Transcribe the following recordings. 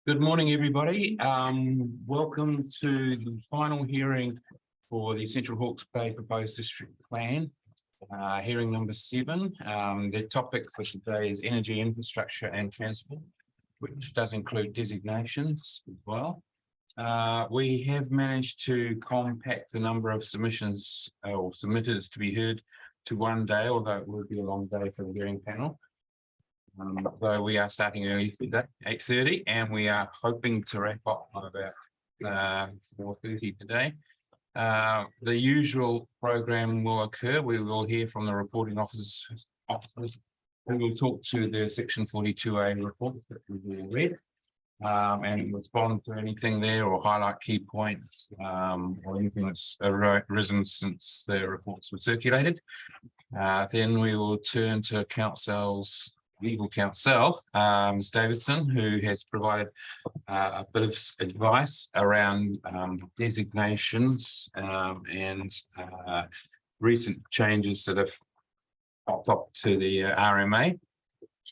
Good morning, everybody. Welcome to the final hearing for the Central Hawke's Bay Proposed District Plan, hearing number 7. The topic for today is energy infrastructure and transport, which does include designations as well. We have managed to compact the number of submissions or submitters to be heard to one day, although it will be a long day for the hearing panel. So we are starting early today, 8:30, and we are hoping to wrap up by about 4:30 today. The usual program will occur. We will hear from the reporting officers who will talk to the Section 42A report that we've read and respond to anything there or highlight key points or anything that's arisen since the reports were circulated. Then we will turn to legal counsel, Ms. Davidson, who has provided a bit of advice around designations and recent changes that have popped up to the RMA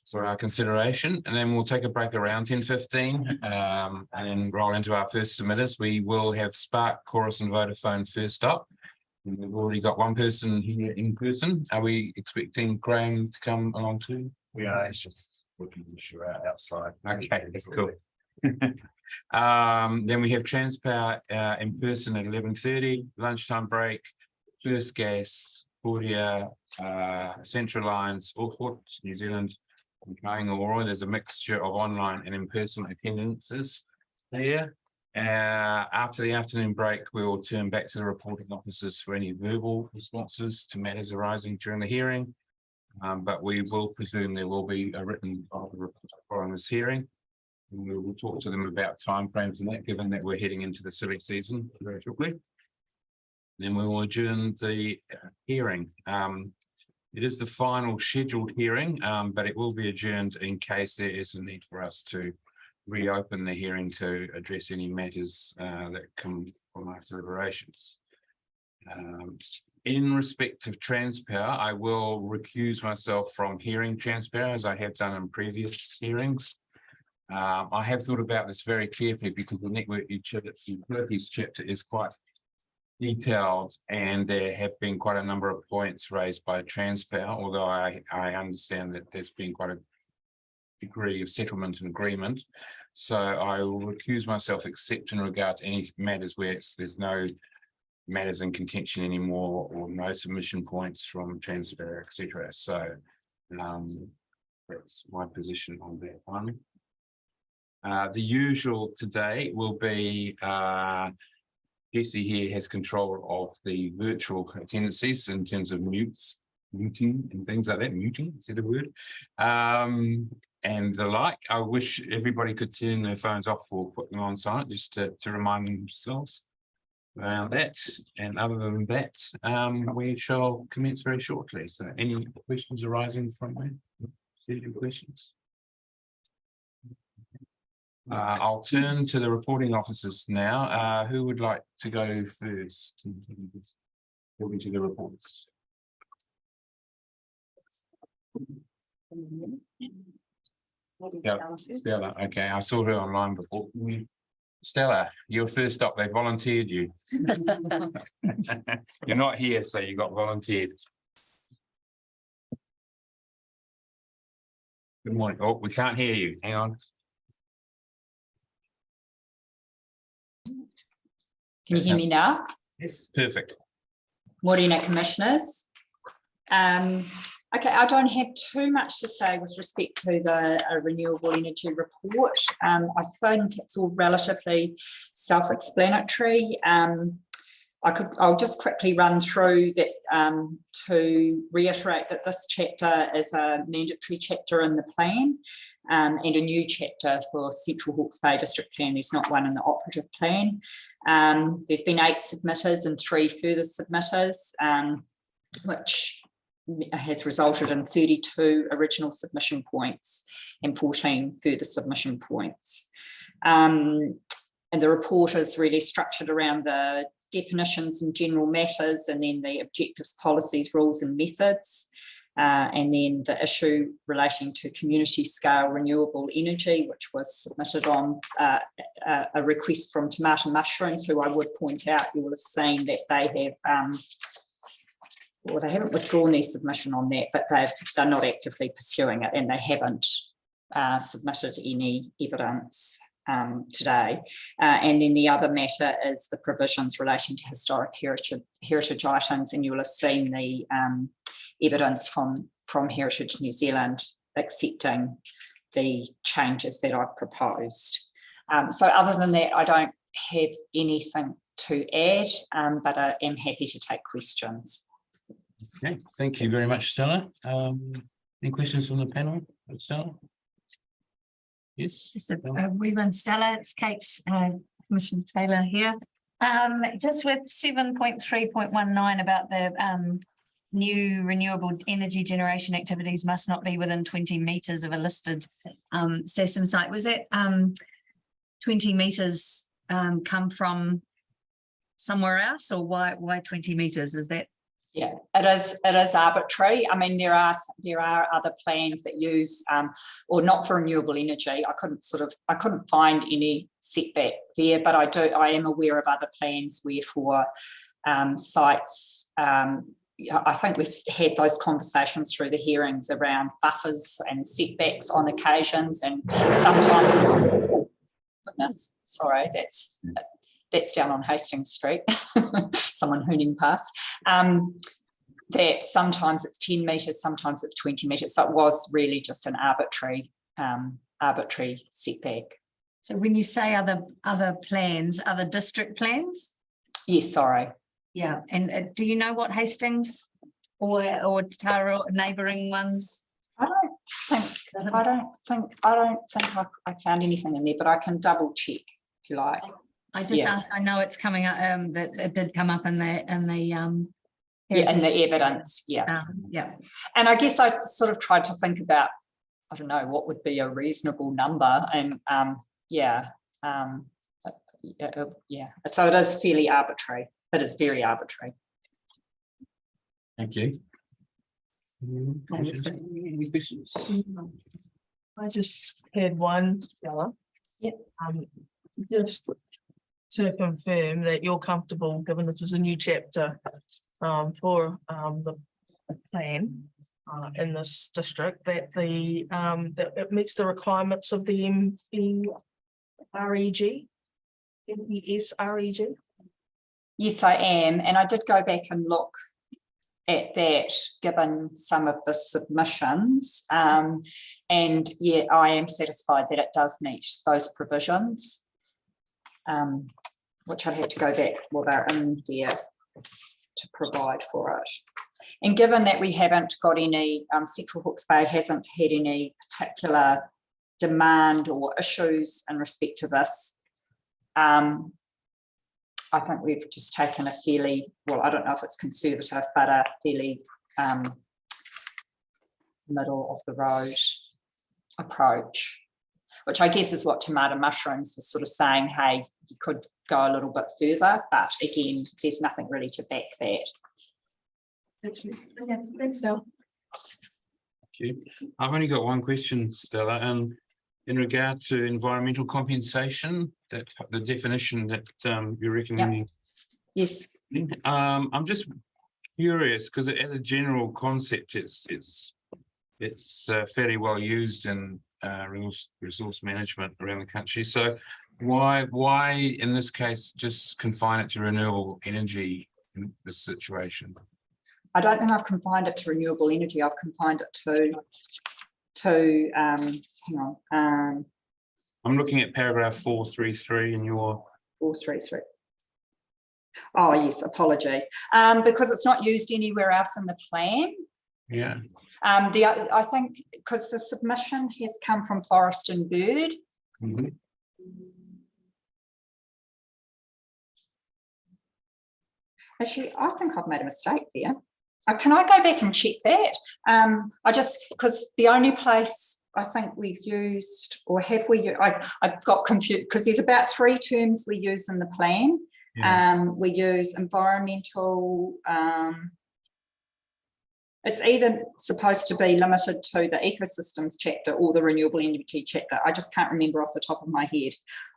for our consideration. And then we'll take a break around 10:15 and then roll into our first submitters. We will have Spark, Chorus and Vodafone first up. And we've already got one person here in person. Are we expecting Graham to come along too? We are. It's just looking to issue out outside. Okay, that's cool. Then we have Transpower in person at 11:30, lunchtime break, First Gas, Fordia, Central Lines, Auckland, New Zealand, and Kaingaroa. There's a mixture of online and in-person attendances there. After the afternoon break, we will turn back to the reporting officers for any verbal responses to matters arising during the hearing. But we will presume there will be a written report following this hearing. And we will talk to them about timeframes and that, given that we're heading into the silly season very shortly. Then we will adjourn the hearing. It is the final scheduled hearing, but it will be adjourned in case there is a need for us to reopen the hearing to address any matters that come from our deliberations. In respect of Transpower, I will recuse myself from hearing Transpower as I have done in previous hearings. I have thought about this very carefully because the network utilities chapter is quite detailed and there have been quite a number of points raised by Transpower, although I understand that there's been quite a degree of settlement and agreement. So I will recuse myself except in regard to any matters where there's no matters in contention anymore or no submission points from Transpower, etc. So that's my position on that one. The usual today will be Jesse here has control of the virtual attendances in terms of muting and things like that. Muting, is that a word? And the like. I wish everybody could turn their phones off or put them on silent just to remind themselves around that. And other than that, we shall commence very shortly. So any questions arising from that? Any questions? I'll turn to the reporting officers now. Who would like to go first? Talking to the reports. Stella, okay, I saw her online before. Stella, you're first up. They volunteered you. You're not here, so you got volunteered. Good morning. Oh, we can't hear you. Hang on. Can you hear me now? Yes, perfect. Morning, Commissioners. Okay, I don't have too much to say with respect to the renewable energy report. I think it's all relatively self-explanatory. I'll just quickly run through that to reiterate that this chapter is a mandatory chapter in the plan and a new chapter for Central Hawke's Bay District Plan. There's not one in the operative plan. There's been 8 submitters and 3 further submitters, which has resulted in 32 original submission points and 14 further submission points. And the report is really structured around the definitions and general matters, and then the objectives, policies, rules and methods. And then the issue relating to community scale renewable energy, which was submitted on a request from Tomato Mushrooms, who I would point out, you will have seen that they have, well, they haven't withdrawn their submission on that, but they're not actively pursuing it, and they haven't submitted any evidence today. And then the other matter is the provisions relating to historic heritage items, and you'll have seen the evidence from Heritage New Zealand accepting the changes that I've proposed. So other than that, I don't have anything to add, but I am happy to take questions. Okay, thank you very much, Stella. Any questions from the panel, Stella? Yes. Just a wee one, Stella. It's Kate, Commissioner Taylor here. Just with 7.3.19 about the new renewable energy generation activities must not be within 20 metres of a listed SESM site. Was that 20 metres come from somewhere else, or why 20 metres? Is that? Yeah, it is arbitrary. I mean, there are other plans that use or not for renewable energy. I couldn't find any setback there, but I am aware of other plans where for sites. I think we've had those conversations through the hearings around buffers and setbacks on occasions, and sometimes, goodness, sorry, that's down on Hastings Street, someone hooning past, that sometimes it's 10 metres, sometimes it's 20 metres. So it was really just an arbitrary setback. So when you say other plans, other district plans? Yes, sorry. Yeah, and do you know what Hastings or Tara neighbouring ones? I don't think I found anything in there, but I can double check if you like. I just asked, I know it's coming up, that it did come up in the in the evidence, yeah. And I guess I sort of tried to think about, I don't know, what would be a reasonable number, and so it is fairly arbitrary. It is very arbitrary. Thank you. Any questions? I just had one, Stella. Yep. Just to confirm that you're comfortable, given this is a new chapter for the plan in this district, that that it meets the requirements of the MESREG. Yes, I am, and I did go back and look at that, given some of the submissions, and yeah, I am satisfied that it does meet those provisions, which I'd have to go back, well, they're in there to provide for it. And given that we haven't got any, Central Hawke's Bay hasn't had any particular demand or issues in respect to this, I think we've just taken a fairly, well, I don't know if it's conservative, but a fairly middle of the road approach, which I guess is what Tomato Mushrooms was sort of saying, hey, you could go a little bit further, but again, there's nothing really to back that. Okay, thanks, Stella. Thank you. I've only got one question, Stella, and in regard to environmental compensation, that the definition that you're recommending. Yes. I'm just curious, because as a general concept, it's fairly well used in resource management around the country. So why in this case just confine it to renewable energy in this situation? I don't think I've confined it to renewable energy. I've confined it to hang on. I'm looking at paragraph 433 in your 433. Oh yes, apologies. Because it's not used anywhere else in the plan. Yeah. I think because the submission has come from Forest and Bird. Mm-hmm. Actually, I think I've made a mistake there. Can I go back and check that? I just, because the only place I think we've used, or have we, I got confused because there's about 3 terms we use in the plan. Yeah. We use environmental, It's either supposed to be limited to the ecosystems chapter or the renewable energy chapter. I just can't remember off the top of my head.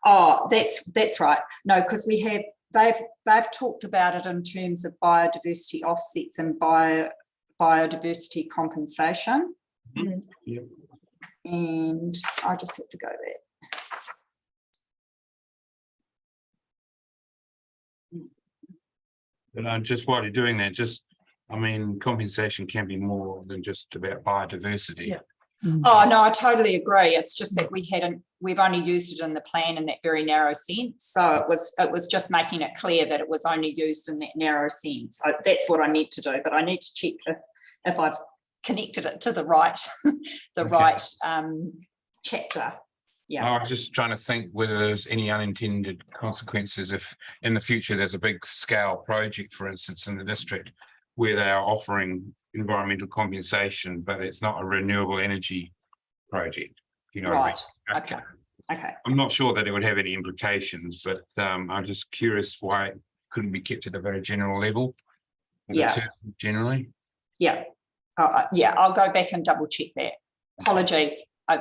Oh, that's right. No, because they've talked about it in terms of biodiversity offsets and biodiversity compensation. Yep. And I just have to go there. And just while you're doing that, I mean, compensation can be more than just about biodiversity. Yeah. Oh, no, I totally agree. It's just that we've only used it in the plan in that very narrow sense. So it was just making it clear that it was only used in that narrow sense. That's what I need to do, but I need to check if I've connected it to the right, chapter. Yeah. I was just trying to think whether there's any unintended consequences if in the future there's a big scale project, for instance, in the district where they are offering environmental compensation, but it's not a renewable energy project. You know, Right. what I mean? Okay. I'm not sure that it would have any implications, but I'm just curious why it couldn't be kept at a very general level. Yeah. Generally. Yeah. Yeah, I'll go back and double check that. Apologies. I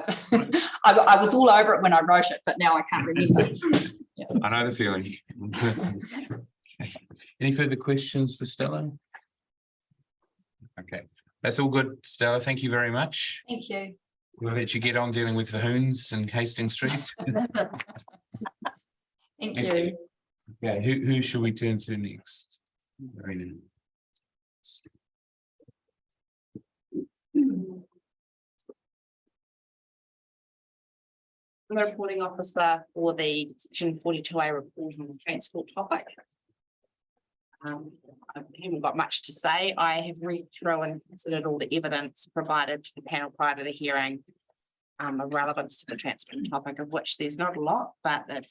was all over it when I wrote it, but now I can't remember. Yeah. I know the feeling. Okay. Any further questions for Stella? Okay, that's all good, Stella. Thank you very much. Thank you. We'll let you get on dealing with the Hoons and Hastings Street. Thank you. Okay, who should we turn to next? Marina. I'm the reporting officer for the section 42A report on the transport topic. I haven't got much to say. I have read through and considered all the evidence provided to the panel prior to the hearing of relevance to the transport topic, of which there's not a lot, but it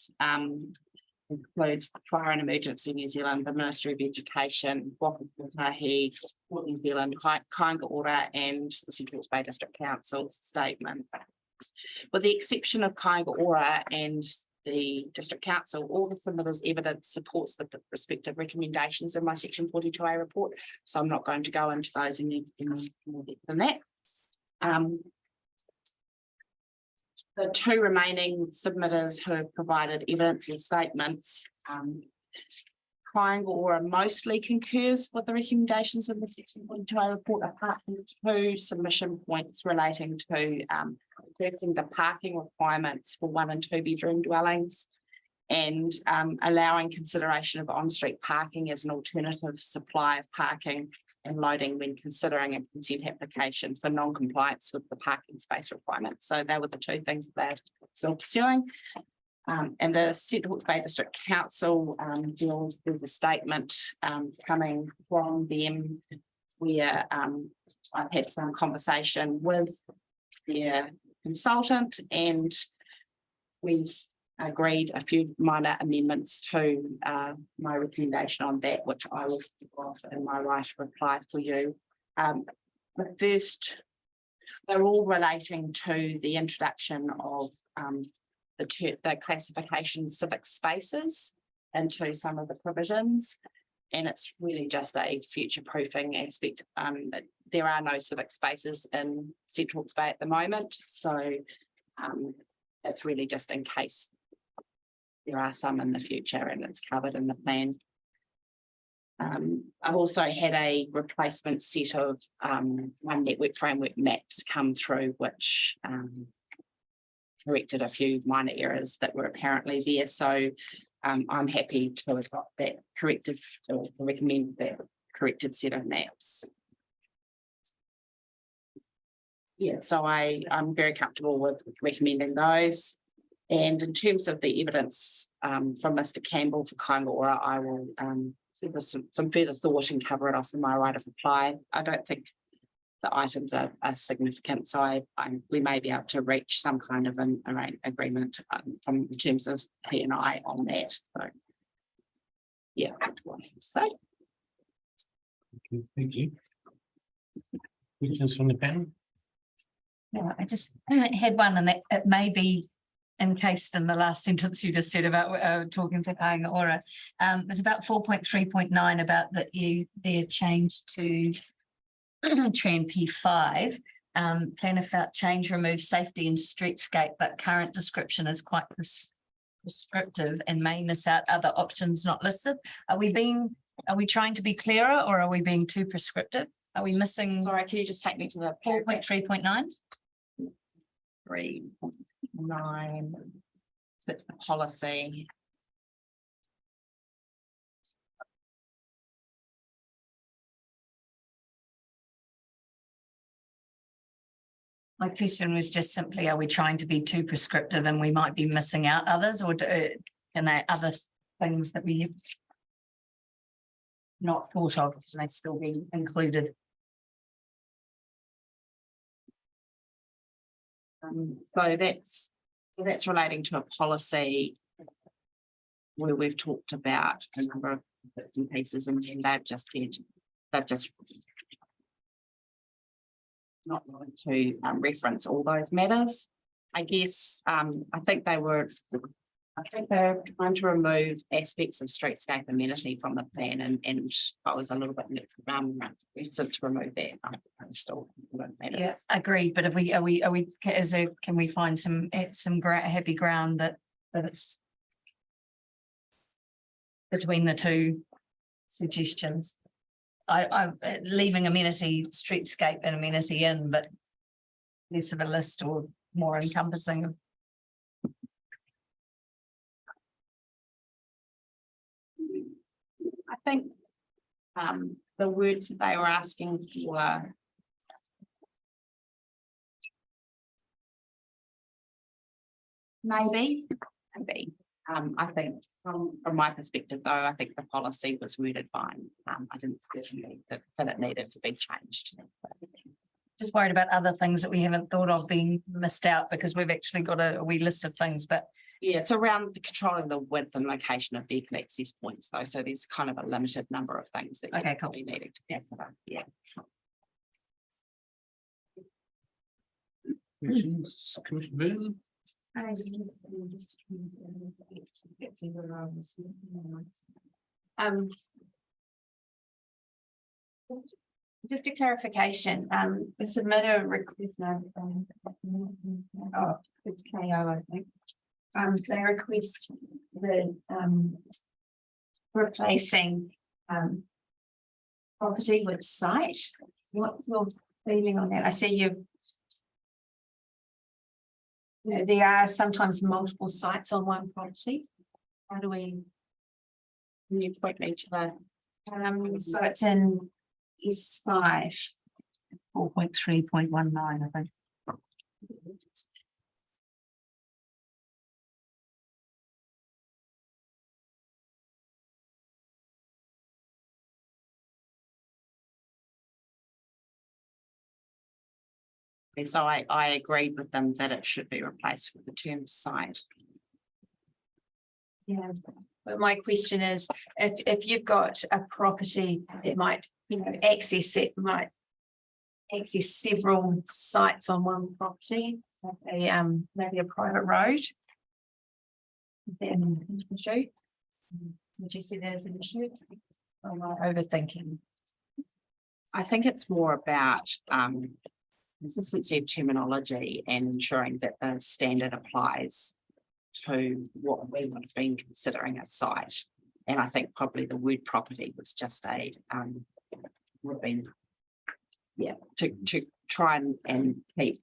includes the Fire and Emergency New Zealand, the Ministry of Education, Waka Kotahi, Port New Zealand, Kāinga Ora, and the Central Hawke's Bay District Council statement. With the exception of Kāinga Ora and the District Council, all the submitters' evidence supports the respective recommendations in my section 42A report. So I'm not going to go into those in more depth than that. The two remaining submitters who have provided evidence or statements, Kāinga Ora mostly concurs with the recommendations in the section 42A report, apart from two submission points relating to reducing the parking requirements for 1 and 2 bedroom dwellings and allowing consideration of on-street parking as an alternative supply of parking and loading when considering a consent application for non-compliance with the parking space requirements. So they were the two things that they're still pursuing. And the Central Hawke's Bay District Council deals with a statement coming from them where I've had some conversation with their consultant and we've agreed a few minor amendments to my recommendation on that, which I will give off in my right reply for you. The first, they're all relating to the introduction of the classification civic spaces into some of the provisions. And it's really just a future proofing aspect. There are no civic spaces in Central Hawke's Bay at the moment. So it's really just in case there are some in the future and it's covered in the plan. I've also had a replacement set of One Network framework maps come through, which corrected a few minor errors that were apparently there. So I'm happy to adopt that corrected or recommend that corrected set of maps. Yeah, so I'm very comfortable with recommending those. And in terms of the evidence from Mr. Campbell for Kāinga Ora, I will give us some further thought and cover it off in my right of reply. I don't think the items are significant, so we may be able to reach some kind of an agreement in terms of he and I on that. So, yeah, that's what I have to say. Okay, thank you. Questions from the panel? No, I just had one, and that it may be encased in the last sentence you just said about talking to Kāinga Ora. It was about 4.3.9 about that their change to trend P5. Planner felt change removes safety and streetscape, but current description is quite prescriptive and may miss out other options not listed. Are we trying to be clearer or are we being too prescriptive? Are we missing Sorry, can you just take me to the 4.3.9? 3.9? That's the policy. My question was just simply, are we trying to be too prescriptive and we might be missing out others, or can they other things that we have not thought of, can they still be included? So that's relating to a policy where we've talked about a number of bits and pieces, and then they've just not going to reference all those matters. I guess I think they're trying to remove aspects of streetscape amenity from the plan, and I was a little bit reticent to remove that. Still matters. Yes, agreed. But if can we find some happy ground that it's between the two suggestions? I'm leaving amenity, streetscape and amenity in, but less of a list or more encompassing. I think the words that they were asking for maybe. I think from my perspective, though, I think the policy was worded fine. I didn't think that it needed to be changed. Just worried about other things that we haven't thought of being missed out because we've actually got a wee list of things, but Yeah, it's around the controlling the width and location of vehicle access points, though. So there's kind of a limited number of things that Okay, you're cool. probably needing to consider. Yeah. Questions, Commissioner Byrne? Just a clarification, the submitter request, it's KO, I think. They request the, replacing, property with site. What's your feeling on that? I see you know, there are sometimes multiple sites on one property. How do we? Can you point me to the So it's in S5. 4.3.19, I think. So I agreed with them that it should be replaced with the term site. Yeah, but my question is, if you've got a property that might, access several sites on one property, like maybe a private road. Is that an issue? Would you see that as an issue? Or am I overthinking? I think it's more about consistency of terminology and ensuring that the standard applies to what we have been considering a site. And I think probably the word property was just a would have been, yeah, to try and keep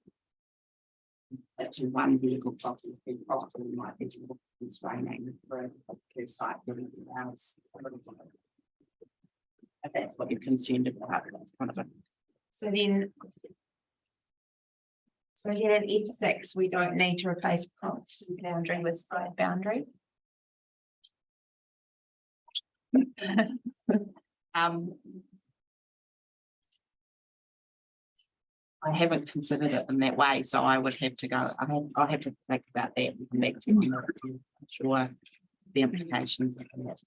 to one vehicle property might be constraining, whereas a site really allows a little bit. If that's what you're concerned about, that's kind of a. So then. So here at F6, we don't need to replace property boundary with side boundary. I haven't considered it in that way, so I would have to go, I'll have to think about that and come back to you. I'm sure the implications of that.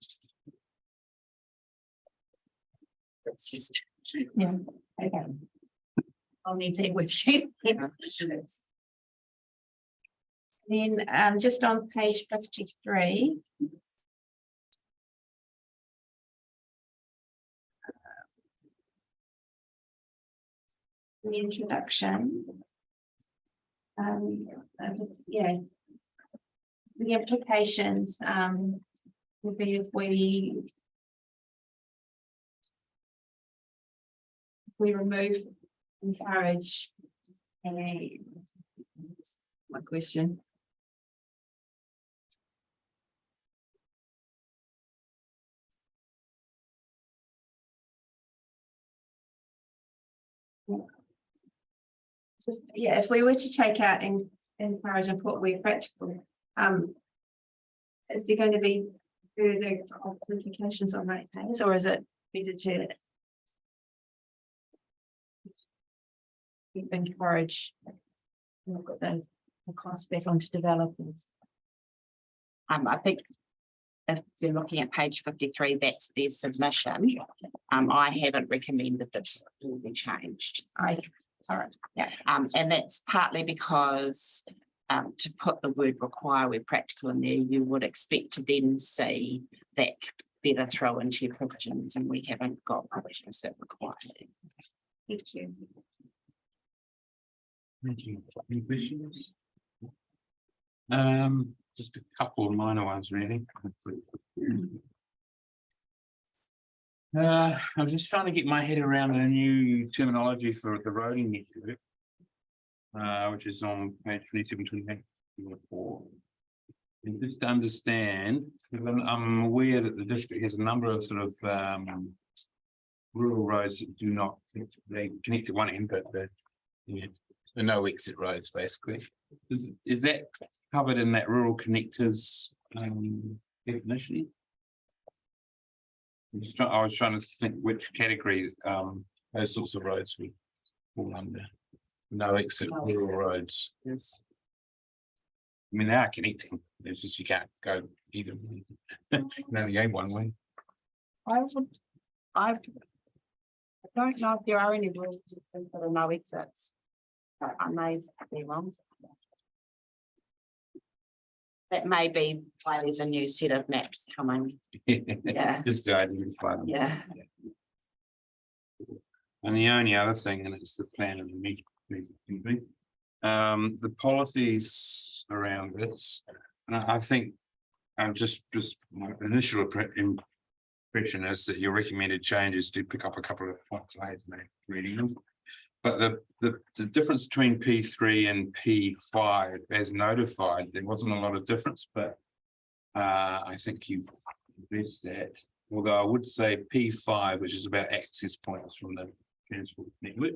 It's just. Yeah. Okay. I'll need that with you. Then just on page 53. the introduction. Yeah. The implications, would be if we remove encourage. My question. Just, yeah, if we were to take out and encourage and put we're practical, is there going to be further implications on ratepayers, or is it better to encourage and put the cost back onto developers? I think if you're looking at page 53, that's their submission. I haven't recommended that it will be changed. Sorry, yeah, and that's partly because to put the word require where practical in there, you would expect to then see that better throw into your provisions, and we haven't got provisions that require it. Thank you. Thank you. Any questions? Just a couple of minor ones, really. I was just trying to get my head around a new terminology for the roading network, which is on page 27, 28, 24. And just to understand, because I'm aware that the district has a number of sort of rural roads that do not, they connect to one end, but the no exit roads, basically. Is that covered in that rural connectors definition? I was trying to think which category those sorts of roads would fall under. No exit rural roads. Yes. I mean, they are connecting. It's just you can't go either way. You can only go one way. I don't know if there are any rules that are no exits. But I may be wrong. That may be why there's a new set of maps coming. Yeah. Just to identify them. Yeah. And the only other thing, and it's the plan of the meeting, the policies around this, and I think I'm just my initial impression is that your recommended changes do pick up a couple of points I had reading them. But the difference between P3 and P5 as notified, there wasn't a lot of difference, but I think you've addressed that. Although I would say P5, which is about access points from the transport network,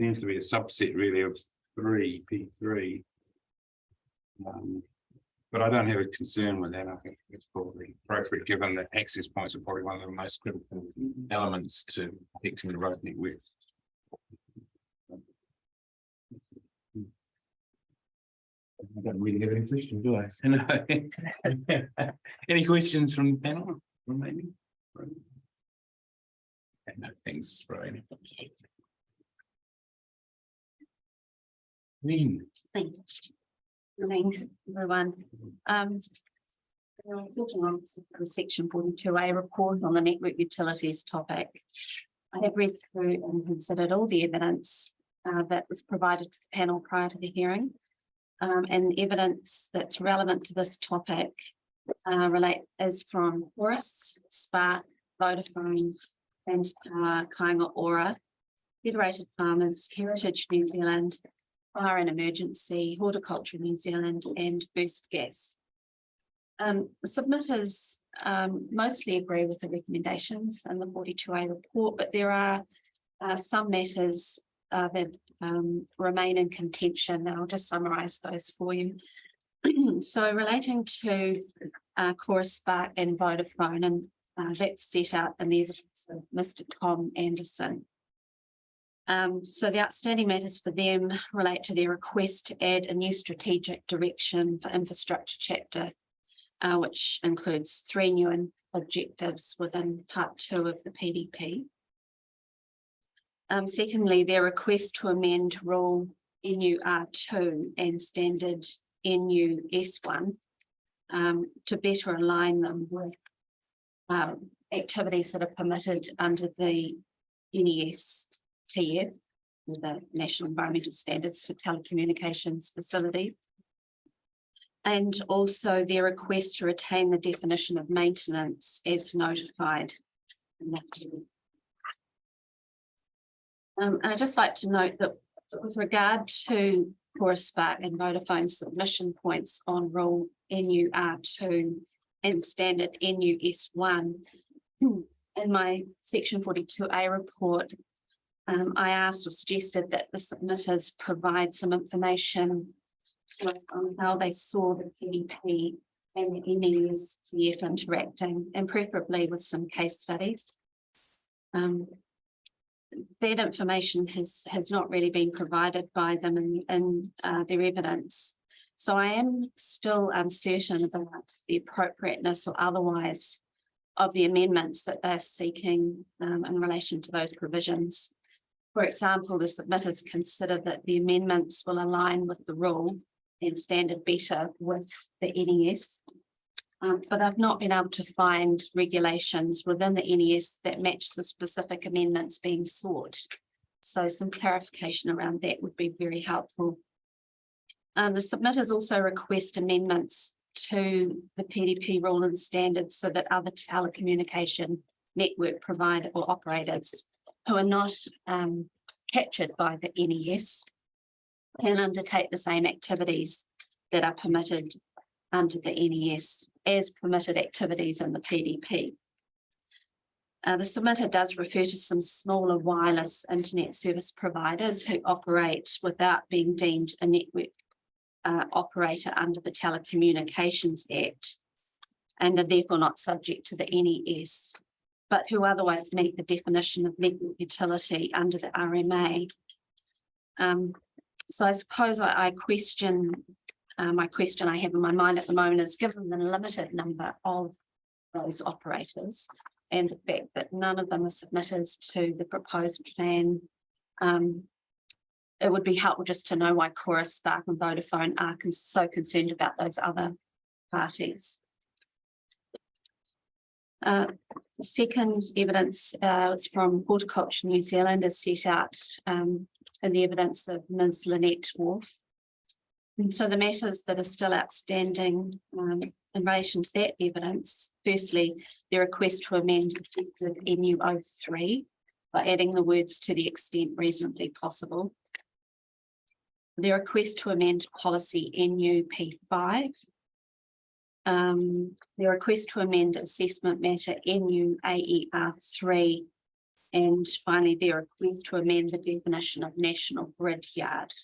seems to be a subset really of P3. But I don't have a concern with that. I think it's probably appropriate given that access points are probably one of the most critical elements to protecting the road network. I don't really have any questions, do I? No. Any questions from the panel? Maybe. No, thanks, Brian. Lynn. Morning, everyone. Looking on the section 42A report on the network utilities topic. I have read through and considered all the evidence that was provided to the panel prior to the hearing. And evidence that's relevant to this topic is from Chorus, Spark, Vodafone, Transpower, Kāinga Ora, Federated Farmers, Heritage New Zealand, Fire and Emergency, Horticulture New Zealand, and First Gas. Submitters mostly agree with the recommendations in the 42A report, but there are some matters that remain in contention, and I'll just summarise those for you. So relating to Chorus, Spark and Vodafone, and that's set out in the evidence of Mr. Tom Anderson. So the outstanding matters for them relate to their request to add a new strategic direction for infrastructure chapter, which includes 3 new objectives within part 2 of the PDP. Secondly, their request to amend rule NUR2 and standard NUS1 to better align them with activities that are permitted under the NES TF, the National Environmental Standards for Telecommunications Facilities. And also their request to retain the definition of maintenance as notified. And I'd just like to note that with regard to Chorus Spark and Vodafone's submission points on rule NUR2 and standard NUS1, in my section 42A report, I asked or suggested that the submitters provide some information on how they saw the PDP and the NESTF interacting, and preferably with some case studies. That information has not really been provided by them in their evidence. So I am still uncertain about the appropriateness or otherwise of the amendments that they're seeking in relation to those provisions. For example, the submitters consider that the amendments will align with the rule and standard better with the NES. But I've not been able to find regulations within the NES that match the specific amendments being sought. So some clarification around that would be very helpful. The submitters also request amendments to the PDP rule and standards so that other telecommunication network provider or operators who are not captured by the NES can undertake the same activities that are permitted under the NES as permitted activities in the PDP. The submitter does refer to some smaller wireless internet service providers who operate without being deemed a network operator under the Telecommunications Act and are therefore not subject to the NES, but who otherwise meet the definition of network utility under the RMA. So I suppose I question, my question I have in my mind at the moment is, given the limited number of those operators and the fact that none of them are submitters to the proposed plan, it would be helpful just to know why Chorus, Spark and Vodafone are so concerned about those other parties. The second evidence is from Horticulture New Zealand, as set out in the evidence of Ms. Lynette Wolf. And so the matters that are still outstanding in relation to that evidence, firstly, the request to amend effective NU03 by adding the words "to the extent reasonably possible." The request to amend policy NUP5. The request to amend assessment matter NUAER3. And finally, the request to amend the definition of national grid yard.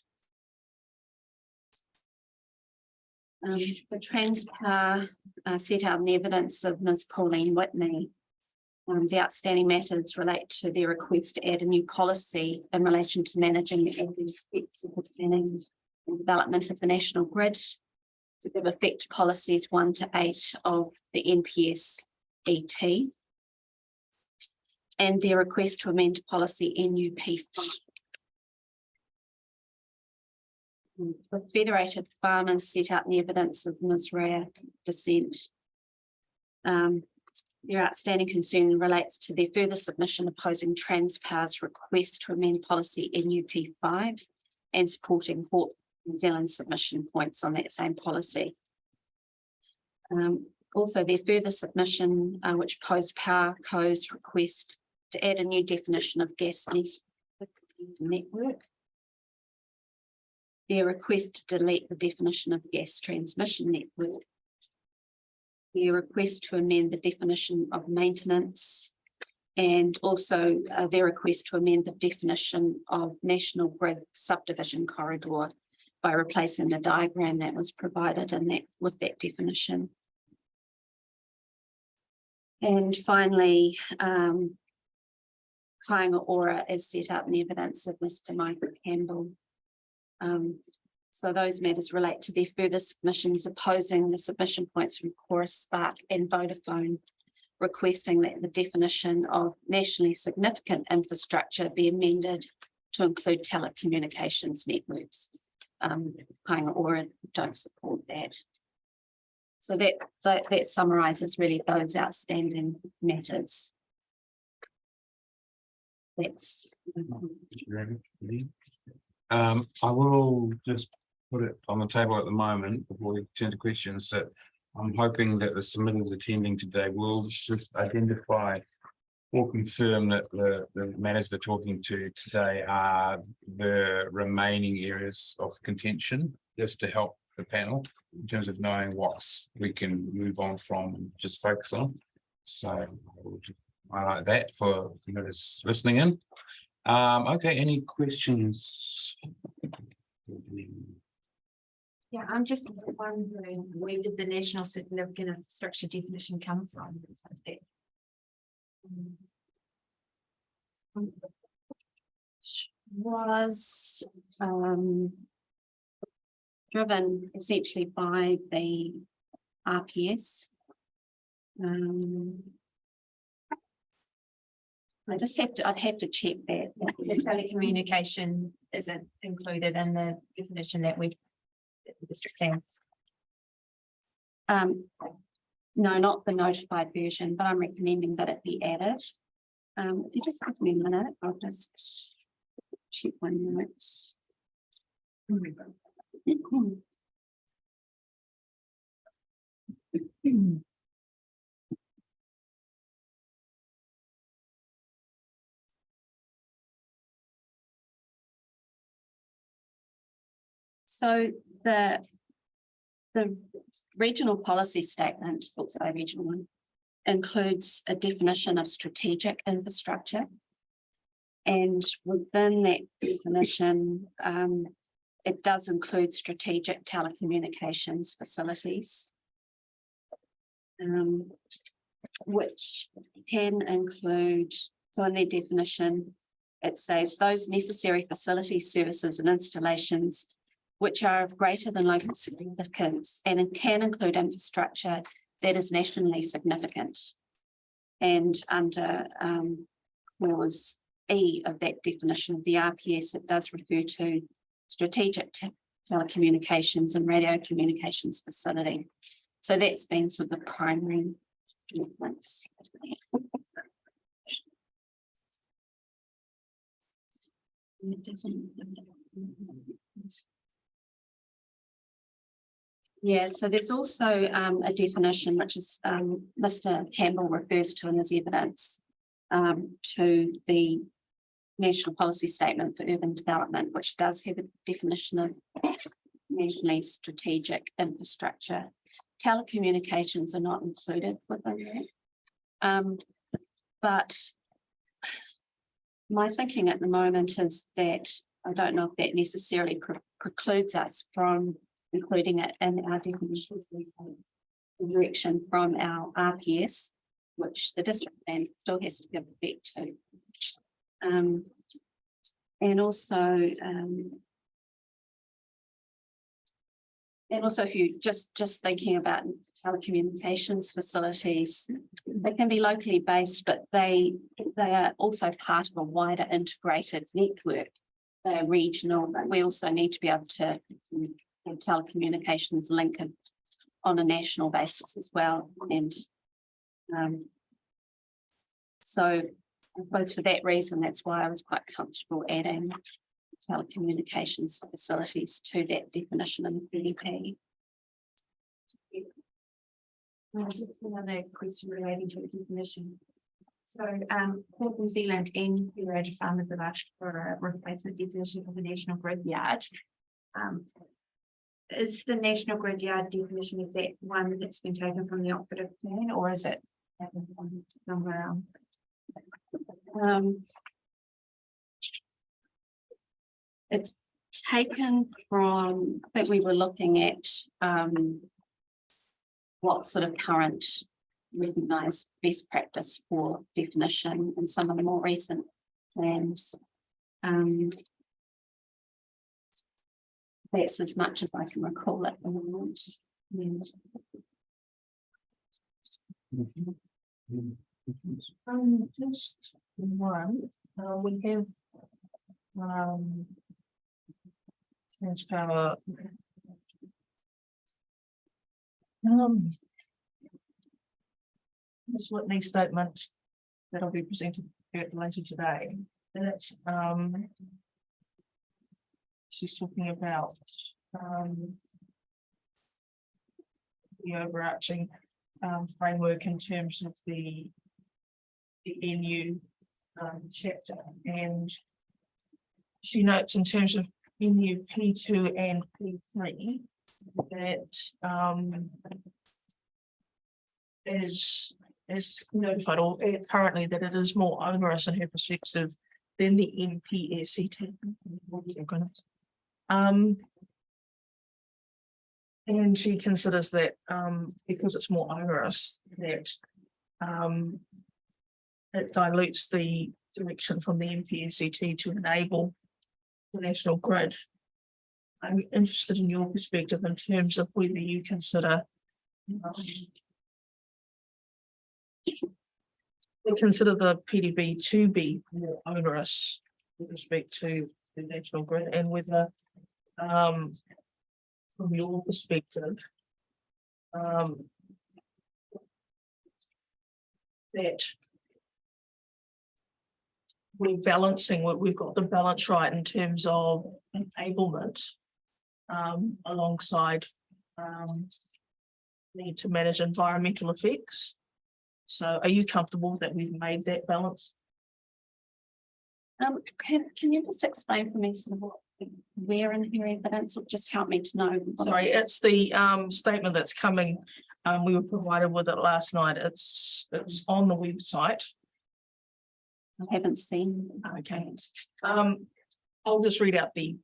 The Transpower set out in the evidence of Ms. Pauline Whitney. The outstanding matters relate to their request to add a new policy in relation to managing the aspects of the planning and development of the national grid to give effect to policies 1 to 8 of the NPS ET. And their request to amend policy NUP5. The Federated Farmers set out in the evidence of Ms. Rare dissent. Their outstanding concern relates to their further submission opposing Transpower's request to amend policy NUP5 and supporting Hawke New Zealand's submission points on that same policy. Also, their further submission, which opposed PowerCo's request to add a new definition of gas network. Their request to delete the definition of gas transmission network. Their request to amend the definition of maintenance, and also their request to amend the definition of national grid subdivision corridor by replacing the diagram that was provided in that with that definition. And finally, Kāinga Ora is set out in the evidence of Mr. Michael Campbell. So those matters relate to their further submissions opposing the submission points from Chorus, Spark and Vodafone, requesting that the definition of nationally significant infrastructure be amended to include telecommunications networks. Kāinga Ora don't support that. So that summarises really those outstanding matters. that's. I will just put it on the table at the moment before we turn to questions that I'm hoping that the submitters attending today will just identify or confirm that the matters they're talking to today are the remaining areas of contention, just to help the panel in terms of knowing what we can move on from and just focus on. So I will just highlight that for those listening in. Okay, any questions? Yeah, I'm just wondering, where did the national significant infrastructure definition come from? Was driven essentially by the RPS. I'd have to check that. The telecommunication isn't included in the definition that the district plans. No, not the notified version, but I'm recommending that it be added. If you just give me a minute, I'll just check my notes. So the regional policy statement, also a regional one, includes a definition of strategic infrastructure. And within that definition, it does include strategic telecommunications facilities, which can include, so in their definition, it says those necessary facilities, services and installations which are of greater than local significance and can include infrastructure that is nationally significant. And under clause E of that definition of the RPS, it does refer to strategic telecommunications and radio communications facility. So that's been sort of the primary difference. Yeah, so there's also a definition which is Mr. Campbell refers to in his evidence to the National Policy Statement for Urban Development, which does have a definition of nationally strategic infrastructure. Telecommunications are not included within that. But my thinking at the moment is that I don't know if that necessarily precludes us from including it in our definition direction from our RPS, which the district plan still has to give effect to. And also if you just thinking about telecommunications facilities, they can be locally based, but they are also part of a wider integrated network. They are regional, but we also need to be able to have telecommunications link on a national basis as well. And so I suppose for that reason, that's why I was quite comfortable adding telecommunications facilities to that definition in the PDP. Just another question relating to the definition. So Port New Zealand and Federated Farmers have asked for a replacement definition of the national grid yard. Is the national grid yard definition, is that one that's been taken from the operative plan, or is it somewhere else? It's taken from, I think we were looking at what sort of current recognised best practice for definition in some of the more recent plans. That's as much as I can recall at the moment. Just one, we have Transpower. This Whitney statement that'll be presented later today. that, she's talking about, the overarching, framework in terms of the NU, chapter, and she notes in terms of NU P2 and P3 that, is notified or currently that it is more onerous in her perspective than the NPSCT. And she considers that because it's more onerous, that it dilutes the direction from the NPSCT to enable the national grid. I'm interested in your perspective in terms of whether you consider the PDB to be more onerous with respect to the national grid, and whether from your perspective that we're balancing what we've got the balance right in terms of enablement alongside need to manage environmental effects. So are you comfortable that we've made that balance? Can you just explain for me sort of where in her evidence, or just help me to know? Sorry, it's the statement that's coming. We were provided with it last night. It's on the website. I haven't seen. Okay. I'll just read out the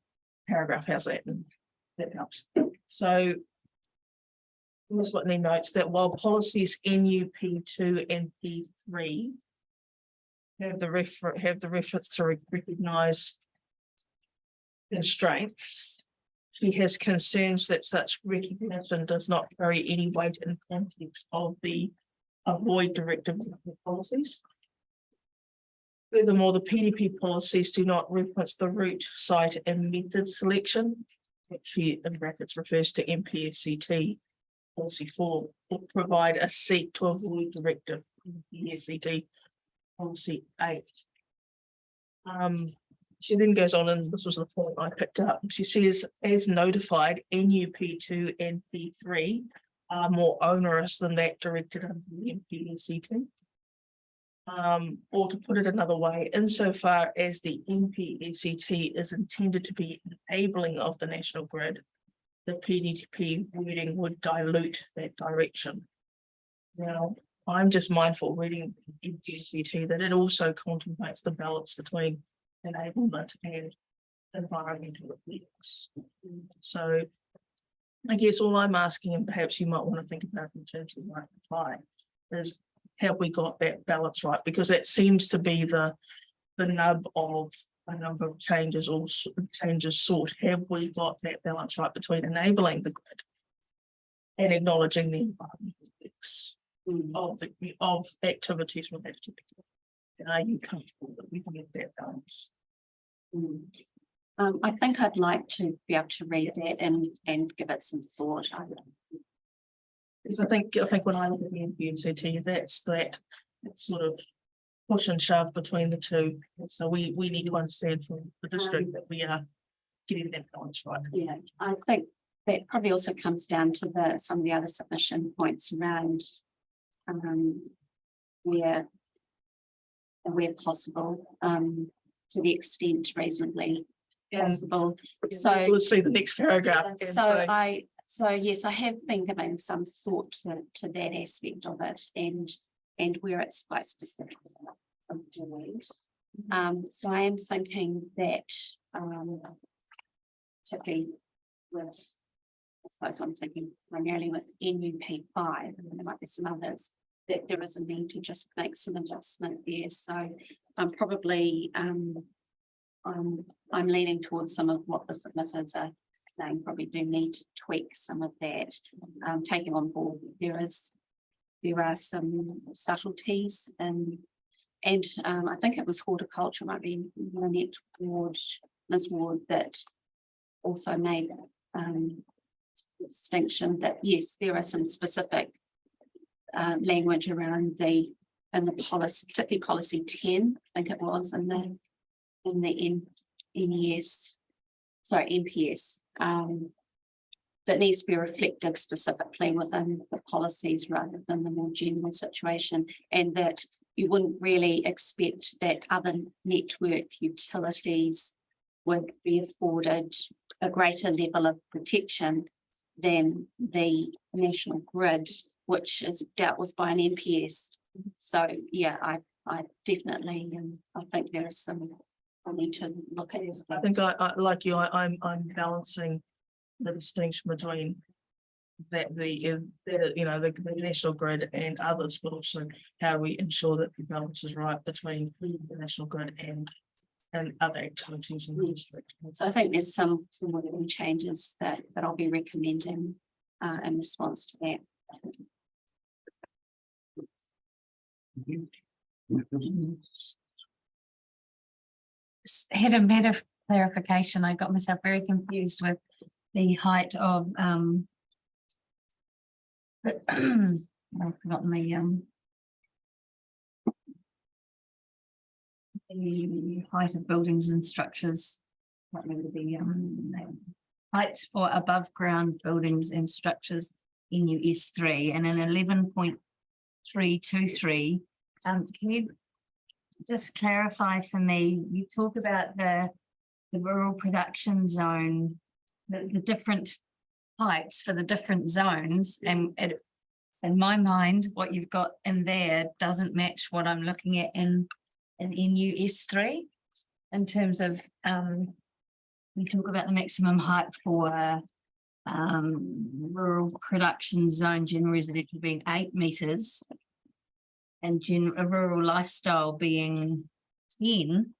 paragraph. How's that? And that helps. So Ms. Whitney notes that while policies NUP2 and P3 have the reference to recognise constraints, she has concerns that such recognition does not carry any weight in context of the avoid directive policies. Furthermore, the PDP policies do not reference the route, site and method selection, which she in brackets refers to NPSCT policy 4, will provide a seat to avoid directive NPSCT policy 8. She then goes on, and this was the point I picked up. She says, as notified, NUP2 and P3 are more onerous than that directed under the NPSCT. Or to put it another way, insofar as the NPSCT is intended to be enabling of the national grid, the PDP wording would dilute that direction. Now, I'm just mindful reading NPSCT that it also contemplates the balance between enablement and environmental effects. So I guess all I'm asking, and perhaps you might want to think about in terms of my reply, is have we got that balance right? Because that seems to be the nub of a number of changes or changes sought. Have we got that balance right between enabling the grid and acknowledging the environmental effects of activities related to the grid? And are you comfortable that we can get that balance? I think I'd like to be able to read that and give it some thought. Because I think when I look at the NPSCT, that's that sort of push and shove between the two. So we need to understand from the district that we are getting that balance right. Yeah, I think that probably also comes down to some of the other submission points around where possible, to the extent reasonably possible. So let's see the next paragraph. So yes, I have been giving some thought to that aspect of it and where it's quite specific. So I am thinking that particularly with, I suppose I'm thinking primarily with NUP5, and there might be some others, that there is a need to just make some adjustment there. So I'm probably I'm leaning towards some of what the submitters are saying, probably do need to tweak some of that, taking on board. There are some subtleties and I think it was horticulture, might be Ms. Ward, that also made distinction that yes, there are some specific language around the policy, particularly policy 10, I think it was, in in the NES, sorry, NPS, that needs to be reflected specifically within the policies rather than the more general situation, and that you wouldn't really expect that other network utilities would be afforded a greater level of protection than the national grid, which is dealt with by an NPS. So, yeah, I definitely, I think there is some, I need to look at it. I think I like you, I'm balancing the distinction between that the national grid and others, but also how we ensure that the balance is right between the national grid and other activities in the district. So I think there's some wording changes that I'll be recommending in response to that. Had a matter of clarification. I got myself very confused with the height of I've forgotten the height of buildings and structures. Can't remember the height for above ground buildings and structures in US3 and in 11.323. Can you just clarify for me? You talk about the rural production zone, the different heights for the different zones, and in my mind, what you've got in there doesn't match what I'm looking at in NUS3 in terms of we talk about the maximum height for rural production zone general residential being 8 meters and a rural lifestyle being 10.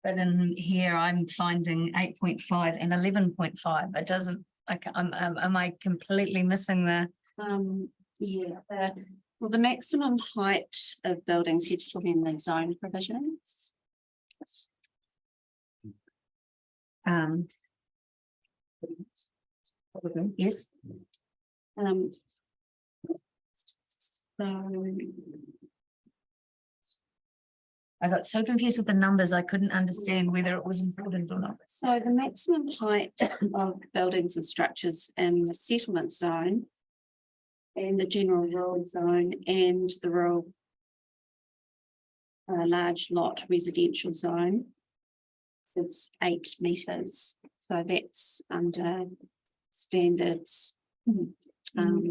But in here, I'm finding 8.5 and 11.5. It doesn't, am I completely missing the? Yeah, well, the maximum height of buildings, you're just talking the zone provisions. Yes. So I got so confused with the numbers, I couldn't understand whether it was important or not. So the maximum height of buildings and structures in the settlement zone and the general rural zone and the rural large lot residential zone is 8 meters. So that's under standards.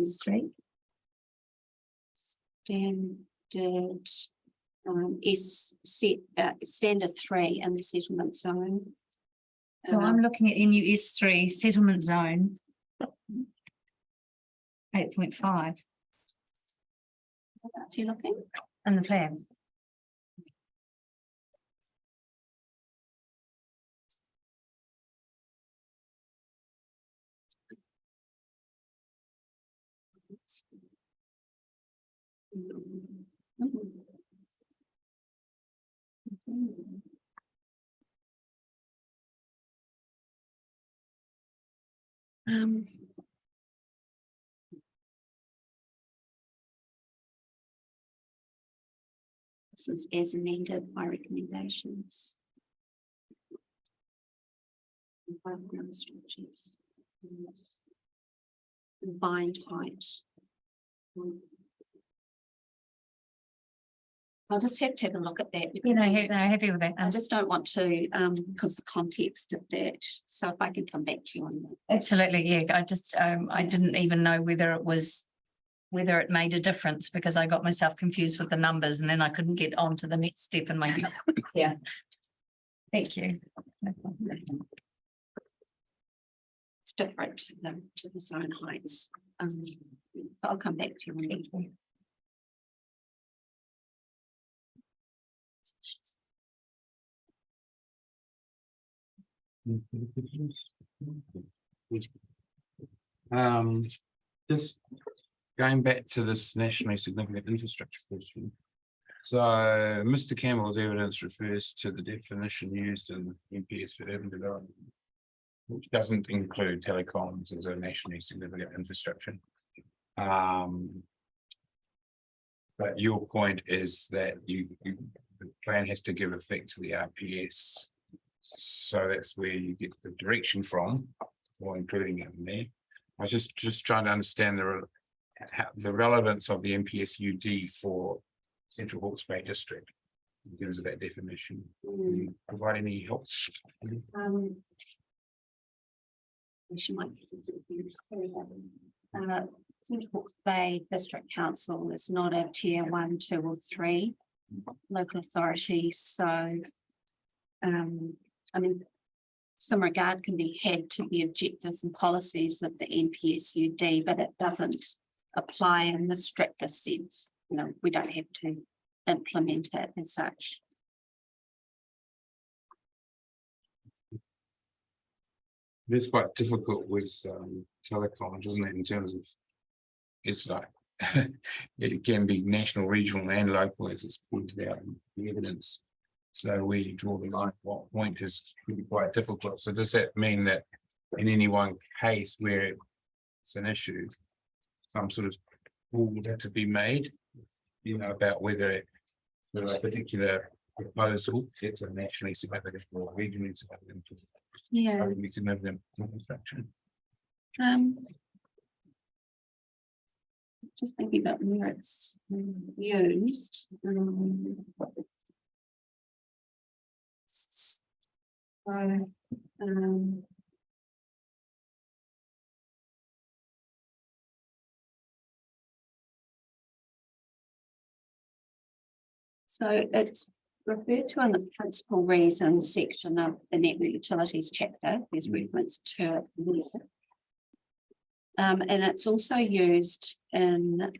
Straight. Standard standard 3 in the settlement zone. So I'm looking at NUS3 settlement zone. 8.5 What's you looking? in the plan. This is as amended by recommendations. Background structures. Combined height. I'll just have to have a look at that. You know, happy with that. I just don't want to, because the context of that, so if I can come back to you on that. Absolutely, yeah. I just I didn't even know whether it made a difference because I got myself confused with the numbers and then I couldn't get on to the next step in my yeah. Thank you. It's different to the zone heights. So I'll come back to you on that. Just going back to this nationally significant infrastructure question. So Mr. Campbell's evidence refers to the definition used in NPS for urban development, which doesn't include telecoms as a nationally significant infrastructure. But your point is that the plan has to give effect to the RPS. So that's where you get the direction from for including it in there. I was just trying to understand the relevance of the NPSUD for Central Hawke's Bay District in terms of that definition. Can you provide any help? She might. Central Hawke's Bay District Council is not a tier 1, 2 or 3 local authority, so. I mean, some regard can be had to the objectives and policies of the NPSUD, but it doesn't apply in the strictest sense. You know, we don't have to implement it as such. It's quite difficult with telecoms, isn't it, in terms of, it's like, it can be national, regional and local, as it's pointed out in the evidence. So where you draw the line, what point is really quite difficult. So does that mean that in any one case where it's an issue, some sort of rule would have to be made, you know, about whether for a particular proposal, it's a nationally significant or regionally significant, Yeah. locally significant construction? Just thinking about where it's used. So, so it's referred to in the principal reasons section of the Network Utilities chapter. There's reference to it there. And it's also used in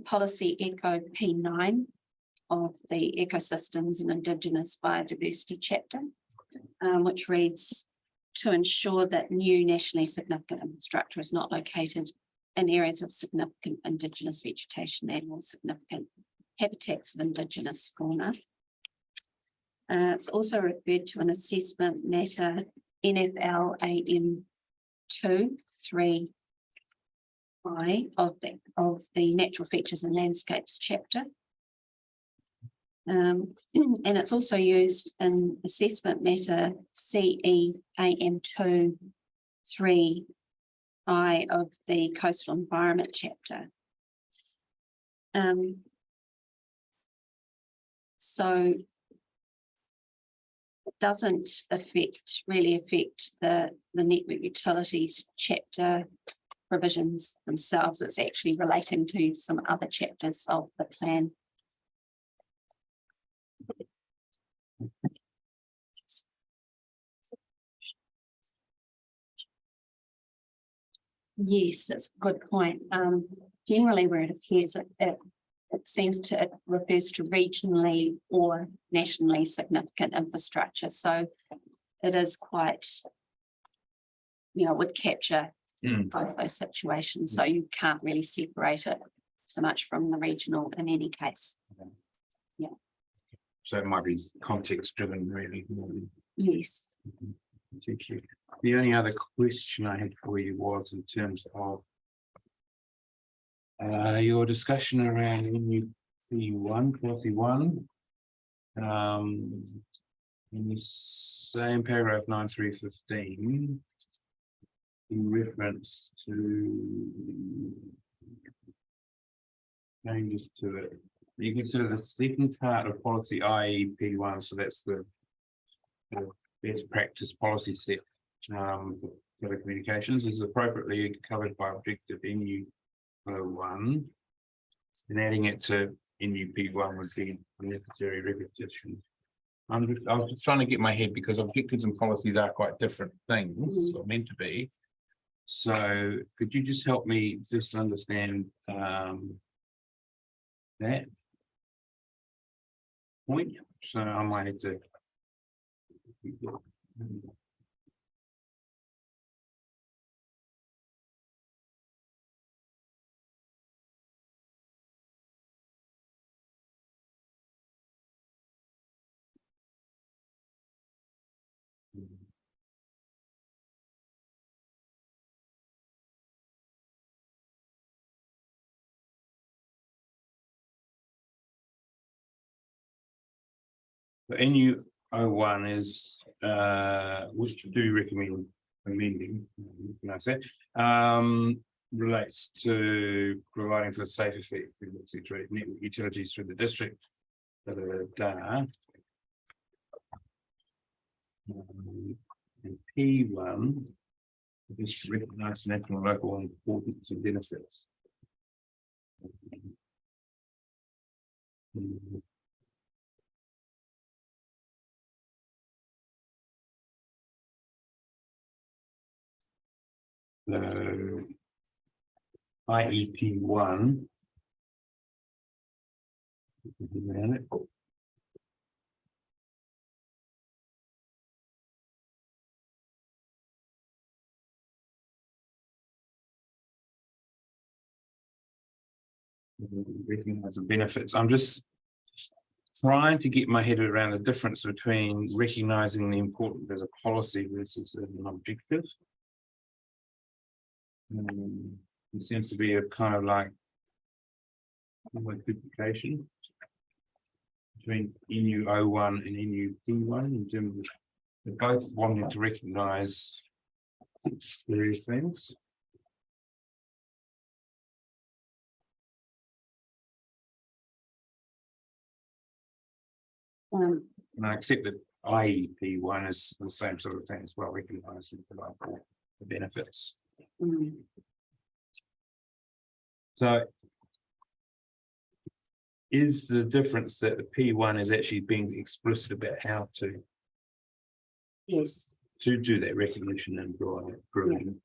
policy Eco P9 of the Ecosystems and Indigenous Biodiversity chapter, which reads, to ensure that new nationally significant infrastructure is not located in areas of significant Indigenous vegetation and or significant habitats of Indigenous fauna. It's also referred to an assessment matter NFL AM 2.3 of the Natural Features and Landscapes chapter. And it's also used in assessment matter CE AM 2.3 of the Coastal Environment chapter. So it doesn't really affect the Network Utilities chapter provisions themselves. It's actually relating to some other chapters of the plan. Yes, that's a good point. Generally where it appears, it seems to, it refers to regionally or nationally significant infrastructure. So it is quite, you know, would capture both those situations. So you can't really separate it so much from the regional in any case. So it might be context driven really. More than- Yes. Thank you. The only other question I had for you was in terms of your discussion around NUP1, policy 1. In the same paragraph 9.3.15, in reference to changes to it, you consider the second part of policy IEP1, so that's the best practice policy set for telecommunications is appropriately covered by objective NU01, and adding it to NUP1 would be unnecessary repetition. I was just trying to get my head because objectives and policies are quite different things, or meant to be. So could you just help me just understand that point? So I might have to. The NU01 is, which do recommend amending, can I say, relates to providing for safe, effective, etc. network utilities through the district. And P1, just recognize national and local importance and benefits. The IEP1. Recognize the benefits. I'm just trying to get my head around the difference between recognizing the importance as a policy versus as an objective. It seems to be a kind of like duplication between NU01 and NUP1 in terms of they're both wanting to recognize various things. And I accept that IEP1 is the same sort of thing as well, recognizing the benefits. So is the difference that the P1 is actually being explicit about how to Yes, do that recognition and drawing provision?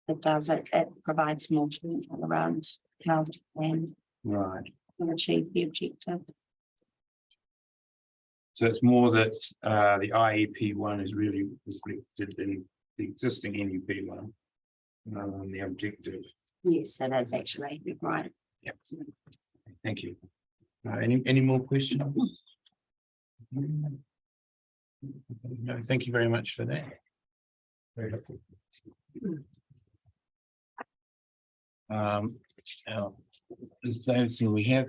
It does, it provides more detail around how to plan Right. and achieve the objective. So it's more that the IEP1 is really reflected in the existing NUP1 rather than the objective. Yes, it is actually, you're right. Yep. Thank you. Any more questions? No, thank you very much for that. Very helpful. Now, as David said, we have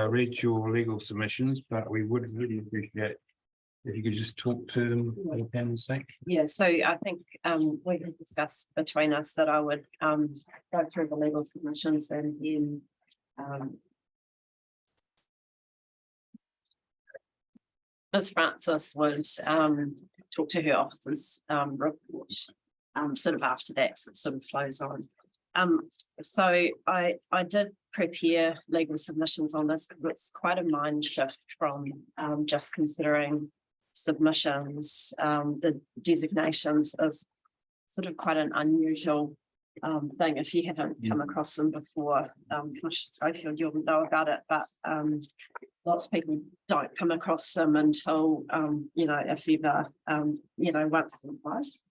read your legal submissions, but we would really appreciate if you could just talk to them for the panel's sake. Yeah, so I think we can discuss between us that I would go through the legal submissions and then Ms. Francis would talk to her officer's report sort of after that, so it sort of flows on. So I did prepare legal submissions on this because it's quite a mind shift from just considering submissions. The designations is sort of quite an unusual thing. If you haven't come across them before, Commissioner Schofield, you'll know about it, but lots of people don't come across them until, you know, if ever, you know, once or twice.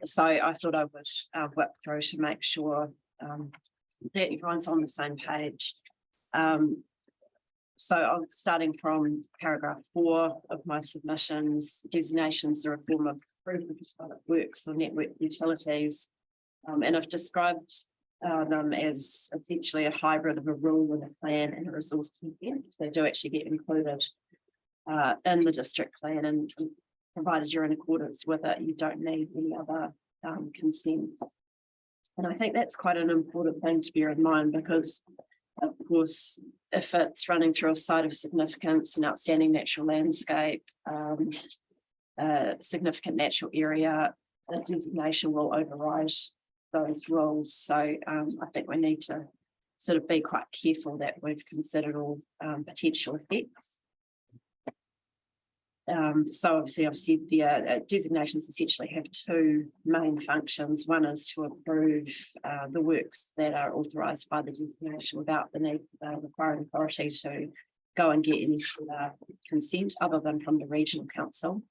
So I thought I would work through to make sure that everyone's on the same page. So I'm starting from paragraph 4 of my submissions. Designations are a form of proof of public works or network utilities, and I've described them as essentially a hybrid of a rule and a plan and a resource consent. They do actually get included in the district plan, and provided you're in accordance with it, you don't need any other consents. And I think that's quite an important thing to bear in mind, because of course, if it's running through a site of significance, an outstanding natural landscape, significant natural area, the designation will override those rules. So I think we need to sort of be quite careful that we've considered all potential effects. So obviously I've said the designations essentially have 2 main functions. One is to approve the works that are authorised by the designation without the need for the requiring authority to go and get any consent other than from the regional council.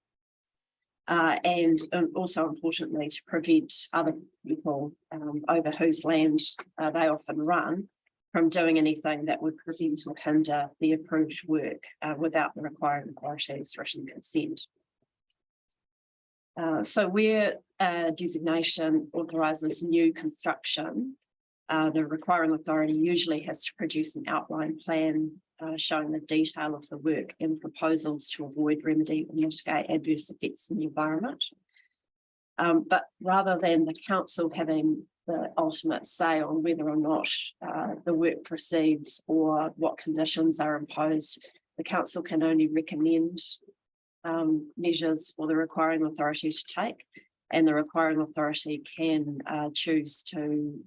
And also importantly, to prevent other people over whose land they often run from doing anything that would prevent or hinder the approved work without the requiring authority's written consent. So where designation authorises new construction, the requiring authority usually has to produce an outline plan showing the detail of the work and proposals to avoid, remedy, or mitigate adverse effects in the environment. But rather than the council having the ultimate say on whether or not the work proceeds or what conditions are imposed, the council can only recommend measures for the requiring authority to take, and the requiring authority can choose to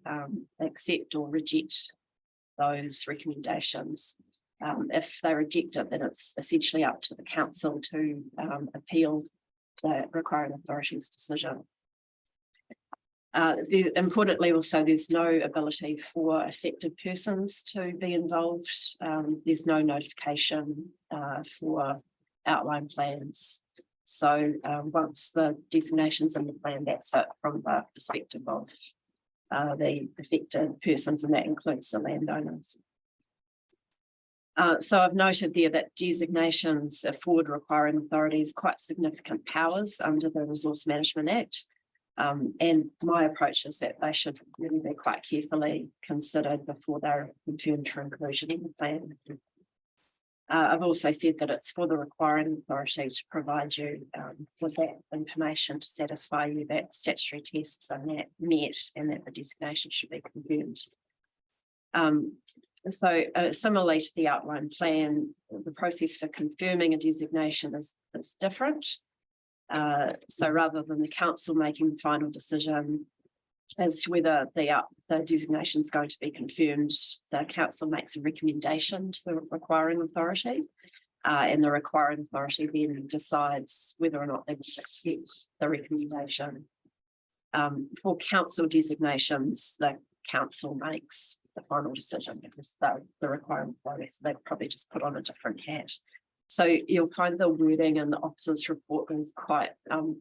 accept or reject those recommendations. If they reject it, then it's essentially up to the council to appeal the requiring authority's decision. Importantly, also, there's no ability for affected persons to be involved. There's no notification for outline plans. So once the designation's in the plan, that's it from the perspective of the affected persons, and that includes the landowners. So I've noted there that designations afford requiring authorities quite significant powers under the Resource Management Act. And my approach is that they should really be quite carefully considered before they're confirmed for inclusion in the plan. I've also said that it's for the requiring authority to provide you with that information to satisfy you that statutory tests are met and that the designation should be confirmed. So similarly to the outline plan, the process for confirming a designation is different. So rather than the council making the final decision as to whether the designation is going to be confirmed, the council makes a recommendation to the requiring authority, and the requiring authority then decides whether or not they will accept the recommendation. For council designations, the council makes the final decision because they're the requiring authority, so they've probably just put on a different hat. So you'll find the wording in the officer's report is quite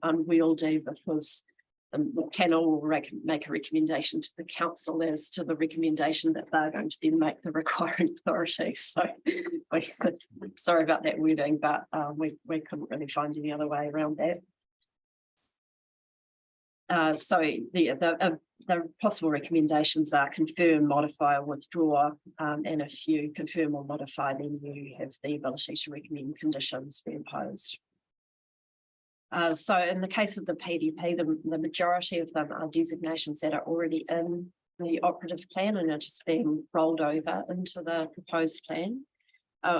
unwieldy, because the panel will make a recommendation to the council as to the recommendation that they're going to then make the requiring authority. So sorry about that wording, but we couldn't really find any other way around that. So the possible recommendations are confirm, modify, or withdraw, and if you confirm or modify, then you have the ability to recommend conditions be imposed. So in the case of the PDP, the majority of them are designations that are already in the operative plan and are just being rolled over into the proposed plan.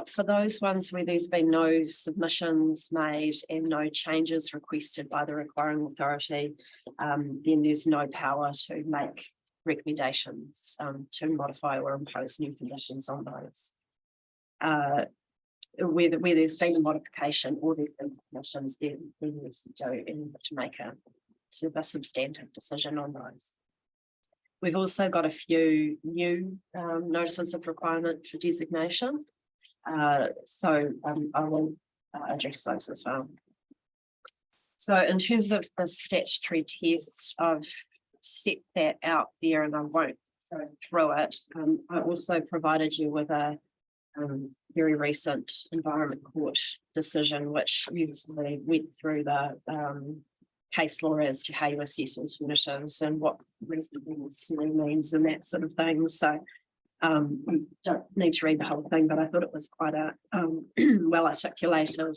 For those ones where there's been no submissions made and no changes requested by the requiring authority, then there's no power to make recommendations to modify or impose new conditions on those. Where there's been a modification or there's been submissions, then there's to make a sort of a substantive decision on those. We've also got a few new notices of requirement for designation. So I will address those as well. So in terms of the statutory test, I've set that out there and I won't go through it. I also provided you with a very recent Environment Court decision, which usually went through the case law as to how you assess alternatives and what reasonably means and that sort of thing. So you don't need to read the whole thing, but I thought it was quite a well articulated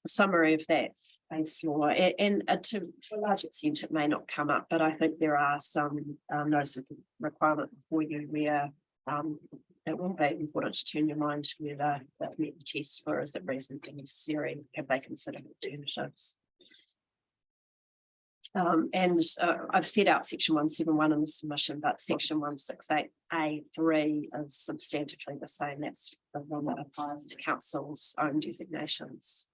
summary of that case law. And to a large extent, it may not come up, but I think there are some notice of requirement for you where it will be important to turn your mind to whether that met the test for is it reasonably necessary, have they considered alternatives. And I've set out section 171 in the submission, but section 168A3 is substantively the same. That's the one that applies to council's own designations.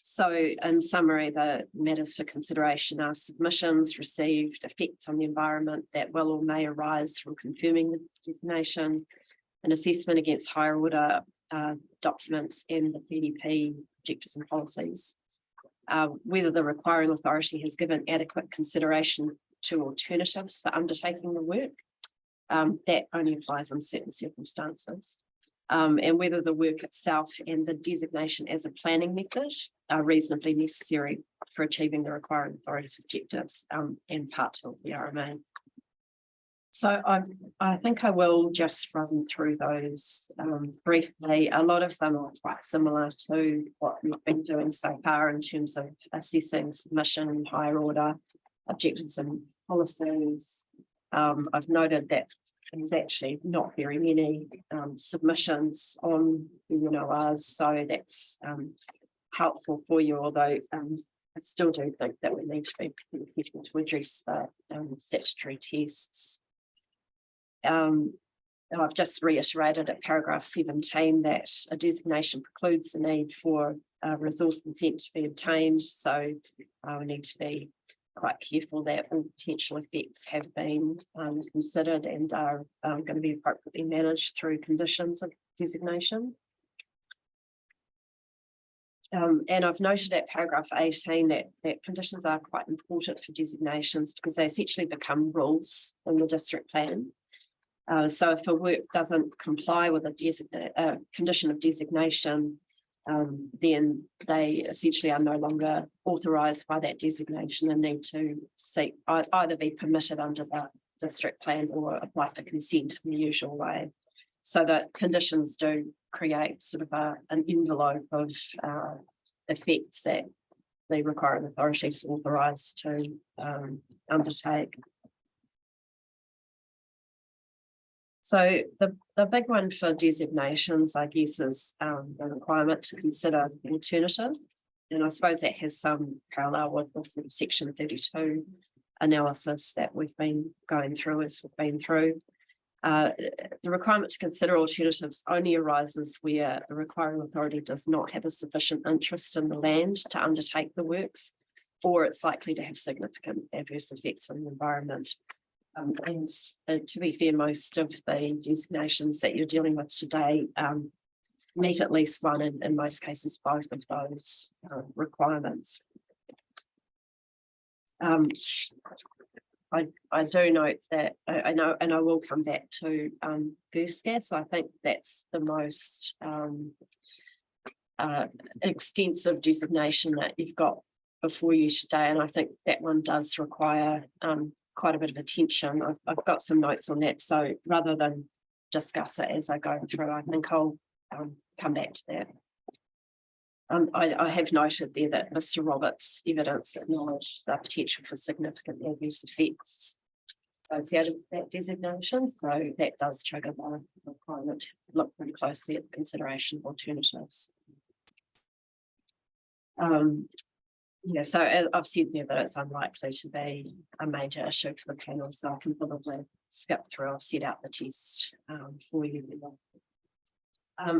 So in summary, the matters for consideration are submissions received, effects on the environment that will or may arise from confirming the designation, an assessment against higher order documents and the PDP objectives and policies. Whether the requiring authority has given adequate consideration to alternatives for undertaking the work. That only applies in certain circumstances. And whether the work itself and the designation as a planning method are reasonably necessary for achieving the requiring authority's objectives and part 2 of the RMA. So I think I will just run through those briefly. A lot of them are quite similar to what we've been doing so far in terms of assessing submission and higher order objectives and policies. I've noted that there's actually not very many submissions on the UNORs, so that's helpful for you, although I still do think that we need to be careful to address the statutory tests. I've just reiterated at paragraph 17 that a designation precludes the need for resource consent to be obtained. So we need to be quite careful that all potential effects have been considered and are going to be appropriately managed through conditions of designation. And I've noted at paragraph 18 that conditions are quite important for designations because they essentially become rules in the district plan. So if a work doesn't comply with a condition of designation, then they essentially are no longer authorised by that designation and need to seek either be permitted under the district plan or apply for consent in the usual way. So that conditions do create sort of an envelope of effects that the requiring authorities are authorised to undertake. So the big one for designations, I guess, is the requirement to consider alternatives. And I suppose that has some parallel with the sort of section 32 analysis that we've been going through as we've been through. The requirement to consider alternatives only arises where the requiring authority does not have a sufficient interest in the land to undertake the works, or it's likely to have significant adverse effects on the environment. And to be fair, most of the designations that you're dealing with today meet at least one, and in most cases, both of those requirements. I do note that I know, and I will come back to first gas. I think that's the most extensive designation that you've got before you today, and I think that one does require quite a bit of attention. I've got some notes on that, so rather than discuss it as I go through, I think I'll come back to that. I have noted there that Mr. Roberts' evidence acknowledged the potential for significant adverse effects associated with that designation, so that does trigger the requirement to look pretty closely at the consideration of alternatives. Yeah, so I've said there that it's unlikely to be a major issue for the panel, so I can probably skip through. I've set out the test for you.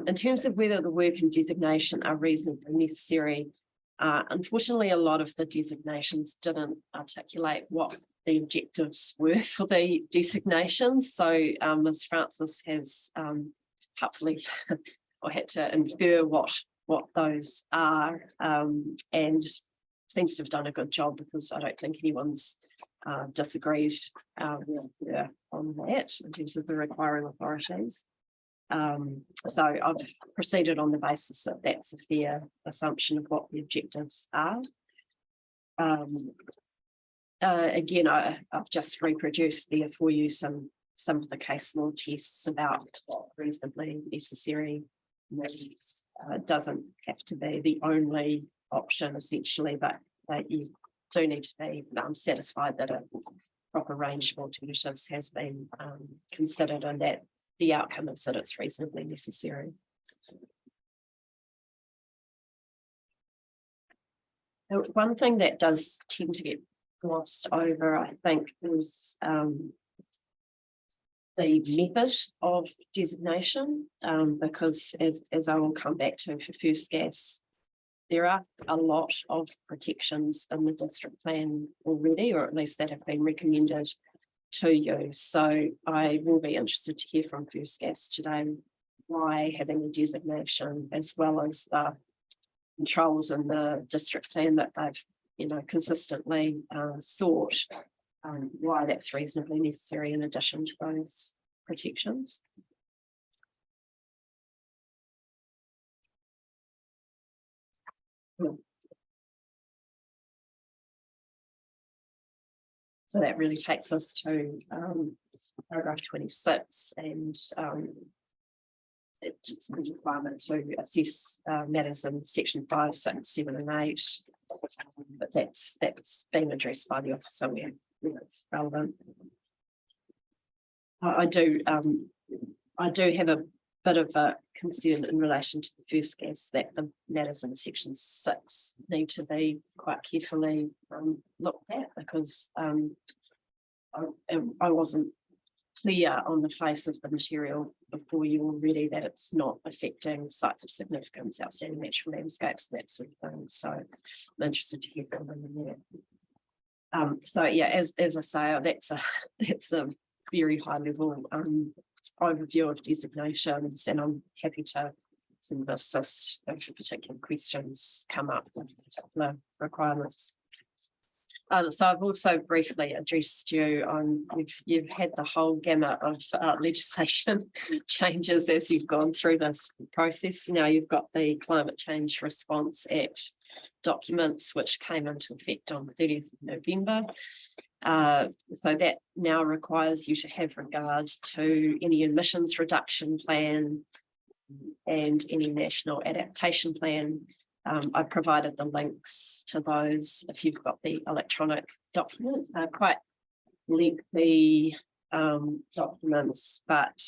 In terms of whether the work and designation are reasonably necessary, unfortunately, a lot of the designations didn't articulate what the objectives were for the designations. So Ms. Francis has hopefully or had to infer what those are, and seems to have done a good job, because I don't think anyone's disagreed with her on that in terms of the requiring authorities. So I've proceeded on the basis that that's a fair assumption of what the objectives are. Again, I've just reproduced there for you some of the case law tests about what reasonably necessary means. It doesn't have to be the only option essentially, but you do need to be satisfied that a proper range of alternatives has been considered, and that the outcome is that it's reasonably necessary. One thing that does tend to get glossed over, I think, is the method of designation, because as I will come back to for first gas, there are a lot of protections in the district plan already, or at least that have been recommended to you. So I will be interested to hear from first gas today why having a designation, as well as the controls in the district plan that they've consistently sought, why that's reasonably necessary in addition to those protections. So that really takes us to paragraph 26 and it's a requirement to assess matters in section 5, 6, 7 and 8. But that's been addressed by the officer where it's relevant. I do have a bit of a concern in relation to the first case that the matters in section 6 need to be quite carefully looked at because I wasn't clear on the face of the material before you already that it's not affecting sites of significance, outstanding natural landscapes, that sort of thing. So I'm interested to hear from them in that. So yeah, as I say, that's a very high level overview of designations, and I'm happy to sort of assist if particular questions come up with particular requirements. So I've also briefly addressed you on, you've had the whole gamut of legislation changes as you've gone through this process. Now you've got the Climate Change Response Act documents, which came into effect on the 30th of November. So that now requires you to have regard to any emissions reduction plan and any national adaptation plan. I provided the links to those if you've got the electronic document, quite lengthy documents, but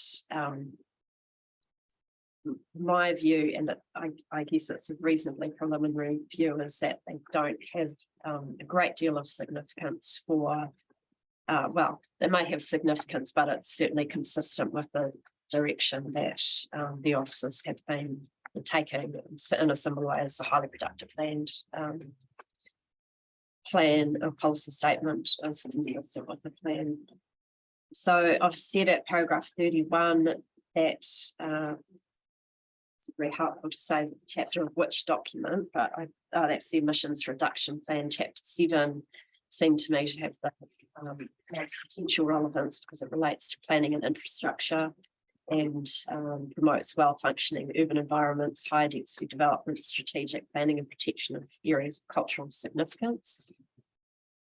my view, and I guess it's a reasonably preliminary view, is that they don't have a great deal of significance for, well, they may have significance, but it's certainly consistent with the direction that the officers have been taking in a similar way as the highly productive land plan or policy statement is consistent with the plan. So I've said at paragraph 31 that it's very helpful to say the chapter of which document, but that's the emissions reduction plan, chapter 7, seemed to me to have the potential relevance because it relates to planning and infrastructure and promotes well-functioning urban environments, high density development, strategic planning and protection of areas of cultural significance.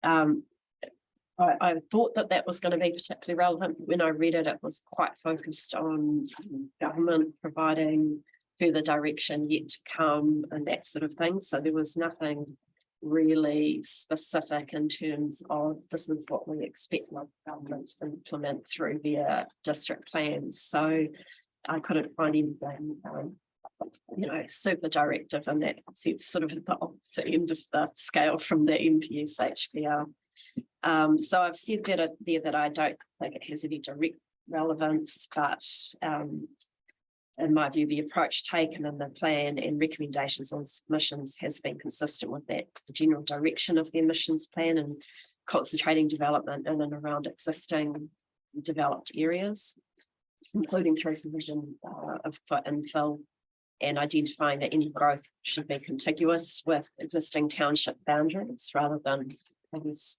I thought that was going to be particularly relevant. When I read it, it was quite focused on government providing further direction yet to come and that sort of thing. So there was nothing really specific in terms of this is what we expect local government to implement through their district plans. So I couldn't find anything, super directive, and that sense sort of at the opposite end of the scale from the NPS HPR. So I've said that that I don't think it has any direct relevance, but in my view, the approach taken in the plan and recommendations on submissions has been consistent with that, the general direction of the emissions plan and concentrating development in and around existing developed areas, including through provision of infill and identifying that any growth should be contiguous with existing township boundaries rather than, I guess,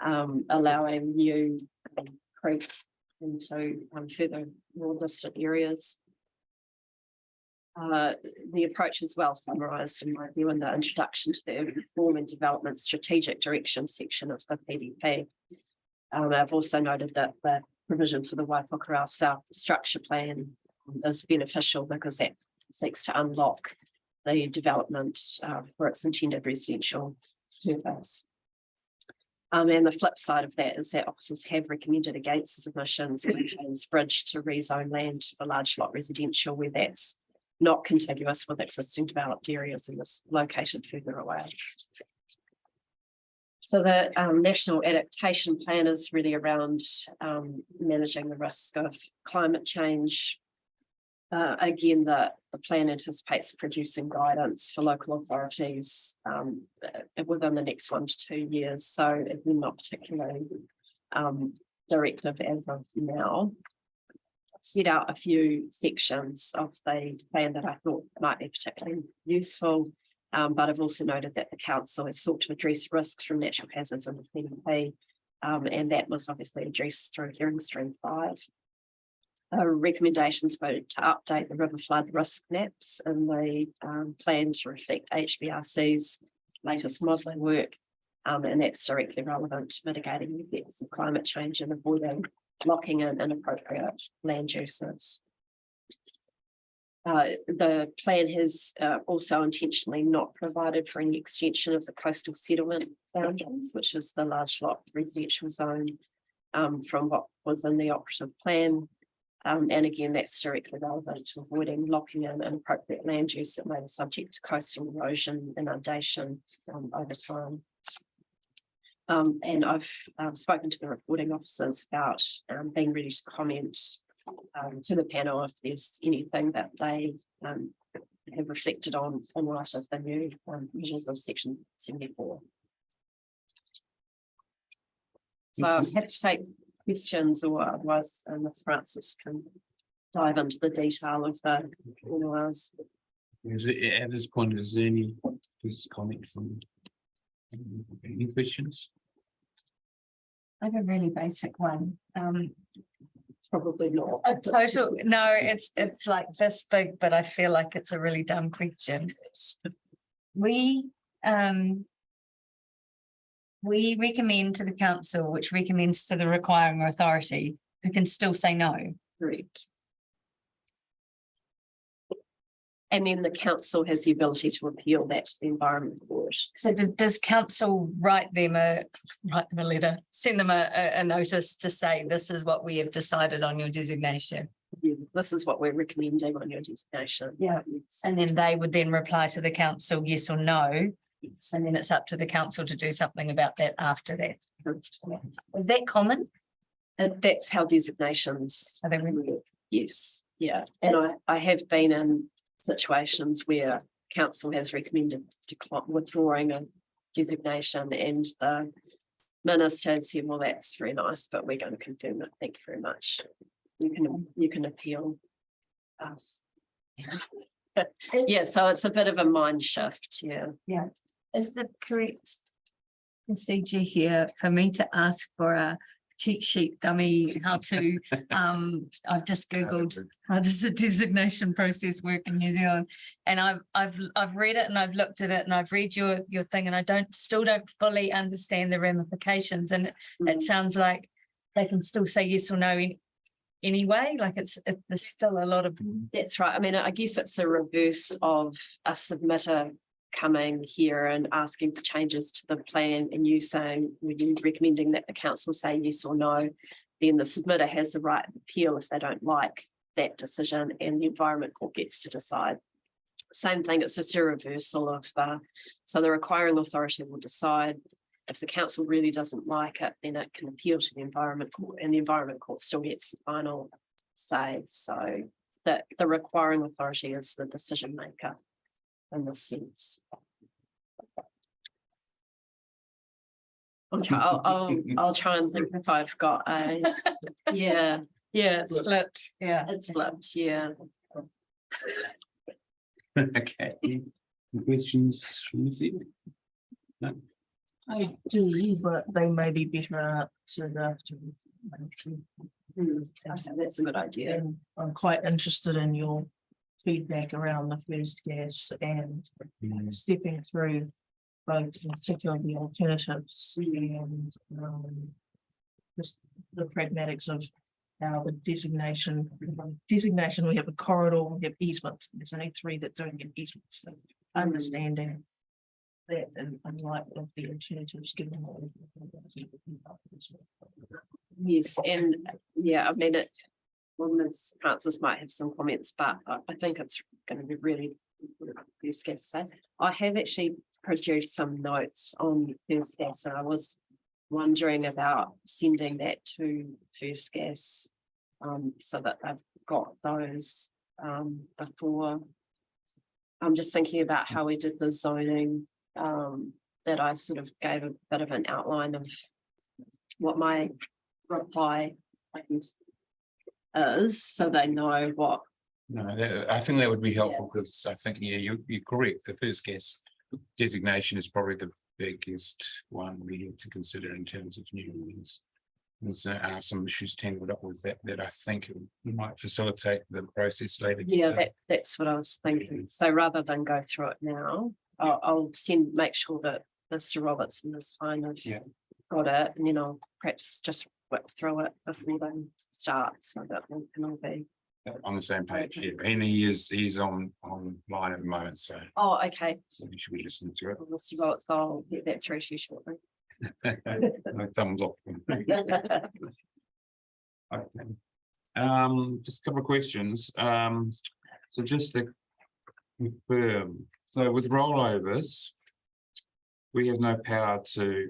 allowing new creep into further more distant areas. The approach is well summarised in my view in the introduction to the Urban Reform and Development Strategic Direction section of the PDP. I've also noted that the provision for the Waipukurau South structure plan is beneficial because that seeks to unlock the development for its intended residential purpose. And the flip side of that is that officers have recommended against submissions in James Bridge to rezone land for large lot residential where that's not contiguous with existing developed areas and is located further away. So the National Adaptation Plan is really around managing the risk of climate change. Again, the plan anticipates producing guidance for local authorities within the next 1 to 2 years. So it's not particularly directive as of now. Set out a few sections of the plan that I thought might be particularly useful, but I've also noted that the council has sought to address risks from natural hazards in the PDP, and that was obviously addressed through hearing stream 5. Recommendations were to update the river flood risk maps and the plan to reflect HBRC's latest modelling work, and that's directly relevant to mitigating the effects of climate change and avoiding locking in inappropriate land uses. The plan has also intentionally not provided for any extension of the coastal settlement boundaries, which is the large lot residential zone from what was in the operative plan. And again, that's directly relevant to avoiding locking in inappropriate land use that may be subject to coastal erosion, inundation over time. And I've spoken to the reporting officers about being ready to comment to the panel if there's anything that they have reflected on in light of the new measures of section 74. So I'm happy to take questions, or otherwise Ms. Francis can dive into the detail of the NORs. At this point, is there any comment from any questions? I have a really basic one. It's probably not. A total, no, it's like this big, but I feel like it's a really dumb question. We recommend to the council, which recommends to the requiring authority, who can still say no. Correct. And then the council has the ability to appeal that to the Environment Court. So does council write them a letter, send them a notice to say, this is what we have decided on your designation? Yeah, this is what we're recommending on your designation. Yeah. And then they would then reply to the council, yes or no. And then it's up to the council to do something about that after that. Is that common? That's how designations Are they really? work. Yes, yeah. And I have been in situations where council has recommended withdrawing a designation and the minister has said, well, that's very nice, but we're going to confirm it. Thank you very much. You can appeal us. Yeah, so it's a bit of a mind shift, yeah. Is the correct procedure here for me to ask for a cheat sheet dummy, how to, I've just Googled, how does the designation process work in New Zealand? And I've read it and I've looked at it and I've read your thing and I still don't fully understand the ramifications. And it sounds like they can still say yes or no anyway, like there's still a lot of. That's right. I mean, I guess it's a reverse of a submitter coming here and asking for changes to the plan and you saying, we're recommending that the council say yes or no, then the submitter has the right of appeal if they don't like that decision and the Environment Court gets to decide. Same thing, it's just a reversal of so the requiring authority will decide. If the council really doesn't like it, then it can appeal to the Environment Court and the Environment Court still gets the final say. So that the requiring authority is the decision maker in this sense. I'll try and think if I've got yeah, Yeah, it's flipped, yeah. it's flipped, yeah. Okay, any questions from this evening? No? I do, but they may be better answered after. Okay, that's a good idea. And I'm quite interested in your feedback around the first gas and stepping through both, particularly the alternatives and just the pragmatics of how the designation, we have a corridor, we have easements, there's only 3 that don't get easements. So understanding that and light of the alternatives given what we've. Yes, and yeah, I mean, Ms. Francis might have some comments, but I think it's going to be really first gas. So I have actually produced some notes on first gas, and I was wondering about sending that to first gas so that they've got those before. I'm just thinking about how we did the zoning, that I sort of gave a bit of an outline of what my reply, I guess, is, so they know what. No, I think that would be helpful because I think, yeah, you're correct. The first gas designation is probably the biggest one we need to consider in terms of new ones. There's some issues tangled up with that I think it might facilitate the process later. Yeah, that's what I was thinking. So rather than go through it now, I'll make sure that Mr. Robertson has kind of got it, and then I'll perhaps just whip through it before they start, so that we can all be. On the same page, yeah, Okay. and he's online at the moment, so Oh, okay. you should be listening to it. Well, Mr. Roberts, I'll get that through to you shortly. No thumbs up. Okay. Just a couple of questions. So just to confirm, so with rollovers, we have no power to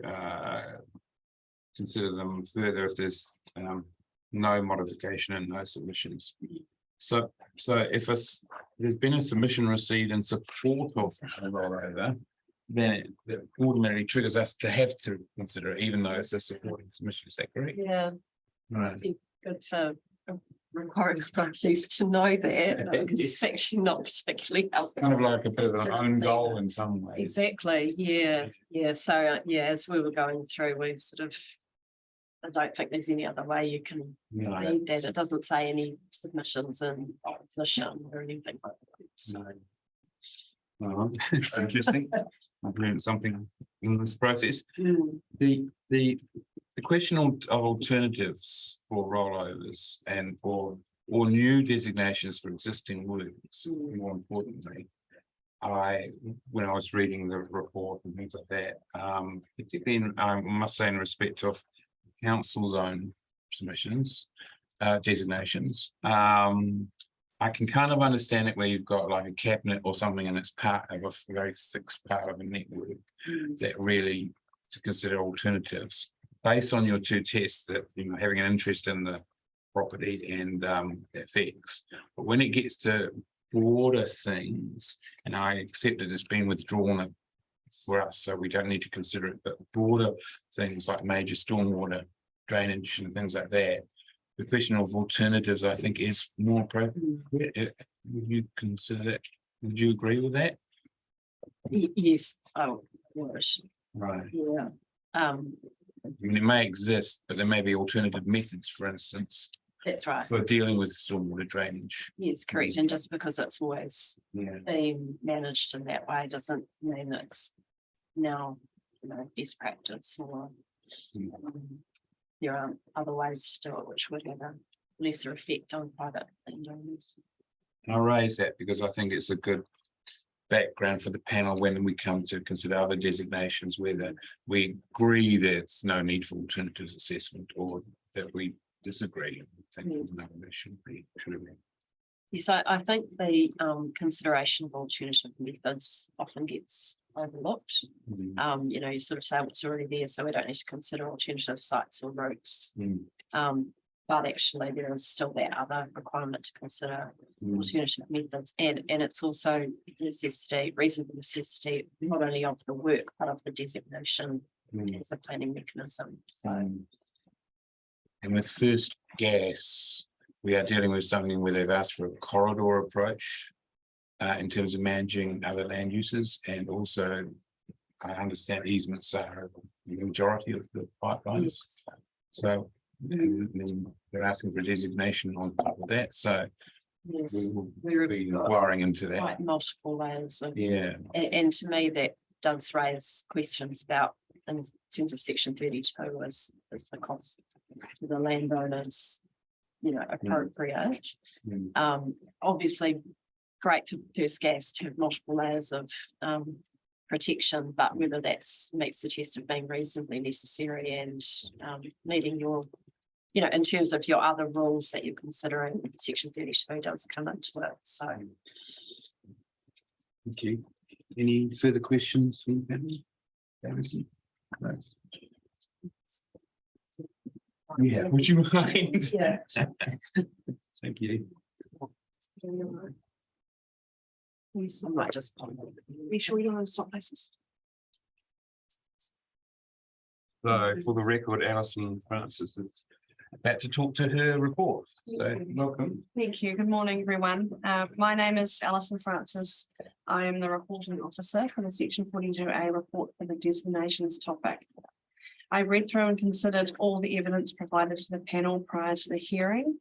consider them further if there's no modification and no submissions. So if there's been a submission received in support of a rollover, then it automatically triggers us to have to consider it, even though it's a supporting submission. Is that correct? Yeah, Right. good for requiring authorities to know that, because it's actually not particularly helpful. Kind of like a bit of an own goal in some ways. Exactly, yeah, so, yeah, as we were going through, we sort of. I don't think there's any other way you can No, read that. It doesn't say any submissions in opposition or anything like that. So, no. Well, it's interesting. I've learned something in this process. mm, The question of alternatives for rollovers and for or new designations for existing works, more importantly. When I was reading the report and things like that, particularly I must say in respect of council's own submissions, designations. I can kind of understand it where you've got like a cabinet or something and it's part of a very fixed part of a network that really to consider alternatives based on your two tests that, you know, having an interest in the property and effects. But when it gets to broader things, and I accept it has been withdrawn for us, so we don't need to consider it, but broader things like major stormwater drainage and things like that, the question of alternatives, I think, is more appropriate. Would you consider that? Would you agree with that? yes, oh, gosh, Right. yeah. I mean, it may exist, but there may be alternative methods, for instance, That's right. for dealing with stormwater drainage. Yes, correct. And just because it's always Yeah. been managed in that way doesn't mean it's now, you know, best practice or there are other ways to do it which would have a lesser effect on private landowners. I raise that because I think it's a good background for the panel when we come to consider other designations, whether we agree there's no need for alternatives assessment or that we disagree. I think Yes. no, there shouldn't be, should it be? Yes, I think the consideration of alternative methods often gets overlooked. You know, you sort of say what's already there, so we don't need to consider alternative sites or routes. But actually there is still that other requirement to consider alternative methods, and it's also necessity, reasonable necessity, not only of the work, but of the designation as a planning mechanism. So And with First Gas, we are dealing with something where they've asked for a corridor approach in terms of managing other land uses, and also I understand easements are the majority of the pipelines. So and then they're asking for a designation on top of that, so yes, we will we're be inquiring into that. quite multiple layers of, Yeah, and to me that does raise questions about in terms of section 32 is the cost to the landowners, you know, appropriate. Obviously great for First Gas to have multiple layers of protection, but whether that's meets the test of being reasonably necessary and meeting your, you know, in terms of your other rules that you're considering, section 32 does come into it, so. okay. Any further questions? from the panel? Alison? No. Yeah, would you mind? Yeah. Thank you. I might just. Are you sure you don't want to stop places? So for the record, Alison Francis is about to talk to her report. So welcome. Thank you. Good morning, everyone. My name is Alison Francis. I am the reporting officer for the Section 42A report for the designations topic. I read through and considered all the evidence provided to the panel prior to the hearing.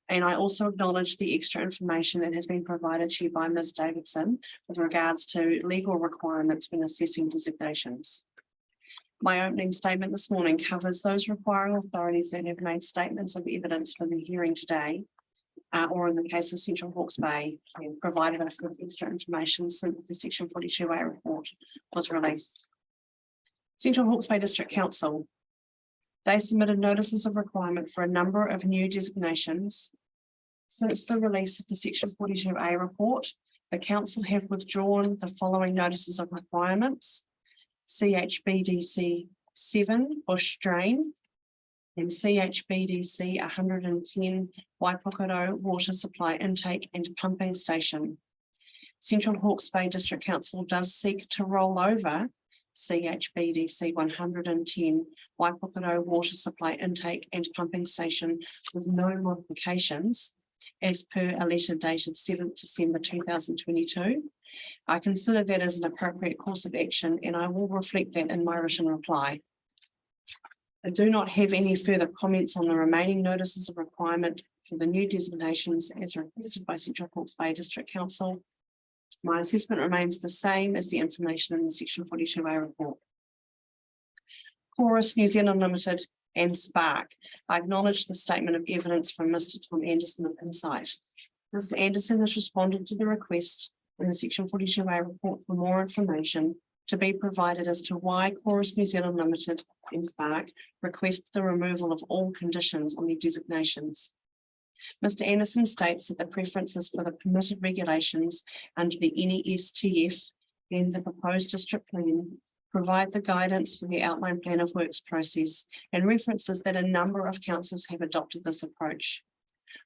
And I also acknowledge the extra information that has been provided to you by Ms. Davidson with regards to legal requirements when assessing designations. My opening statement this morning covers those requiring authorities that have made statements of evidence for the hearing today. Or in the case of Central Hawke's Bay, and provided us with extra information since the Section 42A report was released. Central Hawke's Bay District Council. They submitted notices of requirement for a number of new designations. Since the release of the Section 42A report, the council have withdrawn the following notices of requirements. CHBDC 7 Bush Drain and CHBDC 110 Waipokoro Water Supply Intake and Pumping Station. Central Hawke's Bay District Council does seek to roll over CHBDC 110 Waipokoro Water Supply Intake and Pumping Station with no modifications as per a letter dated 7th December 2022. I consider that as an appropriate course of action and I will reflect that in my written reply. I do not have any further comments on the remaining notices of requirement for the new designations as requested by Central Hawke's Bay District Council. My assessment remains the same as the information in the Section 42A report. Chorus New Zealand Limited and Spark. I acknowledge the statement of evidence from Mr. Tom Anderson of Insight. Mr. Anderson has responded to the request in the Section 42A report for more information to be provided as to why Chorus New Zealand Limited and Spark request the removal of all conditions on their designations. Mr. Anderson states that the preference is for the permitted regulations under the NESTF and the proposed district plan provide the guidance for the outline plan of works process and references that a number of councils have adopted this approach.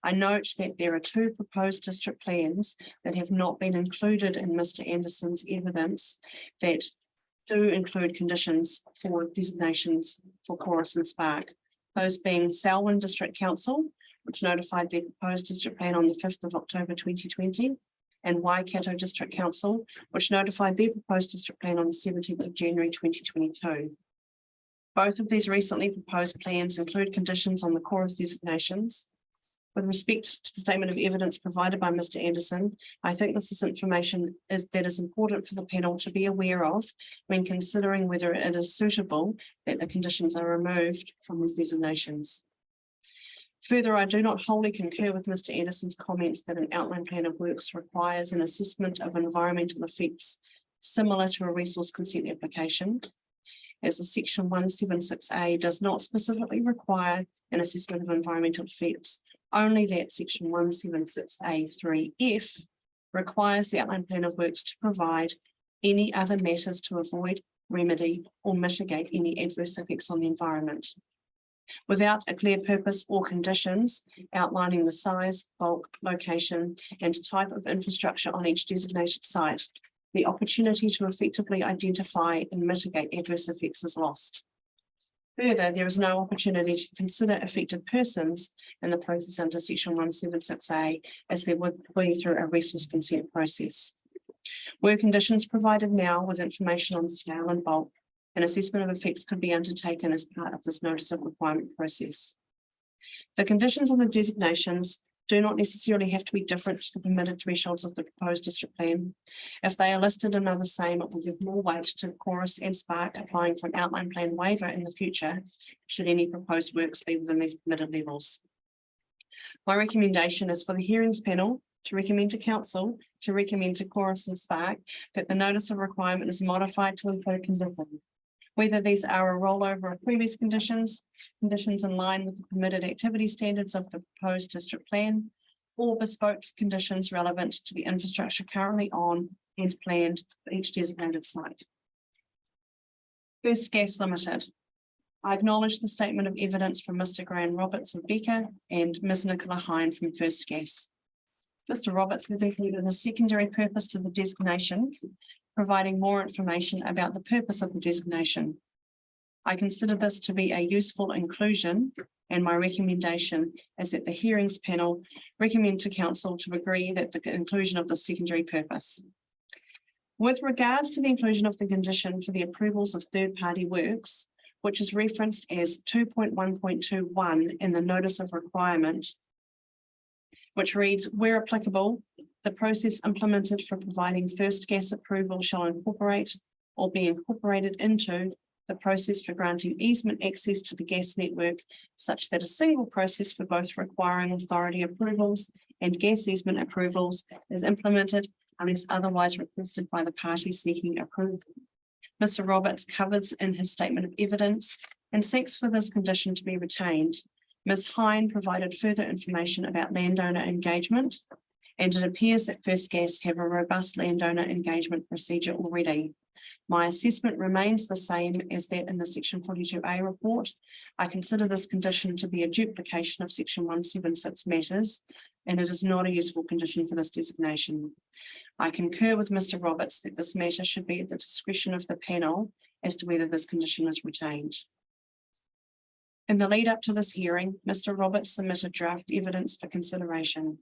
I note that there are 2 proposed district plans that have not been included in Mr. Anderson's evidence that do include conditions for designations for Chorus and Spark. Those being Selwyn District Council, which notified their proposed district plan on the 5th of October 2020, and Waikato District Council, which notified their proposed district plan on the 17th of January 2022. Both of these recently proposed plans include conditions on the Chorus designations. With respect to the statement of evidence provided by Mr. Anderson, I think this is information that is important for the panel to be aware of when considering whether it is suitable that the conditions are removed from these designations. Further, I do not wholly concur with Mr. Anderson's comments that an outline plan of works requires an assessment of environmental effects similar to a resource consent application, as the Section 176A does not specifically require an assessment of environmental effects, only that Section 176A(3)(f) requires the outline plan of works to provide any other matters to avoid, remedy, or mitigate any adverse effects on the environment. Without a clear purpose or conditions outlining the size, bulk, location, and type of infrastructure on each designated site, the opportunity to effectively identify and mitigate adverse effects is lost. Further, there is no opportunity to consider affected persons in the process under Section 176A as there would be through a resource consent process. Were conditions provided now with information on scale and bulk, an assessment of effects could be undertaken as part of this notice of requirement process. The conditions on the designations do not necessarily have to be different to the permitted thresholds of the proposed district plan. If they are listed and are the same, it will give more weight to the Chorus and Spark applying for an outline plan waiver in the future, should any proposed works be within these permitted levels. My recommendation is for the hearings panel to recommend to council to recommend to Chorus and Spark that the notice of requirement is modified to include conditions. Whether these are a rollover of previous conditions in line with the permitted activity standards of the proposed district plan, or bespoke conditions relevant to the infrastructure currently on and planned for each designated site. First Gas Limited. I acknowledge the statement of evidence from Mr. Graham Roberts of Becker and Ms. Nicola Hine from First Gas. Mr. Roberts has included a secondary purpose to the designation, providing more information about the purpose of the designation. I consider this to be a useful inclusion, and my recommendation is that the hearings panel recommend to council to agree that the inclusion of the secondary purpose. With regards to the inclusion of the condition for the approvals of third-party works, which is referenced as 2.1.21 in the notice of requirement, which reads, where applicable, the process implemented for providing first gas approval shall incorporate or be incorporated into the process for granting easement access to the gas network such that a single process for both requiring authority approvals and gas easement approvals is implemented unless otherwise requested by the party seeking approval. Mr. Roberts covers in his statement of evidence and seeks for this condition to be retained. Ms. Hine provided further information about landowner engagement, and it appears that First Gas have a robust landowner engagement procedure already. My assessment remains the same as that in the section 42A report. I consider this condition to be a duplication of section 176 matters, and it is not a useful condition for this designation. I concur with Mr. Roberts that this matter should be at the discretion of the panel as to whether this condition is retained. In the lead up to this hearing, Mr. Roberts submitted draft evidence for consideration.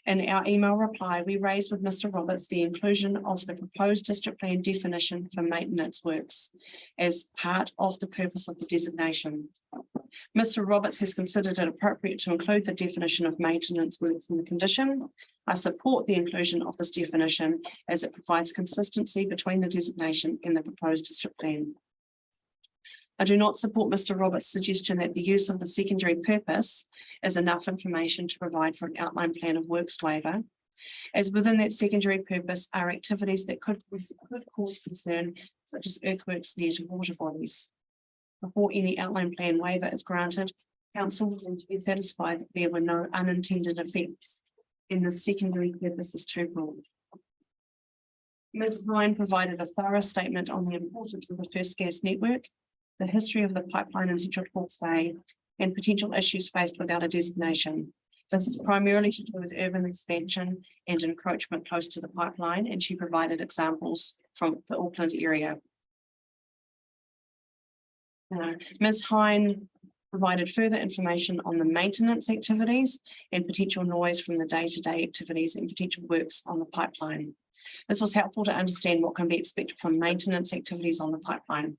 In our email reply, we raised with Mr. Roberts the inclusion of the proposed district plan definition for maintenance works as part of the purpose of the designation. Mr. Roberts has considered it appropriate to include the definition of maintenance works in the condition. I support the inclusion of this definition as it provides consistency between the designation and the proposed district plan. I do not support Mr. Roberts' suggestion that the use of the secondary purpose is enough information to provide for an outline plan of works waiver, as within that secondary purpose are activities that could cause concern, such as earthworks near to water bodies. Before any outline plan waiver is granted, council will need to be satisfied that there were no unintended effects in the secondary purpose is too broad. Ms. Hine provided a thorough statement on the importance of the First Gas network, the history of the pipeline in Central Hawke's Bay, and potential issues faced without a designation. This is primarily to do with urban expansion and encroachment close to the pipeline, and she provided examples from the Auckland area. Ms. Hine provided further information on the maintenance activities and potential noise from the day-to-day activities and potential works on the pipeline. This was helpful to understand what can be expected from maintenance activities on the pipeline.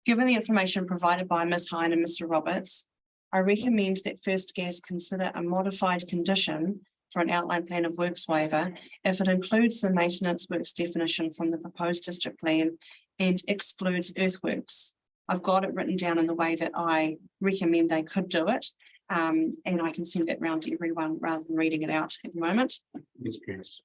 Given the information provided by Ms. Hine and Mr. Roberts, I recommend that First Gas consider a modified condition for an outline plan of works waiver if it includes the maintenance works definition from the proposed district plan and excludes earthworks. I've got it written down in the way that I recommend they could do it, and I can send that round to everyone rather than reading it out at the moment. Yes, please.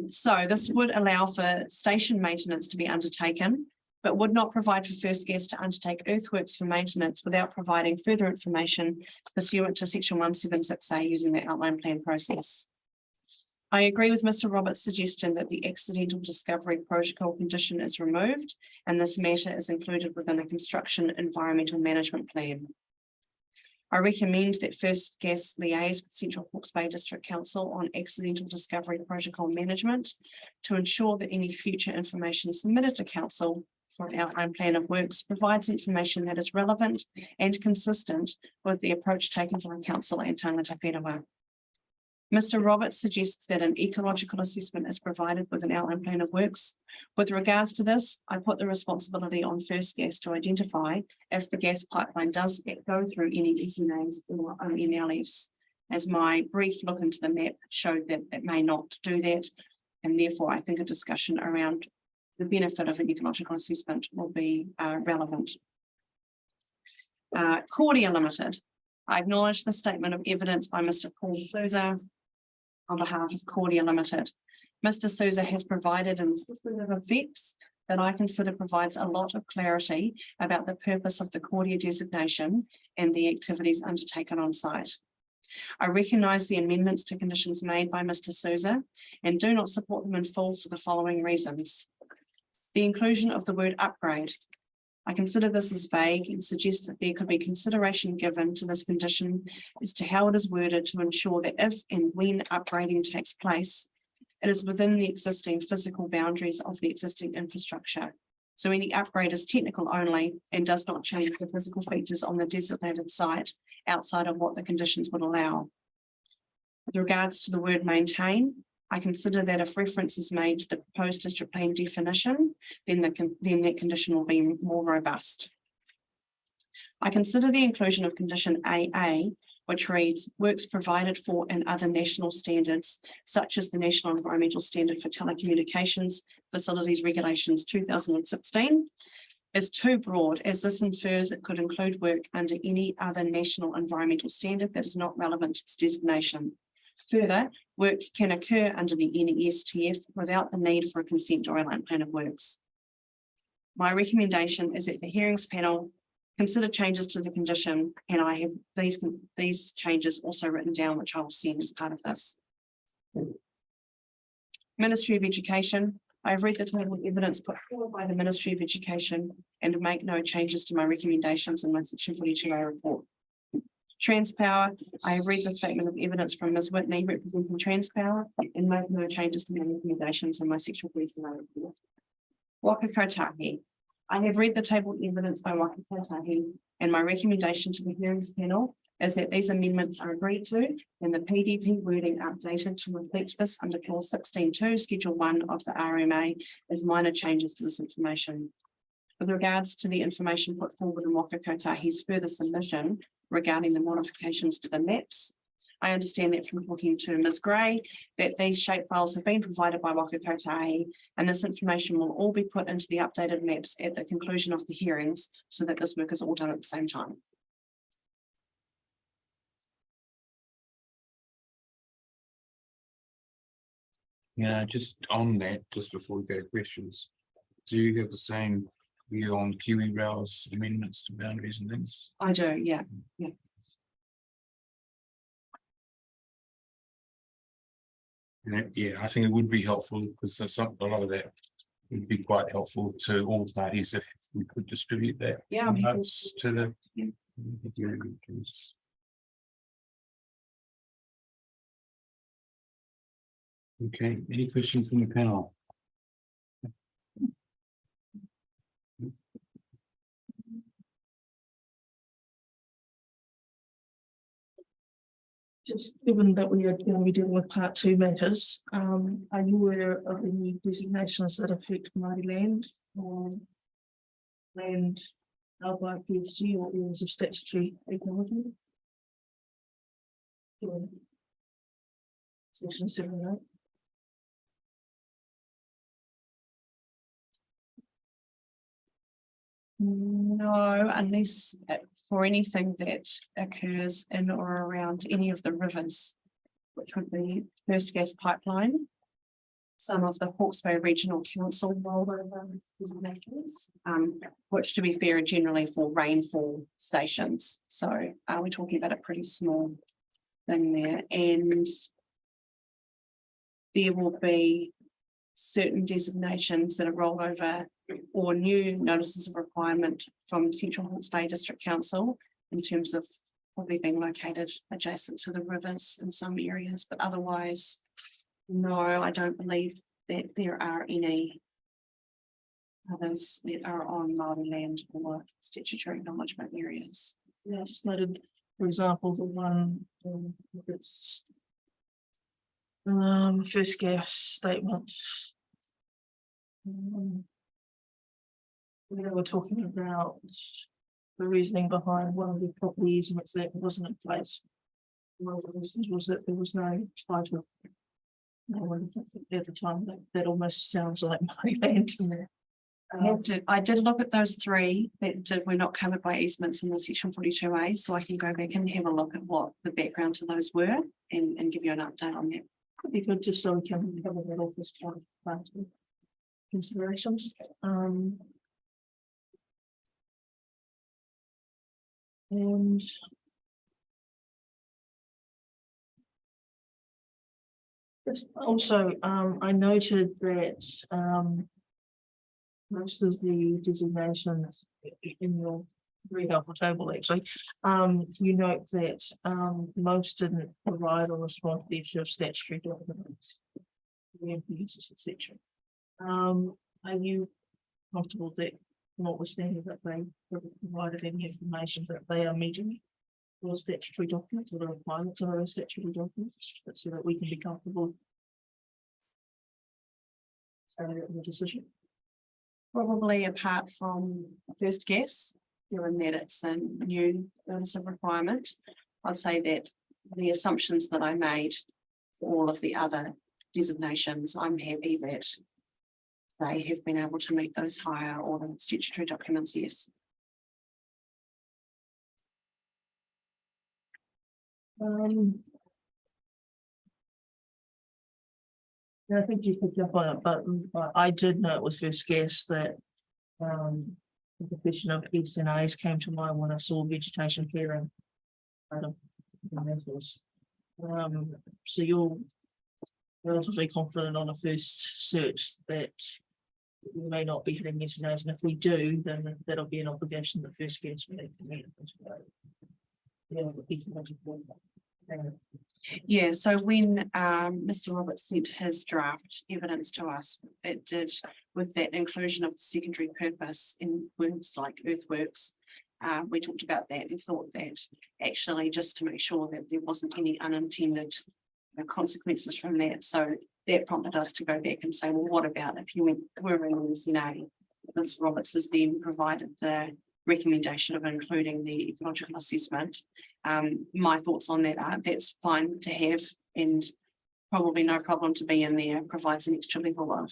So this would allow for station maintenance to be undertaken, but would not provide for First Gas to undertake earthworks for maintenance without providing further information pursuant to section 176A using the outline plan process. I agree with Mr. Roberts' suggestion that the accidental discovery protocol condition is removed and this matter is included within a construction environmental management plan. I recommend that First Gas liaise with Central Hawke's Bay District Council on accidental discovery protocol management to ensure that any future information submitted to council for an outline plan of works provides information that is relevant and consistent with the approach taken by council and Tangata Whenua. Mr. Roberts suggests that an ecological assessment is provided with an outline plan of works. With regards to this, I put the responsibility on First Gas to identify if the gas pipeline does go through any SNAs or NLFs, as my brief look into the map showed that it may not do that, and therefore I think a discussion around the benefit of an ecological assessment will be relevant. Cordia Limited. I acknowledge the statement of evidence by Mr. Paul Souza on behalf of Cordia Limited. Mr. Souza has provided an assessment of effects that I consider provides a lot of clarity about the purpose of the Cordia designation and the activities undertaken on site. I recognise the amendments to conditions made by Mr. Souza and do not support them in full for the following reasons. The inclusion of the word upgrade. I consider this as vague and suggest that there could be consideration given to this condition as to how it is worded to ensure that if and when upgrading takes place, it is within the existing physical boundaries of the existing infrastructure. So any upgrade is technical only and does not change the physical features on the designated site outside of what the conditions would allow. With regards to the word maintain, I consider that if reference is made to the proposed district plan definition, then that condition will be more robust. I consider the inclusion of condition AA, which reads, works provided for in other national standards, such as the National Environmental Standard for Telecommunications, Facilities Regulations 2016 is too broad, as this infers it could include work under any other national environmental standard that is not relevant to its designation. Further, work can occur under the NESTF without the need for a consent or a land plan of works. My recommendation is that the hearings panel consider changes to the condition, and I have these changes also written down, which I will send as part of this. Ministry of Education. I have read the table of evidence put forward by the Ministry of Education and make no changes to my recommendations in my section 42A report. Transpower, I have read the statement of evidence from Ms. Whitney representing Transpower and make no changes to my recommendations in my section 42A report. Waka Kotahi, I have read the table of evidence by Waka Kotahi and my recommendation to the hearings panel is that these amendments are agreed to and the PDP wording updated to reflect this under clause 16.2, schedule 1 of the RMA as minor changes to this information. With regards to the information put forward in Waka Kotahi's further submission regarding the modifications to the maps, I understand that from talking to Ms. Gray that these shape files have been provided by Waka Kotahi and this information will all be put into the updated maps at the conclusion of the hearings so that this work is all done at the same time. Yeah, just on that, just before we go to questions, do you have the same view on Kiwi Rail's amendments to boundaries and things? I do, yeah. Yeah, I think it would be helpful because there's a lot of that would be quite helpful to all parties if we could distribute that. Yeah, I'm happy notes to the. Yeah. Okay, any questions from the panel? Just given that we are going to be dealing with part 2 matters, are you aware of any designations that affect Māori land or land held by PSG or areas of statutory acknowledgement? Section 7. No, unless for anything that occurs in or around any of the rivers, which would be First Gas Pipeline, some of the Hawke's Bay Regional Council rollover designations, which to be fair are generally for rainfall stations. So we're talking about a pretty small thing there, and there will be certain designations that are rolled over or new notices of requirement from Central Hawke's Bay District Council in terms of probably being located adjacent to the rivers in some areas, but otherwise, no, I don't believe that there are any others that are on Māori land or statutory acknowledgement areas. Yeah, I just noted, for example, the one that's First Gas statement. We were talking about the reasoning behind one of the properties in which that wasn't in place. One of the reasons was that there was no title. At the time, that almost sounds like Māori land in there. I did look at those three that were not covered by easements in the section 42A, so I can go back and have a look at what the background to those were and give you an update on that. Could be good just so we can cover that off as part of considerations. And just also, I noted that most of the designations in your very helpful table, actually, you note that most didn't provide or respond to the issue of statutory documents, etc. Are you comfortable that, notwithstanding that they provided any information that they are meeting for statutory documents or the requirements of those statutory documents, so that we can be comfortable with the decision? Probably apart from First Gas, given that it's a new notice of requirement, I'd say that the assumptions that I made for all of the other designations, I'm happy that they have been able to meet those higher or the statutory documents, yes. I think you could jump on it, but I did know it was first guess that the profession of SNAs came to mind when I saw vegetation clearing. So you're relatively confident on a first search that we may not be hitting SNAs, and if we do, then that'll be an obligation that first guess we need to meet. Yeah, so when Mr. Roberts sent his draft evidence to us, it did with that inclusion of the secondary purpose in words like earthworks. We talked about that and thought that actually just to make sure that there wasn't any unintended consequences from that. So that prompted us to go back and say, well, what about if you were in the SNA? Mr. Roberts has then provided the recommendation of including the ecological assessment. My thoughts on that are that's fine to have and probably no problem to be in there, provides an extra level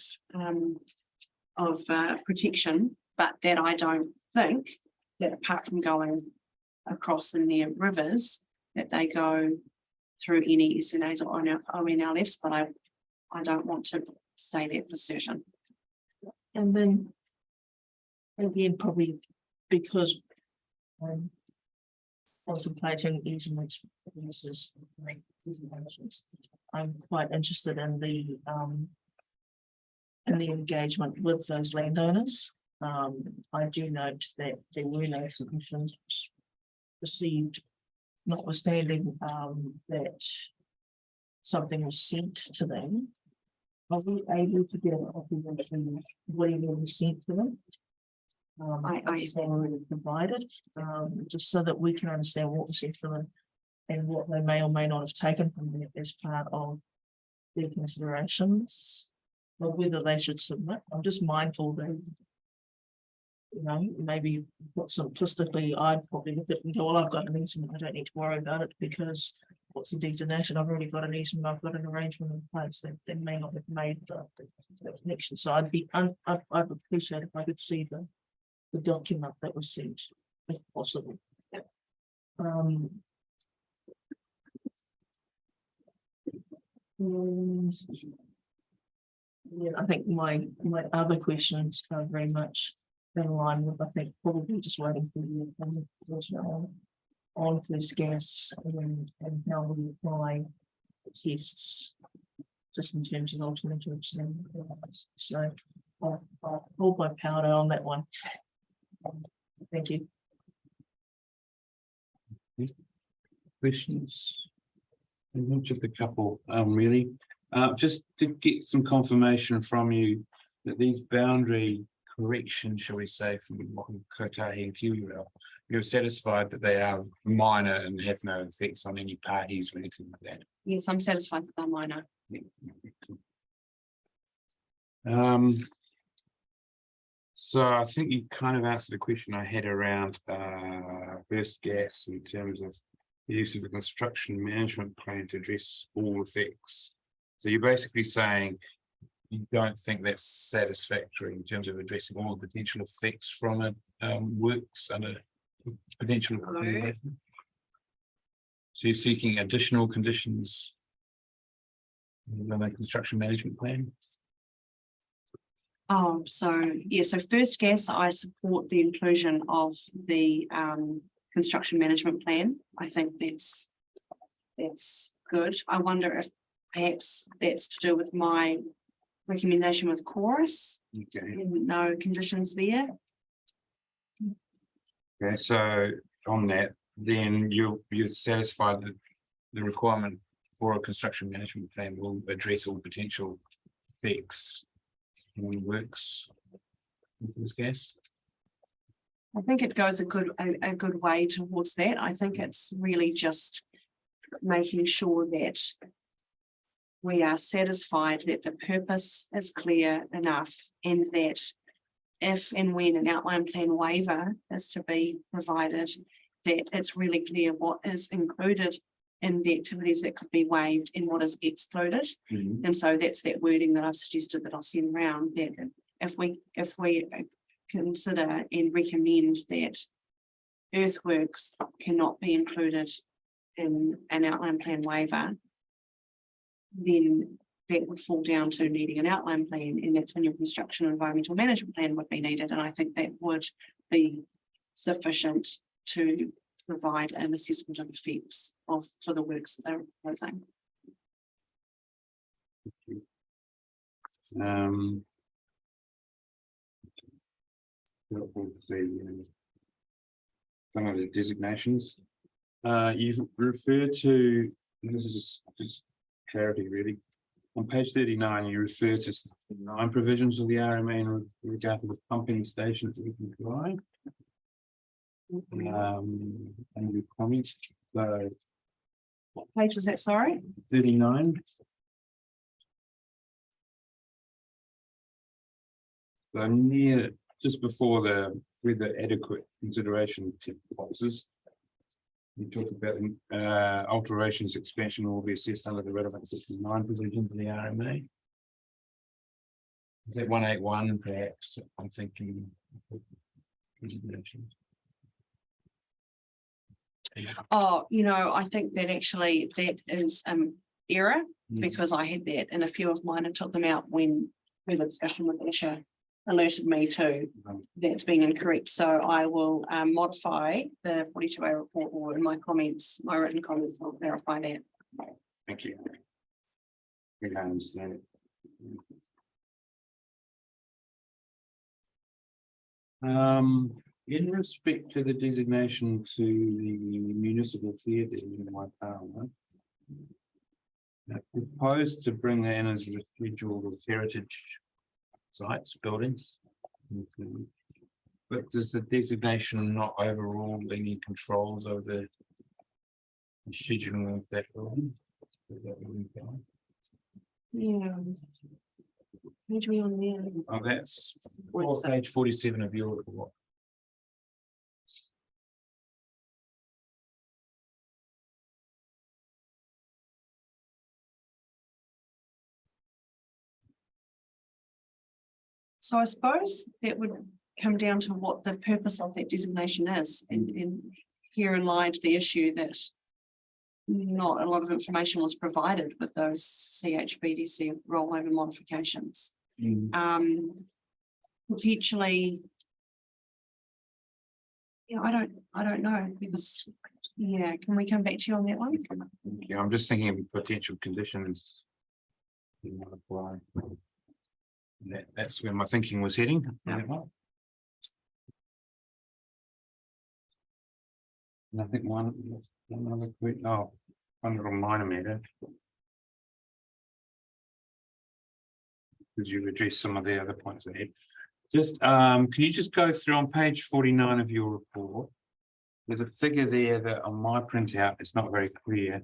of protection, but that I don't think that apart from going across in their rivers, that they go through any SNAs or ONLFs, but I don't want to say that for certain. And then again, probably because contemplating easements, I'm quite interested in the engagement with those landowners. I do note that there were no submissions received, notwithstanding that something was sent to them. Are we able to get a copy of whatever was sent to them? I already provided, just so that we can understand what was sent to them and what they may or may not have taken from them as part of their considerations, or whether they should submit. I'm just mindful that, maybe what simplistically I'd probably look at and go, well, I've got an easement, I don't need to worry about it because what's the designation? I've already got an easement, I've got an arrangement in place that they may not have made the connection. So I'd appreciate if I could see the document that was sent, if possible. Yeah, I think my other questions are very much in line with, I think, probably just waiting for the on first gas and how we apply the tests, just in terms of alternatives. So I'll hold my powder on that one. Thank you. Questions? Just a couple, really. Just to get some confirmation from you that these boundary corrections, shall we say, from Kotahi and Kiwirau, you're satisfied that they are minor and have no effects on any parties or anything like that? Yes, I'm satisfied that they're minor. So I think you kind of answered the question I had around first gas in terms of the use of a construction management plan to address all effects. So you're basically saying you don't think that's satisfactory in terms of addressing all the potential effects from it works and a potential. So you're seeking additional conditions in the construction management plan? So first gas, I support the inclusion of the construction management plan. I think that's good. I wonder if perhaps that's to do with my recommendation with chorus. Okay. No conditions there. Okay, so on that, then you're satisfied that the requirement for a construction management plan will address all potential effects when it works in this case? I think it goes a good way towards that. I think it's really just making sure that we are satisfied that the purpose is clear enough and that if and when an outline plan waiver is to be provided, that it's really clear what is included in the activities that could be waived and what is excluded. And so that's that wording that I've suggested that I'll send around, that if we consider and recommend that earthworks cannot be included in an outline plan waiver, then that would fall down to needing an outline plan, and that's when your construction and environmental management plan would be needed, and I think that would be sufficient to provide an assessment of effects for the works that they're proposing. Some of the designations. You refer to, and this is just clarity really. On page 39, you refer to 9 provisions of the RMA in regard to the pumping stations that we can provide. And your comments, so What page was that, sorry? 39. So near, just before with the adequate consideration tick boxes. We talked about alterations, expansion will be assessed under the relevant 69 provisions of the RMA. Is that 181 perhaps? I'm thinking. Oh, I think that actually that is error, because I had that in a few of mine and took them out when the discussion with Asher alerted me to that's being incorrect. So I will modify the 42A report, or in my comments, my written comments, I'll clarify that. Thank you. I understand it. In respect to the designation to the municipal theatre in my parliament, I proposed to bring that in as a schedule of heritage sites, buildings. But does the designation not overrule any controls over the scheduling of that building? Yeah. Page we on there? Oh, that's 47. page 47 of your report. So I suppose that would come down to what the purpose of that designation is, and herein lied the issue that not a lot of information was provided with those CHBDC rollover modifications. Potentially, I don't know, because, can we come back to you on that one? Yeah, I'm just thinking of potential conditions. You might apply. That's where my thinking was heading. And I think one other quick, one little minor matter. Because you addressed some of the other points ahead. Just, can you just go through on page 49 of your report? There's a figure there that on my printout, it's not very clear.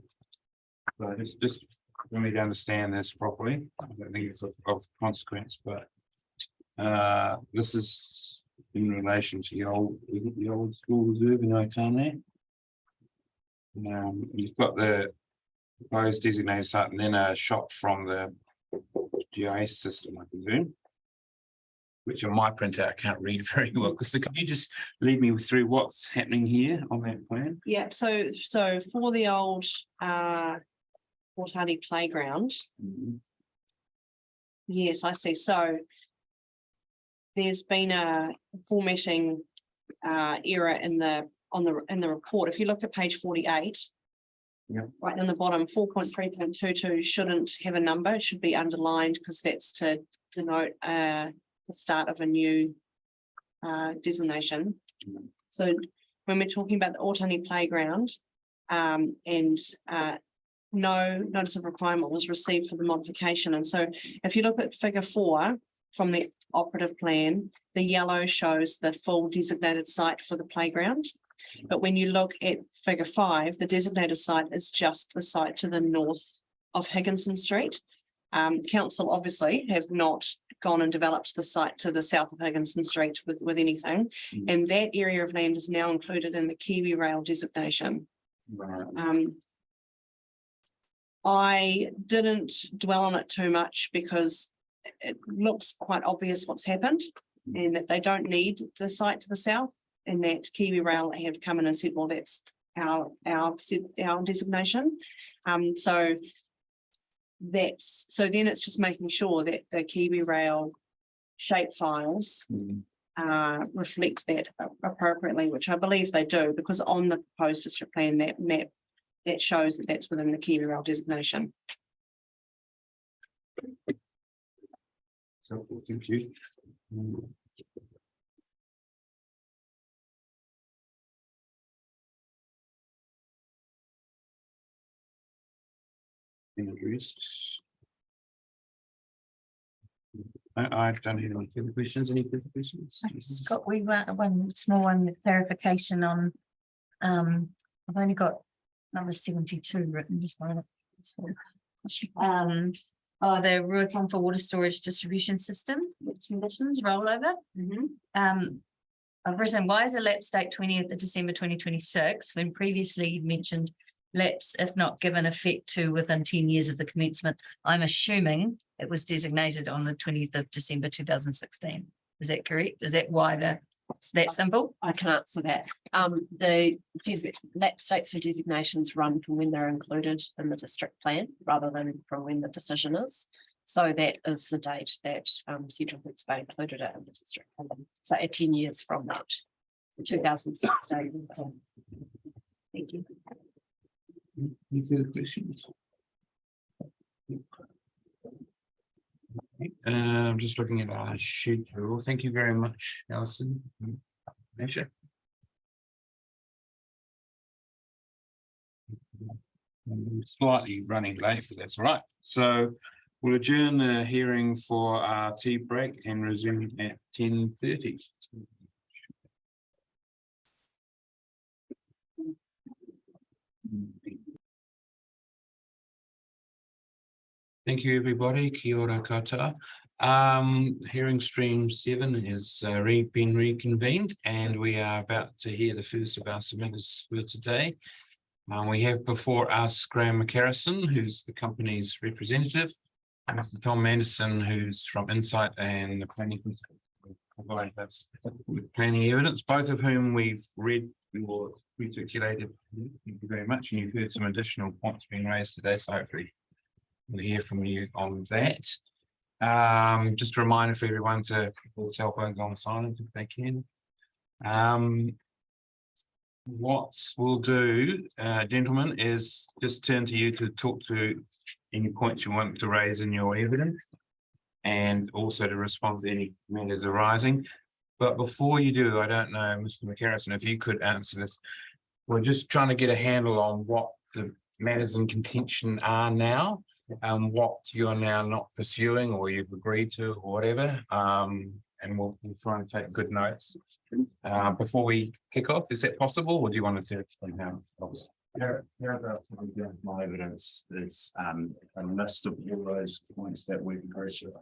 So just for me to understand this properly, I don't think it's of consequence, but this is in relation to the old school reserve in Otane. You've got the proposed designated site and then a shot from the GIS system, I presume, which on my printout I can't read very well. So can you just lead me through what's happening here on that plan? Yeah, so for the old Watani playground, yes, I see. So there's been a formatting error in the report. If you look at page 48, right in the bottom, 4.3.22 shouldn't have a number. It should be underlined because that's to denote the start of a new designation. So when we're talking about the Otani playground, and no notice of requirement was received for the modification. And so if you look at figure 4 from the operative plan, the yellow shows the full designated site for the playground. But when you look at figure 5, the designated site is just the site to the north of Higginson Street. Council obviously have not gone and developed the site to the south of Higginson Street with anything. And that area of land is now included in the Kiwi Rail designation. I didn't dwell on it too much because it looks quite obvious what's happened and that they don't need the site to the south, and that Kiwi Rail have come in and said, well, that's our designation. So then it's just making sure that the Kiwi Rail shape files reflects that appropriately, which I believe they do, because on the proposed district plan, that map that shows that that's within the Kiwi Rail designation. So, thank you. Andrews. I don't have any further questions. Any further questions? Scott, we want one small one with clarification on, I've only got number 72 written, just like the road fund for water storage distribution system with conditions rollover. I've written, why is the lapse date 20th of December 2026 when previously you mentioned lapse if not given effect to within 10 years of the commencement? I'm assuming it was designated on the 20th of December 2016. Is that correct? Is that why it's that simple? I can answer that. The lapse dates for designations run from when they're included in the district plan rather than from when the decision is. So that is the date that Central Hawke's Bay included it in the district plan. So 10 years from that, 2016. Thank you. Any further questions? I'm just looking at our schedule. Thank you very much, Alison. Nisha. Slightly running late, but that's all right. So we'll adjourn the hearing for our tea break and resume at 10:30. Thank you, everybody. Kia ora koutou. Hearing stream 7 is been reconvened, and we are about to hear the first of our submitters for today. We have before us Graham McCarrison, who's the company's representative, and Mr. Tom Manderson, who's from Insight and the planning provided us with planning evidence, both of whom we've read or recirculated. Thank you very much, and you've heard some additional points being raised today, so hopefully we'll hear from you on that. Just a reminder for everyone to put their cell phones on silent if they can. What we'll do, gentlemen, is just turn to you to talk to any points you want to raise in your evidence and also to respond to any matters arising. But before you do, I don't know, Mr. McCarrison, if you could answer this. We're just trying to get a handle on what the matters in contention are now and what you're now not pursuing or you've agreed to or whatever. And we'll try and take good notes before we kick off. Is that possible, or do you want to do it now? My evidence is a list of all those points that we've agreed to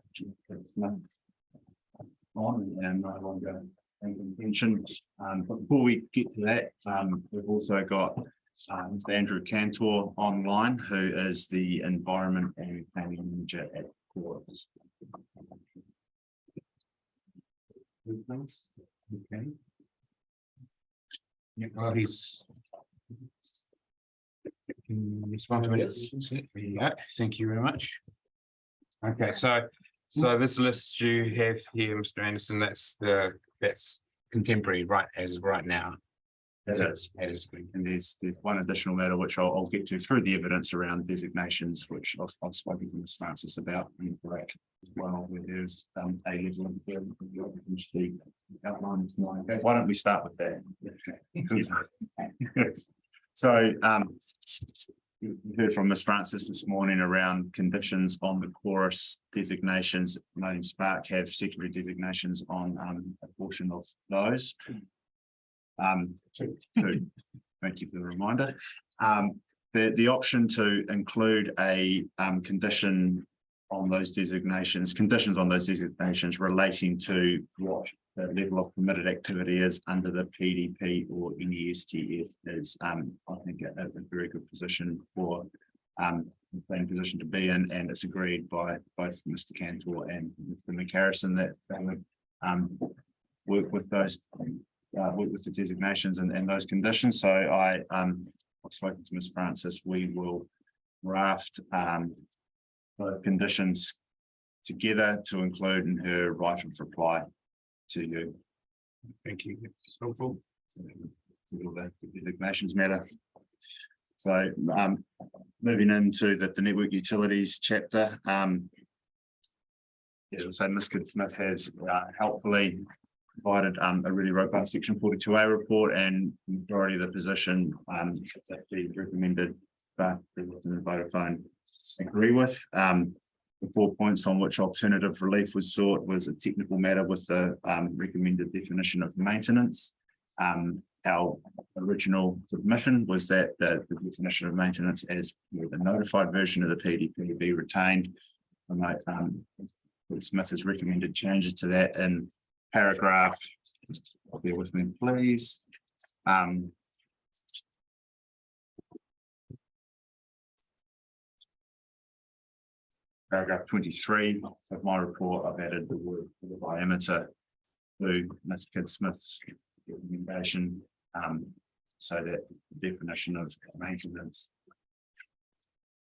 on and no longer in contention. But before we get to that, we've also got Mr. Andrew Cantor online, who is the Environment and Planning Manager at Chorus. Okay. Yeah, well, he's. Can you respond to it? Yeah, thank you very much. Okay, so this list you have here, Mr. Anderson, that's contemporary, right, as of right now. That is, and there's one additional matter which I'll get to through the evidence around designations, which I've spoken to Ms. Francis about in the break as well, where there's a level of the outlines. Why don't we start with that? So you heard from Ms. Francis this morning around conditions on the Chorus designations. Noting Spark have secondary designations on a portion of those. Thank you for the reminder. The option to include a condition on those designations, conditions on those designations relating to what the level of permitted activity is under the PDP or any STF is, I think, a very good position for same position to be in, and it's agreed by both Mr. Cantor and Mr. McCarrison that they would work with those work with the designations and those conditions. So I've spoken to Ms. Francis. We will draft the conditions together to include in her right of reply to you. Thank you. That's helpful. The designations matter. So moving into the network utilities chapter. So Ms. Kidd-Smith has helpfully provided a really robust section 42A report, and the majority of the position it's actually recommended that Vodafone agree with. The 4 points on which alternative relief was sought was a technical matter with the recommended definition of maintenance. Our original submission was that the definition of maintenance as the notified version of the PDP be retained. Smith has recommended changes to that in paragraph. Bear with me, please. Paragraph 23 of my report, I've added the word for the diameter to Ms. Kidd-Smith's recommendation, so that the definition of maintenance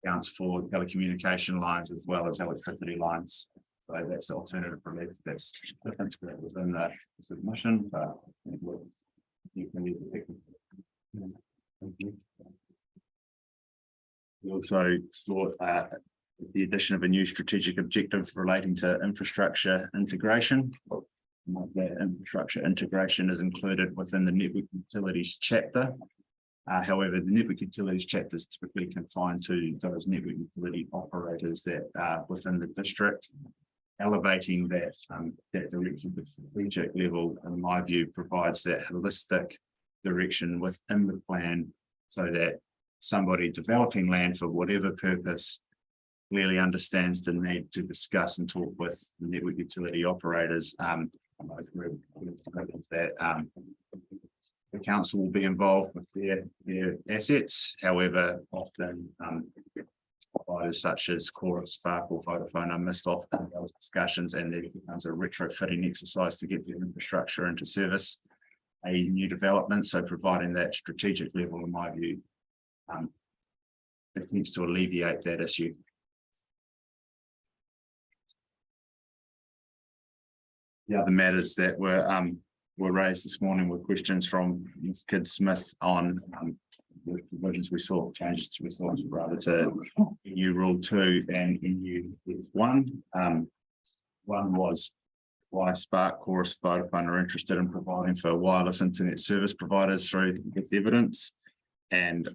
accounts for telecommunication lines as well as electricity lines. So that's the alternative relief that's different within the submission, but it will. You can leave the we also sought the addition of a new strategic objective relating to infrastructure integration. That infrastructure integration is included within the network utilities chapter. However, the network utilities chapter is typically confined to those network utility operators that are within the district. Elevating that direction to the strategic level, in my view, provides that holistic direction within the plan, so that somebody developing land for whatever purpose clearly understands the need to discuss and talk with the network utility operators. That the council will be involved with their assets. However, often providers such as Chorus, Spark or Vodafone are missed off in those discussions, and there becomes a retrofitting exercise to get the infrastructure into service a new development. So providing that strategic level, in my view, it needs to alleviate that issue. The other matters that were raised this morning were questions from Ms. Kidd-Smith on the provisions we saw, changes we saw rather to EU Rule 2 and EU 1. One was why Spark, Chorus, Vodafone are interested in providing for wireless internet service providers through this evidence, and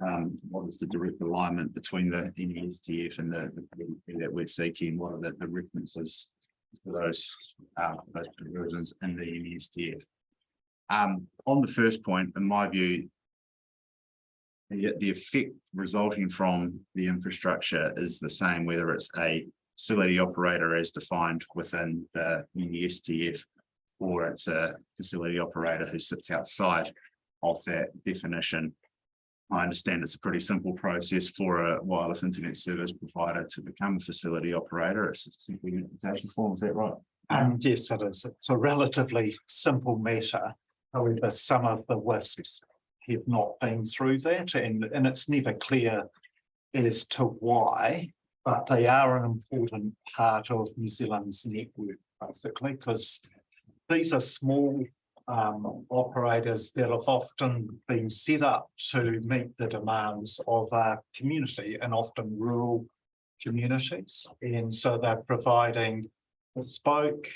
what is the direct alignment between the NESTF and the PDP that we're seeking. What are the references to those provisions in the NESTF? On the first point, in my view, the effect resulting from the infrastructure is the same, whether it's a facility operator as defined within the NESTF, or it's a facility operator who sits outside of that definition. I understand it's a pretty simple process for a wireless internet service provider to become a facility operator. It's a simple invitation form, is that right? Yes, it is. It's a relatively simple matter. However, some of the WISPs have not been through that, and it's never clear as to why, but they are an important part of New Zealand's network, basically, because these are small operators that have often been set up to meet the demands of our community, and often rural communities. And so they're providing bespoke,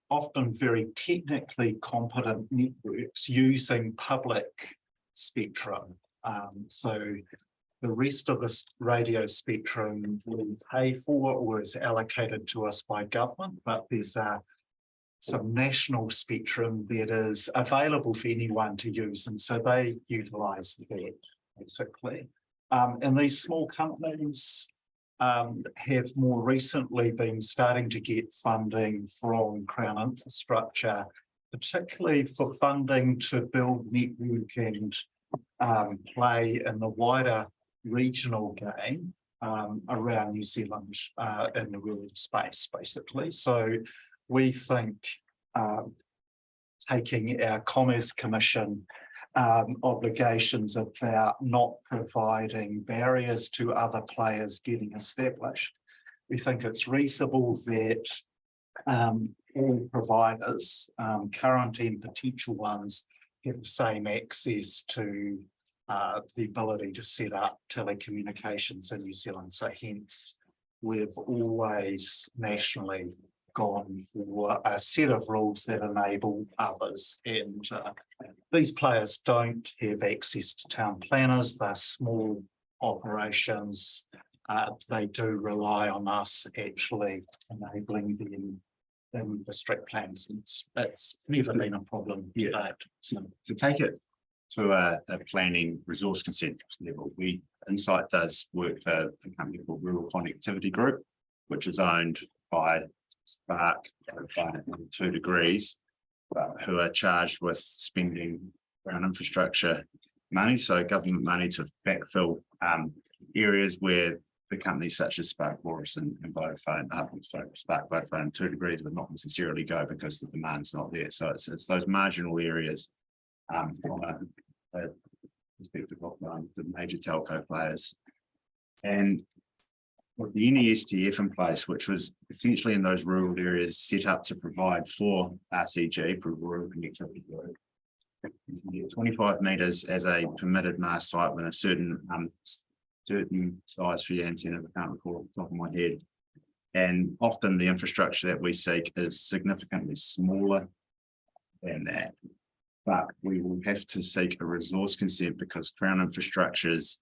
often very technically competent networks using public spectrum. So the rest of this radio spectrum we pay for or is allocated to us by government, but there's some national spectrum that is available for anyone to use, and so they utilise that basically. And these small companies have more recently been starting to get funding from Crown Infrastructure, particularly for funding to build network and play in the wider regional game. around New Zealand in the rural space, basically. So we think taking our Commerce Commission obligations about not providing barriers to other players getting established. We think it's reasonable that all providers, current and potential ones, have the same access to the ability to set up telecommunications in New Zealand. So hence, we've always nationally gone for a set of rules that enable others. And these players don't have access to town planners. They're small operations. They do rely on us actually enabling them in district plans. It's never been a problem to date. So to take it to a planning resource consent level, Insight does work for a company called Rural Connectivity Group, which is owned by Spark, by 2 Degrees, who are charged with spending around infrastructure money, so government money to backfill areas where the companies such as Spark, Chorus and Vodafone, Spark, Vodafone and 2 Degrees would not necessarily go because the demand's not there. So it's those marginal areas from a perspective of the major telco players. And with the NESTF in place, which was essentially in those rural areas set up to provide for RCG, for rural connectivity group, 25 metres as a permitted mast height with a certain size for your antenna. I can't recall off the top of my head. And often the infrastructure that we seek is significantly smaller than that. But we will have to seek a resource consent because Crown Infrastructure's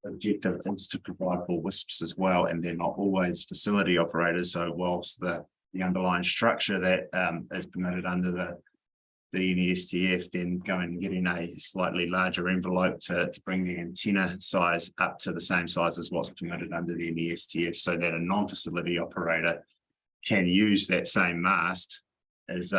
objective is to provide for WISPs as well, and they're not always facility operators. So whilst the underlying structure that is permitted under the NESTF, then going and getting a slightly larger envelope to bring the antenna size up to the same size as what's permitted under the NESTF, so that a non-facility operator can use that same mast as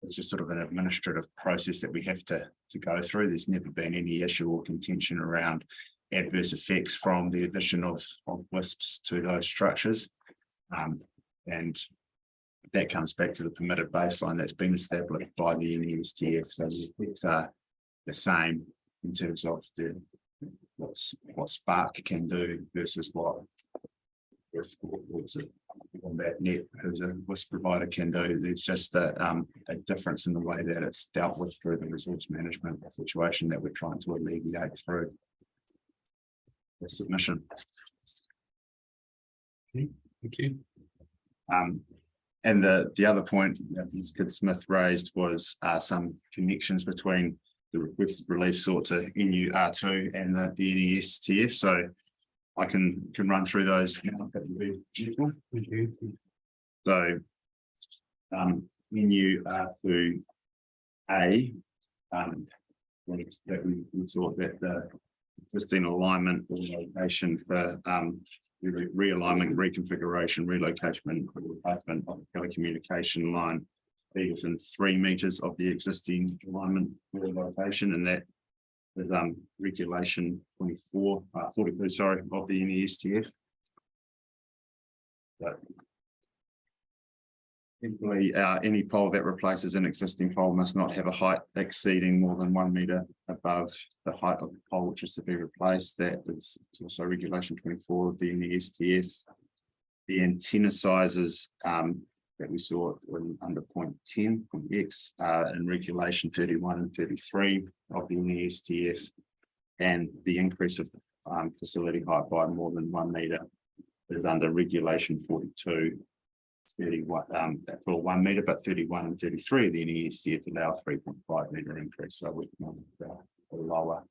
it's just sort of an administrative process that we have to go through. There's never been any issue or contention around adverse effects from the addition of WISPs to those structures. And that comes back to the permitted baseline that's been established by the NESTF. So the effects are the same in terms of what Spark can do versus what Net, who's a WISP provider, can do. There's just a difference in the way that it's dealt with through the resource management situation that we're trying to alleviate through the submission. Thank you. And the other point that Ms. Kidd-Smith raised was some connections between the requested relief sought to NUR2 and the NESTF. So I can run through those now. So NUR2A, that we thought that the existing alignment or location for realignment, reconfiguration, relocation, and replacement of the telecommunication line be within 3 meters of the existing alignment location, and that is regulation 42 of the NESTF. So, simply, any pole that replaces an existing pole must not have a height exceeding more than 1 meter above the height of the pole which is to be replaced. That is also regulation 24 of the NESTF. The antenna sizes that we saw under point 10, point X, in regulation 31 and 33 of the NESTF, and the increase of the facility height by more than 1 meter is under regulation 42. 31 for 1 meter, but 31 and 33 of the NESTF allow 3.5 meter increase. So we can lower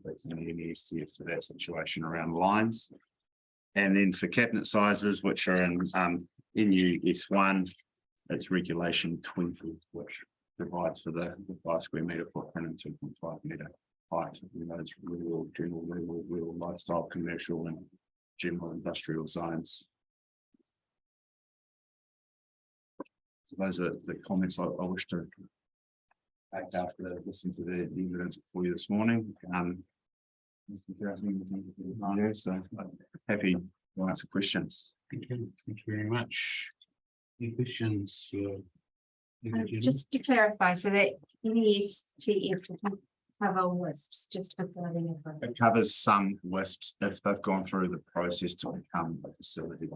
that's in the NESTF for that situation around lines. And then for cabinet sizes, which are in NUS1, it's regulation 20, which provides for the 5 square meter footprint and 2.5 meter height. You know, it's rural, general, rural lifestyle, commercial, and general industrial zones. So those are the comments I wish to make after listening to the evidence for you this morning. Yeah, so happy to answer questions. Thank you very much. Any questions? Just to clarify, so that NESTF will cover WISPs, just for flooding. It covers some WISPs if they've gone through the process to become a facility.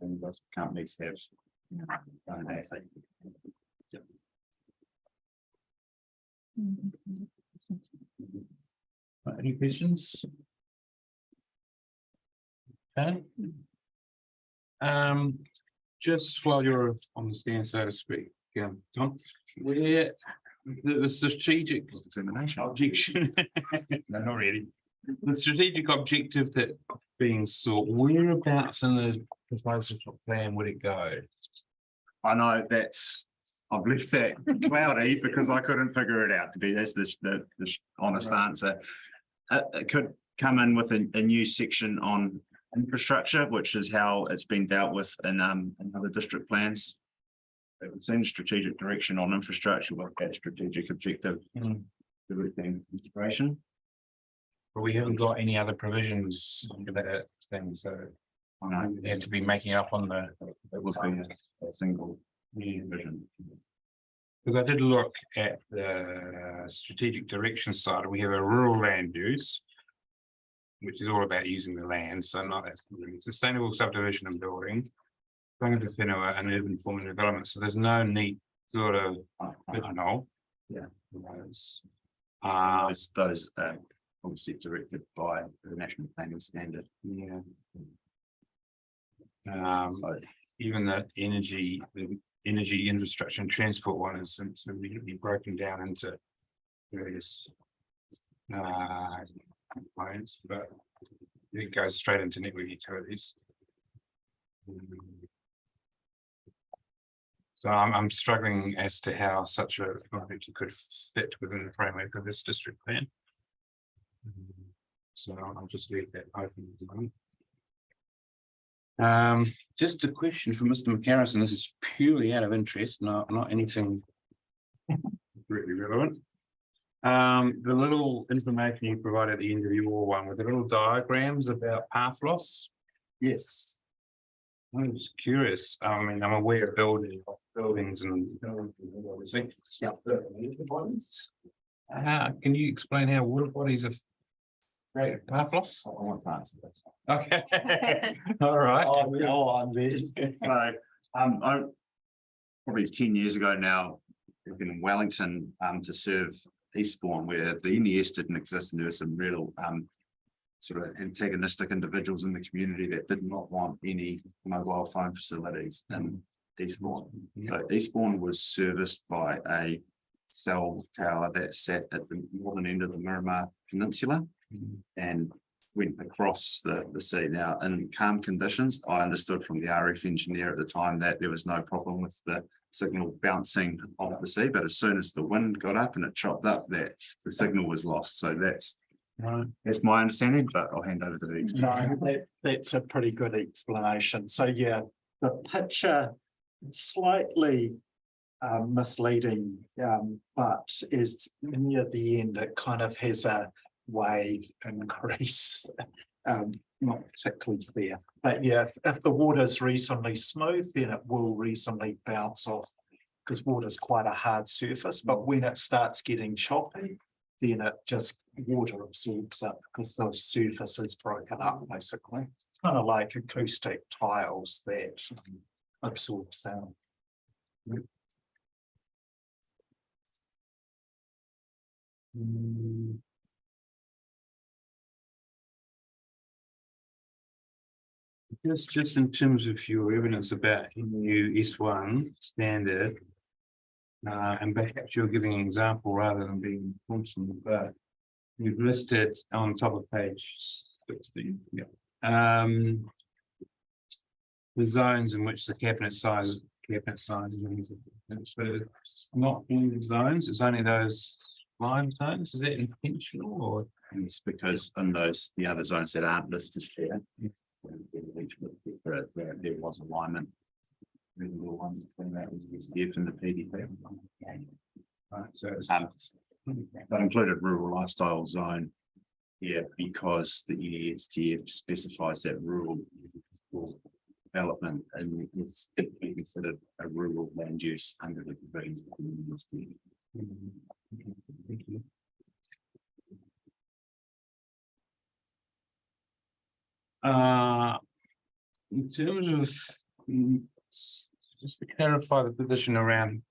And those companies have done that. Any questions? Okay. Just while you're on the stand, so to speak, Tom, where the strategic Examination. objection, no, not really. The strategic objective that being sought, whereabouts in the proposal plan would it go? I know I've left that cloudy because I couldn't figure it out, that's the honest answer. It could come in with a new section on infrastructure, which is how it's been dealt with in other district plans. It's in strategic direction on infrastructure with that strategic objective. Everything integration. But we haven't got any other provisions for that thing, so I know we had to be making it up on the. it would be a single vision. Because I did look at the strategic direction side, and we have a rural land use, which is all about using the land, so not as sustainable subdivision and building, whenua and urban form and development. So there's no neat sort of, I don't know. Yeah. Those. Those obviously directed by the National Planning Standard. Yeah. So Even the energy infrastructure and transport one is immediately broken down into various components, but it goes straight into network utilities. So I'm struggling as to how such a project could fit within the framework of this district plan. So I'll just leave that open. Just a question for Mr. McCarrison. This is purely out of interest, not anything really relevant. The little information you provided at the end of your one with the little diagrams about path loss. yes, I'm just curious. I mean, I'm aware of buildings and obviously. Can you explain how water bodies have created path loss? I want to answer this. Okay, all right. I'm there. So, I probably 10 years ago now, I've been in Wellington to serve Eastbourne, where the NES didn't exist, and there were some real sort of antagonistic individuals in the community that did not want any mobile phone facilities in Eastbourne. So Eastbourne was serviced by a cell tower that sat at the northern end of the Miramar Peninsula and went across the sea. Now, in calm conditions, I understood from the RF engineer at the time that there was no problem with the signal bouncing off the sea, but as soon as the wind got up and it chopped up, that the signal was lost. So that's my understanding, but I'll hand over to the expert. No, that's a pretty good explanation. So yeah, the picture slightly misleading, but is near the end, it kind of has a wave increase. Not particularly clear, but yeah, if the water is reasonably smooth, then it will reasonably bounce off, because water is quite a hard surface. But when it starts getting choppy, then it just water absorbs it because the surface is broken up, basically. Kind of like acoustic tiles that absorb sound. Just in terms of your evidence about new S1 standard, and perhaps you're giving an example rather than being constant, but you've listed on top of page 16, the zones in which the cabinet size is not in the zones, it's only those line zones. Is that intentional or? It's because in those, the other zones that aren't listed here, there was alignment. The one between that was the SDF and the PDP. Right, so it's That included rural lifestyle zone Yeah, because the ESTF specifies that rural development and is considered a rural land use under the provisions of the ESTF. Thank you. In terms of, just to clarify the position around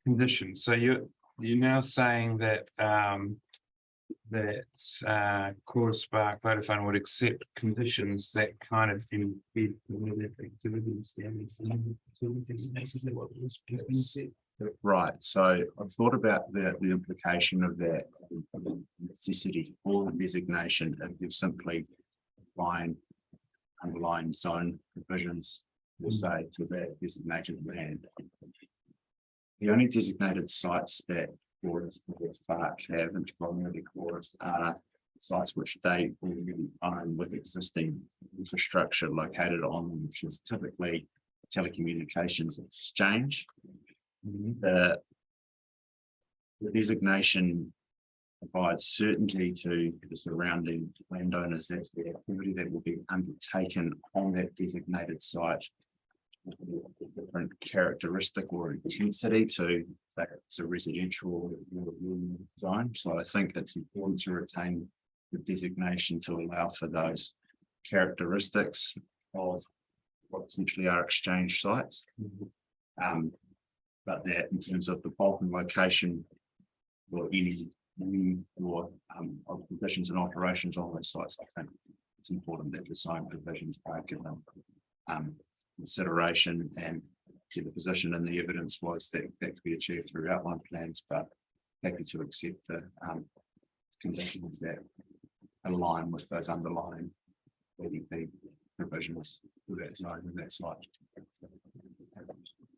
conditions, so you're now saying that, Core Spark Vodafone would accept conditions that kind of impede the activities. Right, so I've thought about the implication of that necessity for the designation if you simply applying underlying zone provisions, we'll say, to that designated land. The only designated sites that Forest Park have, and primarily Forest, are sites which they already own with existing infrastructure located on them, which is typically telecommunications exchange. The designation provides certainty to the surrounding landowners that the activity that will be undertaken on that designated site will have a different characteristic or intensity to that it's a residential zone. So I think it's important to retain the designation to allow for those characteristics of what essentially are exchange sites. But that in terms of the bulk and location or any or of conditions and operations on those sites, I think it's important that the zone provisions are given consideration, and the position and the evidence was that that could be achieved through outline plans, but happy to accept the conditions that align with those underlying BDP provisions for that zone and that site.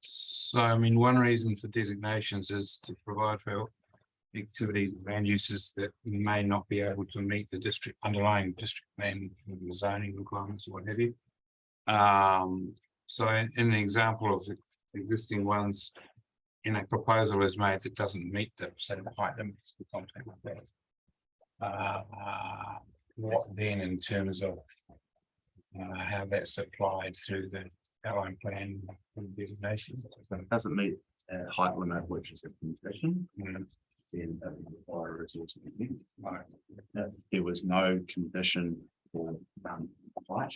So, I mean, one reason for designations is to provide for activities, land uses that may not be able to meet the underlying district land zoning requirements or what have you. So in the example of the existing ones, in a proposal is made that doesn't meet the set of height limits for contact with that. What then in terms of how that's applied through the outline plan designation? It doesn't meet a height limit, which is a condition. Then require a resource. If there was no condition for height.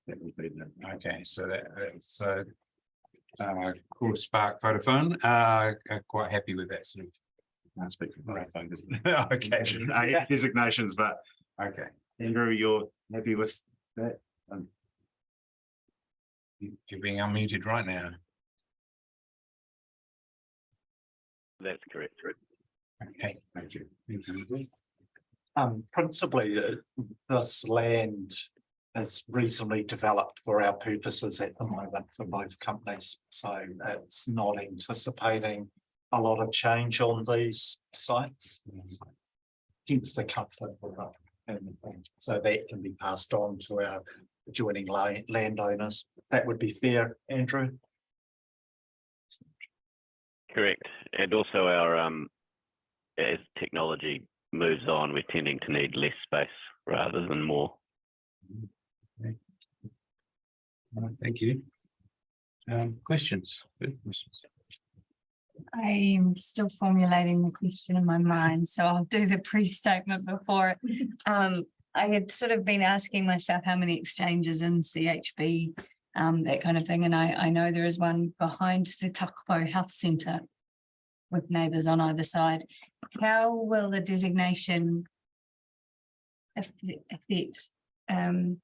That would be the. Okay, so Core Spark Vodafone are quite happy with that sort of. Can't speak for Vodafone, does Okay. it? Designations, but Okay, Andrew, you're happy with that? you're being unmuted right now. That's correct. Okay, thank you. Principally, this land is reasonably developed for our purposes at the moment for both companies. So it's not anticipating a lot of change on these sites. Hence the comfort with it. And so that can be passed on to our adjoining landowners. That would be fair, Andrew? Correct. And also our, as technology moves on, we're tending to need less space rather than more. Thank you. Questions? I'm still formulating the question in my mind, so I'll do the pre-statement before it. I had sort of been asking myself how many exchanges in CHB, that kind of thing, and I know there is one behind the Takapo Health Centre with neighbours on either side. How will the designation affect them,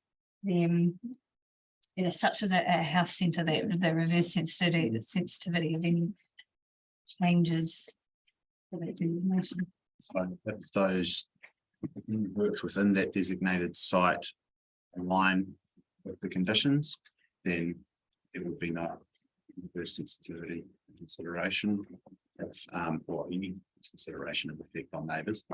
such as a health centre, that the reverse sensitivity of any changes to that designation? So if those works within that designated site align with the conditions, then there would be no reverse sensitivity consideration or any consideration of effect on neighbours.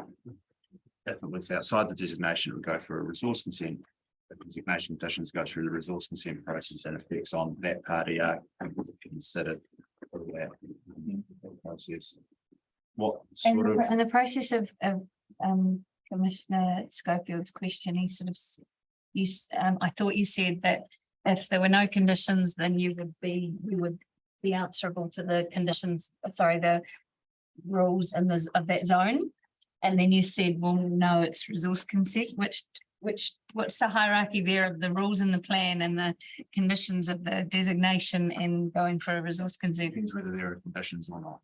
If it was outside the designation, it would go through a resource consent. The designation conditions go through the resource consent process, and effects on that party are considered for that process. What sort of And the process of Commissioner Schofield's question, he sort of, I thought you said that if there were no conditions, then you would be answerable to the conditions, sorry, the rules and of that zone. And then you said, well, no, it's resource consent, what's the hierarchy there of the rules in the plan and the conditions of the designation and going for a resource consent? Depends whether there are conditions or not.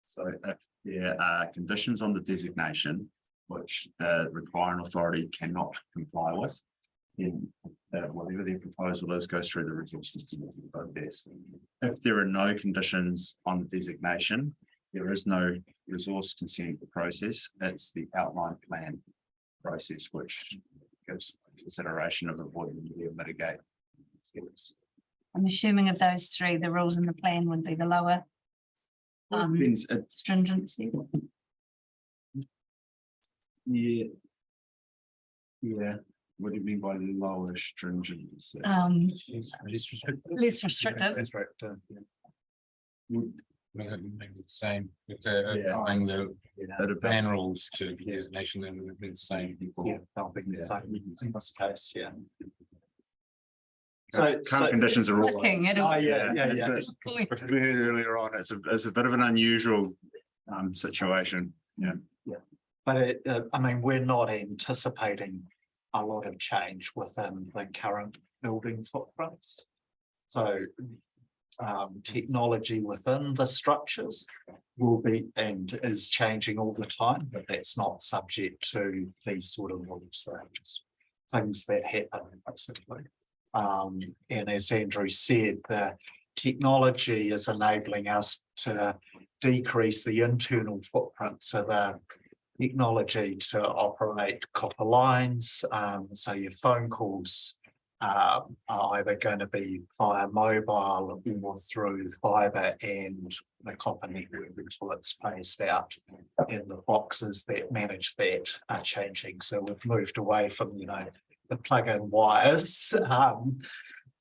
So if there are conditions on the designation which the requiring authority cannot comply with, then whatever their proposal is goes through the resources committee process. If there are no conditions on the designation, there is no resource consent process. It's the outline plan process which gives consideration of avoiding or mitigate. I'm assuming of those three, the rules in the plan would be the lower Depends, it's, stringency. yeah. Yeah, what do you mean by the lower stringency? Less restrictive. Less restrictive. Maybe the same, if they're Yeah. applying the That'd be- plan rules to the designation, then it would be the same. Yeah, they'll be the same in this case, yeah. Current conditions are all. Looking at it. Oh, yeah. It's a- we heard earlier on, it's a bit of an unusual situation, yeah. But I mean, we're not anticipating a lot of change within the current building footprints. So technology within the structures will be and is changing all the time, but that's not subject to these sort of rules. They're just things that happen basically. And as Andrew said, the technology is enabling us to decrease the internal footprint. So the technology to operate copper lines, so your phone calls are either going to be via mobile or through fibre, and the copper network until it's phased out. And the boxes that manage that are changing. So we've moved away from, the plug-in wires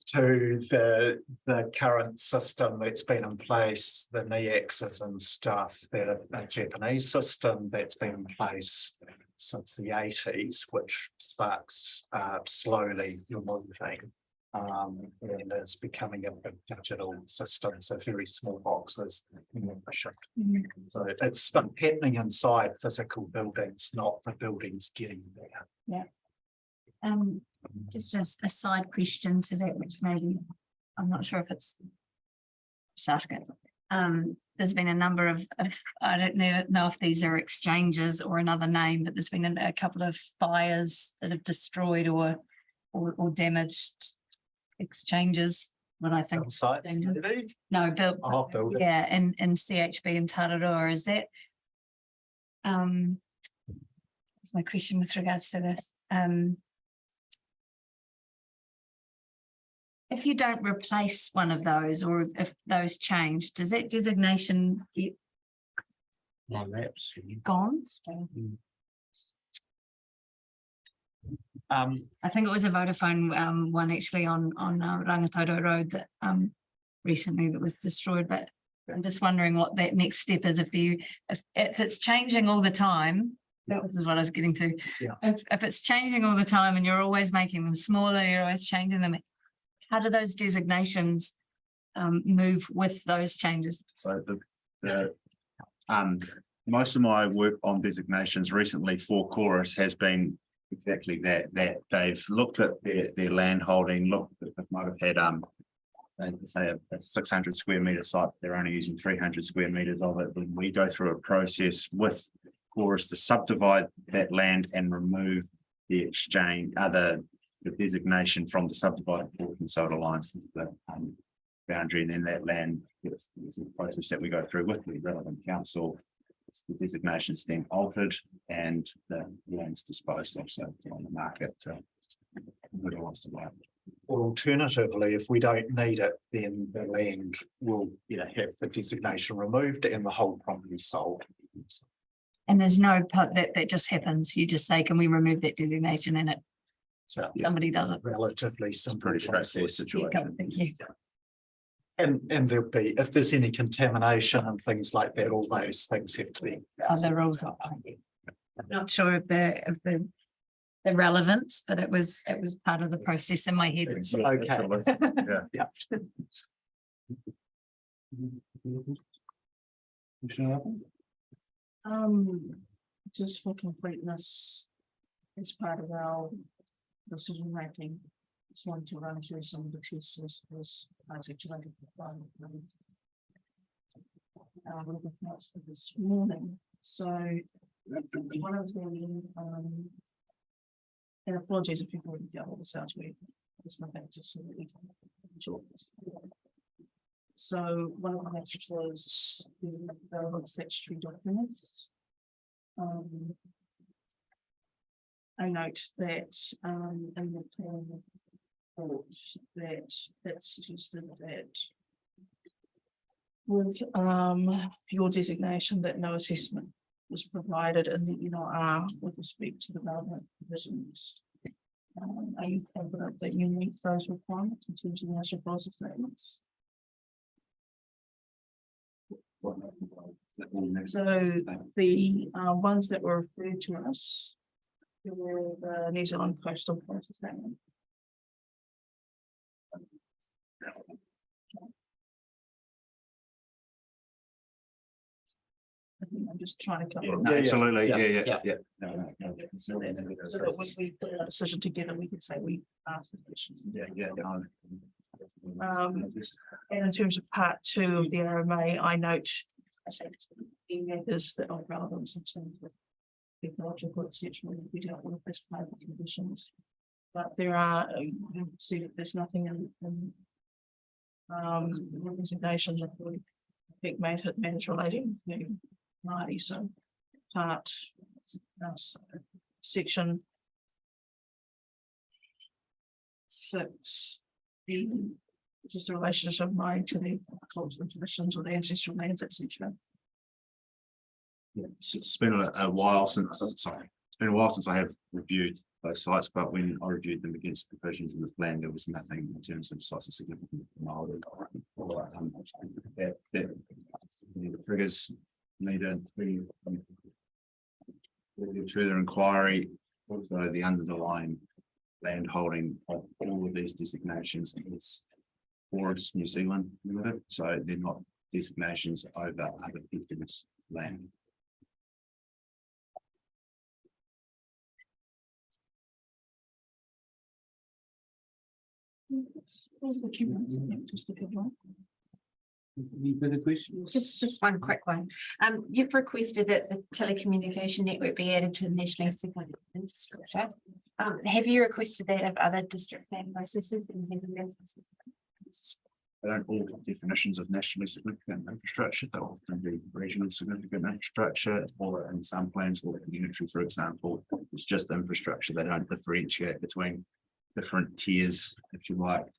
to the current system that's been in place, the NEAXs and stuff, that are a Japanese system that's been in place since the 80s, which sparks slowly you're moving. And it's becoming a big digital system, so very small boxes. So it's stuff happening inside physical buildings, not the buildings getting there. Just a side question to that, which maybe, I'm not sure if it's. Just asking. There's been a number of, I don't know if these are exchanges or another name, but there's been a couple of fires that have destroyed or damaged exchanges. What I think. Some sites, exchanges. maybe? No, built. Oh, building. Yeah, in CHB and Tararoa, is that? That's my question with regards to this. If you don't replace one of those, or if those change, does that designation get Well, that's. gone? I think it was a Vodafone one actually on Rangitoto Road that recently that was destroyed, but I'm just wondering what that next step is. If it's changing all the time, this is what I was getting to. Yeah. If it's changing all the time and you're always making them smaller, you're always changing them, how do those designations move with those changes? So most of my work on designations recently for Chorus has been exactly that they've looked at their land holding, looked at, they might have had say a 600 square meter site, they're only using 300 square meters of it. When we go through a process with Chorus to subdivide that land and remove the exchange, the designation from the subdivided portion, so it aligns with the boundary, and then that land, it's a process that we go through with the relevant council. The designation is then altered and the land's disposed of, so on the market. Or alternatively, if we don't need it, then the land will, have the designation removed and the whole property sold. And there's no that just happens. You just say, can we remove that designation, and So somebody does it. relatively simple Pretty straightforward process. Yeah, situation. thank you. And there'll be, if there's any contamination and things like that, all those things have to be. Other rules are. Not sure of the relevance, but it was part of the process in my head. It's okay. Yeah. Commissioner Upton? Just for completeness, as part of our decision making, just wanted to run through some of the tests as articulated by this morning. So one of the and apologies if you've already dealt with this sounds weird. It's nothing, just short. So one of the metrics was the relevant statutory documents. I note that in the plan report that it's suggested that with your designation that no assessment was provided in the NRR with respect to the relevant provisions. Are you confident that you meet those requirements in terms of the national policy statements? So the ones that were referred to us were the New Zealand Coastal Policy Statement. I think I'm just trying to cover. Absolutely, Yeah. yeah. So that when we put our decision together, we can say we asked the questions. Yeah. And in terms of part 2 of the RMA, I note the matters that are relevant in terms of technological, etc. We dealt with as part of the conditions. But there are, you can see that there's nothing in the resignation that would affect matters relating to Māori. So part section 6, just the relationship of Māori to the cultural traditions or the ancestral lands, etc. Yeah, it's been a while since, it's been a while since I have reviewed those sites, but when I reviewed them against provisions in the plan, there was nothing in terms of sites of significant Māori. That the triggers needed to be further inquiry. Also, the underlying land holding of all of these designations is Forest New Zealand Limited, so they're not designations over other people's land. Where's the key ones? Just a couple. Any further questions? Just one quick one. You've requested that the telecommunication network be added to the nationally significant infrastructure. Have you requested that of other district plan processes? They don't all have definitions of nationally significant infrastructure. They often be regionally significant infrastructure, or in some plans, or unitary, for example, it's just infrastructure. They don't differentiate between different tiers, if you like.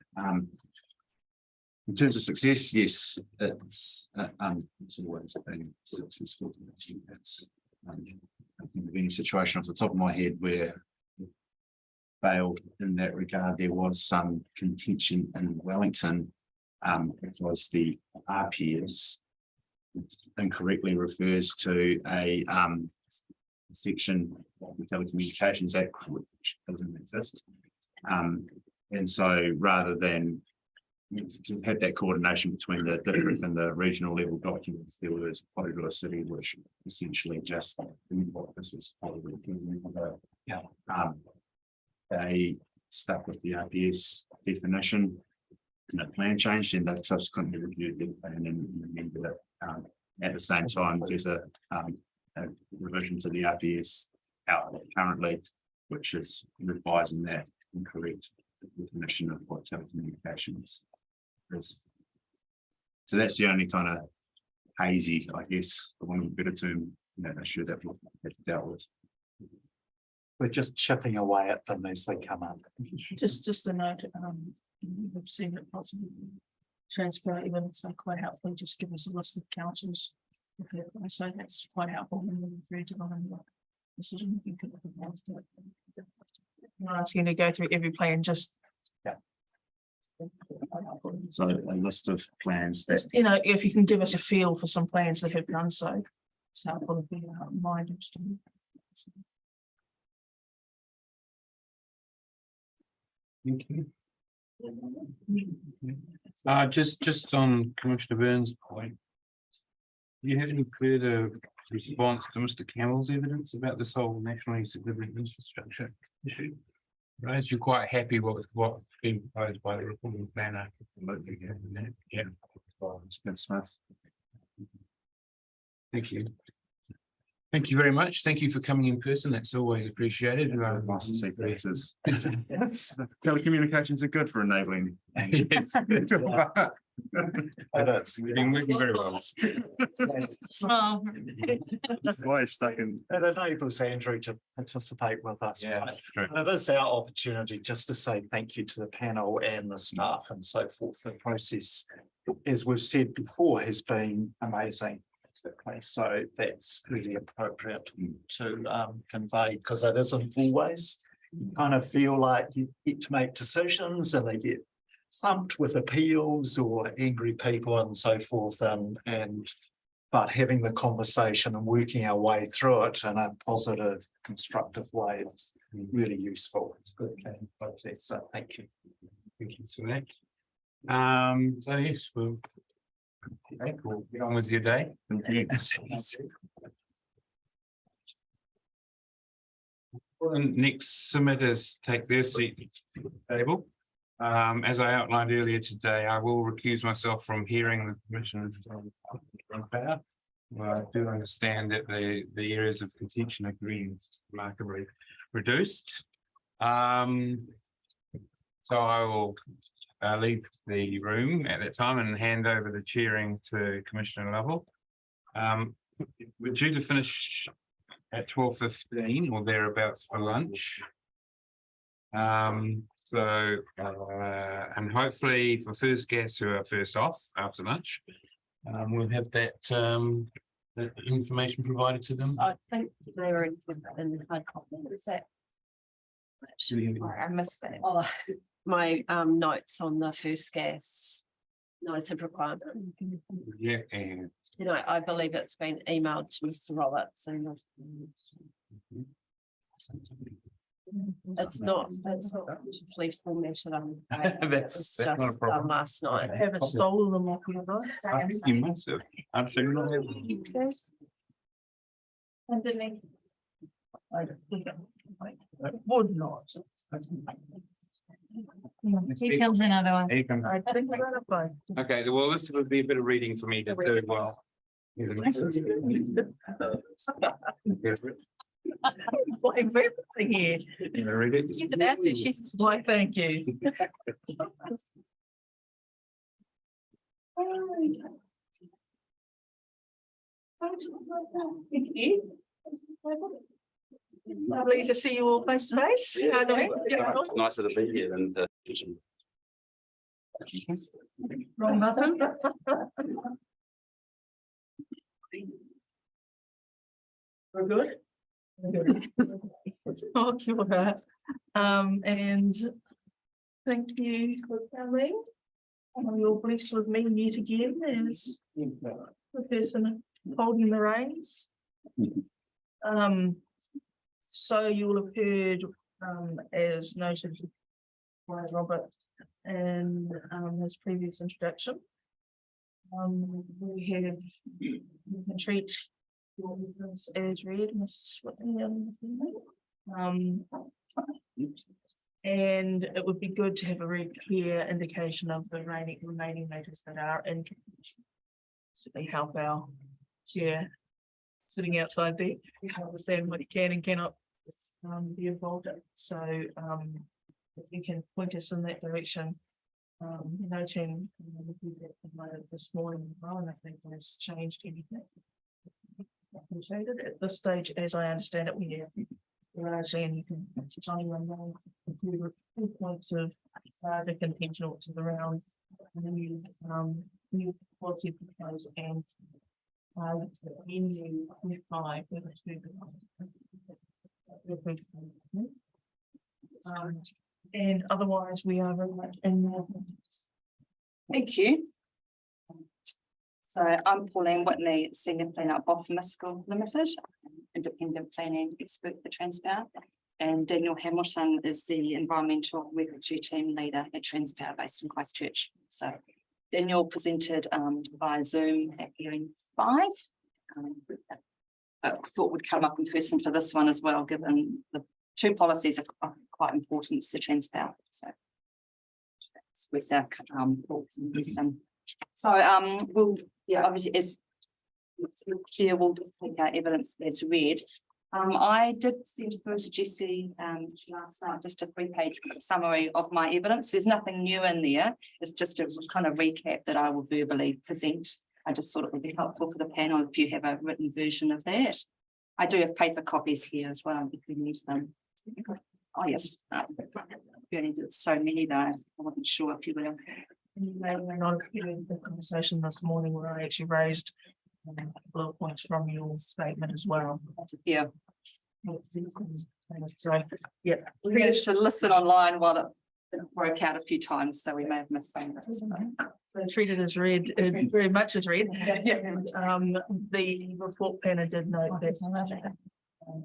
In terms of success, yes, it's always been successful. It's I think of any situation off the top of my head where it failed in that regard. There was some contention in Wellington because the RPS incorrectly refers to a section of the Telecommunications Act which doesn't exist. And so rather than to have that coordination between the district and the regional level documents, there was Porirua City, which essentially just this was they stuck with the RPS definition and the plan changed, and they've subsequently reviewed the plan and amended it. At the same time, there's a revision to the RPS out currently, which is revising that incorrect definition of what telecommunications is. So that's the only kind of hazy, I guess, for one of a better term, issue that we've had to deal with. We're just chipping away at them as they come up. Just a note, we've seen it possibly transparent evidence, they're quite helpful, just give us a list of councils. Okay, so that's quite helpful when we refer to them in the decision. You can. I'm asking to go through every plan, just. So a list of plans that, Just, you know, if you can give us a feel for some plans that have done so. It's helpful to be minded. Thank you. Just on Commissioner Burns' point. Do you have any further response to Mr. Campbell's evidence about this whole nationally significant infrastructure issue? Right, you're quite happy with what's been proposed by the reporting planner? Yeah. Smith, Smith. Thank you. Thank you very much. Thank you for coming in person. That's always appreciated. Nice to see faces. Yes, telecommunications are good for enabling. Yes. You've been working very well. Small. That's why it's stuck in. It enables Andrew to participate with us. Yeah, right? that's true. And it is our opportunity just to say thank you to the panel and the staff and so forth. The process, as we've said before, has been amazing. So that's really appropriate to convey, because it isn't always. You kind of feel like you get to make decisions and they get thumped with appeals or angry people and so forth, but having the conversation and working our way through it in a positive, constructive way is really useful. It's a good process, so thank you. Thank you for that. So yes, we'll get on with your day. Next submitters take their seat at the table. As I outlined earlier today, I will recuse myself from hearing the commission's power. I do understand that the areas of contention are green remarkably reduced. So I will leave the room at that time and hand over the chairing to Commissioner Lovell. We're due to finish at 12:15 or thereabouts for lunch. And hopefully for first guests who are first off after lunch, we'll have that information provided to them. I think they were in hard copy. Is that? I missed that. Oh, my notes on the first gas notice of requirement. Yeah, and You know, I believe it's been emailed to Mr. Roberts and it's not particularly formatted. That's not a Just problem. last night. I haven't stolen them off you, though. I think you must have. Absolutely. Underneath. Would not. Here comes another one. Here you come. I think I got it fine. Okay, well, this would be a bit of reading for me to do well. Like everything here. You wanna read it? She's about to, she's. Why, thank you. Thank you. Lovely to see you all face to face. How are you doing? Nicer to be here than to. Wrong button. We're good? We're good. Oh, kia ora. And thank you for coming. You're blessed with me yet again as the person holding the reins. So you will have heard, as noted by Robert in his previous introduction. We have, we can treat your business as read, Mrs. Whitney. And it would be good to have a very clear indication of the remaining matters that are in. Certainly help our chair sitting outside there, understand what he can and cannot be involved in. So if you can point us in that direction. Noting this morning, and I think has changed anything. Appreciated at this stage, as I understand it, we have largely, and you can, points of the contention, which is around new policy proposal and in 5 and otherwise we are very much in there. Thank you. So I'm Pauline Whitney, Senior Planner of Fiscal Limited. independent planning expert for Transpower. And Daniel Hamilton is the environmental regulatory team leader at Transpower based in Christchurch. So Daniel presented via Zoom at hearing 5. But thought would come up in person for this one as well, given the 2 policies are quite important to Transpower. So that's with our thoughts and wisdom. So we'll, yeah, obviously as chair, we'll just take our evidence as read. I did send through to Jessie last night just a 3-page summary of my evidence. There's nothing new in there. It's just a kind of recap that I will verbally present. I just thought it would be helpful for the panel if you have a written version of that. I do have paper copies here as well if you need them. Oh yes, you only did so many though. I wasn't sure if you will. The conversation this morning where I actually raised little points from your statement as well. Yeah. So, yeah. We managed to listen online while it broke out a few times, so we may have missed some. So treated as read, very much as read. The report panel did note that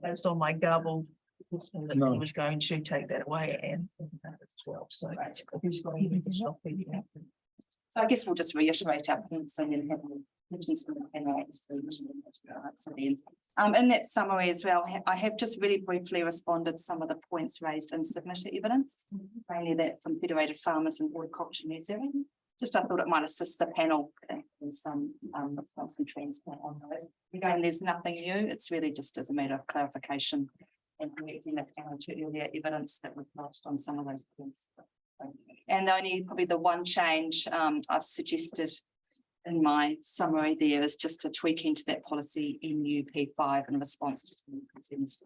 based on my garbled, that he was going to take that away and as well. So he's going to stop feeding. So I guess we'll just reiterate our points and then have questions from the panel. In that summary as well, I have just really briefly responded to some of the points raised in submitted evidence, mainly that from Federated Farmers and Horticulture New Zealand. Just I thought it might assist the panel in some response and transfer on those. Again, there's nothing new. It's really just as a matter of clarification and connecting the panel to earlier evidence that was lodged on some of those points. And only probably the one change I've suggested in my summary there is just a tweaking to that policy NUP5 in response to some concerns.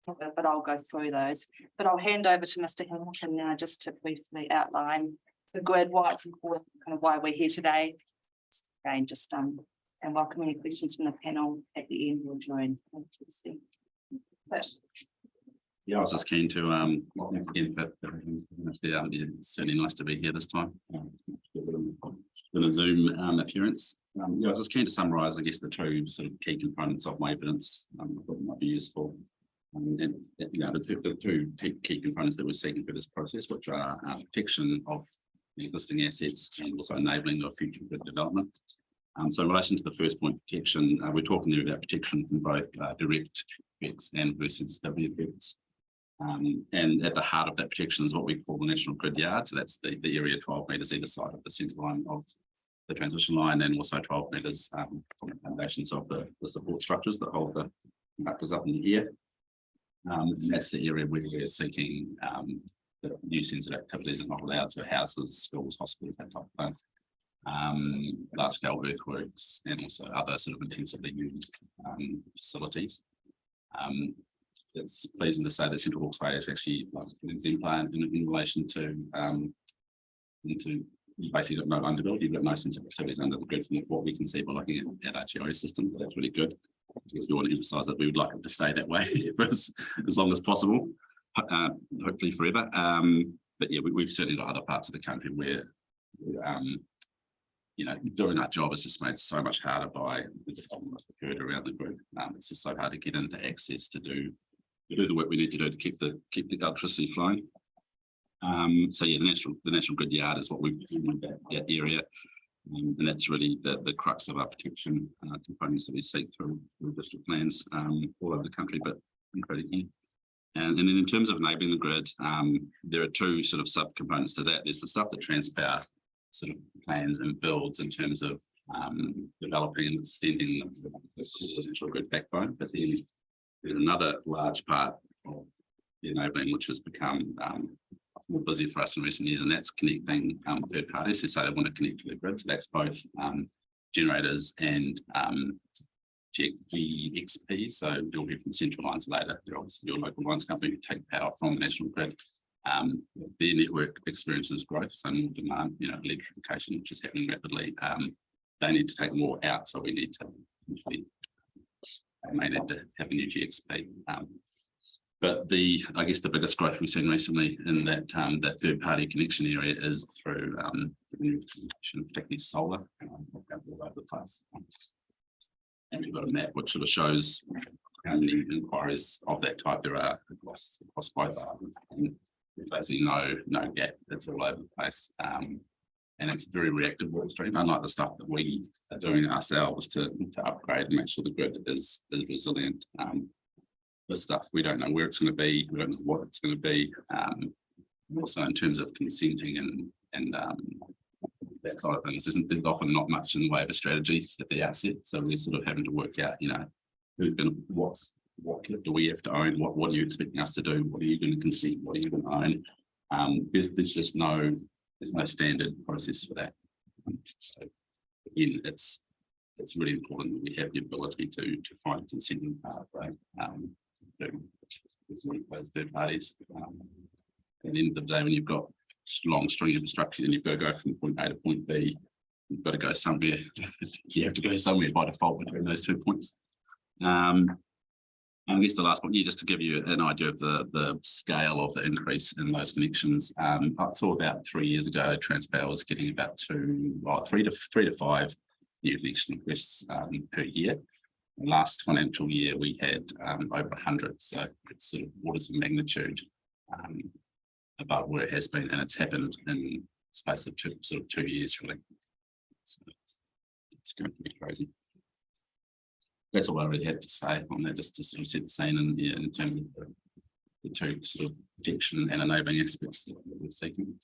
But I'll go through those. But I'll hand over to Mr. Hamilton now just to briefly outline the grid, why it's important, kind of why we're here today. Again, just and welcome any questions from the panel at the end. We'll join. But Yeah, I was just keen to, once again, it's certainly nice to be here this time. In a Zoom appearance. Yeah, I was just keen to summarise, I guess, the 2 sort of key components of my evidence. I thought might be useful. And you know, the 2 key components that we're seeking for this process, which are protection of the existing assets and also enabling of future grid development. So in relation to the first point, protection, we're talking there about protection from both direct effects and reverse sensitivity effects. And at the heart of that protection is what we call the National Grid Yard. So that's the area 12 metres either side of the centre line of the transmission line, and also 12 metres from the foundations of the support structures that hold the conductors up in the air. And that's the area where we're seeking the new sensitive activities are not allowed, so houses, schools, hospitals, that type of thing. Large scale earthworks and also other sort of intensively used facilities. It's pleasing to say that Central Hawke's Bay is actually like an exemplar in relation to you basically got no underbuild, you've got no sensitivities under the grid from what we can see by looking at our GIS system. That's really good. Because we want to emphasise that we would like it to stay that way for as long as possible, hopefully forever. But yeah, we've certainly got other parts of the country where you know, doing our job is just made so much harder by the development that's occurred around the grid. It's just so hard to get into access to do the work we need to do to keep the electricity flowing. So yeah, the National Grid Yard is what we've done in that area, and that's really the crux of our protection components that we seek through district plans all over the country, but including here. And then in terms of enabling the grid, there are 2 sort of sub-components to that. There's the stuff that Transpower sort of plans and builds in terms of developing and extending the National Grid backbone, but then there's another large part of the enabling which has become more busy for us in recent years, and that's connecting third parties who say they want to connect to the grid. So that's both generators and GXP. So you'll hear from Central Lines later. They're obviously your local lines company who take power from the National Grid. Their network experiences growth, so more demand, you know, electrification, which is happening rapidly. They need to take more out, so we need to may need to have a new GXP. But I guess the biggest growth we've seen recently in that third party connection area is through particularly solar all over the place. And we've got a map which sort of shows how many inquiries of that type there are across both departments. And there's basically no gap, it's all over the place. And it's very reactive work stream, unlike the stuff that we are doing ourselves to upgrade and make sure the grid is resilient. This stuff, we don't know where it's going to be, we don't know what it's going to be. Also in terms of consenting and that side of things, there's often not much in the way of a strategy at the outset. So we're sort of having to work out, you know, who's going to, what do we have to own? What are you expecting us to do? What are you going to consent? What are you going to own? There's just there's no standard process for that. So again, it's really important that we have the ability to find consenting pathway to those third parties. At the end of the day, when you've got a long string of instruction and you've got to go from point A to point B, you've got to go somewhere. You have to go somewhere by default between those 2 points. I guess the last point, just to give you an idea of the scale of the increase in those connections. I saw about 3 years ago, Transpower was getting about three to five new connection requests per year. Last financial year, we had over 100, so it's sort of orders of magnitude above where it has been, and it's happened in the space of 2 years, really. So it's going to be crazy. That's all I really had to say on that, just to sort of set the scene and in terms of the two sort of protection and enabling aspects that we're seeking.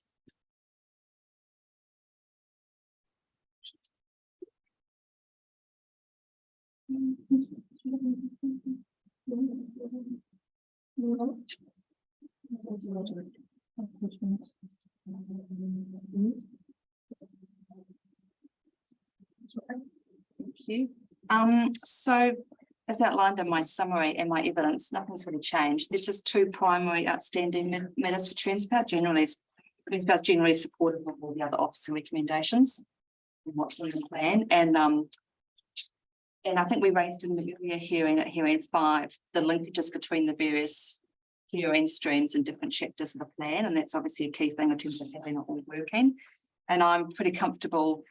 Thank you. So as outlined in my summary and my evidence, nothing's really changed. There's just two primary outstanding matters for Transpower. Transpower is generally supportive of all the other officer recommendations and what's in the plan. And I think we raised in the earlier hearing at hearing 5, the linkages between the various hearing streams and different chapters of the plan. And that's obviously a key thing in terms of having it all working. And I'm pretty comfortable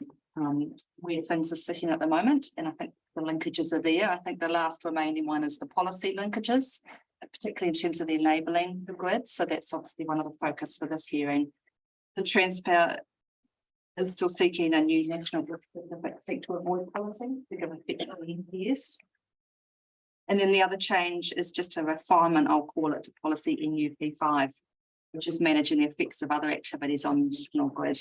where things are sitting at the moment. And I think the linkages are there. I think the last remaining one is the policy linkages, particularly in terms of the enabling the grid. So that's obviously one of the focus for this hearing. The Transpower is still seeking a new national sector avoid policy to give effect to the NPS. And then the other change is just a refinement, I'll call it, to policy NUP5, which is managing the effects of other activities on the national grid.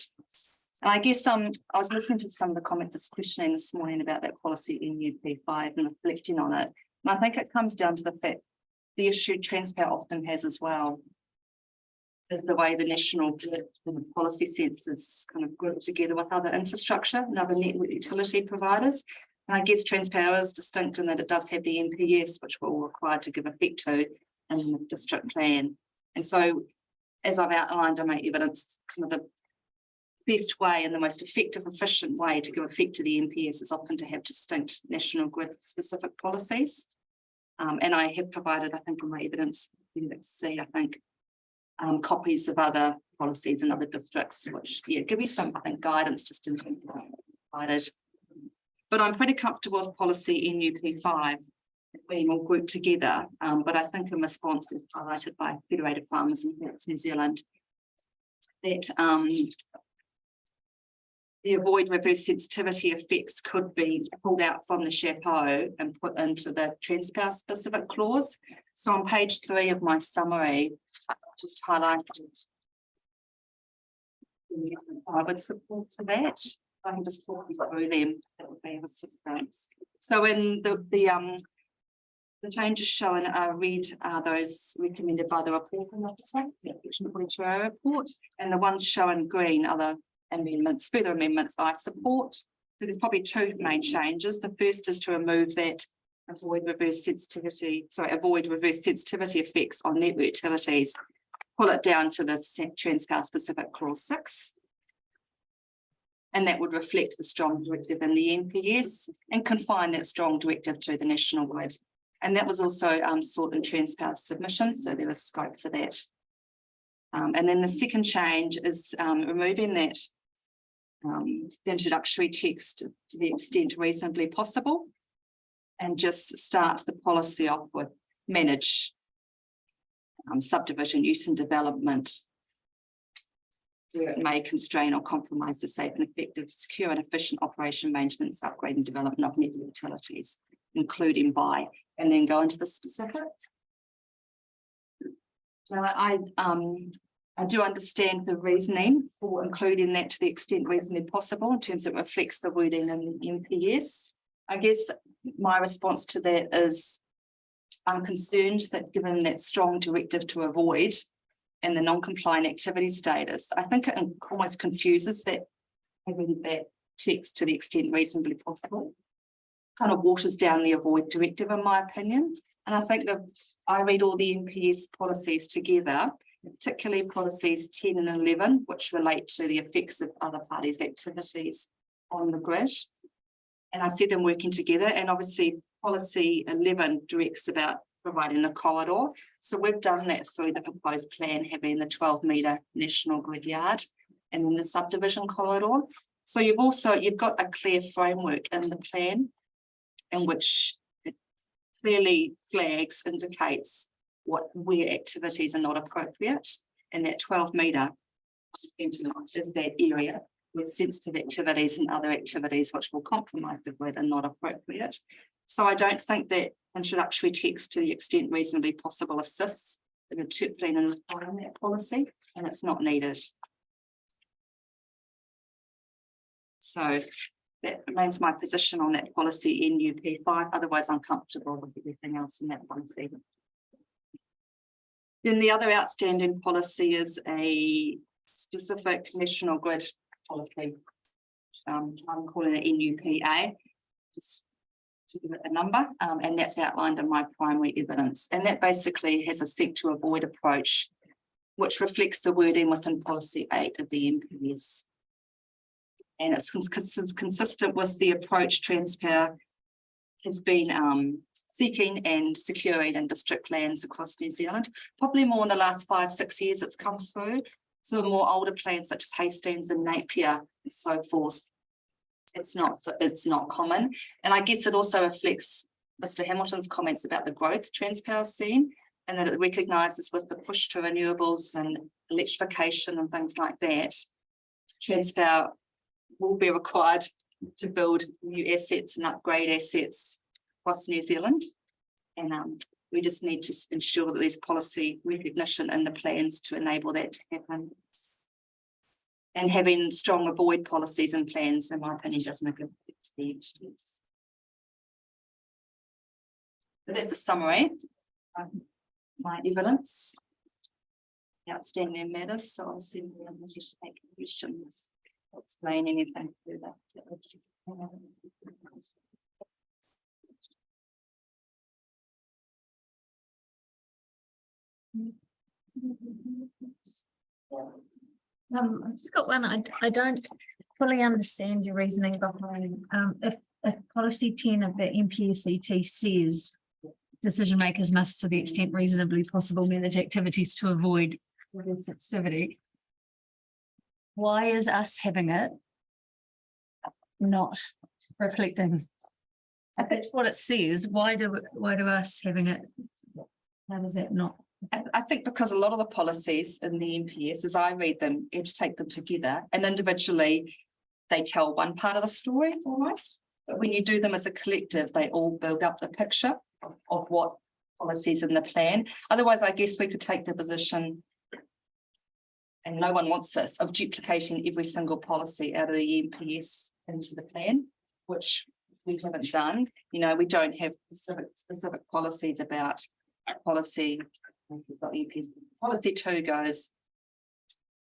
And I guess I was listening to some of the commenters questioning this morning about that policy NUP5 and reflecting on it. And I think it comes down to the fact the issue Transpower often has as well is the way the national grid in a policy sense is kind of grouped together with other infrastructure and other network utility providers. And I guess Transpower is distinct in that it does have the NPS, which we're all required to give effect to in the district plan. And so, as I've outlined in my evidence, kind of the best way and the most effective, efficient way to give effect to the NPS is often to have distinct national grid specific policies. And I have provided, I think, in my evidence, I think, copies of other policies in other districts, which give you some, I think, guidance just in terms of what I provided. But I'm pretty comfortable with policy NUP5 being all grouped together. But I think in response is highlighted by Federated Farmers in New Zealand that the avoid reverse sensitivity effects could be pulled out from the chapeau and put into the Transpower specific clause. So on page 3 of my summary, I just highlighted I would support to that. I can just talk you through them. That would be of assistance. So in the changes shown are red are those recommended by the reporting officer, according to our report, and the ones shown green are the amendments, further amendments I support. So there's probably 2 main changes. The first is to remove that avoid reverse sensitivity effects on network utilities, pull it down to the Transpower specific clause 6. And that would reflect the strong directive in the NPS and confine that strong directive to the national grid. And that was also sought in Transpower submission, so there is scope for that. And then the second change is removing that the introductory text to the extent reasonably possible. and just start the policy off with manage subdivision use and development where it may constrain or compromise the safe and effective, secure and efficient operation, maintenance, upgrade and development of net utilities, including by, and then go into the specifics. So I do understand the reasoning for including that to the extent reasonably possible in terms of it reflects the wording in the MPS. I guess my response to that is I'm concerned that given that strong directive to avoid and the non-compliant activity status, I think it almost confuses that having that text to the extent reasonably possible kind of waters down the avoid directive in my opinion. And I think that I read all the MPS policies together, particularly policies 10 and 11, which relate to the effects of other parties' activities on the grid. And I see them working together, and obviously policy 11 directs about providing the corridor. So we've done that through the proposed plan, having the 12-metre national grid yard and then the subdivision corridor. So you've got a clear framework in the plan in which it clearly flags, indicates where activities are not appropriate, and that 12-metre is that area where sensitive activities and other activities which will compromise the grid are not appropriate. So I don't think that introductory text to the extent reasonably possible assists in interpreting and applying that policy, and it's not needed. So that remains my position on that policy NUP5. Otherwise, I'm comfortable with everything else in that policy. Then the other outstanding policy is a specific national grid policy. I'm calling it NUPA, just to give it a number, and that's outlined in my primary evidence. And that basically has a seek to avoid approach, which reflects the wording within policy 8 of the MPS. And it's consistent with the approach Transpower has been seeking and securing in district lands across New Zealand. Probably more in the last 5-6 years it's come through. So more older plans such as Hastings and Napier and so forth. It's not common. And I guess it also reflects Mr. Hamilton's comments about the growth Transpower scene, and that it recognises with the push to renewables and electrification and things like that, Transpower will be required to build new assets and upgrade assets across New Zealand. And we just need to ensure that there's policy recognition in the plans to enable that to happen. And having strong avoid policies and plans, in my opinion, doesn't make a difference to the entities. But that's a summary of my evidence. Outstanding matters, so I'll see if we can just take questions. Explain anything further. I've just got one. I don't fully understand your reasoning behind if policy 10 of the MPSCT says decision makers must, to the extent reasonably possible, manage activities to avoid sensitivity. Why is us having it not reflecting? If that's what it says, why do us having it? How does that not? I think because a lot of the policies in the MPS, as I read them, you have to take them together, and individually they tell one part of the story almost. But when you do them as a collective, they all build up the picture of what policies in the plan. Otherwise, I guess we could take the position, and no one wants this, of duplicating every single policy out of the MPS into the plan, which we haven't done. You know, we don't have specific policies about policy. Policy 2 goes,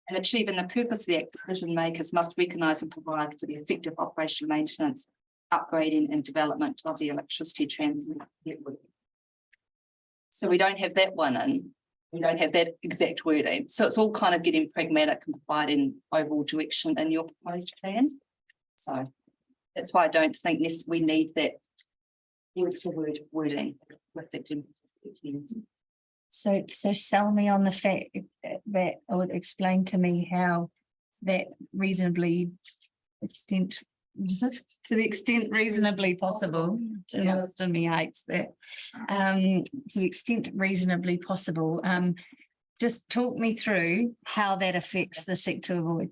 and achieving the purpose of the act, decision makers must recognise and provide for the effective operation, maintenance, upgrading and development of the electricity transit network. So we don't have that one in. We don't have that exact wording. So it's all kind of getting pragmatic and providing overall direction in your proposed plan. So that's why I don't think we need that word for word wording reflecting. So sell me on the fact that, or explain to me how that reasonably extent is it? To the extent reasonably possible. Journalist in me hates that. To the extent reasonably possible, just talk me through how that affects the seek to avoid.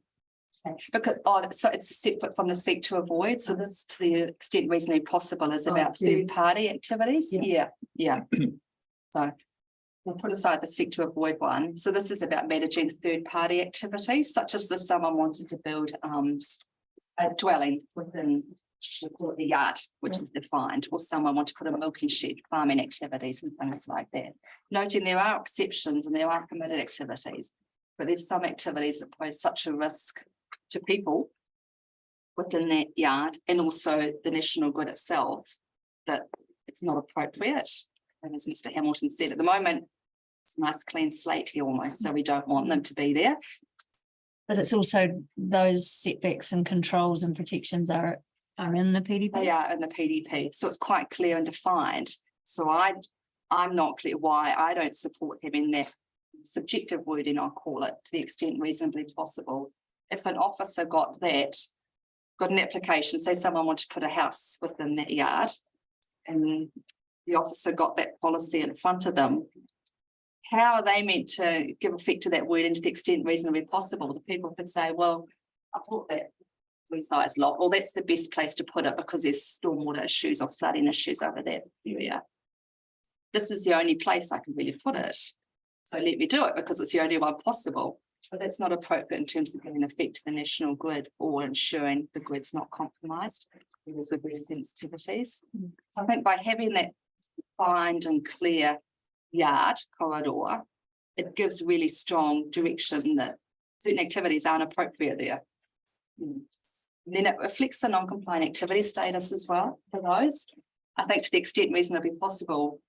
Because, so it's separate from the seek to avoid, so this to the extent reasonably possible is about third party activities, yeah. So we'll put aside the seek to avoid one, so this is about managing third party activities, such as if someone wanted to build a dwelling within the yard, which is defined, or someone want to put a milking shed, farming activities and things like that. Noting there are exceptions and there are permitted activities, but there's some activities that pose such a risk to people within that yard and also the national good itself that it's not appropriate. And as Mr. Hamilton said, at the moment, it's a nice clean slate here almost, so we don't want them to be there. But it's also those setbacks and controls and protections are in the PDP. They are in the PDP, so it's quite clear and defined. So I'm not clear why I don't support having that subjective wording, I'll call it, to the extent reasonably possible. If an officer got an application, say someone wanted to put a house within that yard, and the officer got that policy in front of them, how are they meant to give effect to that wording to the extent reasonably possible? The people could say, well, I thought that size lot, well, that's the best place to put it because there's stormwater issues or flooding issues over that area. This is the only place I can really put it. So let me do it because it's the only one possible. But that's not appropriate in terms of giving effect to the national grid or ensuring the grid's not compromised because with these sensitivities. So I think by having that defined and clear yard corridor, it gives really strong direction that certain activities aren't appropriate there. And then it reflects the non-compliant activity status as well for those. I think to the extent reasonably possible,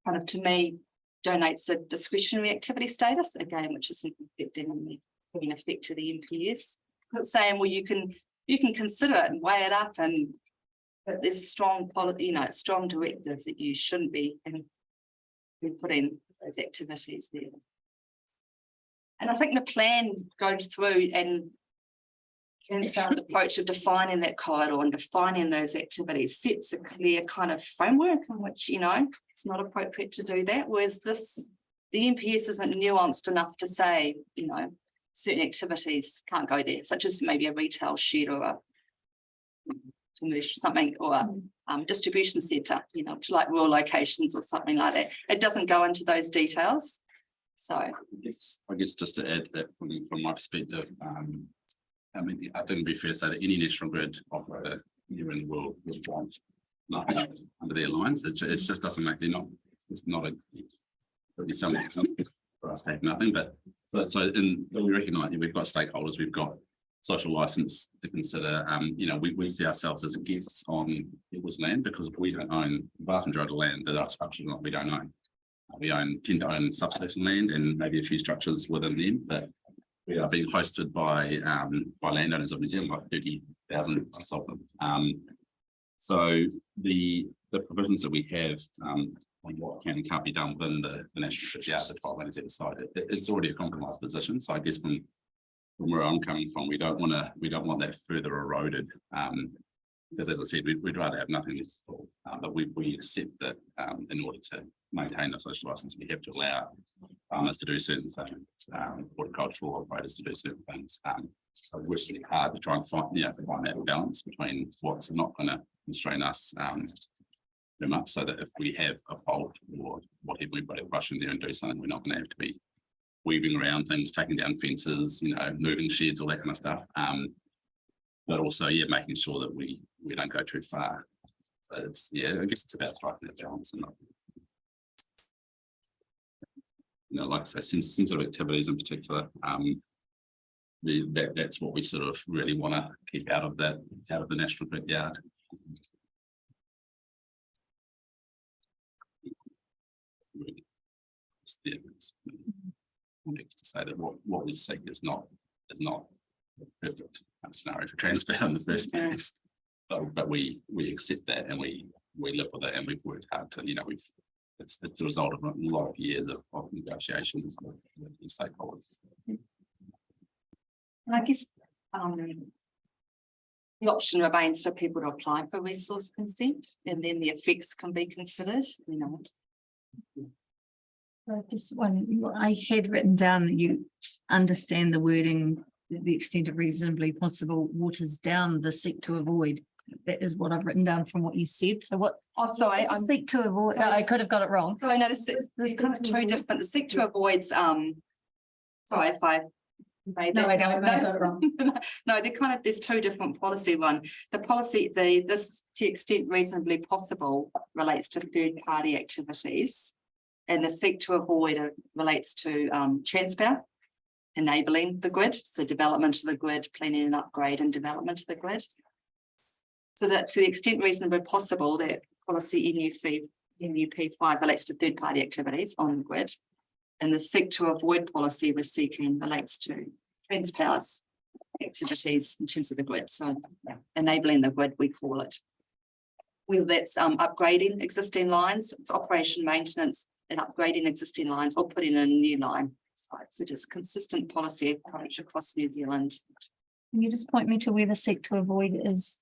kind of to me, donates a discretionary activity status, again, which is giving effect to the NPS. Not saying, well, you can consider it and weigh it up, but there's strong strong directives that you shouldn't be putting those activities there. And I think the plan goes through and transparent approach of defining that corridor and defining those activities sets a clear kind of framework in which, it's not appropriate to do that. Whereas the NPS isn't nuanced enough to say, certain activities can't go there, such as maybe a retail shed or a commercial something or a distribution centre, to like rural locations or something like that. It doesn't go into those details. So I guess just to add that from my perspective, I think it'd be fair to say that any national grid operator anywhere in the world would want nothing under their lines. It just doesn't make it's not it'd be something for us to have nothing. But so we recognise we've got stakeholders, we've got social license to consider. We see ourselves as guests on people's land because we don't own the vast majority of land that are structured on, we don't own. We tend to own substation land and maybe a few structures within them, but we are being hosted by landowners of New Zealand, like 30,000 of them. So the provisions that we have on what can and can't be done within the national grid, the 12 lands at the side, it's already a compromised position. So I guess from where I'm coming from, we don't want that further eroded. Because as I said, we'd rather have nothing less at all. But we accept that in order to maintain the social license, we have to allow farmers to do certain things, horticultural operators to do certain things. So we're working hard to try and find that balance between what's not going to constrain us too much, so that if we have a fault or whatever, we've got to rush in there and do something. We're not going to have to be weaving around things, taking down fences, moving sheds, all that kind of stuff. But also, making sure that we don't go too far. So it's, I guess it's about striking that balance and like I say, sensitive activities in particular. That's what we sort of really want to keep out of the national grid yard. It's to say that what we seek is not a perfect scenario for transport in the first place, but we accept that and we live with it, and we've worked hard to it's the result of a lot of years of negotiations with stakeholders. and I guess the option remains for people to apply for resource consent, and then the effects can be considered, you know. Just one, I had written down that you understand the wording, the extent of reasonably possible waters down the seek to avoid. That is what I've written down from what you said. So what? Oh, sorry, I'm Seek to avoid, I could have got it wrong. so I know there's kind of two different, the seek to avoids, sorry if I. made No, that- I don't, I got it wrong. No, they're kind of, there's two different policy. One, the policy, this to the extent reasonably possible relates to third party activities. And the seek to avoid relates to Transpower, enabling the grid, so development of the grid, planning and upgrade and development of the grid. So that to the extent reasonably possible, that policy NUP5 relates to third party activities on the grid. And the seek to avoid policy we're seeking relates to Transpower's activities in terms of the grid. So enabling the grid, we call it. Whether that's upgrading existing lines, it's operation maintenance and upgrading existing lines or putting in a new line. So just consistent policy approach across New Zealand. Can you just point me to where the seek to avoid is?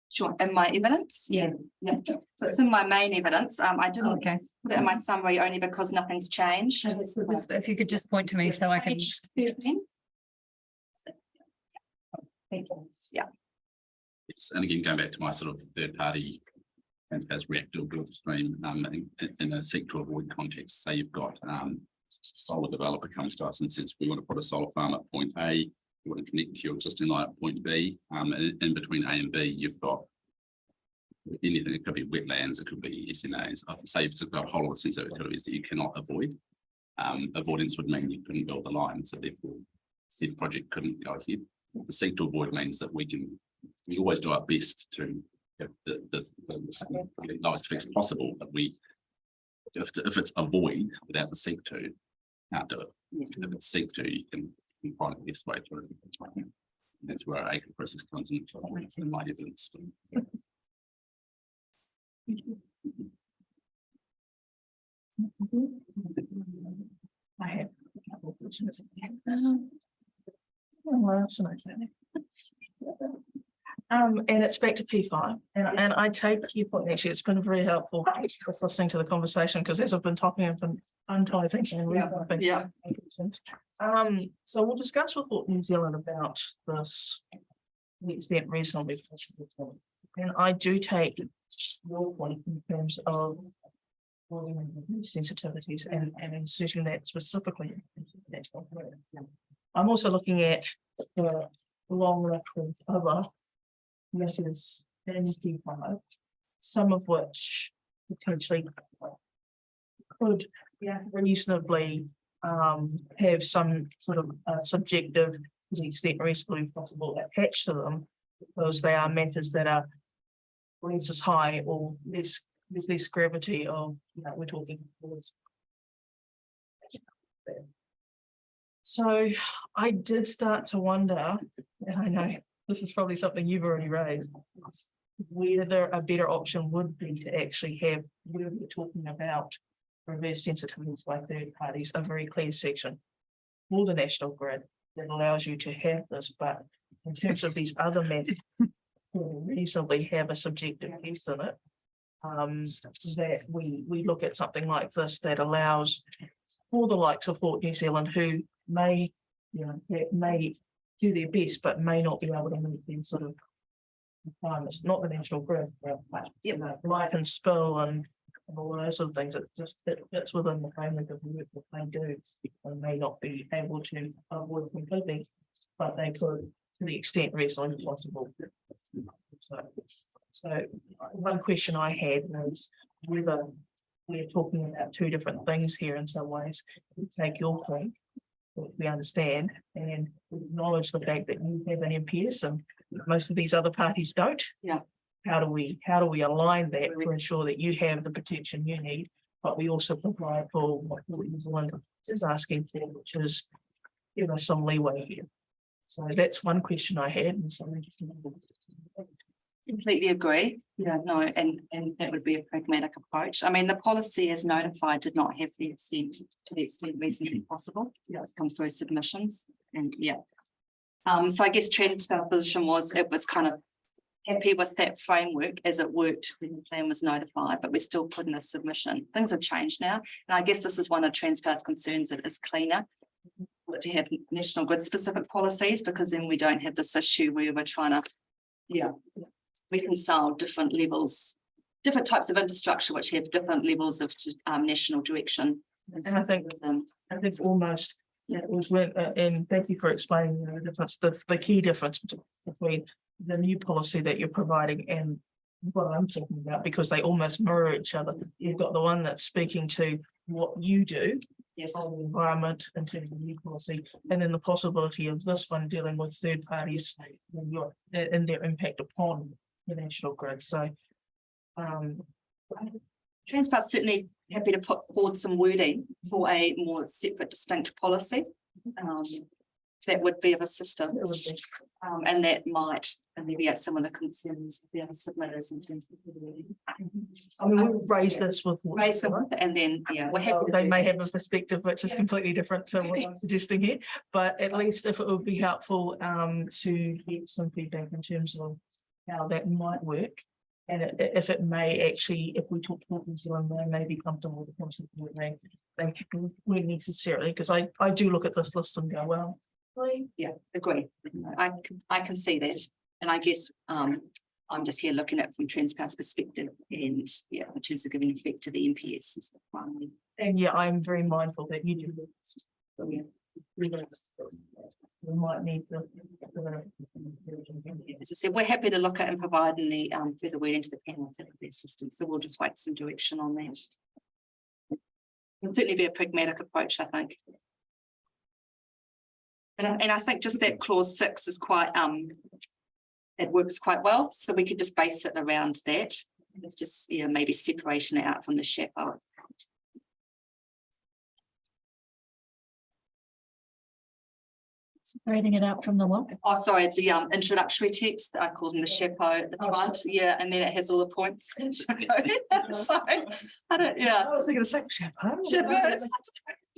Sure, in my evidence. Yeah. Yeah, so it's in my main evidence. I didn't Okay. put it in my summary only because nothing's changed. If you could just point to me so I can. Yeah, Yes, and again, going back to my sort of third party as reactive stream, in a seek to avoid context, say you've got solar developer comes to us and says, we want to put a solar farm at point A, you want to connect to your existing line at point B, in between A and B, you've got anything, it could be wetlands, it could be SNAs, say you've got a whole lot of sensitive activities that you cannot avoid. Avoidance would mean you couldn't build the line, so therefore said project couldn't go ahead. The seek to avoid means that we always do our best to have the lowest effects possible, but if it's avoid without the seek to, can't do it. If it's seek to, you can find the best way through. That's where our ACRE process comes in my evidence. I have a couple of questions. What else am I saying? And it's back to P5, and I take your point, actually, it's been very helpful with listening to the conversation, because as I've been talking, I've been untyping and retyping. yeah. So we'll discuss with Port New Zealand about this, the extent reasonably possible. And I do take your point in terms of sensitivities and inserting that specifically. I'm also looking at the long list of other measures in P5, some of which potentially could reasonably have some sort of subjective, to the extent reasonably possible, attached to them, because they are matters that are less as high or there's less gravity of, we're talking. So I did start to wonder, and I know this is probably something you've already raised, whether a better option would be to actually have, where we're talking about reverse sensitivities by third parties, a very clear section for the national grid that allows you to have this, but in terms of these other matters, reasonably have a subjective piece in it. That we look at something like this that allows for the likes of Port New Zealand, who may, may do their best, but may not be able to meet these sort of requirements, not the national grid, but light and spill and all those sort of things. It's within the framework of the work that they do, and may not be able to avoid completely, but they could, to the extent reasonably possible. So one question I had was whether we're talking about two different things here in some ways. We take your point, which we understand, and we acknowledge the fact that you have an MPS and most of these other parties don't. Yeah. How do we align that to ensure that you have the protection you need, but we also provide for what Port New Zealand is asking for, which is give us some leeway here. So that's one question I had. And so Completely agree. Yeah, no, and that would be a pragmatic approach. I mean, the policy as notified did not have the extent, to the extent reasonably possible. It's come through submissions and yeah. So I guess Transpower's position was, it was kind of happy with that framework as it worked when the plan was notified, but we're still putting a submission. Things have changed now. And I guess this is one of Transpower's concerns, that it is cleaner to have national grid specific policies, because then we don't have this issue where we're trying to, reconcile different levels, different types of infrastructure which have different levels of national direction. And I think almost, it was when, and thank you for explaining the difference, the key difference between the new policy that you're providing and what I'm talking about, because they almost mirror each other. You've got the one that's speaking to what you do Yes. on the environment in terms of new policy, and then the possibility of this one dealing with third parties and their impact upon the national grid. So Transpower's certainly happy to put forward some wording for a more separate, distinct policy. That would be of assistance. And that might alleviate some of the concerns of the other submitters in terms of the wording. I mean, we'll raise this with. Raise them, and then, we're happy. to They do may that. have a perspective which is completely different to what I'm suggesting here, but at least if it would be helpful to get some feedback in terms of how that might work. And if it may actually, if we talk to New Zealand, they may be comfortable with the concept that they won't necessarily, because I do look at this list and go, well. Really? Yeah, agree. I can see that. And I guess I'm just here looking at it from Transpower's perspective, and in terms of giving effect to the MPS is the primary. And yeah, I'm very mindful that you do this. So, yeah, we might need to. As I said, we're happy to look at and provide any further wording to the panel to the assistance. So we'll just wait some direction on that. It'll certainly be a pragmatic approach, I think. And I think just that clause 6 is quite, it works quite well. So we could just base it around that. It's just, maybe separation it out from the chapeau. Separating it out from the what? Oh, sorry, the introductory text, I call them the chapeau at the front, and then it has all the points. Sorry, I don't, I was thinking the same chapeau.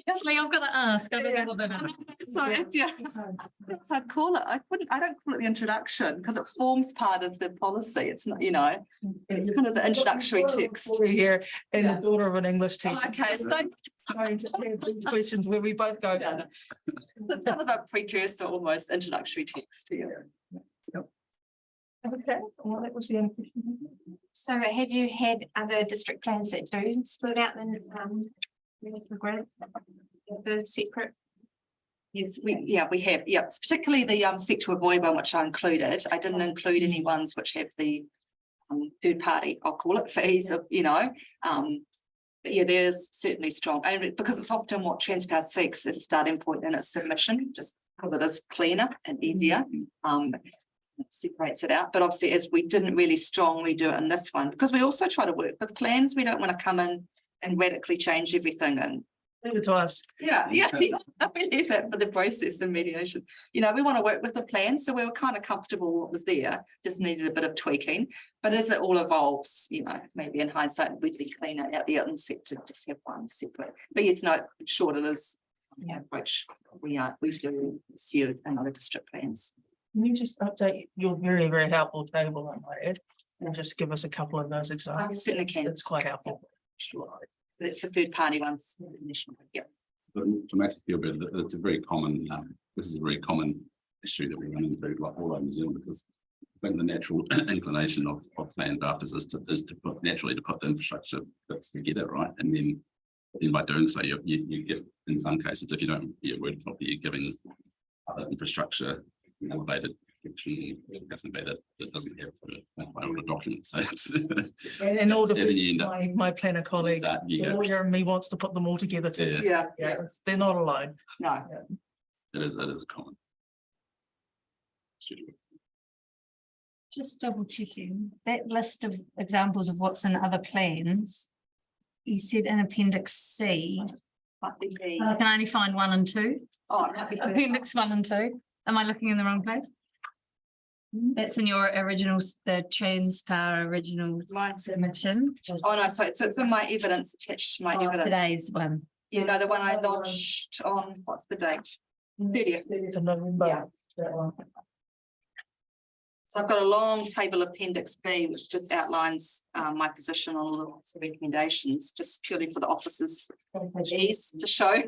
Actually, I've got to ask. Sorry, that's I'd call it. I don't call it the introduction because it forms part of the policy. It's not, it's kind of the introductory text. We're here and the daughter of an English teacher. Okay, so Trying to have these questions where we both go. it's kind of the precursor, almost introductory text. Okay, well, that was the end. So have you had other district plans that do split out the grid? The separate? Yes, we have, it's particularly the sector avoid one, which I included. I didn't include any ones which have the third party, I'll call it, for ease of, but there's certainly strong, and because it's often what Transpower seeks as a starting point in its submission, just because it is cleaner and easier. It separates it out, but obviously as we didn't really strongly do it in this one, because we also try to work with plans, we don't want to come in and radically change everything and Leave it to us. we leave that for the process and mediation. We want to work with the plan, so we were kind of comfortable what was there, just needed a bit of tweaking. But as it all evolves, maybe in hindsight, we'd be cleaner out the other sector, just have one separate. But yes, no, short it is the approach we do pursue in other district plans. Can you just update your very, very helpful table, I might add, and just give us a couple of those I examples? certainly can. It's quite helpful. Sure. That's for third party ones. Yep. But to make it feel better, it's a very common, this is a very common issue that we run into like all over New Zealand, because I think the natural inclination of plan drafters is to put the infrastructure bits together, right? And then by doing so, you get, in some cases, if you don't word properly, you're giving other infrastructure elevated that doesn't have a document. So it's In order then you end up- for my planner colleague, that the lawyer and me wants to put them all together too. Yeah. They're not alone. No. It is a common. Just double checking that list of examples of what's in other plans. You said in appendix C, I can only find 1 and 2. Oh, Appendix 1 and 2. Am I looking in the wrong place? That's in your originals, the Transpower original submission. Oh, no, so it's in my evidence, attached to my evidence. Today's one. The one I lodged on, what's the date? 30th. 30th of November. Yeah. That one. So I've got a long table appendix B, which just outlines my position on all the recommendations, just purely for the officers' ease to show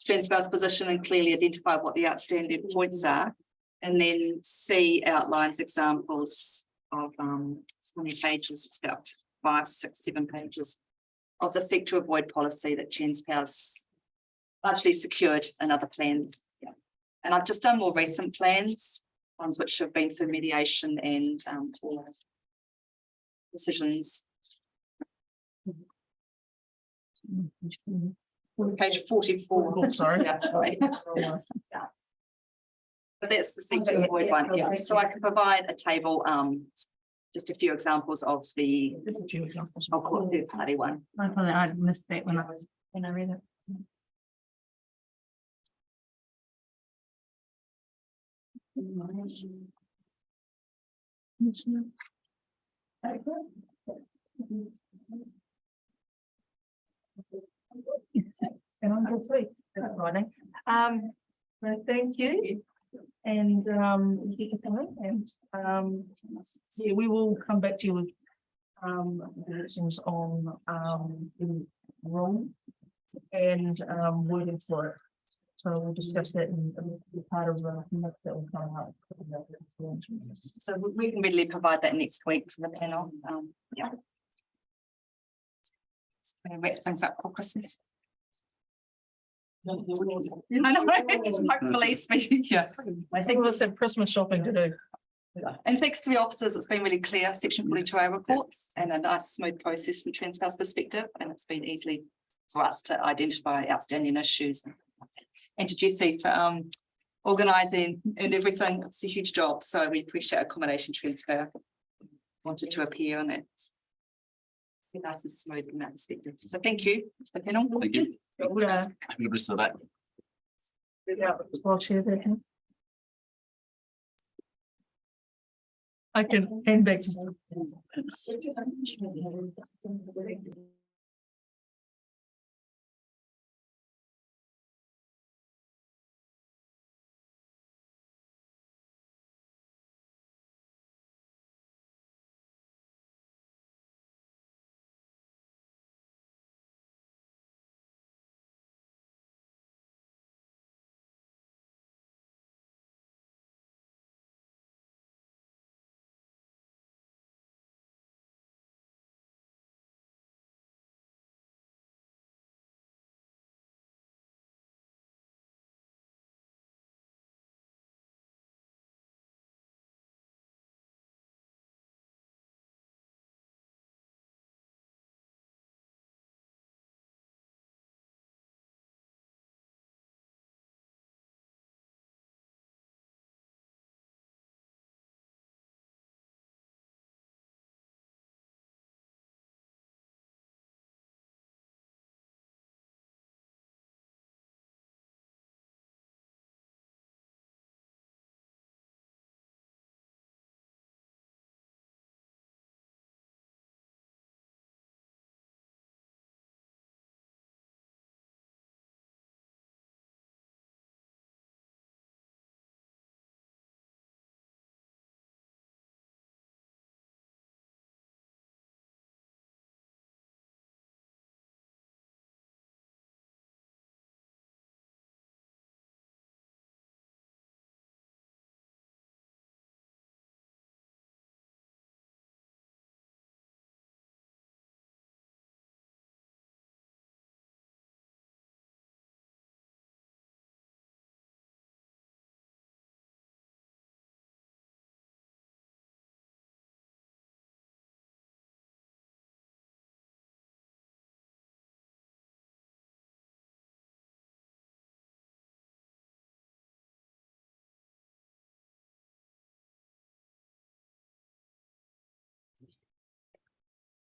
Transpower's position and clearly identify what the outstanding points are. And then C outlines examples of how many pages, it's about 5, 6, 7 pages of the seek to avoid policy that Transpower's largely secured in other plans. Yeah. And I've just done more recent plans, ones which have been through mediation and decisions. Page 44. Oh, sorry. Yeah, sorry. Yeah. But that's the seek to avoid one, yeah. So I can provide a table, just a few examples of the There's a few examples. third party one. I missed that when I read it. And I'm good too. That's Friday. So thank you. And keep it going. And yeah, we will come back to you with directions on the role and wording for it. So we'll discuss that in part of the that will come out. So we can readily provide that next week to the panel. Yeah. Gonna wrap things up for Christmas. I know, hopefully speaking, yeah. I think we'll have Christmas shopping to do. And thanks to the officers, it's been really clear, section 42A reports and a nice smooth process from Transpower's perspective, and it's been easily for us to identify outstanding issues. And to Jessie for organising and everything, it's a huge job, so we appreciate accommodation Transpower wanted to appear on that. Nice and smooth from that perspective. So thank you to the panel. Thank you. Yeah. Have a good rest of the day. I'll share that. I can hand back.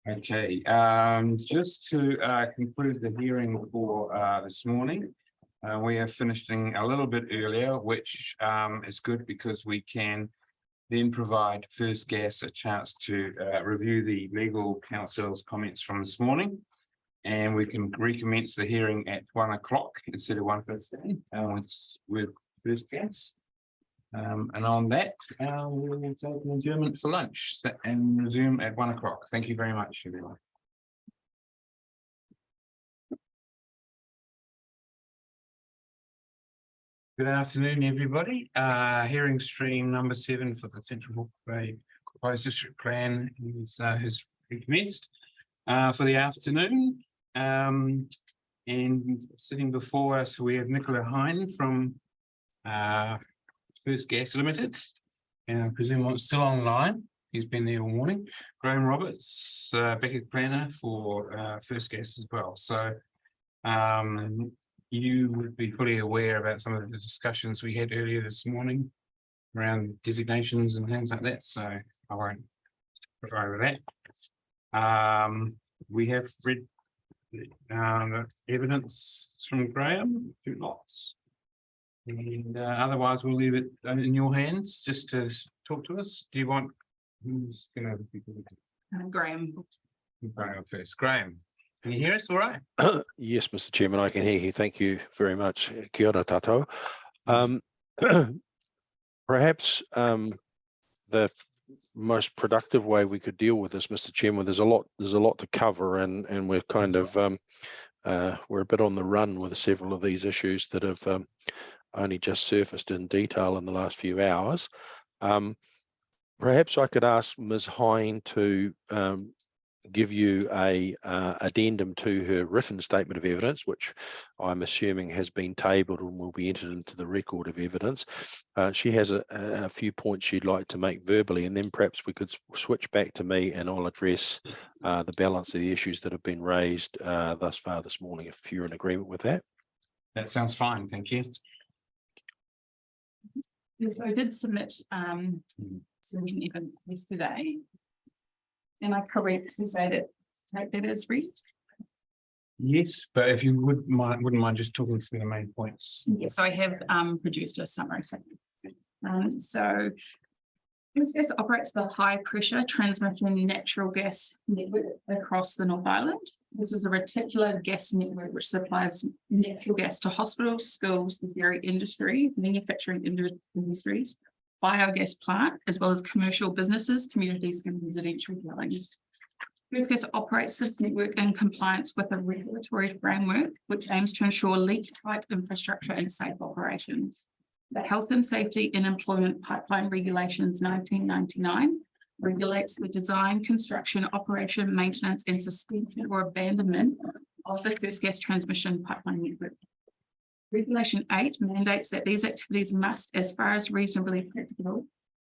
Okay, just to conclude the hearing for this morning. We are finishing a little bit earlier, which is good because we can then provide First Gas a chance to review the legal counsel's comments from this morning. And we can recommence the hearing at 1 o'clock instead of 1:15 with First Gas. And on that, we'll take an adjournment for lunch and resume at 1 o'clock. Thank you very much, everyone. Good afternoon, everybody. Hearing stream number 7 for the Central Hawke's Bay proposed district plan has recommenced for the afternoon. And sitting before us, we have Nicola Hine from First Gas Limited, and I presume it's still online. He's been there all morning. Graham Roberts, backup planner for First Gas as well. So you would be fully aware about some of the discussions we had earlier this morning around designations and things like that. So I won't go over that. We have read the evidence from Graham, 2 lots. And otherwise, we'll leave it in your hands just to talk to us. Do you want, who's gonna be? Graham. Graham first. Graham, can you hear us all right? Yes, Mr. Chairman, I can hear you. Thank you very much. Kia ora tātou. Perhaps the most productive way we could deal with this, Mr. Chairman, there's a lot to cover, and we're kind of we're a bit on the run with several of these issues that have only just surfaced in detail in the last few hours. Perhaps I could ask Ms. Hine to give you a addendum to her written statement of evidence, which I'm assuming has been tabled and will be entered into the record of evidence. She has a few points she'd like to make verbally, and then perhaps we could switch back to me and I'll address the balance of the issues that have been raised thus far this morning, if you're in agreement with that. That sounds fine, thank you. Yes, I did submit some evidence yesterday. Am I correct to say that take that as read? Yes, but if you wouldn't mind just talking through the main points. Yes, I have produced a summary. So First Gas operates the high pressure transmission natural gas network across the North Island. This is a reticular gas network which supplies natural gas to hospitals, schools, the dairy industry, manufacturing industries, biogas plant, as well as commercial businesses, communities, and residential dwellings. First Gas operates this network in compliance with a regulatory framework which aims to ensure leak-tight infrastructure and safe operations. The Health and Safety in Employment Pipeline Regulations 1999 regulates the design, construction, operation, maintenance, and suspension or abandonment of the First Gas transmission pipeline network. Regulation 8 mandates that these activities must, as far as reasonably practicable,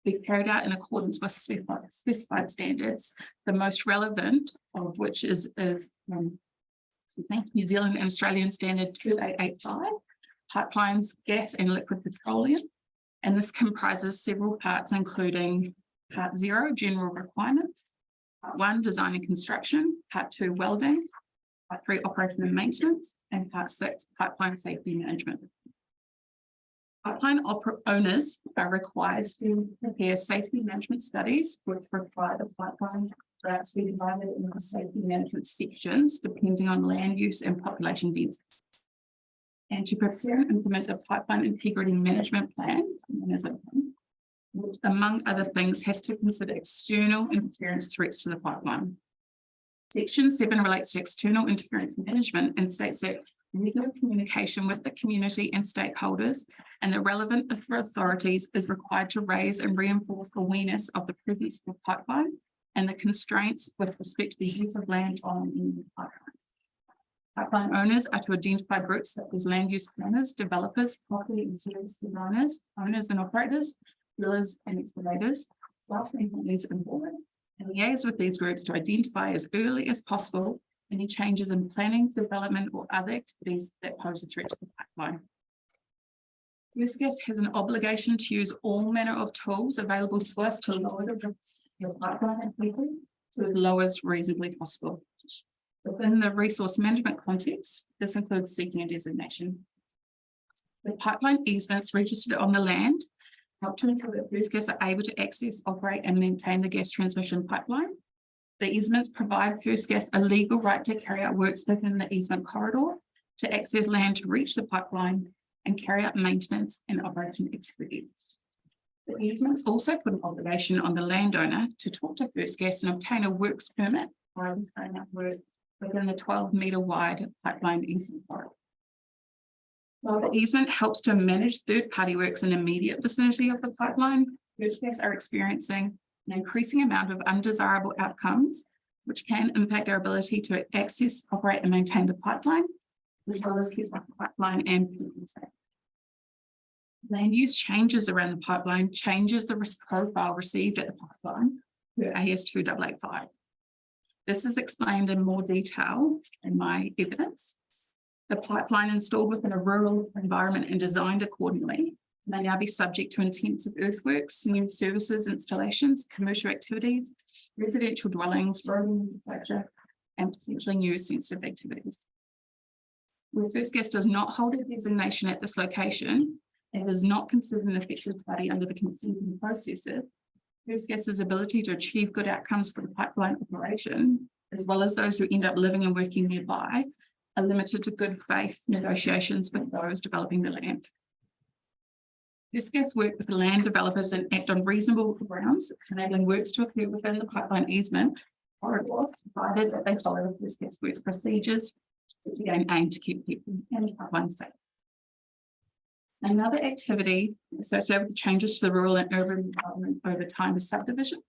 be carried out in accordance with specified standards, the most relevant of which is New Zealand and Australian Standard 2885, pipelines, gas and liquid petroleum. And this comprises several parts, including Part 0, general requirements, Part 1, design and construction, Part 2, welding, Part 3, operation and maintenance, and Part 6, pipeline safety management. Pipeline owners are required to prepare safety management studies, which require the pipeline routes to be divided into safety management sections, depending on land use and population density. And to prepare and implement a pipeline integrity management plan, which among other things has to consider external interference threats to the pipeline. Section 7 relates to external interference management and states that regular communication with the community and stakeholders and the relevant authorities is required to raise and reinforce awareness of the presence of the pipeline and the constraints with respect to the use of land on the pipeline. Pipeline owners are to identify groups such as land use planners, developers, property and service designers, owners and operators, drillers and excavators, staff and companies involved, and liaise with these groups to identify as early as possible any changes in planning, development, or other activities that pose a threat to the pipeline. First Gas has an obligation to use all manner of tools available to us to lower the risks of the pipeline and people to as low as reasonably possible. Within the resource management context, this includes seeking a designation. The pipeline easements registered on the land help to ensure that First Gas are able to access, operate, and maintain the gas transmission pipeline. The easements provide First Gas a legal right to carry out works within the easement corridor, to access land to reach the pipeline, and carry out maintenance and operation activities. The easements also put an obligation on the landowner to talk to First Gas and obtain a works permit while carrying out work within the 12-metre wide pipeline easement corridor. While the easement helps to manage third-party works in the immediate vicinity of the pipeline, First Gas are experiencing an increasing amount of undesirable outcomes, which can impact our ability to access, operate and maintain the pipeline, as well as keep the pipeline and people safe. Land use changes around the pipeline changes the risk profile received at the pipeline per AS 2885. This is explained in more detail in my evidence. The pipeline installed within a rural environment and designed accordingly may now be subject to intensive earthworks, new services, installations, commercial activities, residential dwellings, road infrastructure, and potentially new sensitive activities. Where First Gas does not hold a designation at this location, and is not considered an affected party under the consenting processes, First Gas's ability to achieve good outcomes for the pipeline operation, as well as those who end up living and working nearby, are limited to good faith negotiations with those developing the land. First Gas work with the land developers and act on reasonable grounds, enabling works to occur within the pipeline easement corridor, provided that they follow the First Gas works procedures, which again aim to keep people and the pipeline safe. Another activity associated with the changes to the rural and urban environment over time is subdivision.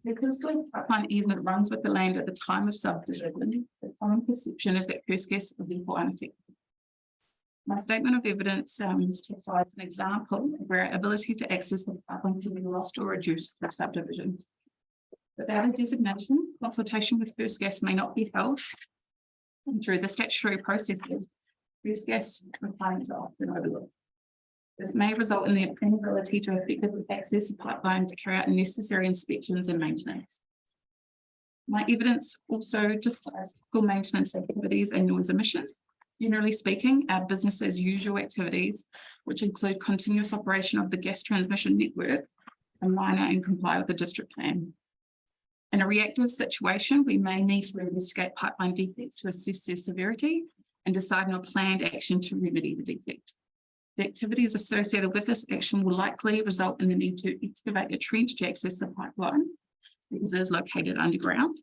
Because the pipeline easement runs with the land at the time of subdivision, the common perception is that First Gas are therefore unaffected. My statement of evidence provides an example of where our ability to access the pipeline can be lost or reduced through subdivision. Without a designation, consultation with First Gas may not be held, and through the statutory processes, First Gas requirements are often overlooked. This may result in the inability to effectively access the pipeline to carry out necessary inspections and maintenance. My evidence also describes typical maintenance activities and noise emissions. Generally speaking, our business as usual activities, which include continuous operation of the gas transmission network, are minor and comply with the district plan. In a reactive situation, we may need to investigate pipeline defects to assess their severity and decide on a planned action to remedy the defect. The activities associated with this action will likely result in the need to excavate a trench to access the pipeline because it is located underground.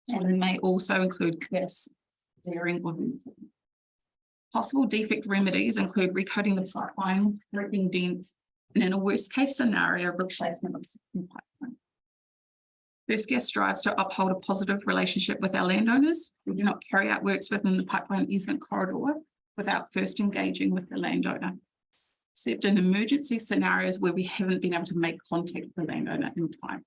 And it may also include gas flaring or venting. Possible defect remedies include recoating the pipeline, correcting dents, and in a worst case scenario, replacement of the pipeline. First Gas strives to uphold a positive relationship with our landowners. We do not carry out works within the pipeline easement corridor without first engaging with the landowner, except in emergency scenarios where we haven't been able to make contact with the landowner in time.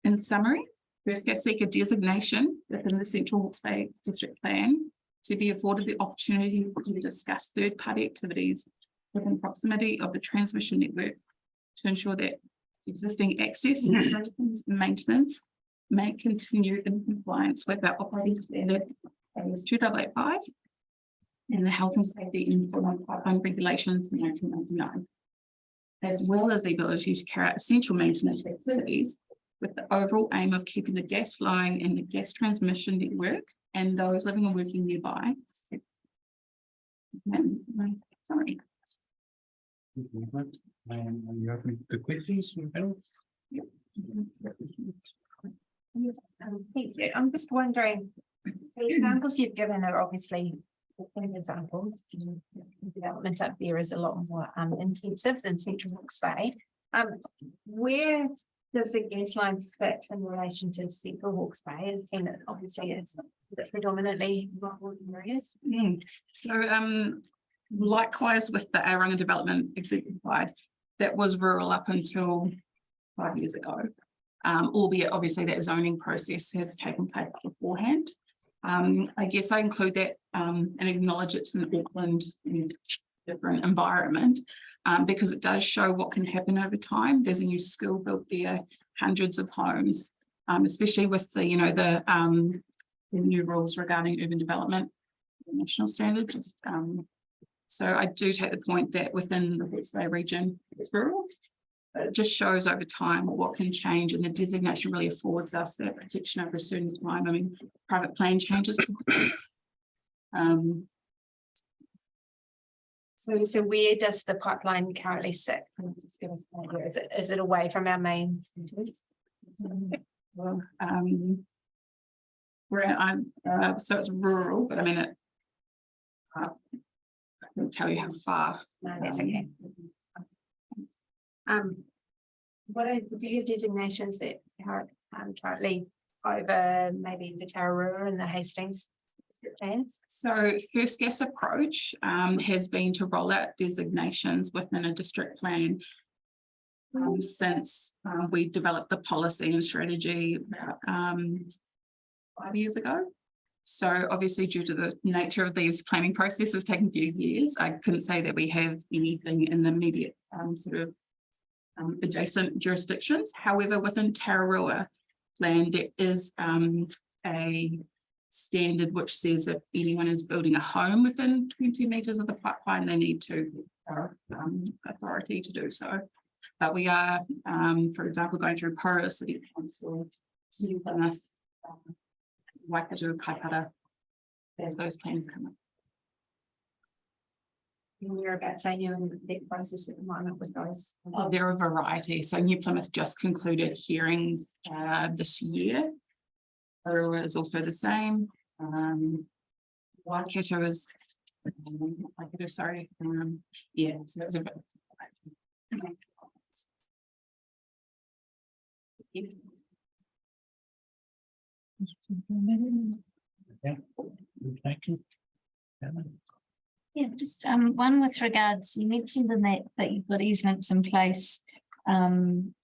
In summary, First Gas seek a designation within the Central Hawke's Bay District Plan to be afforded the opportunity to discuss third-party activities within proximity of the transmission network to ensure that existing access and maintenance may continue in compliance with our operating standard AS 2885 and the health and safety in pipeline regulations in 1999, as well as the ability to carry out essential maintenance activities with the overall aim of keeping the gas flowing in the gas transmission network and those living and working nearby. Sorry. And are you open to questions from the panel? Thank you. I'm just wondering, the examples you've given are obviously good examples. Development up there is a lot more intensive than Central Hawke's Bay. Where does the gas line fit in relation to Central Hawke's Bay? And it obviously is predominantly rural areas. So likewise with the Aoranga Development exemplified, that was rural up until 5 years ago. Albeit obviously that zoning process has taken place beforehand. I guess I include that and acknowledge it's an Auckland different environment because it does show what can happen over time. There's a new school built there, hundreds of homes, especially with the the new rules regarding urban development, the national standard. So I do take the point that within the Hawke's Bay region, it's rural. But it just shows over time what can change, and the designation really affords us that protection over a certain time. I mean, private plan changes. So where does the pipeline currently sit? Can you just give us an idea? Is it away from our main centres? Well, where I'm, so it's rural, but I mean it. I can tell you how far. No, that's okay. Do you have designations that are currently over maybe the Tararua and the Hastings plans? So First Gas approach has been to roll out designations within a district plan. Since we developed the policy and strategy about 5 years ago. So obviously due to the nature of these planning processes taking a few years, I couldn't say that we have anything in the immediate adjacent jurisdictions. However, within Tararua land, there is a standard which says if anyone is building a home within 20 metres of the pipeline, they need to authority to do so. But we are, for example, going through Pora City Council, City Plymouth, Waikato, Kaipara, as those plans come up. And you're about saying you're in that process at the moment with those. Oh, there are a variety. So New Plymouth just concluded hearings this year. Tararua is also the same. Waikato is, Waikato, sorry. Yeah, so it's a bit. Yeah. Thank you. Yeah, just one with regards, you mentioned in that you've got easements in place. One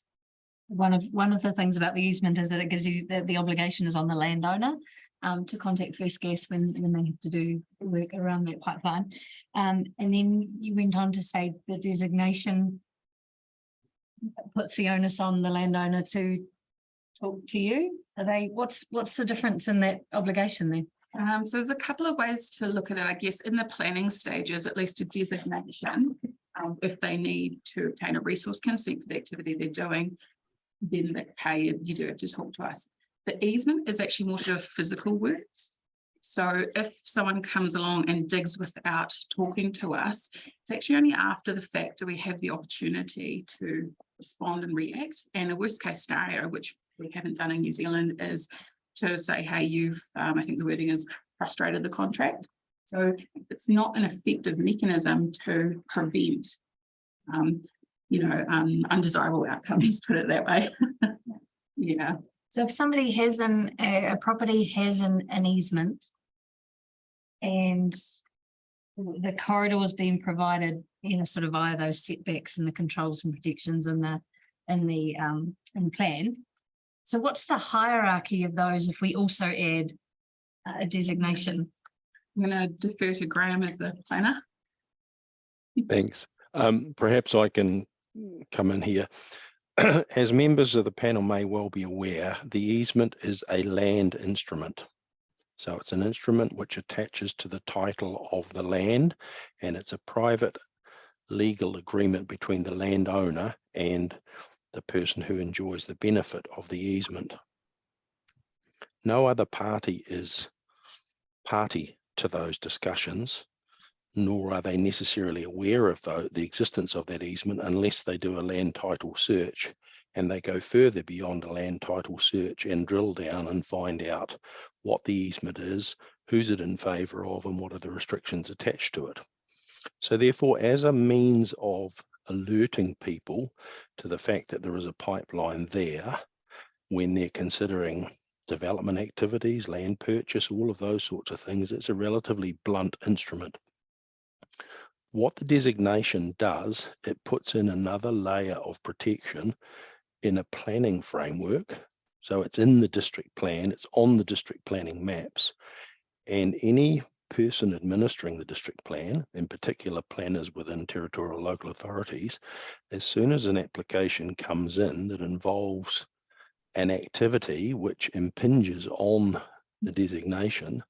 of the things about the easement is that it gives you the obligation is on the landowner to contact First Gas when they have to do work around that pipeline. And then you went on to say the designation puts the onus on the landowner to talk to you. What's the difference in that obligation then? So there's a couple of ways to look at it, I guess, in the planning stages, at least a designation. If they need to obtain a resource consent for the activity they're doing, then they pay, you do have to talk to us. The easement is actually more to do with physical works. So if someone comes along and digs without talking to us, it's actually only after the fact do we have the opportunity to respond and react. And a worst case scenario, which we haven't done in New Zealand, is to say, hey, you've, I think the wording is frustrated the contract. So it's not an effective mechanism to prevent, undesirable outcomes, put it that way. Yeah. So if somebody has a property has an easement and the corridor is being provided, sort of via those setbacks and the controls and protections in plan. So what's the hierarchy of those if we also add a designation? I'm going to defer to Graham as the planner. Thanks. Perhaps I can come in here. As members of the panel may well be aware, the easement is a land instrument. So it's an instrument which attaches to the title of the land, and it's a private legal agreement between the landowner and the person who enjoys the benefit of the easement. No other party is party to those discussions, nor are they necessarily aware of the existence of that easement unless they do a land title search, and they go further beyond a land title search and drill down and find out what the easement is, who's it in favour of, and what are the restrictions attached to it. So therefore, as a means of alerting people to the fact that there is a pipeline there when they're considering development activities, land purchase, all of those sorts of things, it's a relatively blunt instrument. What the designation does, it puts in another layer of protection in a planning framework. So it's in the district plan, it's on the district planning maps, and any person administering the district plan, in particular planners within territorial local authorities, as soon as an application comes in that involves an activity which impinges on the designation,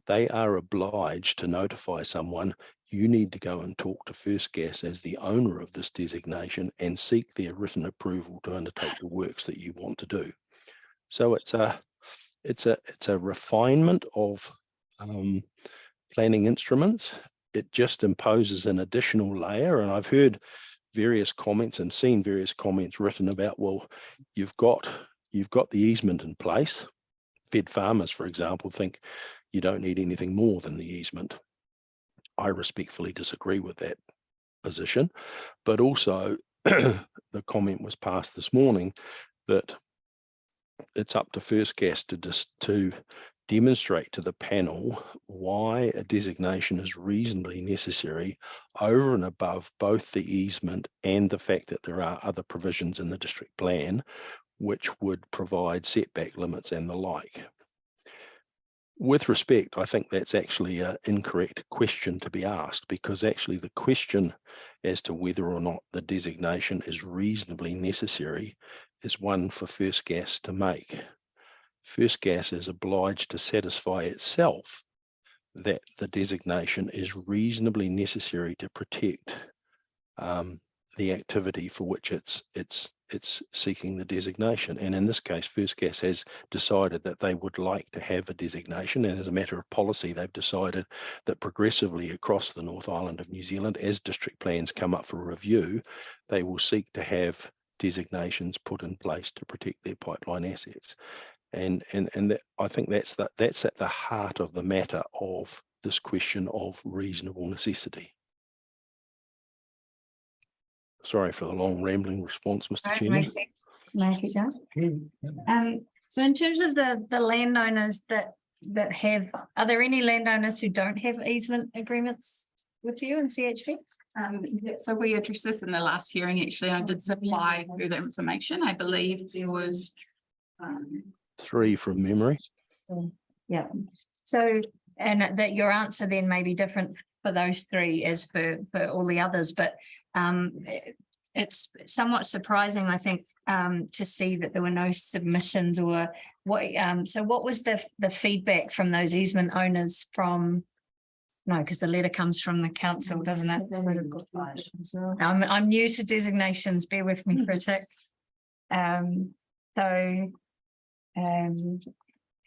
they are obliged to notify someone, you need to go and talk to First Gas as the owner of this designation and seek their written approval to undertake the works that you want to do. So it's a refinement of planning instruments. it just imposes an additional layer. And I've heard various comments and seen various comments written about, well, you've got the easement in place. Fed farmers, for example, think you don't need anything more than the easement. I respectfully disagree with that position, but also the comment was passed this morning that it's up to First Gas to demonstrate to the panel why a designation is reasonably necessary over and above both the easement and the fact that there are other provisions in the district plan which would provide setback limits and the like. With respect, I think that's actually an incorrect question to be asked, because actually the question as to whether or not the designation is reasonably necessary is one for First Gas to make. First Gas is obliged to satisfy itself that the designation is reasonably necessary to protect the activity for which it's seeking the designation. And in this case, First Gas has decided that they would like to have a designation, and as a matter of policy, they've decided that progressively across the North Island of New Zealand, as district plans come up for review, they will seek to have designations put in place to protect their pipeline assets. And that, I think that's at the heart of the matter of this question of reasonable necessity. Sorry for the long rambling response, Mr. Right, Chairman. makes sense. Make it go. So in terms of the landowners that have, are there any landowners who don't have easement agreements with you in CHP? Yeah, so we addressed this in the last hearing, actually. I did supply further information. I believe there was 3 from memory. Yeah, so, and that your answer then may be different for those 3 as for all the others, but it's somewhat surprising, I think, to see that there were no submissions or what, so what was the feedback from those easement owners from? No, because the letter comes from the council, doesn't it? I'm new to designations, bear with me for a tick.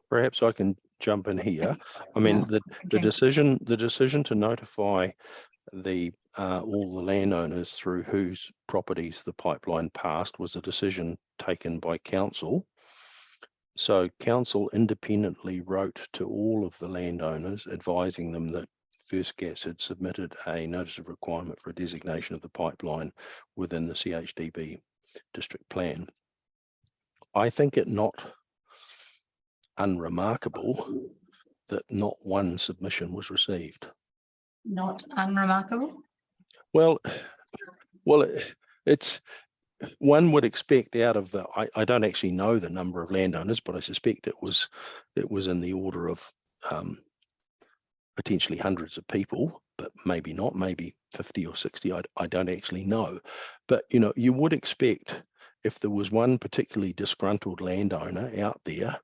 Perhaps I can jump in here. I mean, the decision to notify the all the landowners through whose properties the pipeline passed was a decision taken by council. So council independently wrote to all of the landowners advising them that First Gas had submitted a notice of requirement for a designation of the pipeline within the CHDB district plan. I think it not unremarkable that not one submission was received. Not unremarkable? Well, it's one would expect out of the, I don't actually know the number of landowners, but I suspect it was in the order of potentially hundreds of people, but maybe not, maybe 50 or 60. I don't actually know. But, you know, you would expect if there was one particularly disgruntled landowner out there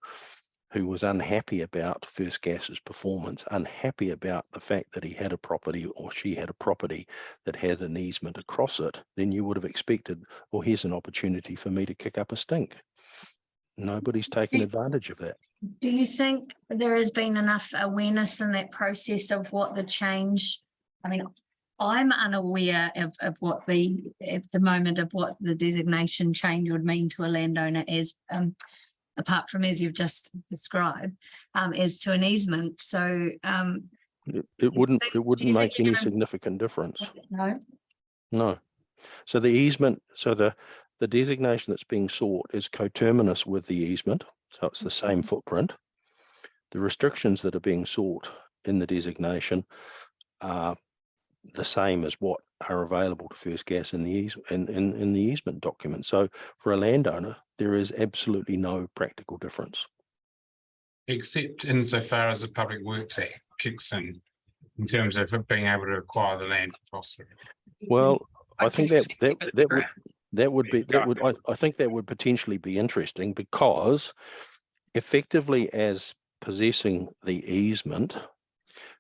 who was unhappy about First Gas's performance, unhappy about the fact that he had a property or she had a property that had an easement across it, then you would have expected, well, here's an opportunity for me to kick up a stink. Nobody's taken advantage of that. Do you think there has been enough awareness in that process of what the change? I mean, I'm unaware of what at the moment of what the designation change would mean to a landowner as apart from as you've just described, as to an easement. So it wouldn't make any significant difference. No. So the easement, so the designation that's being sought is coterminous with the easement. So it's the same footprint. The restrictions that are being sought in the designation are the same as what are available to First Gas in the easement document. So for a landowner, there is absolutely no practical difference. Except insofar as the Public Works Act kicks in terms of being able to acquire the land across it. Well, I think that would potentially be interesting, because effectively as possessing the easement,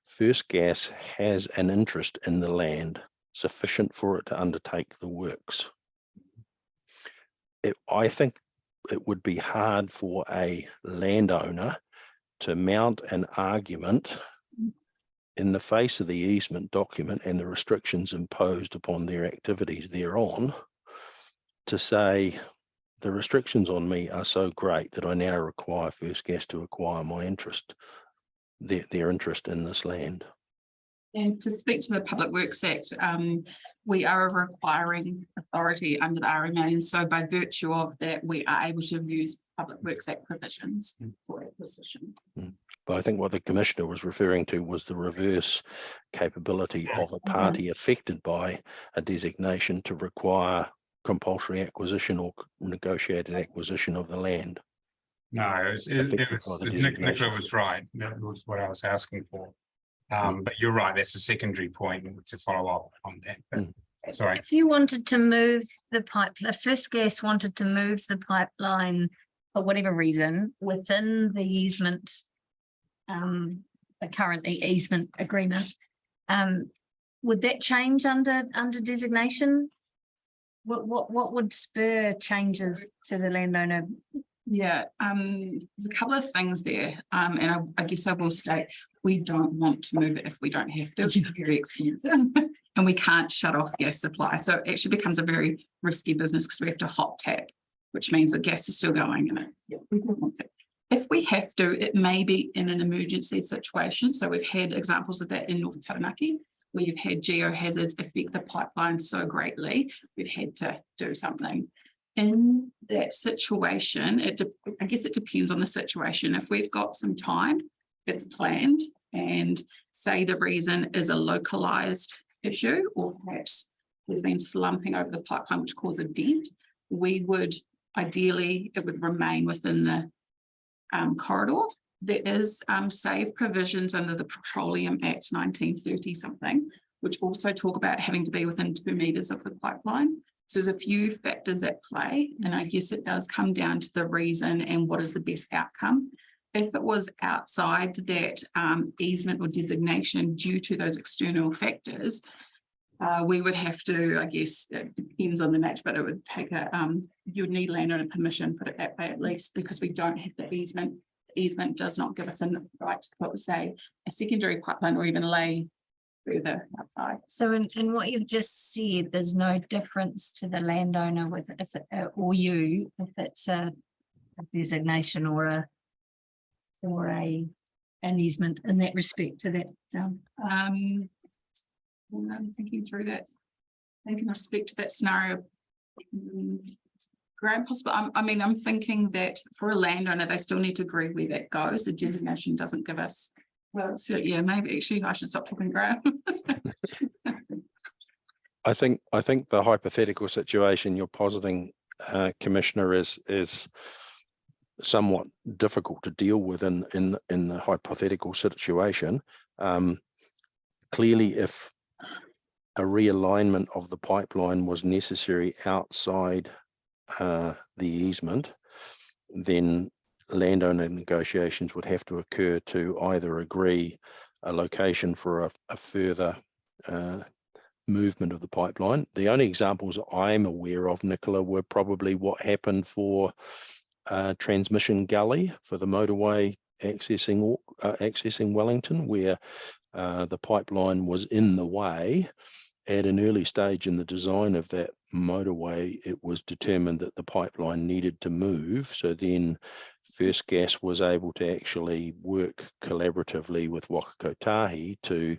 First Gas has an interest in the land sufficient for it to undertake the works. I think it would be hard for a landowner to mount an argument in the face of the easement document and the restrictions imposed upon their activities thereon, to say the restrictions on me are so great that I now require First Gas to acquire my interest, their interest in this land. And to speak to the Public Works Act, we are a requiring authority under the RMA, and so by virtue of that, we are able to use Public Works Act provisions for acquisition. But I think what the Commissioner was referring to was the reverse capability of a party affected by a designation to require compulsory acquisition or negotiated acquisition of the land. No, Nicola was right. That was what I was asking for. But you're right, that's a secondary point to follow up on that. But, sorry. If you wanted to move the pipe, if First Gas wanted to move the pipeline for whatever reason within the easement, the currently easement agreement, would that change under designation? What would spur changes to the landowner? Yeah, there's a couple of things there, and I guess I will state, we don't want to move it if we don't have to. It's very expensive and we can't shut off gas supply. So it actually becomes a very risky business because we have to hot tap, which means the gas is still going in it. Yeah, we don't want to. If we have to, it may be in an emergency situation. So we've had examples of that in North Taranaki, where you've had geohazards affect the pipeline so greatly, we've had to do something. In that situation, I guess it depends on the situation. If we've got some time, it's planned, and say the reason is a localized issue, or perhaps there's been slumping over the pipeline which caused a dent, we would ideally, it would remain within the corridor. There is save provisions under the Petroleum Act 1930 something, which also talk about having to be within 2 meters of the pipeline. So there's a few factors at play, and I guess it does come down to the reason and what is the best outcome. If it was outside that easement or designation due to those external factors, we would have to, I guess, it depends on the nature, but it would take you would need landowner permission, put it that way at least, because we don't have the easement. The easement does not give us a right to put, say, a secondary pipeline or even lay further outside. So in what you've just said, there's no difference to the landowner with if it, or you, if it's a designation or an easement in that respect to that. I'm thinking through that. I think in respect to that scenario, great possible. I'm thinking that for a landowner, they still need to agree where that goes. The designation doesn't give us. Well, so yeah, maybe actually I should stop talking, Graham. I think the hypothetical situation you're positing, Commissioner, is somewhat difficult to deal with in the hypothetical situation. Clearly, if a realignment of the pipeline was necessary outside the easement, then landowner negotiations would have to occur to either agree a location for a further movement of the pipeline. The only examples I'm aware of, Nicola, were probably what happened for Transmission Gully for the motorway accessing Wellington, where the pipeline was in the way. At an early stage in the design of that motorway, it was determined that the pipeline needed to move. So then First Gas was able to actually work collaboratively with Waka Kotahi to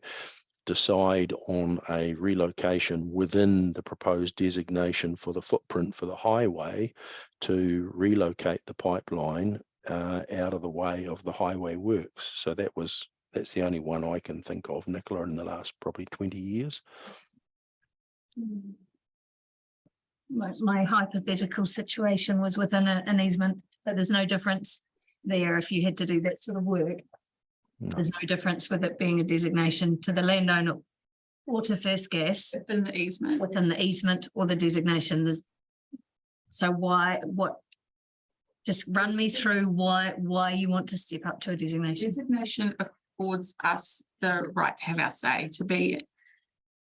decide on a relocation within the proposed designation for the footprint for the highway to relocate the pipeline out of the way of the highway works. So that's the only one I can think of, Nicola, in the last probably 20 years. My hypothetical situation was within an easement, so there's no difference there if you had to do that sort of work. No. There's no difference with it being a designation to the landowner or to First Gas within the easement or the designation. So just run me through why you want to step up to a designation. Designation affords us the right to have our say, to be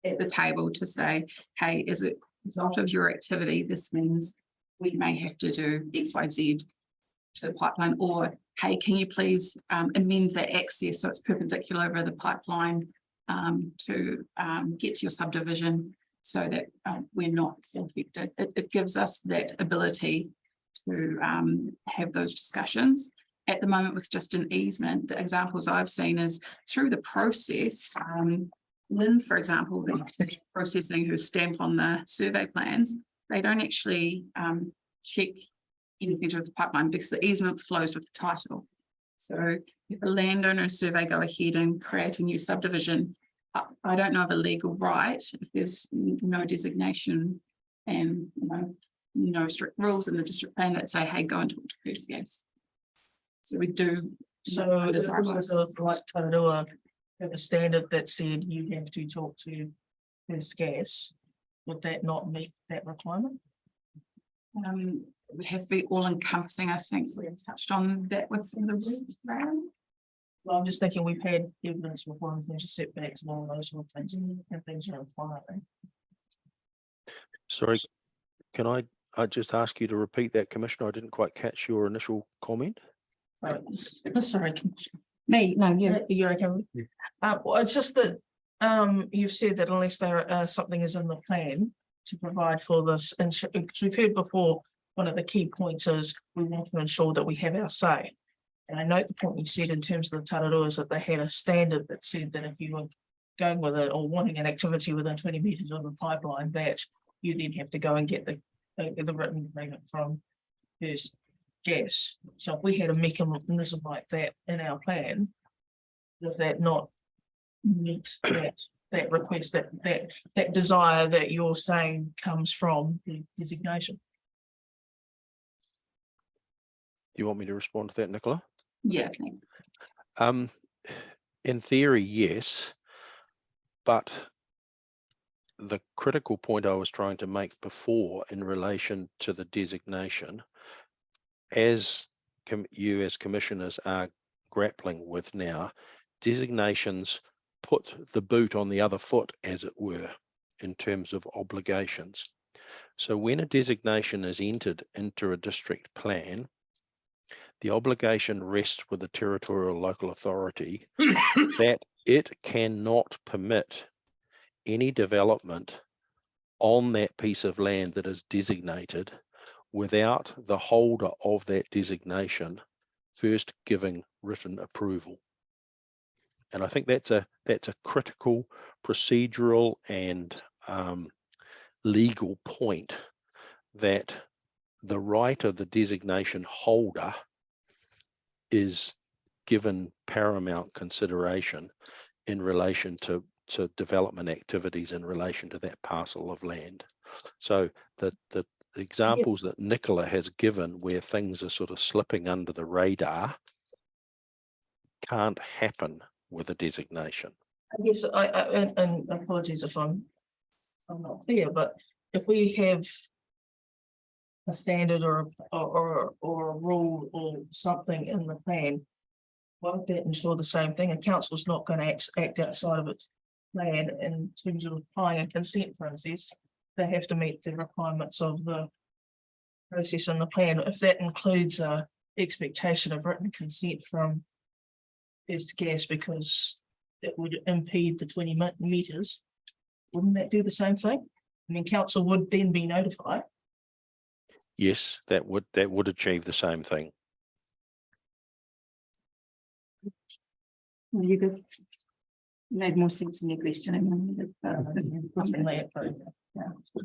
at the table to say, hey, as a result of your activity, this means we may have to do X, Y, Z to the pipeline, or hey, can you please amend the access so it's perpendicular over the pipeline to get to your subdivision so that we're not affected. It gives us that ability to have those discussions. At the moment, with just an easement, the examples I've seen is through the process. Lynn's, for example, the processing who stamp on the survey plans, they don't actually check anything to do with the pipeline because the easement flows with the title. So if a landowner survey go ahead and create a new subdivision, I don't know of a legal right if there's no designation and no strict rules in the district plan that say, hey, go and talk to First Gas. So we do. So if it was like Tararua have a standard that said you have to talk to First Gas, would that not meet that requirement? It would have to be all encompassing. I think we touched on that with the root round. Well, I'm just thinking we've had evidence with one thing, setbacks and all those sort of things, and things are required. Sorry, can I just ask you to repeat that, Commissioner? I didn't quite catch your initial comment. Sorry. Me, no, you. You're okay. Well, it's just that you've said that unless there something is in the plan to provide for this, and we've heard before, one of the key points is we want to ensure that we have our say. And I note the point you said in terms of the Tararua is that they had a standard that said that if you were going with it or wanting an activity within 20 metres of the pipeline, that you then have to go and get the written agreement from First Gas. So if we had a mechanism like that in our plan, does that not meet that request, that desire that you're saying comes from the designation? You want me to respond to that, Nicola? Yeah. In theory, yes, but the critical point I was trying to make before in relation to the designation, as you as commissioners are grappling with now, designations put the boot on the other foot, as it were, in terms of obligations. So when a designation is entered into a district plan, the obligation rests with the territorial local authority that it cannot permit any development on that piece of land that is designated without the holder of that designation first giving written approval. And I think that's a critical procedural and legal point, that the right of the designation holder is given paramount consideration in relation to development activities in relation to that parcel of land. So the examples that Nicola has given where things are sort of slipping under the radar can't happen with a designation. Yes, and apologies if I'm not clear, but if we have a standard or a rule or something in the plan, won't that ensure the same thing? A council's not going to act outside of its plan in terms of applying a consent process. They have to meet the requirements of the process in the plan. If that includes a expectation of written consent from First Gas because it would impede the 20 metres, wouldn't that do the same thing? I mean, council would then be notified. Yes, that would achieve the same thing. You good? Made more sense in your question.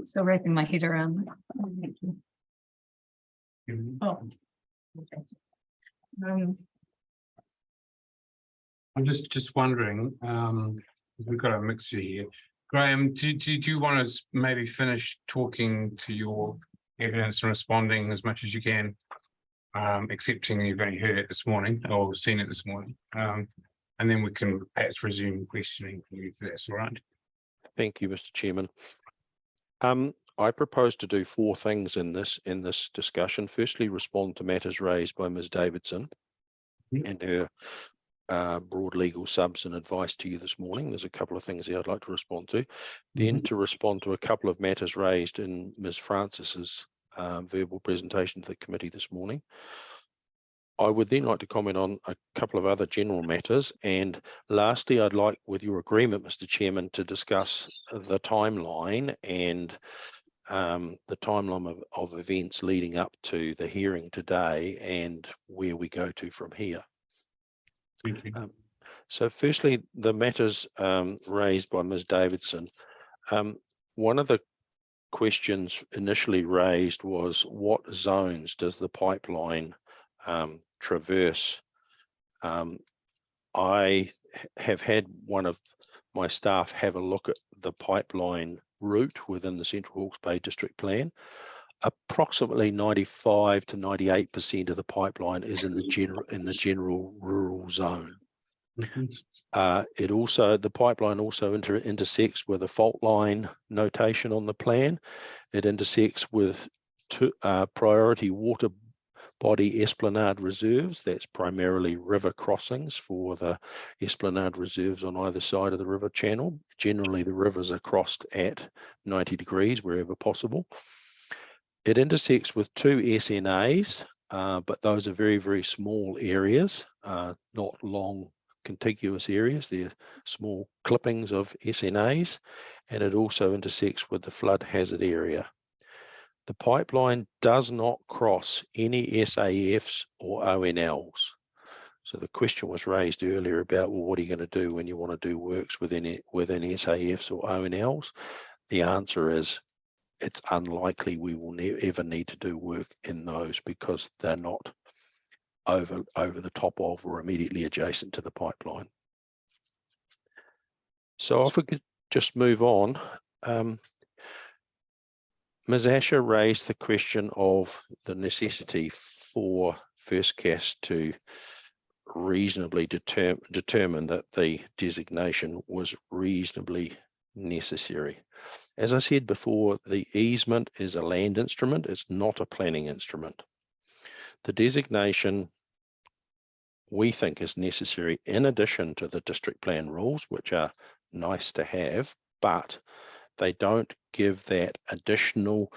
Still wrapping my head around that. Oh. Okay. I'm just wondering, we've got a mixture here. Graham, do you want to maybe finish talking to your evidence and responding as much as you can, accepting you've only heard it this morning or seen it this morning, and then we can perhaps resume questioning if that's all right. Thank you, Mr. Chairman. I propose to do 4 things in this discussion. Firstly, respond to matters raised by Ms. Davidson and her broad legal subs and advice to you this morning. There's a couple of things here I'd like to respond to. Then to respond to a couple of matters raised in Ms. Francis's verbal presentation to the committee this morning. I would then like to comment on a couple of other general matters. And lastly, I'd like, with your agreement, Mr. Chairman, to discuss the timeline and the timeline of events leading up to the hearing today and where we go to from here. Thank you. So firstly, the matters raised by Ms. Davidson. One of the questions initially raised was, what zones does the pipeline traverse? I have had one of my staff have a look at the pipeline route within the Central Hawke's Bay District Plan. Approximately 95 to 98% of the pipeline is in the general rural zone. The pipeline also intersects with a fault line notation on the plan. It intersects with priority water body esplanade reserves. That's primarily river crossings for the esplanade reserves on either side of the river channel. Generally, the rivers are crossed at 90 degrees wherever possible. It intersects with two SNAs, but those are very, very small areas, not long contiguous areas. They're small clippings of SNAs, and it also intersects with the flood hazard area. The pipeline does not cross any SAFs or ONLs. So the question was raised earlier about, well, what are you going to do when you want to do works within SAFs or ONLs? The answer is, it's unlikely we will ever need to do work in those because they're not over the top of or immediately adjacent to the pipeline. So if we could just move on. Ms. Asher raised the question of the necessity for First Gas to reasonably determine that the designation was reasonably necessary. As I said before, the easement is a land instrument, it's not a planning instrument. The designation, we think, is necessary in addition to the district plan rules, which are nice to have, but they don't give that additional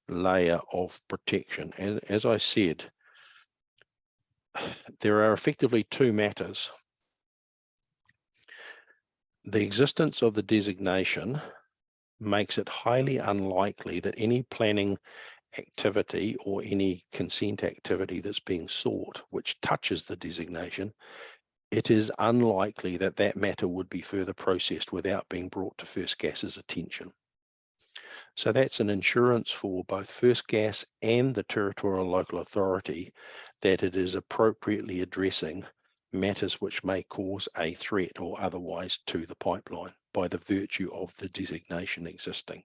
layer of protection. As I said, there are effectively two matters. The existence of the designation makes it highly unlikely that any planning activity or any consent activity that's being sought, which touches the designation, it is unlikely that that matter would be further processed without being brought to First Gas's attention. So that's an insurance for both First Gas and the Territorial Local Authority that it is appropriately addressing matters which may cause a threat or otherwise to the pipeline by the virtue of the designation existing.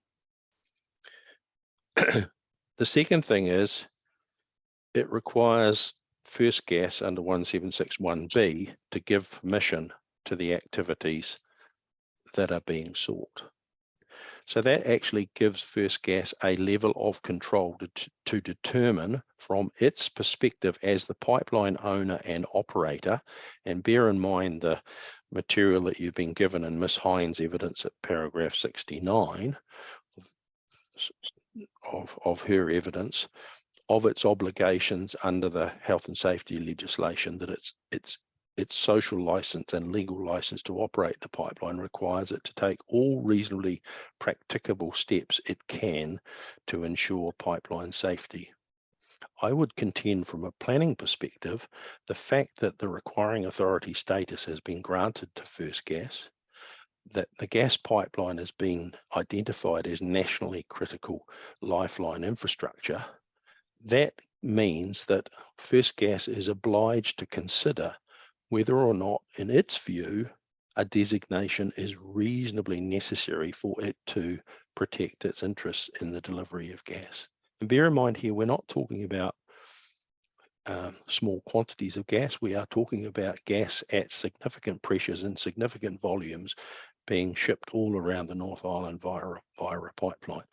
The second thing is, it requires First Gas under 1761B to give permission to the activities that are being sought. So that actually gives First Gas a level of control to determine from its perspective as the pipeline owner and operator, and bear in mind the material that you've been given in Ms. Hines' evidence at paragraph 69 of her evidence, of its obligations under the health and safety legislation, that its social license and legal license to operate the pipeline requires it to take all reasonably practicable steps it can to ensure pipeline safety. I would contend from a planning perspective, the fact that the requiring authority status has been granted to First Gas, that the gas pipeline has been identified as nationally critical lifeline infrastructure, that means that First Gas is obliged to consider whether or not, in its view, a designation is reasonably necessary for it to protect its interests in the delivery of gas. And bear in mind here, we're not talking about small quantities of gas. We are talking about gas at significant pressures and significant volumes being shipped all around the North Island via a pipeline.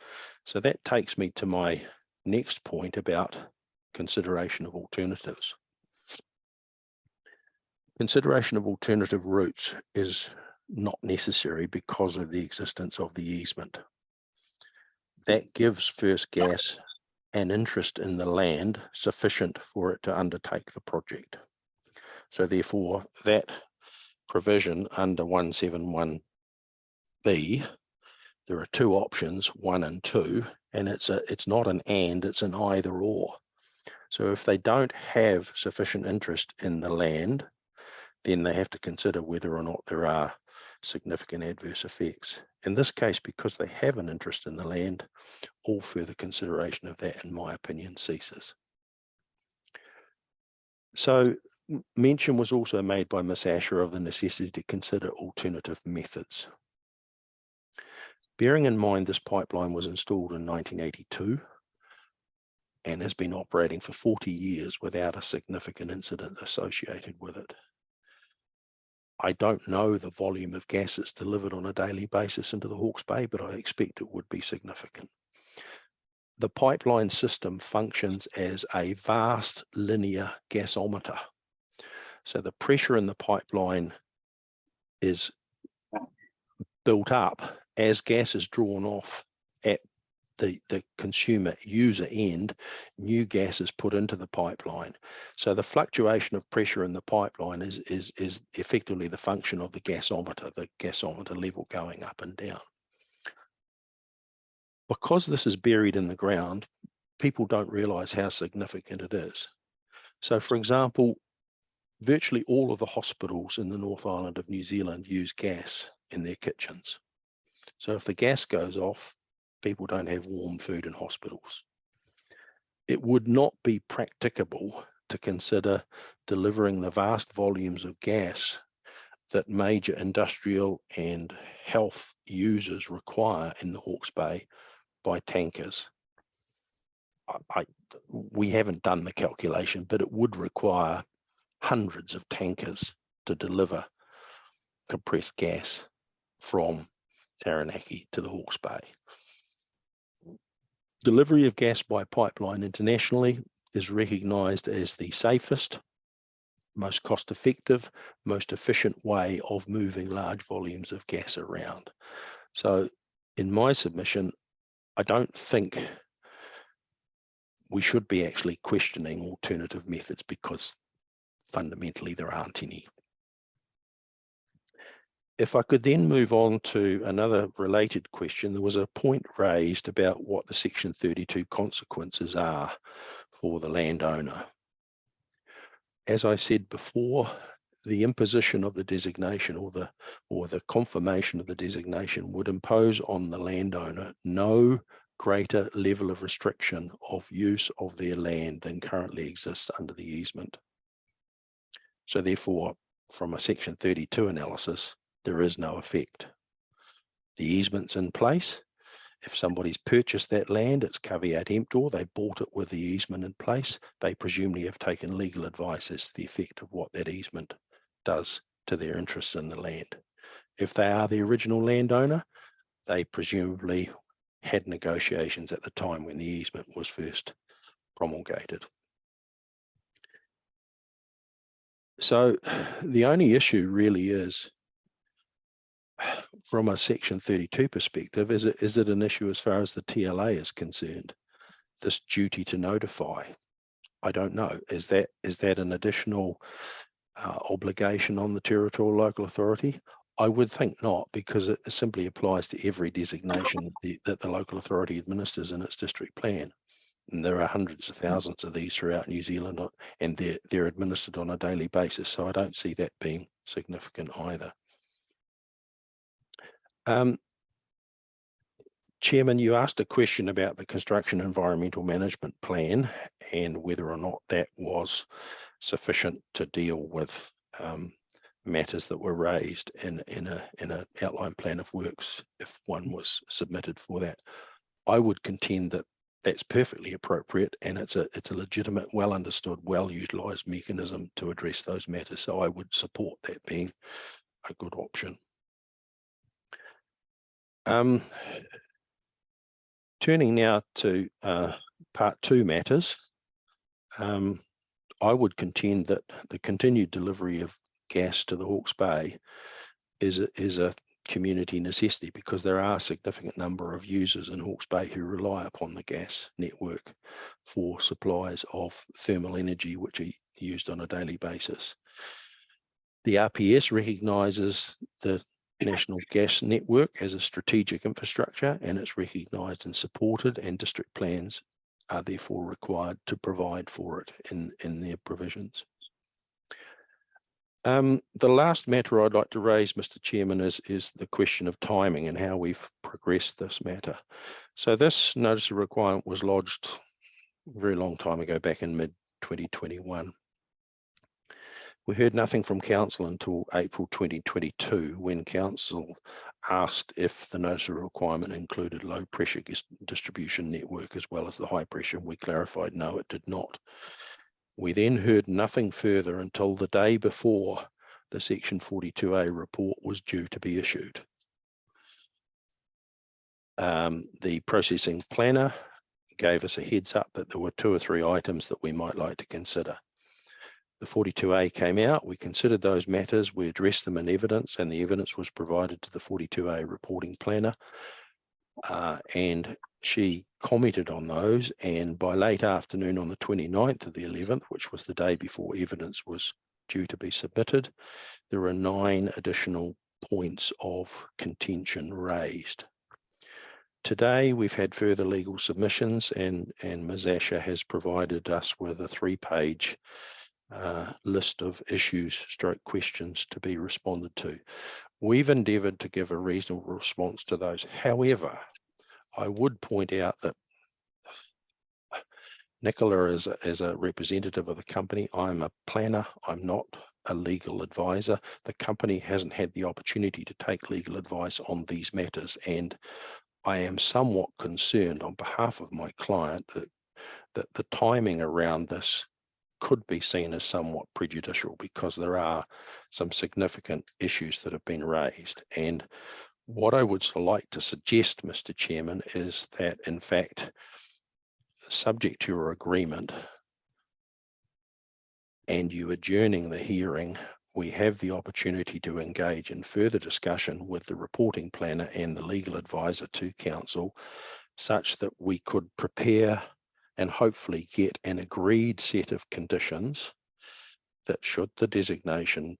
So that takes me to my next point about consideration of alternatives. Consideration of alternative routes is not necessary because of the existence of the easement. That gives First Gas an interest in the land sufficient for it to undertake the project. So therefore, that provision under 171B, there are two options, 1 and 2, and it's not an and, it's an either or. So if they don't have sufficient interest in the land, then they have to consider whether or not there are significant adverse effects. In this case, because they have an interest in the land, all further consideration of that, in my opinion, ceases. So mention was also made by Ms. Asher of the necessity to consider alternative methods. Bearing in mind this pipeline was installed in 1982 and has been operating for 40 years without a significant incident associated with it. I don't know the volume of gas that's delivered on a daily basis into the Hawke's Bay, but I expect it would be significant. The pipeline system functions as a vast linear gasometer. So the pressure in the pipeline is built up as gas is drawn off at the consumer user end, new gas is put into the pipeline. So the fluctuation of pressure in the pipeline is effectively the function of the gasometer level going up and down. Because this is buried in the ground, people don't realize how significant it is. So for example, virtually all of the hospitals in the North Island of New Zealand use gas in their kitchens. So if the gas goes off, people don't have warm food in hospitals. It would not be practicable to consider delivering the vast volumes of gas that major industrial and health users require in the Hawke's Bay by tankers. We haven't done the calculation, but it would require hundreds of tankers to deliver compressed gas from Taranaki to the Hawke's Bay. Delivery of gas by pipeline internationally is recognised as the safest, most cost-effective, most efficient way of moving large volumes of gas around. So in my submission, I don't think we should be actually questioning alternative methods because fundamentally there aren't any. If I could then move on to another related question, there was a point raised about what the Section 32 consequences are for the landowner. As I said before, the imposition of the designation or the confirmation of the designation would impose on the landowner no greater level of restriction of use of their land than currently exists under the easement. So therefore, from a Section 32 analysis, there is no effect. The easement's in place. If somebody's purchased that land, it's caveat emptor, they bought it with the easement in place, they presumably have taken legal advice as to the effect of what that easement does to their interests in the land. If they are the original landowner, they presumably had negotiations at the time when the easement was first promulgated. So the only issue really is, from a Section 32 perspective, is it an issue as far as the TLA is concerned? This duty to notify, I don't know. Is that an additional obligation on the territorial local authority? I would think not, because it simply applies to every designation that the local authority administers in its district plan. And there are hundreds of thousands of these throughout New Zealand, and they're administered on a daily basis. So I don't see that being significant either. Chairman, you asked a question about the construction environmental management plan and whether or not that was sufficient to deal with matters that were raised in an outline plan of works if one was submitted for that. I would contend that that's perfectly appropriate and it's a legitimate, well understood, well utilised mechanism to address those matters. So I would support that being a good option. Turning now to part 2 matters, I would contend that the continued delivery of gas to the Hawke's Bay is a community necessity, because there are a significant number of users in Hawke's Bay who rely upon the gas network for supplies of thermal energy, which are used on a daily basis. The RPS recognises the National Gas Network as a strategic infrastructure, and it's recognised and supported, and district plans are therefore required to provide for it in their provisions. The last matter I'd like to raise, Mr. Chairman, is the question of timing and how we've progressed this matter. So this notice of requirement was lodged a very long time ago, back in mid-2021. We heard nothing from council until April 2022, when council asked if the notice of requirement included low pressure distribution network as well as the high pressure. We clarified no, it did not. We then heard nothing further until the day before the Section 42A report was due to be issued. The processing planner gave us a heads up that there were 2 or 3 items that we might like to consider. The 42A came out, we considered those matters, we addressed them in evidence, and the evidence was provided to the 42A reporting planner. And she commented on those, and by late afternoon on the 29th of the 11th, which was the day before evidence was due to be submitted, there were 9 additional points of contention raised. Today we've had further legal submissions, and Ms. Asher has provided us with a 3-page list of issues stroke questions to be responded to. We've endeavoured to give a reasonable response to those. However, I would point out that Nicola is a representative of the company. I'm a planner, I'm not a legal advisor. The company hasn't had the opportunity to take legal advice on these matters, and I am somewhat concerned on behalf of my client that the timing around this could be seen as somewhat prejudicial, because there are some significant issues that have been raised. And what I would like to suggest, Mr. Chairman, is that in fact, subject to your agreement and you adjourning the hearing, we have the opportunity to engage in further discussion with the reporting planner and the legal advisor to council, such that we could prepare and hopefully get an agreed set of conditions that, should the designation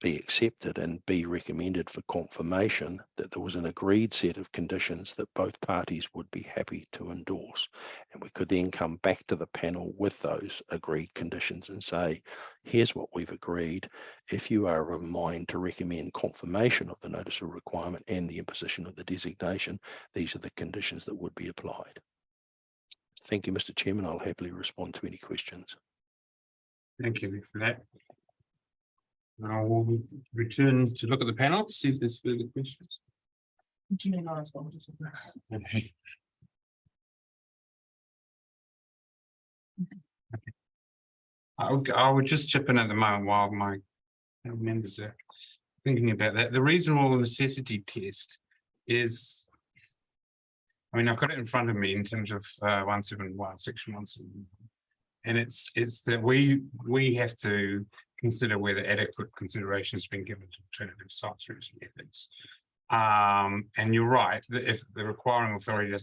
be accepted and be recommended for confirmation, that there was an agreed set of conditions that both parties would be happy to endorse. And we could then come back to the panel with those agreed conditions and say, here's what we've agreed. If you are of a mind to recommend confirmation of the notice of requirement and the imposition of the designation, these are the conditions that would be applied. Thank you, Mr. Chairman. I'll happily respond to any questions. Thank you for that. I will return to look at the panel to see if there's further questions. Okay. I would just chip in at the moment while my members are thinking about that. The reasonable necessity test is, I mean, I've got it in front of me in terms of 171, section 171. And it's that we have to consider whether adequate consideration has been given to alternative sites reduction methods. And you're right, that if the requiring authority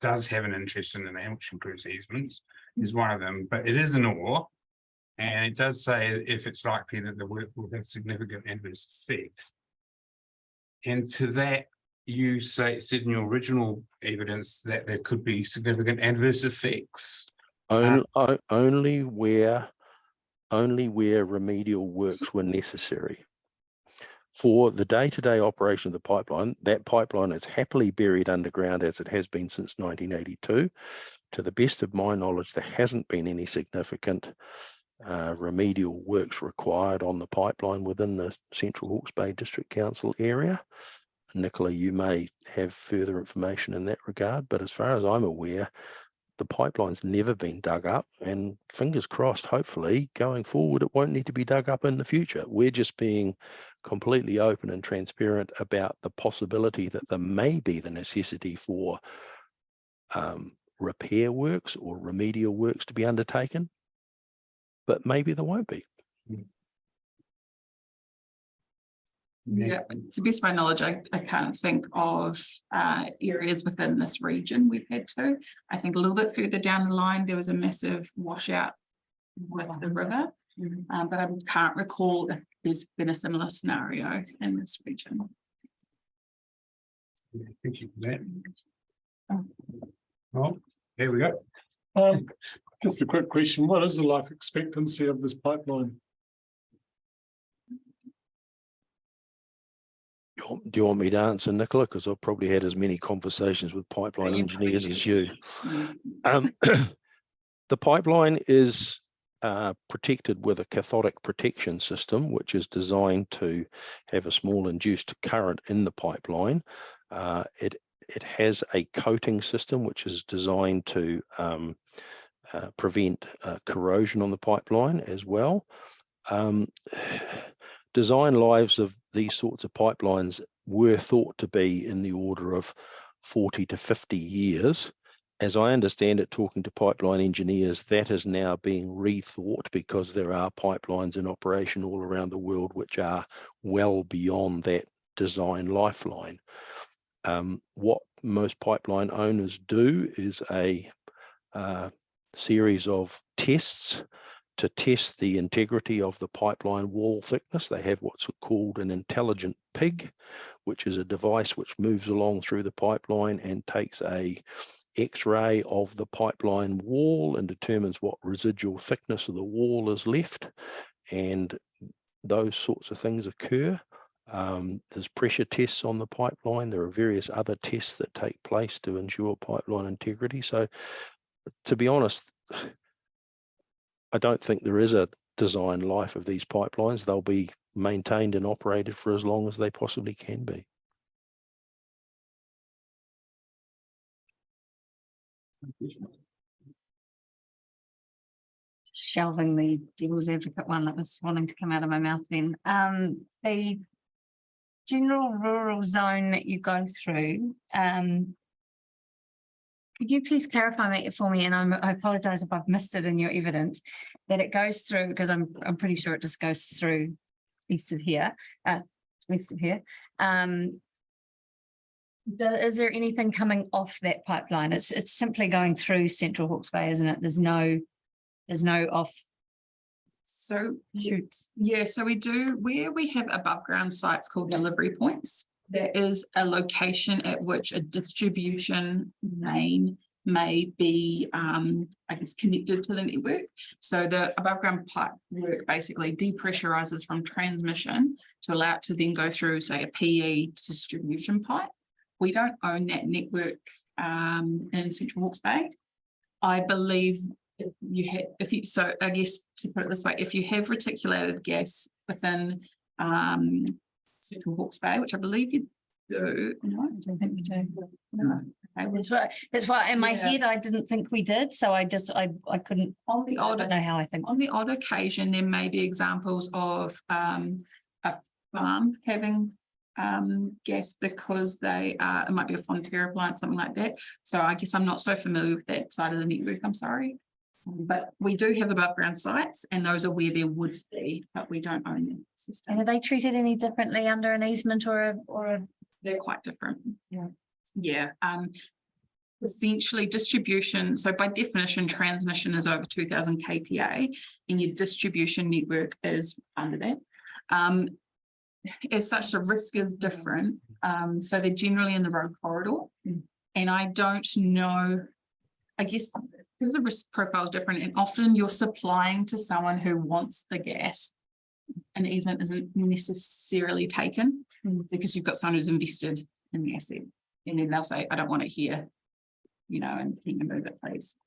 does have an interest in the Hamilton Cruise easements, is one of them, but it is an or, and it does say if it's likely that the work will have significant adverse effect. And to that, you said in your original evidence that there could be significant adverse effects. Only where remedial works were necessary. For the day-to-day operation of the pipeline, that pipeline is happily buried underground as it has been since 1982. To the best of my knowledge, there hasn't been any significant remedial works required on the pipeline within the Central Hawke's Bay District Council area. Nicola, you may have further information in that regard, but as far as I'm aware, the pipeline's never been dug up, and fingers crossed, hopefully going forward, it won't need to be dug up in the future. We're just being completely open and transparent about the possibility that there may be the necessity for repair works or remedial works to be undertaken, but maybe there won't be. Yeah, to best of my knowledge, I can't think of areas within this region we've had to. I think a little bit further down the line, there was a massive washout with the river. But I can't recall if there's been a similar scenario in this region. Thank you for that. Well, here we go. Just a quick question. What is the life expectancy of this pipeline? Do you want me to answer, Nicola? Because I've probably had as many conversations with pipeline engineers as you. The pipeline is protected with a cathodic protection system, which is designed to have a small induced current in the pipeline. It has a coating system, which is designed to prevent corrosion on the pipeline as well. Design lives of these sorts of pipelines were thought to be in the order of 40 to 50 years. As I understand it, talking to pipeline engineers, that is now being rethought because there are pipelines in operation all around the world which are well beyond that design lifeline. What most pipeline owners do is a series of tests to test the integrity of the pipeline wall thickness. They have what's called an intelligent pig, which is a device which moves along through the pipeline and takes a X-ray of the pipeline wall and determines what residual thickness of the wall is left. And those sorts of things occur. There's pressure tests on the pipeline. There are various other tests that take place to ensure pipeline integrity. So to be honest, I don't think there is a design life of these pipelines. They'll be maintained and operated for as long as they possibly can be. Shelving the devil's advocate one that was wanting to come out of my mouth then. The general rural zone that you go through, could you please clarify for me, and I apologize if I've missed it in your evidence, that it goes through, because I'm pretty sure it just goes through east of here, west of here. Is there anything coming off that pipeline? It's simply going through Central Hawke's Bay, isn't it? There's no off. So shoots. Yeah, so we do, where we have above ground sites called delivery points, there is a location at which a distribution main may be, I guess, connected to the network. So the above ground pipe work basically depressurizes from transmission to allow it to then go through, say, a PE distribution pipe. We don't own that network in Central Hawke's Bay. I believe so I guess to put it this way, if you have reticulated gas within Central Hawke's Bay, which I believe you do. No, I don't think we do. No. Okay, That's why in my head I didn't think we did, so I couldn't. On the odd, I don't know how I think. On the odd occasion, there may be examples of a farm having gas because it might be a Fonterra plant, something like that. So I guess I'm not so familiar with that side of the network, I'm sorry. But we do have above ground sites and those are where there would be, but we don't own the system. And are they treated any differently under an easement or a? They're quite different. Yeah. Yeah. Essentially distribution. So by definition, transmission is over 2000 kPa and your distribution network is under that. As such, the risk is different. So they're generally in the road corridor. And I don't know, I guess because the risk profile is different and often you're supplying to someone who wants the gas. An easement isn't necessarily taken because you've got someone who's invested in the asset. And then they'll say, I don't want it here, you know, and can you move it, please?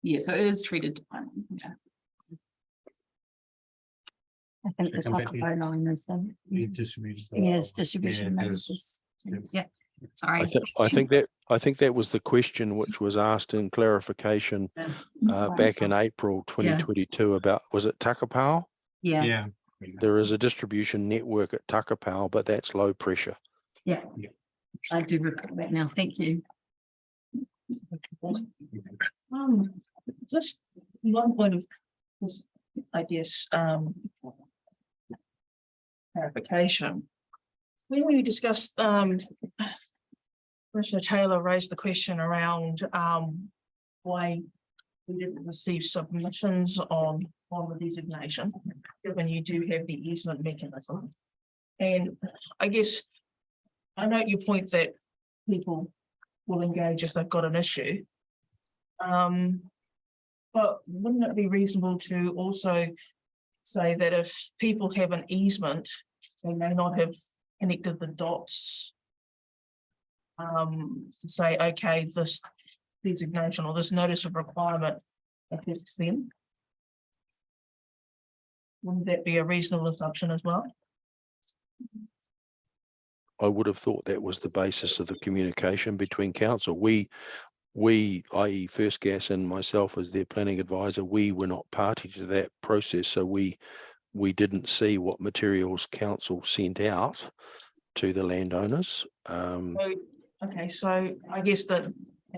Yeah, so it is treated differently. Yeah. I think the Tuckahoe line is them. Yes, distribution. Yeah. Sorry. I think that was the question which was asked in clarification back in April 2022 about, was it Takapau? Yeah. There is a distribution network at Takapau, but that's low pressure. Yeah. I do recall that now. Thank you. Just one point of this, I guess, clarification. When we discussed, Commissioner Taylor raised the question around, why we didn't receive submissions on the designation, given you do have the easement mechanism. And I guess I note your point that people will engage if they've got an issue. But wouldn't it be reasonable to also say that if people have an easement, they may not have connected the dots to say, okay, this designation or this notice of requirement affects them? Wouldn't that be a reasonable assumption as well? I would have thought that was the basis of the communication between council. We, i.e. First Gas and myself as their planning advisor, we were not party to that process. So we didn't see what materials council sent out to the landowners. Okay, so I guess that,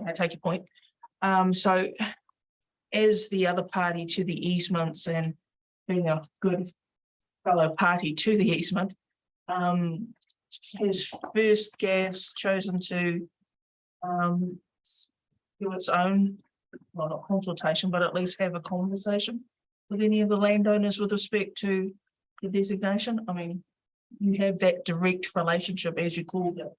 I take your point. So as the other party to the easements and being a good fellow party to the easement, has First Gas chosen to do its own, well, not consultation, but at least have a conversation with any of the landowners with respect to the designation? I mean, you have that direct relationship, as you called it,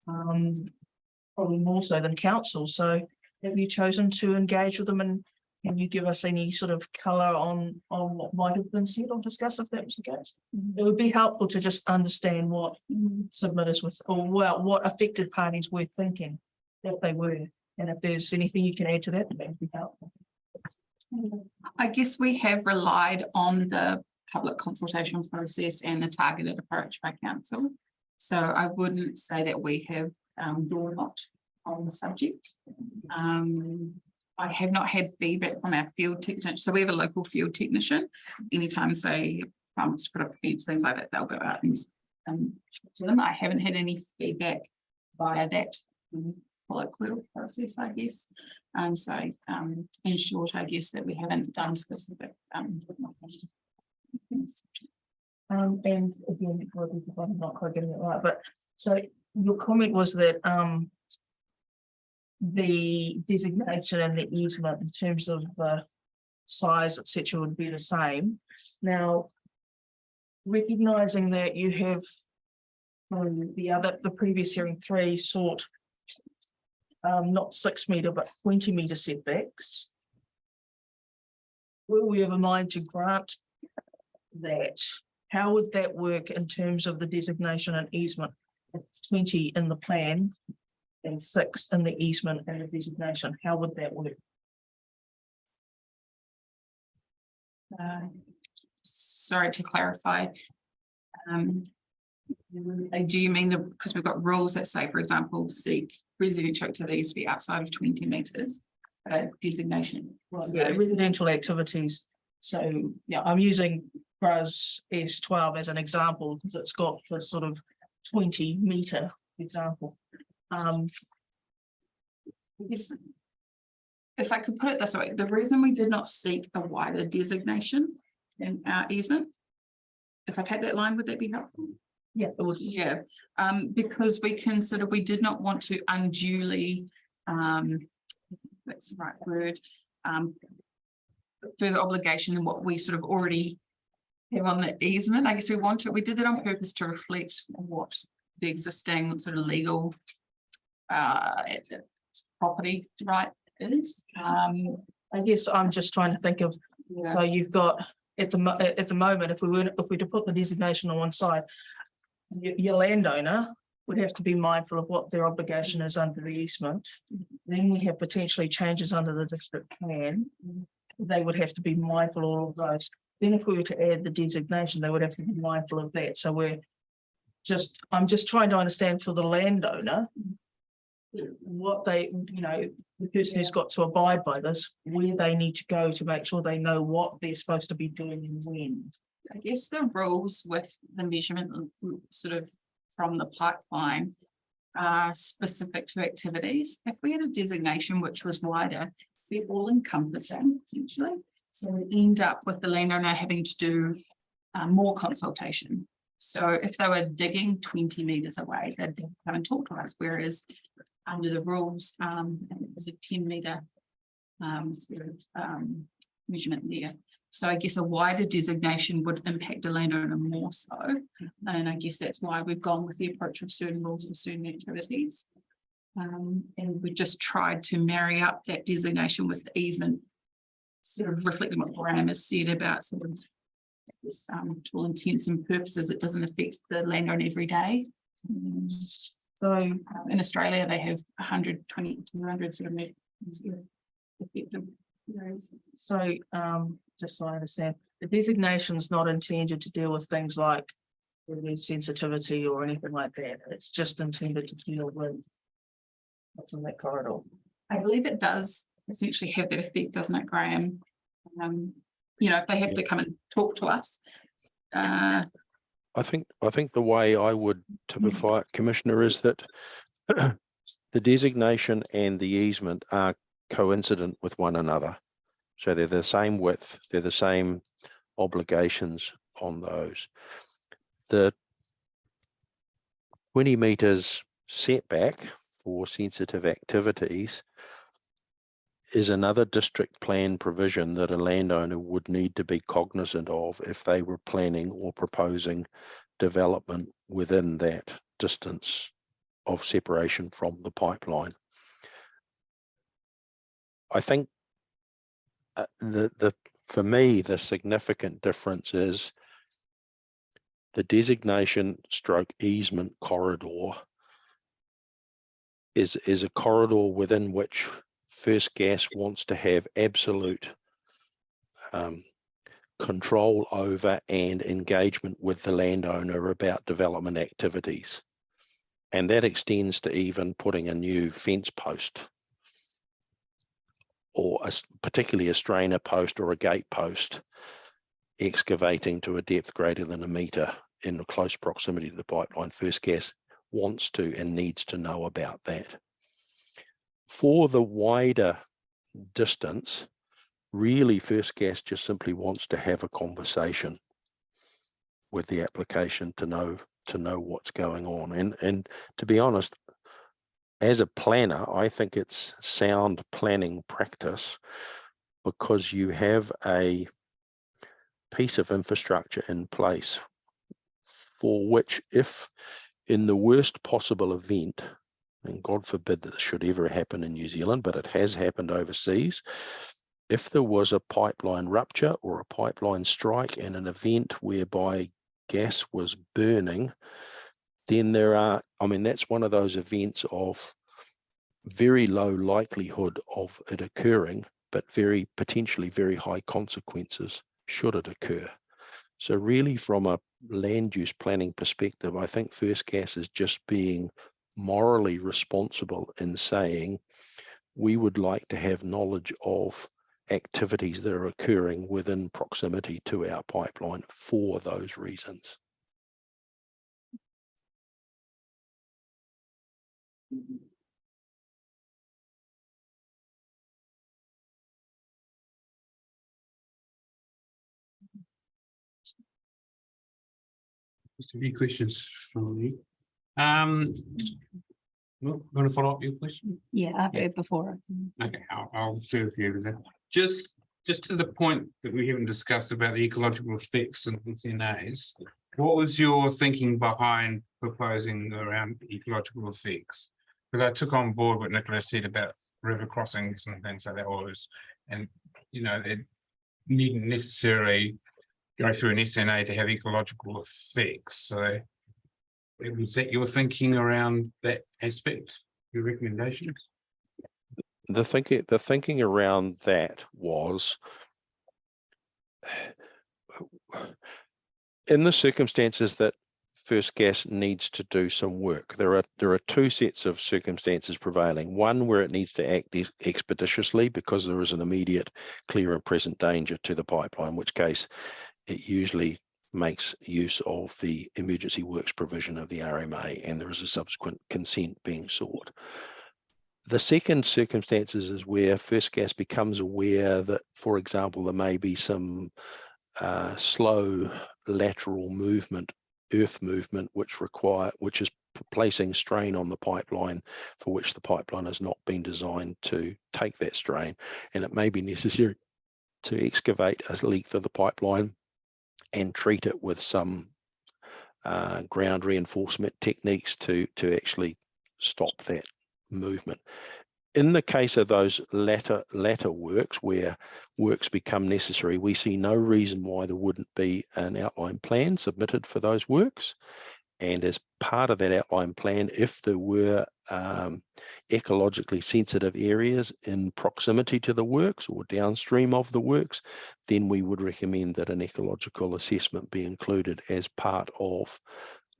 probably more so than council. So have you chosen to engage with them, and can you give us any sort of colour on what might have been said or discussed if that was the case? It would be helpful to just understand what submitters with, or well, what affected parties were thinking that they were. And if there's anything you can add to that would be helpful. I guess we have relied on the public consultation process and the targeted approach by council. So I wouldn't say that we have door knocked on the subject. I have not had feedback from our field technician. So we have a local field technician. Anytime say to put up fence, things like that, they'll go out and to them. I haven't had any feedback via that colloquial process, I guess. So in short, I guess that we haven't done specific. And again, I'm not quite getting it right, but so your comment was that the designation and the easement in terms of the size, etc., would be the same. Now, recognizing that you have the previous hearing 3 sought not 6 metre but 20 metre setbacks. Will we have a mind to grant that? How would that work in terms of the designation and easement? 20 in the plan and 6 in the easement and the designation. How would that work? Sorry to clarify. Do you mean because we've got rules that say, for example, seek residential activities to be outside of 20 metres, designation? Well, yeah, residential activities. So yeah, I'm using GRUS S12 as an example because it's got the sort of 20 metre example. Yes. If I could put it this way, the reason we did not seek a wider designation in our easement, if I take that line, would that be helpful? Yeah, it would. Yeah, because we consider we did not want to unduly, that's the right word, further obligation than what we sort of already have on the easement. I guess we did that on purpose to reflect what the existing sort of legal property right is. I guess I'm just trying to think of, so you've got at the moment, if we were to put the designation on one side, your landowner would have to be mindful of what their obligation is under the easement. Then we have potentially changes under the district plan. They would have to be mindful of all of those. Then if we were to add the designation, they would have to be mindful of that. So I'm just trying to understand for the landowner what they, the person who's got to abide by this, where they need to go to make sure they know what they're supposed to be doing and when. I guess the rules with the measurement sort of from the pipeline are specific to activities. If we had a designation which was wider, be all encompassing essentially. So we end up with the landowner having to do more consultation So if they were digging 20 meters away, they'd come and talk to us, whereas under the rules, it was a 10 meter measurement there. So I guess a wider designation would impact a landowner more so. And I guess that's why we've gone with the approach of certain rules for certain activities. And we just tried to marry up that designation with the easement, sort of reflecting what Graham has said about sort of this, to all intents and purposes, it doesn't affect the landowner every day. So in Australia, they have 120, 200 sort of effective areas. So, just so I understand, the designation's not intended to deal with things like relief sensitivity or anything like that. It's just intended to deal with what's in that corridor. I believe it does essentially have that effect, doesn't it, Graham? You know, if they have to come and talk to us. I think the way I would typify it, Commissioner, is that the designation and the easement are coincident with one another. So they're the same width, they're the same obligations on those. The 20 meters setback for sensitive activities is another district plan provision that a landowner would need to be cognizant of if they were planning or proposing development within that distance of separation from the pipeline. I think for me, the significant difference is the designation stroke easement corridor is a corridor within which First Gas wants to have absolute control over and engagement with the landowner about development activities. And that extends to even putting a new fence post, or particularly a strainer post or a gate post, excavating to a depth greater than 1 meter in close proximity to the pipeline. First Gas wants to and needs to know about that. For the wider distance, really First Gas just simply wants to have a conversation with the application to know what's going on. And to be honest, as a planner, I think it's sound planning practice, because you have a piece of infrastructure in place for which, if in the worst possible event, and God forbid that this should ever happen in New Zealand, but it has happened overseas, if there was a pipeline rupture or a pipeline strike and an event whereby gas was burning, then that's one of those events of very low likelihood of it occurring, but potentially very high consequences should it occur. So really, from a land use planning perspective, I think First Gas is just being morally responsible in saying we would like to have knowledge of activities that are occurring within proximity to our pipeline for those reasons. Just a few questions from me. Want to follow up your question? Yeah, I've heard before. Okay, I'll share with you. Just to the point that we haven't discussed about the ecological effects and NAs, what was your thinking behind proposing around ecological effects? Because I took on board what Nicola said about river crossings and things like that, and it needn't necessarily go through an SNA to have ecological effects. So was that your thinking around that aspect, your recommendations? The thinking around that was, in the circumstances that First Gas needs to do some work, there are two sets of circumstances prevailing. One where it needs to act expeditiously because there is an immediate, clear and present danger to the pipeline, in which case it usually makes use of the emergency works provision of the RMA, and there is a subsequent consent being sought. The second circumstances is where First Gas becomes aware that, for example, there may be some slow lateral movement earth movement which is placing strain on the pipeline, for which the pipeline has not been designed to take that strain, and it may be necessary to excavate a length of the pipeline and treat it with some ground reinforcement techniques to actually stop that movement. In the case of those latter works, where works become necessary, we see no reason why there wouldn't be an outline plan submitted for those works. And as part of that outline plan, if there were ecologically sensitive areas in proximity to the works or downstream of the works, then we would recommend that an ecological assessment be included as part of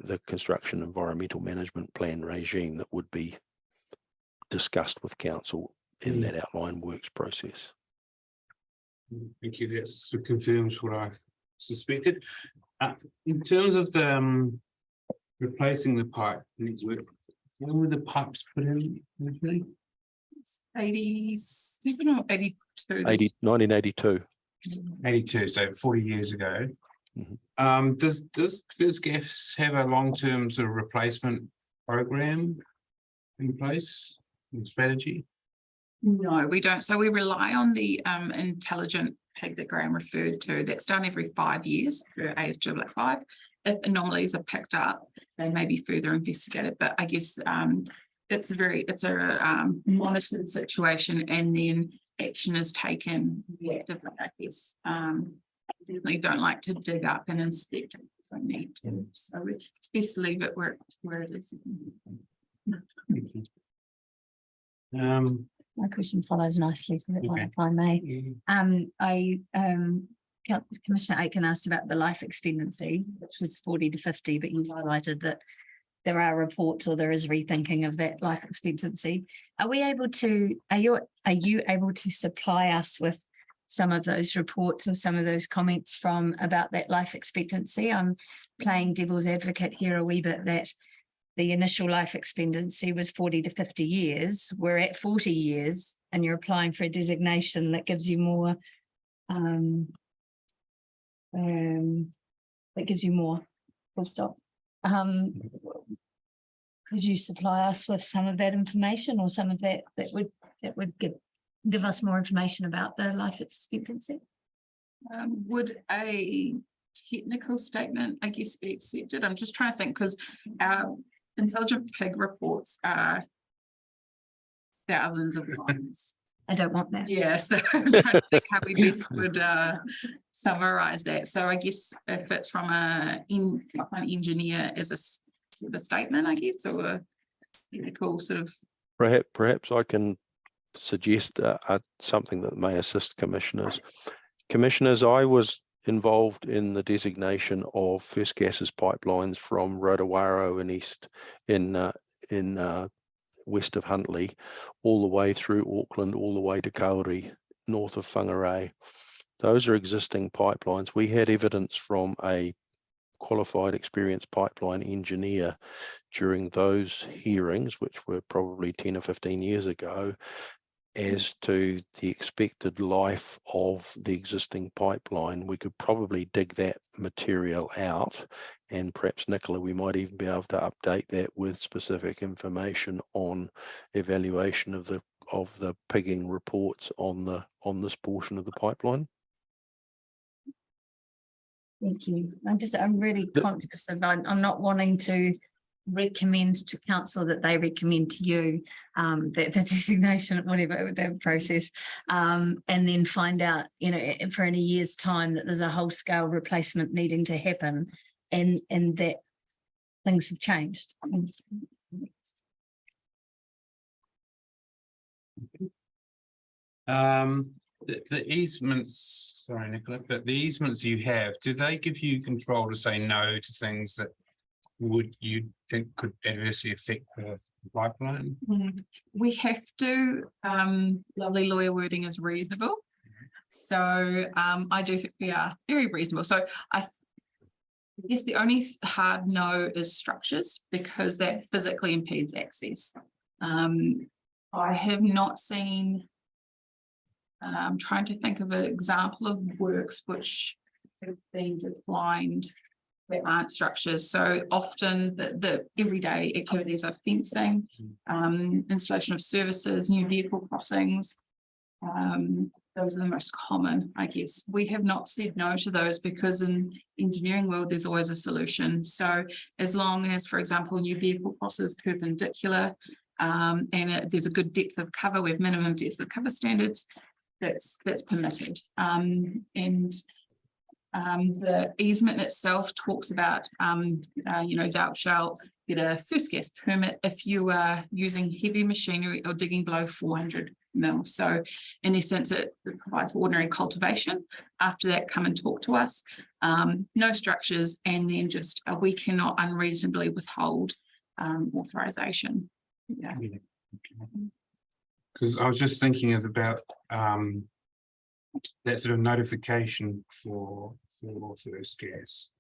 the construction environmental management plan regime that would be discussed with council in that outline works process. Thank you. That sort of confirms what I suspected. In terms of the replacing the pipe network, when were the pipes put in originally? 87 or 82? 1982. 82, so 40 years ago. Mhm. Does FirstGas have a long-term sort of replacement program in place and strategy? No, we don't. So we rely on the intelligent pig that Graham referred to. That's done every 5 years for AS 5. If anomalies are picked up, they may be further investigated. But I guess it's a monitored situation, and then action is taken reactively, I guess. Definitely don't like to dig up and inspect it. Don't need to. So it's best to leave it where it is. My question follows nicely to that one, Okay. if I may. Commissioner Aiken asked about the life expectancy, which was 40 to 50, but you highlighted that there are reports or there is rethinking of that life expectancy. Are you able to supply us with some of those reports or some of those comments from about that life expectancy? I'm playing devil's advocate here a wee bit, that the initial life expectancy was 40 to 50 years. We're at 40 years and you're applying for a designation that gives you more, full stop. Could you supply us with some of that information, or some of that would give us more information about the life expectancy? Would a technical statement, I guess, be accepted? I'm just trying to think, because our intelligent pig reports are thousands of lines. I don't want that. Yeah, so I'm trying to think how we best would summarize that. So I guess if it's from an engineer as a sort of statement, I guess, or a technical sort of. Perhaps I can suggest something that may assist commissioners. Commissioners, I was involved in the designation of FirstGas's pipelines from Rotowaro in west of Huntly, all the way through Auckland, all the way to Kauri, north of Whangarei. Those are existing pipelines. We had evidence from a qualified experienced pipeline engineer during those hearings, which were probably 10 or 15 years ago, as to the expected life of the existing pipeline. We could probably dig that material out, and perhaps, Nicola, we might even be able to update that with specific information on evaluation of the pigging reports on this portion of the pipeline. Thank you. I'm really conscious of, I'm not wanting to recommend to council that they recommend to you that the designation, whatever the process, and then find out, for in a year's time that there's a whole scale replacement needing to happen, and that things have changed. The easements, sorry, Nicola, but the easements you have, do they give you control to say no to things that you think could adversely affect the pipeline? We have to, lovely lawyer wording is reasonable. So I do think we are very reasonable. So I guess the only hard no is structures, because that physically impedes access. I have not seen, I'm trying to think of an example of works which have been declined there aren't structures. So often the everyday activities are fencing, installation of services, new vehicle crossings. Those are the most common, I guess. We have not said no to those because in engineering world, there's always a solution. So as long as, for example, new vehicle crosses perpendicular, and there's a good depth of cover, we have minimum depth of cover standards, that's permitted. The easement itself talks about, thou shalt get a first gas permit if you are using heavy machinery or digging below 400 mil. So in essence, it provides for ordinary cultivation. After that, come and talk to us. No structures, and then just we cannot unreasonably withhold authorization. Yeah. Because I was just thinking about that sort of notification for first gas.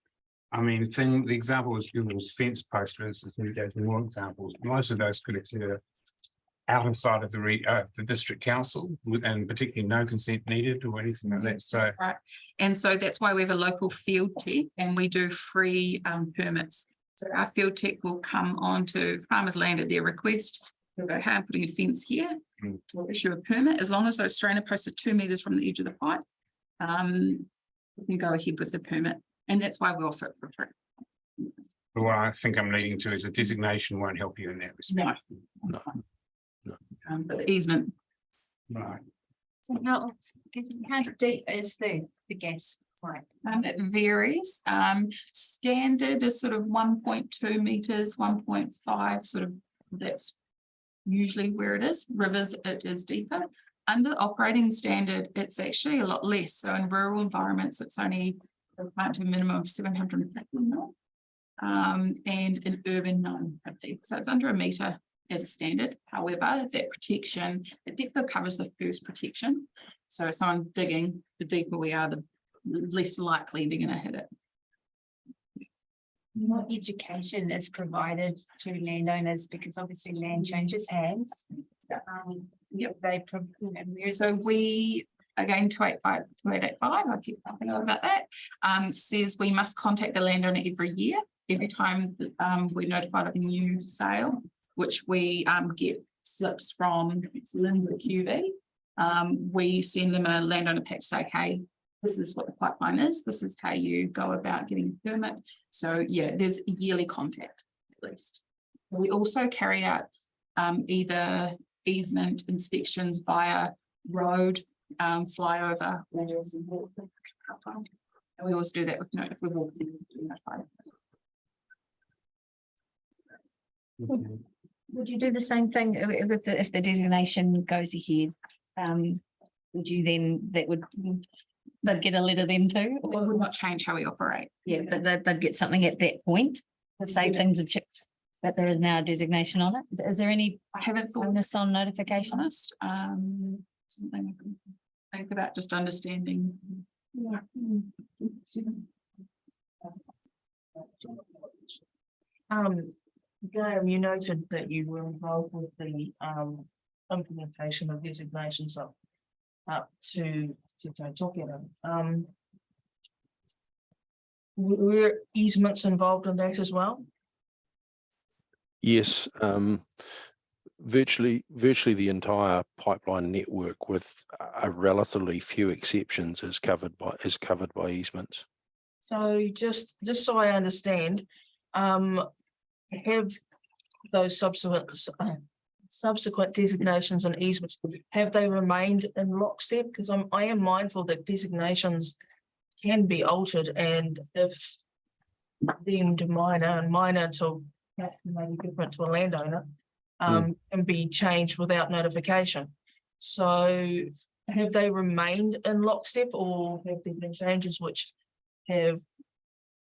I mean, the example was given was fence post versus we gave more examples. Most of those could occur outside of the district council, and particularly no consent needed or anything like that. So, right. And so that's why we have a local field tech, and we do free permits. So our field tech will come onto farmers' land at their request. We'll go, hey, I'm putting a fence here. We'll issue a permit as long as those strainer posts are 2 meters from the edge of the pipe. We can go ahead with the permit, and that's why we offer it for free. what I think I'm leading to is a designation won't help you in that respect. No. But the easement. Right. So how deep is the gas pipe? It varies. Standard is sort of 1.2 meters, 1.5, sort of, that's usually where it is. Rivers, it is deeper. Under the operating standard, it's actually a lot less. So in rural environments, it's only required to a minimum of 750 mil. And in urban 950. So it's under a meter as a standard. However, that protection, the depth of cover is the first protection. So if someone digging, the deeper we are, the less likely they're going to hit it. What education is provided to landowners, because obviously land changes hands? Yep. They, So we, again, 2885, I keep talking about that, says we must contact the landowner every year, every time we're notified of a new sale, which we get slips from Linda QV. We send them a landowner pack to say, hey, this is what the pipeline is. This is how you go about getting a permit. So yeah, there's a yearly contact at least. We also carry out either easement inspections via road, flyover, or walk. And we always do that with note if we're walking. Would you do the same thing if the designation goes ahead? Would you then, they'd get a letter then too? It would not change how we operate. Yeah, but they'd get something at that point to say things have checked, that there is now a designation on it. Is there any, I haven't thought bonus on notification? honest. Something I can think about, just understanding. Yeah. Graham, you noted that you were involved with the implementation of designations up to Tokyo. Were easements involved in that as well? Yes, virtually the entire pipeline network, with a relatively few exceptions, is covered by easements. So just so I understand, have those subsequent designations and easements, have they remained in lockstep? Because I am mindful that designations can be altered, and if deemed minor to maybe different to a landowner, can be changed without notification. So have they remained in lockstep, or have there been changes which have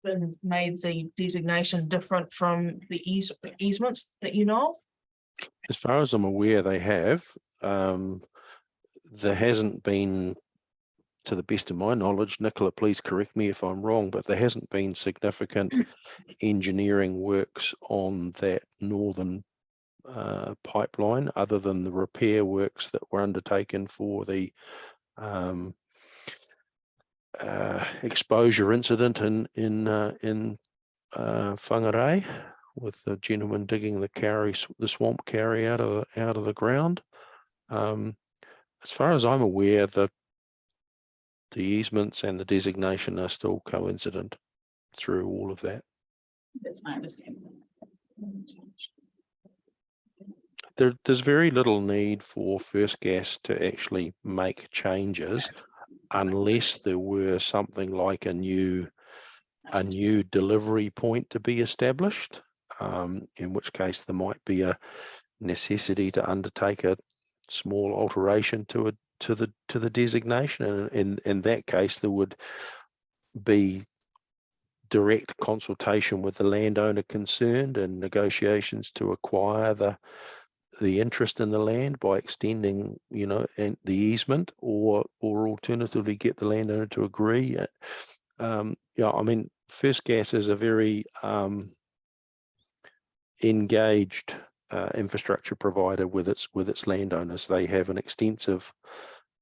been made the designation different from the easements that you know of? As far as I'm aware, they have. There hasn't been, to the best of my knowledge, Nicola, please correct me if I'm wrong, but there hasn't been significant engineering works on that northern pipeline, other than the repair works that were undertaken for the exposure incident in whangarei with the gentleman digging the swamp carry out of the ground. As far as I'm aware, the easements and the designation are still coincident through all of that. That's my understanding. There's very little need for First Gas to actually make changes unless there were something like a new delivery point to be established, in which case there might be a necessity to undertake a small alteration to the designation, and in that case there would be direct consultation with the landowner concerned and negotiations to acquire the interest in the land by extending, and the easement, or alternatively get the landowner to agree. First Gas is a very engaged infrastructure provider with its landowners. They have an extensive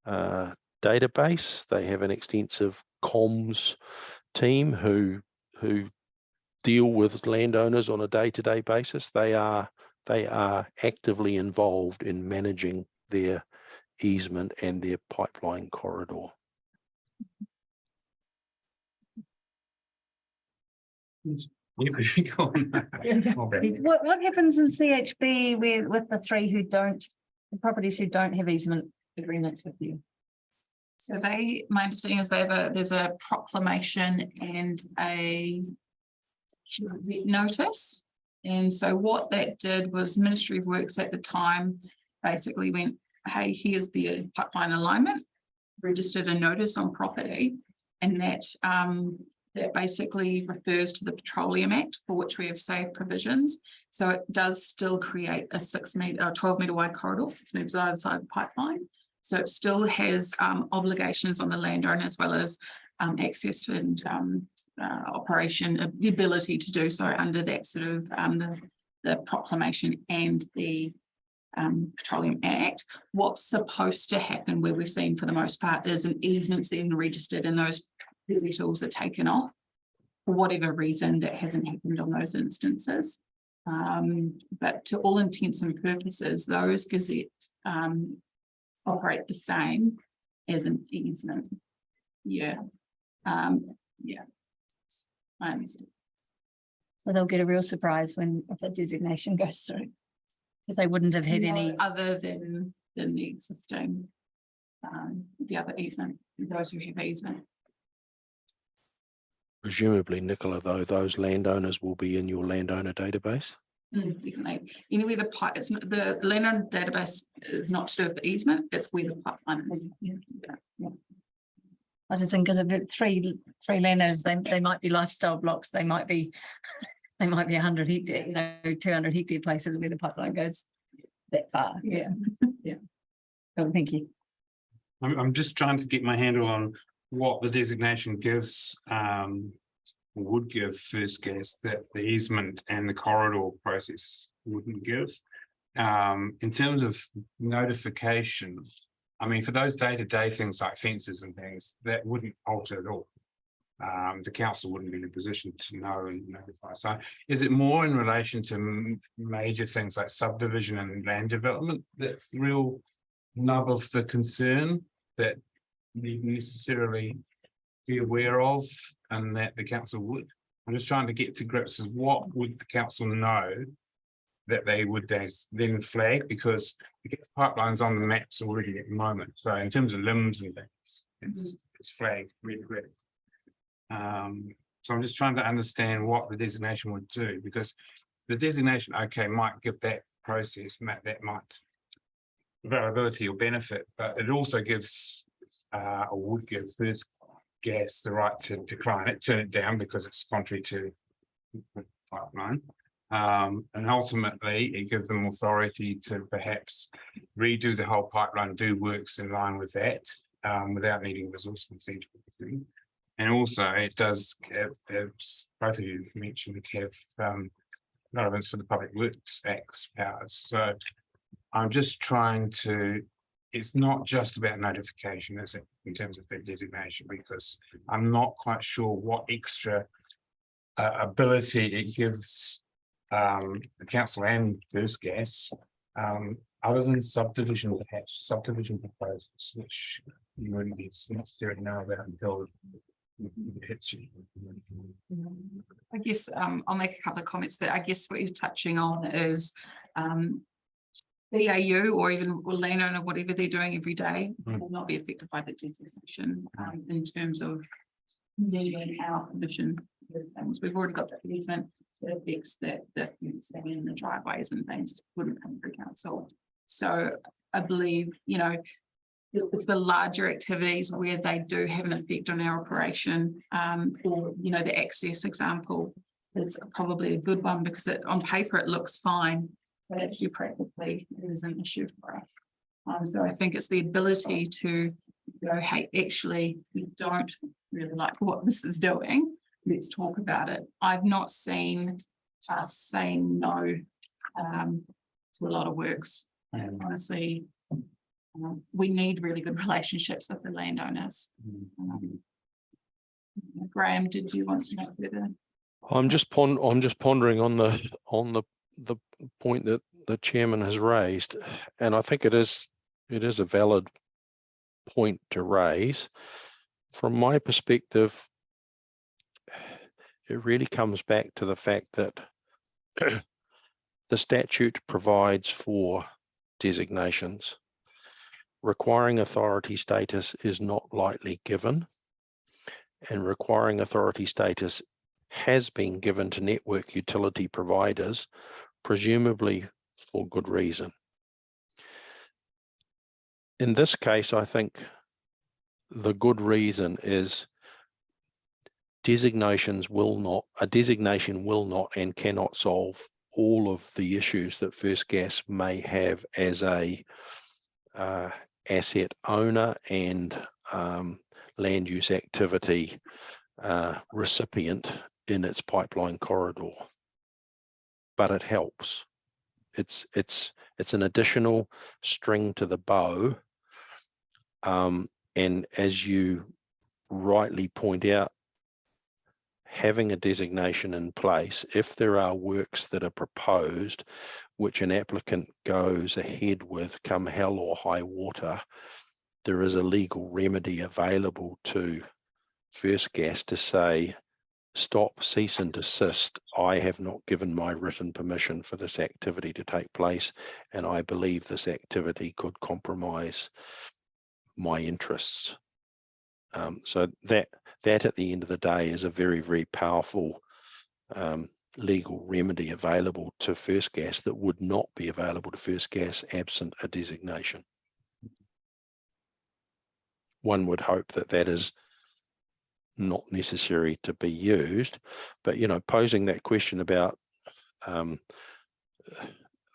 database. They have an extensive comms team who deal with landowners on a day-to-day basis. They are actively involved in managing their easement and their pipeline corridor. What happens in CHB with the the properties who don't have easement agreements with you? So my understanding is there's a proclamation and a notice. And so what that did was Ministry of Works at the time basically went, hey, here's the pipeline alignment, registered a notice on property, and that basically refers to the Petroleum Act, for which we have saved provisions. So it does still create a 12 metre wide corridor, 6 metres either side of the pipeline. So it still has obligations on the landowner, as well as access and operation, the ability to do so under that sort of the proclamation and the Petroleum Act. What's supposed to happen, where we've seen for the most part, is an easement's then registered and those gazettals are taken off. For whatever reason, that hasn't happened on those instances. But to all intents and purposes, those gazettes operate the same as an easement. Yeah. Yeah. I understand. So they'll get a real surprise if the designation goes through, because they wouldn't have had any other than the existing, the other easement, those who have easement. Presumably, Nicola, though, those landowners will be in your landowner database. Definitely. Anyway, the landowner database is not to do with the easement, it's where the pipeline is. Yeah. I just think, because of it, three landowners, they might be lifestyle blocks, they might be 100 hectare, 200 hectare places where the pipeline goes that far. Yeah. Yeah. Oh, thank you. I'm just trying to get my handle on what the designation gives, would give First Gas that the easement and the corridor process wouldn't give. In terms of notification, I mean, for those day-to-day things like fences and things, that wouldn't alter at all. The council wouldn't be in a position to know and notify. So is it more in relation to major things like subdivision and land development? That's the real nub of the concern that you necessarily be aware of, and that the council would. I'm just trying to get to grips with what would the council know that they would then flag, because we get pipelines on the maps already at the moment. So in terms of limbs and things, it's flagged really quick. So I'm just trying to understand what the designation would do, because the designation, okay, might give that process, that might availability or benefit, but it also gives or would give First Gas the right to decline it, turn it down because it's contrary to the pipeline. And ultimately, it gives them authority to perhaps redo the whole pipeline, do works in line with that, without needing resource consent. And also, it does, as both of you mentioned, have relevance for the Public Works Act's powers. So I'm just trying to, it's not just about notification, is it, in terms of the designation, because I'm not quite sure what extra ability it gives the council and First Gas, other than subdivision, perhaps subdivision proposals, which you wouldn't necessarily know about until it hits you. I guess I'll make a couple of comments that I guess what you're touching on is BAU or even landowner, whatever they're doing every day will not be affected by the designation in terms of needing our permission. Things we've already got the easement that affects that in the driveways and things wouldn't come through council. So I believe, you know, it's the larger activities where they do have an effect on our operation, or, you know, the access example is probably a good one because on paper it looks fine, but actually practically it is an issue for us. So I think it's the ability to go, hey, actually, we don't really like what this is doing. Let's talk about it. I've not seen us saying no to a lot of works. Honestly, we need really good relationships with the landowners. Graham, did you want to know further? I'm just pondering on the point that the chairman has raised, and I think it is a valid point to raise. From my perspective, it really comes back to the fact that the statute provides for designations. Requiring authority status is not lightly given, and requiring authority status has been given to network utility providers, presumably for good reason. In this case, I think the good reason is a designation will not and cannot solve all of the issues that First Gas may have as a asset owner and land use activity recipient in its pipeline corridor. But it helps. It's an additional string to the bow. And as you rightly point out, having a designation in place, if there are works that are proposed, which an applicant goes ahead with come hell or high water, there is a legal remedy available to First Gas to say, stop, cease and desist. I have not given my written permission for this activity to take place, and I believe this activity could compromise my interests. So that at the end of the day is a very, very powerful legal remedy available to First Gas that would not be available to First Gas absent a designation. One would hope that that is not necessary to be used, but, you know, posing that question about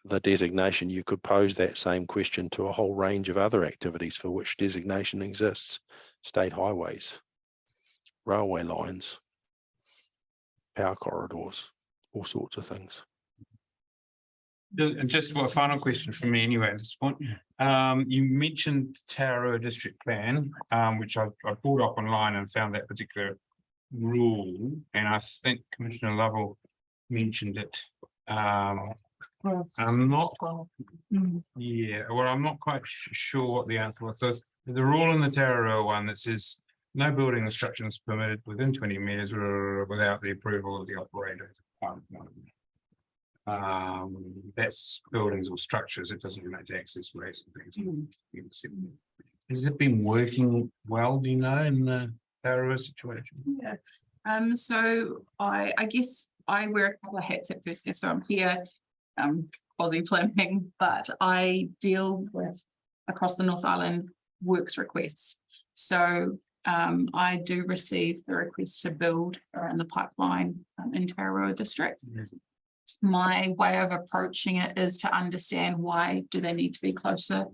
the designation, you could pose that same question to a whole range of other activities for which designation exists: state highways, railway lines, power corridors, all sorts of things. Just a final question from me anyway at this point. You mentioned Tauranga District Plan, which I pulled up online and found that particular rule, and I think Commissioner Lovell mentioned it. I'm not, yeah, well, I'm not quite sure what the answer was. So there's a rule in the Tauranga one that says no building construction is permitted within 20 meters without the approval of the operator. That's buildings or structures. It doesn't relate to access ways and things. Has it been working well, do you know, in the Tauranga situation? Yeah. So I guess I wear a couple of hats at First Gas. So I'm here, Aussie planning, but I deal with across the North Island works requests. So I do receive the request to build around the pipeline in Tauranga District. My way of approaching it is to understand why do they need to be closer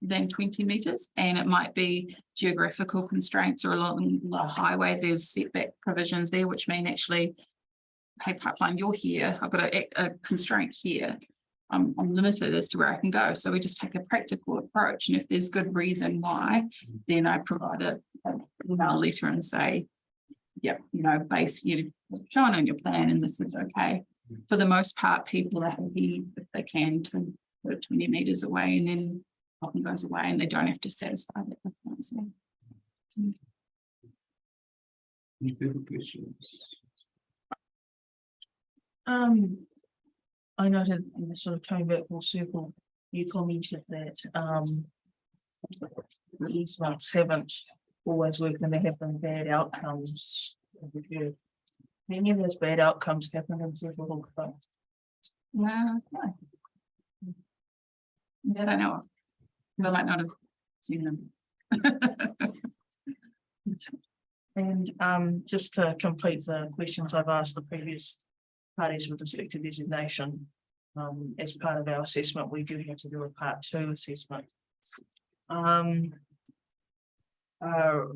than 20 meters, and it might be geographical constraints, or along the highway there's setback provisions there, which mean actually, hey, pipeline, you're here, I've got a constraint here, I'm limited as to where I can go. So we just take a practical approach, and if there's good reason why, then I provide an email letter and say, yep, you know, shown on your plan, and this is okay. For the most part, people are happy if they can to put it 20 meters away, and then often goes away and they don't have to satisfy that requirement. Any further questions? I noted, and sort of coming back full circle, you commented that, the easements haven't always worked and there have been bad outcomes. Many of those bad outcomes happen in Central Hawke's Bay. No. I don't know. I might not have seen them. And just to complete the questions I've asked the previous parties with respect to designation, as part of our assessment, we do have to do a part 2 assessment. And part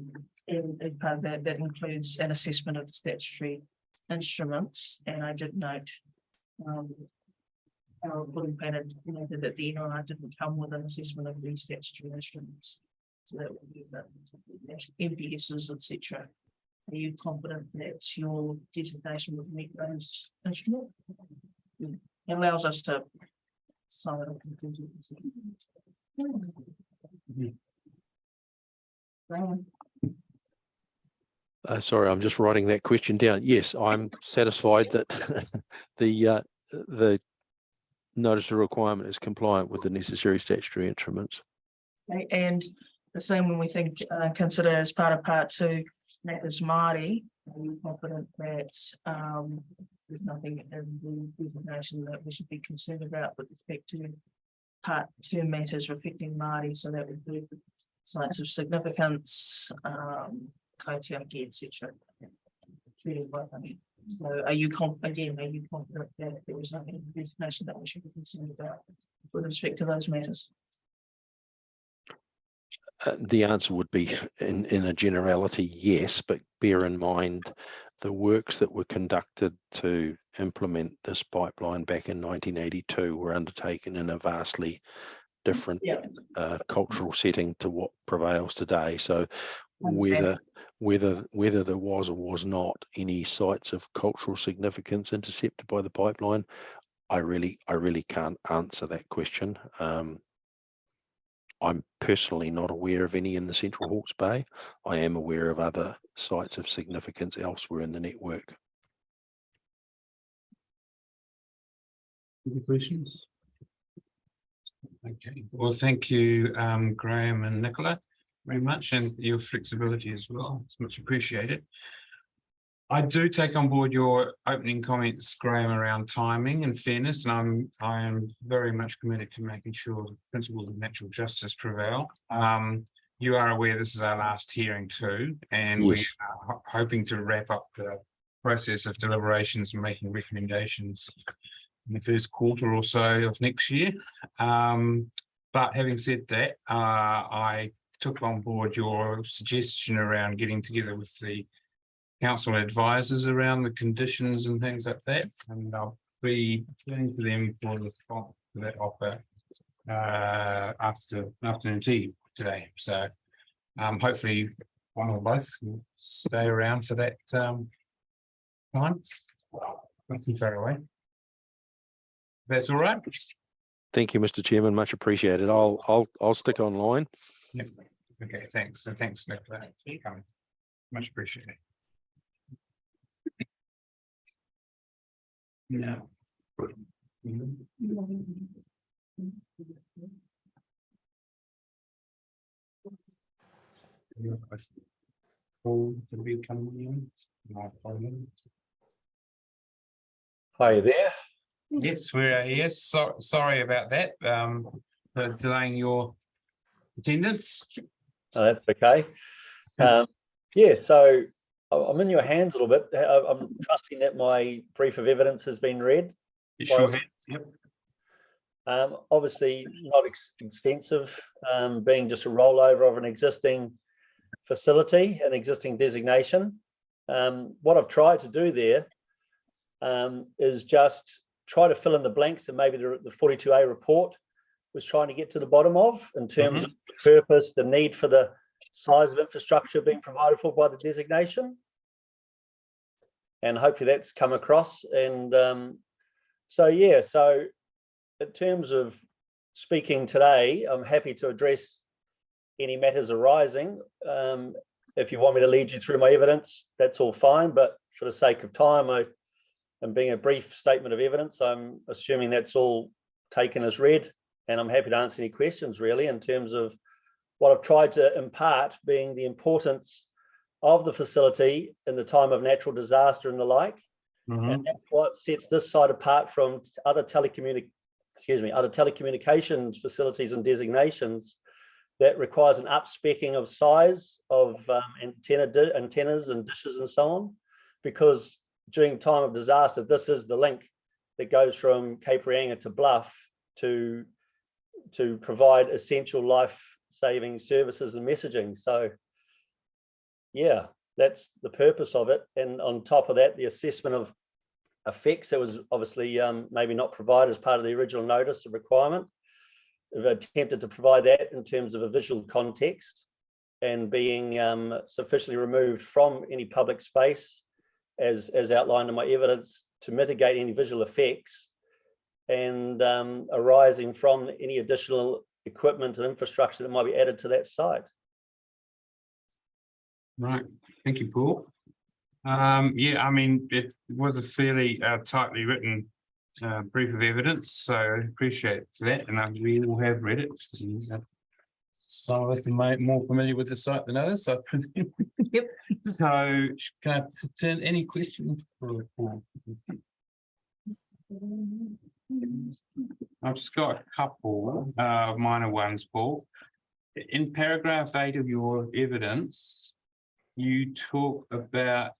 of that includes an assessment of the statutory instruments, and I did note our reporting plan noted that the NRI didn't come with an assessment of these statutory instruments. So that would be the MPSs, etc. Are you confident that your designation would meet those instruments? It allows us to sum it up. Sorry, I'm just writing that question down. Yes, I'm satisfied that the notice of requirement is compliant with the necessary statutory instruments. Okay, and the same when we think, consider as part of part 2, matters Māori, are you confident that there's nothing in the designation that we should be concerned about with respect to part 2 matters affecting Māori? So that would be sites of significance, kaitiaki, etc. So are you confident that there was nothing in the designation that we should be concerned about with respect to those matters? The answer would be in a generality, yes, but bear in mind the works that were conducted to implement this pipeline back in 1982 were undertaken in a vastly different cultural setting to what prevails today. So whether there was or was not any sites of cultural significance intercepted by the pipeline, I really can't answer that question. I'm personally not aware of any in the Central Hawke's Bay. I am aware of other sites of significance elsewhere in the network. Any questions? Okay, well, thank you, Graham and Nicola, very much, and your flexibility as well. It's much appreciated. I do take on board your opening comments, Graham, around timing and fairness, and I am very much committed to making sure the principles of natural justice prevail. You are aware this is our last hearing too, and we are hoping to wrap up the process of deliberations and making recommendations in the first quarter or so of next year. But having said that, I took on board your suggestion around getting together with the council advisors around the conditions and things like that, and I'll be turning to them for the response to that offer after afternoon tea today. So hopefully one or both will stay around for that time. Thank you very much. That's all right. Thank you, Mr. Chairman. Much appreciated. I'll stick online. Yeah. Okay, thanks. And thanks, Nicola. Much appreciated. Yeah. Hi there. Yes, we're here. Sorry about that. For delaying your attendance. That's okay. Yeah, so I'm in your hands a little bit. I'm trusting that my brief of evidence has been read. You sure have. Yep. Obviously not extensive, being just a rollover of an existing facility, an existing designation. What I've tried to do there is just try to fill in the blanks that maybe the 42A report was trying to get to the bottom of in terms of the purpose, the need for the size of infrastructure being provided for by the designation. and hopefully that's come across. And so, yeah, so in terms of speaking today, I'm happy to address any matters arising. If you want me to lead you through my evidence, that's all fine, but for the sake of time, and being a brief statement of evidence, I'm assuming that's all taken as read, and I'm happy to answer any questions really in terms of what I've tried to impart being the importance of the facility in the time of natural disaster and the like. And that's what sets this site apart from other telecommunications facilities and designations that requires an up-specking of size of antennas and dishes and so on, because during time of disaster, this is the link that goes from Cape Reinga to Bluff to provide essential life-saving services and messaging. So yeah, that's the purpose of it. And on top of that, the assessment of effects that was obviously maybe not provided as part of the original notice of requirement. We've attempted to provide that in terms of a visual context and being sufficiently removed from any public space as outlined in my evidence to mitigate any visual effects and arising from any additional equipment and infrastructure that might be added to that site. Right, thank you, Paul. Yeah, I mean, it was a fairly tightly written brief of evidence, so I appreciate that, and we all have read it. Some of us are more familiar with the site than others. So, Yep. So, can I turn any questions for Paul? I've just got a couple of minor ones, Paul. In paragraph 8 of your evidence, you talk about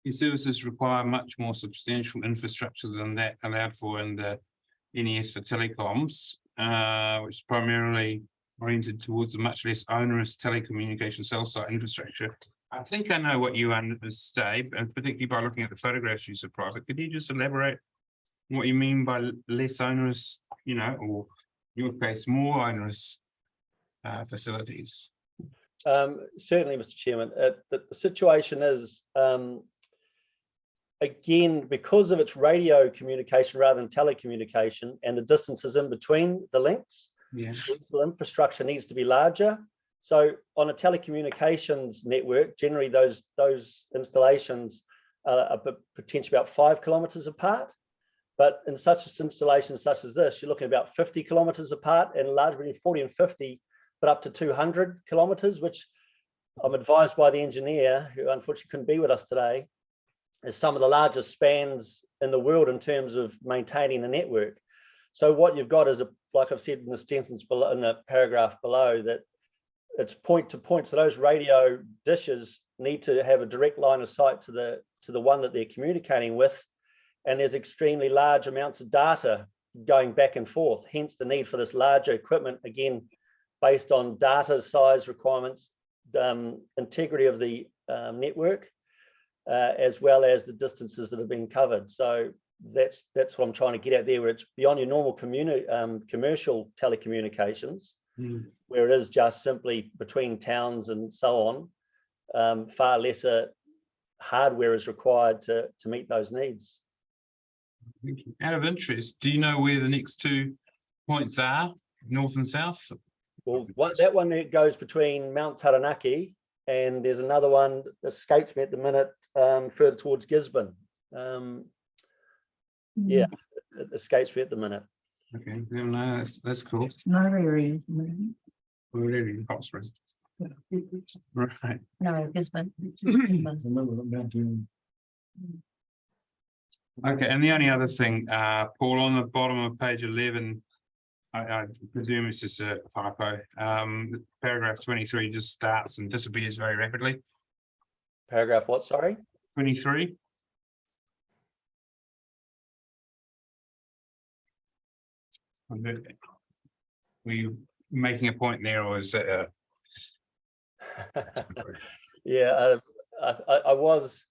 your services require much more substantial infrastructure than that allowed for in the NES for telecoms, which is primarily oriented towards a much less onerous telecommunication cell site infrastructure. I think I know what you say, and particularly by looking at the photographs you supplied, but could you just elaborate what you mean by less onerous, you know, or in your case, more onerous facilities? Certainly, Mr. Chairman. The situation is, again, because of its radio communication rather than telecommunication and the distances in between the links, yeah, the infrastructure needs to be larger. So on a telecommunications network, generally those installations are potentially about 5 kilometers apart. But in such an installation such as this, you're looking at about 50 kilometers apart, and largely 40 and 50, but up to 200 kilometers, which I'm advised by the engineer, who unfortunately couldn't be with us today, is some of the largest spans in the world in terms of maintaining the network. So what you've got is, like I've said in the sentence below, in the paragraph below, that it's point to point. So those radio dishes need to have a direct line of sight to the one that they're communicating with, and there's extremely large amounts of data going back and forth. Hence the need for this larger equipment, again, based on data size requirements, integrity of the network, as well as the distances that have been covered. So that's what I'm trying to get at there, where it's beyond your normal commercial telecommunications, where it is just simply between towns and so on. Far lesser hardware is required to meet those needs. Out of interest, do you know where the next 2 points are, north and south? Well, that one that goes between Mount Taranaki, and there's another one that escapes me at the minute, further towards Gisborne. Yeah, it escapes me at the minute. Okay, no, that's cool. Murray. We're already in Hot Springs. Right. No, Gisborne. Okay, and the only other thing, Paul, on the bottom of page 11, I presume it's just a typo. Paragraph 23 just starts and disappears very rapidly. Paragraph what, sorry? 23. Were you making a point there, or is that Yeah, I was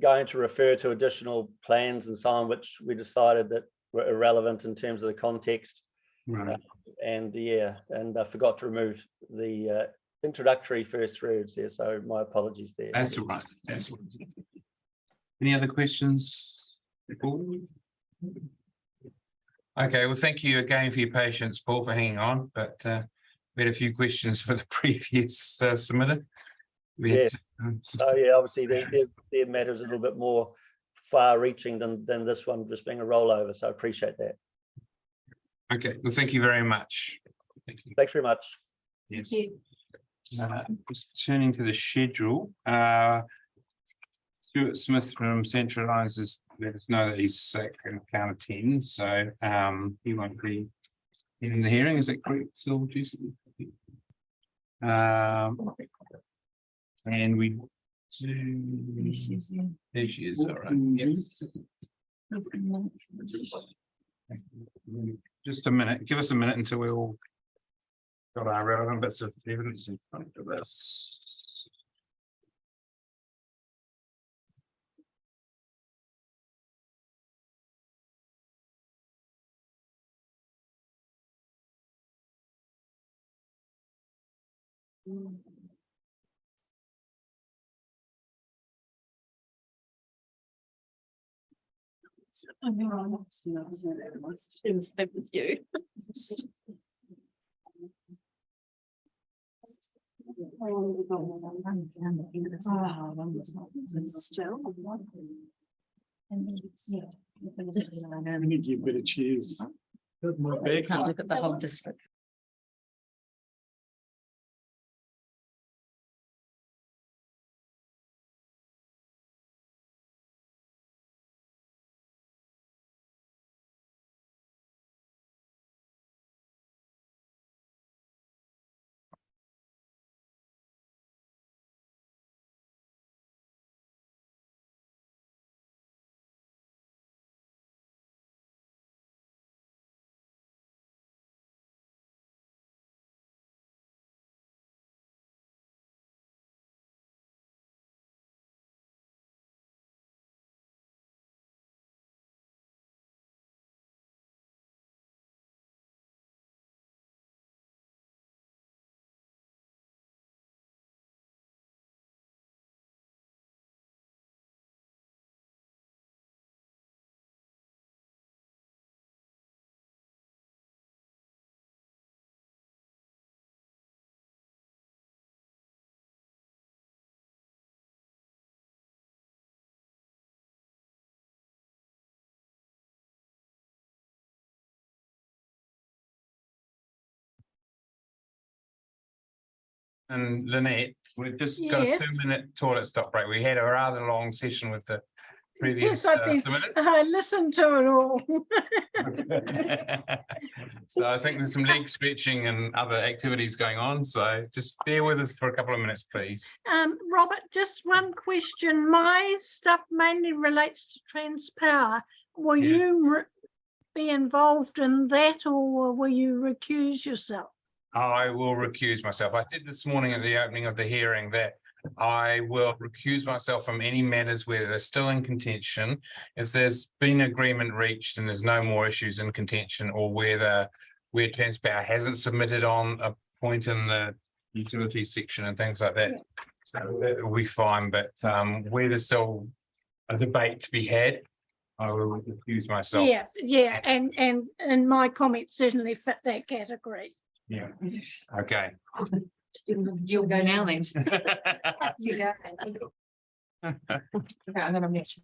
going to refer to additional plans and so on, which we decided that were irrelevant in terms of the context. right? And yeah, and I forgot to remove the introductory first words there, so my apologies there. That's all right. That's all right. Any other questions? Okay, well, thank you again for your patience, Paul, for hanging on, but we had a few questions for the previous submitter. We had, Oh, yeah, obviously their matter is a little bit more far reaching than this one just being a rollover, so I appreciate that. okay, well, thank you very much. Thank you. Thanks very much. Yes. Just turning to the schedule, Stuart Smith from Centralisers let us know that he's sick and can't attend, so he won't be in the hearing. Is that correct, Sylvia? Jason? And we do. There she is. All right. Yes. Just a minute. Give us a minute until we all got our relevant bits of evidence in front of us. Give you a bit of cheers. Can't look at the whole district. And Lynette, we've just got a Yes. 2-minute toilet stop break. We had a rather long session with the previous. Yes, I listened to it all. So I think there's some leg stretching and other activities going on. So just bear with us for a couple of minutes, please. Robert, just one question. My stuff mainly relates to Transpower. Will you be involved in that, or will you recuse yourself? I will recuse myself. I said this morning at the opening of the hearing that I will recuse myself from any matters where they're still in contention. If there's been agreement reached and there's no more issues in contention, or where Transpower hasn't submitted on a point in the utilities section and things like that. So that will be fine, but where there's still a debate to be had, I will recuse myself. Yeah, and my comments certainly fit that category. Yeah. Okay. You'll go now then. You go. I'm gonna miss.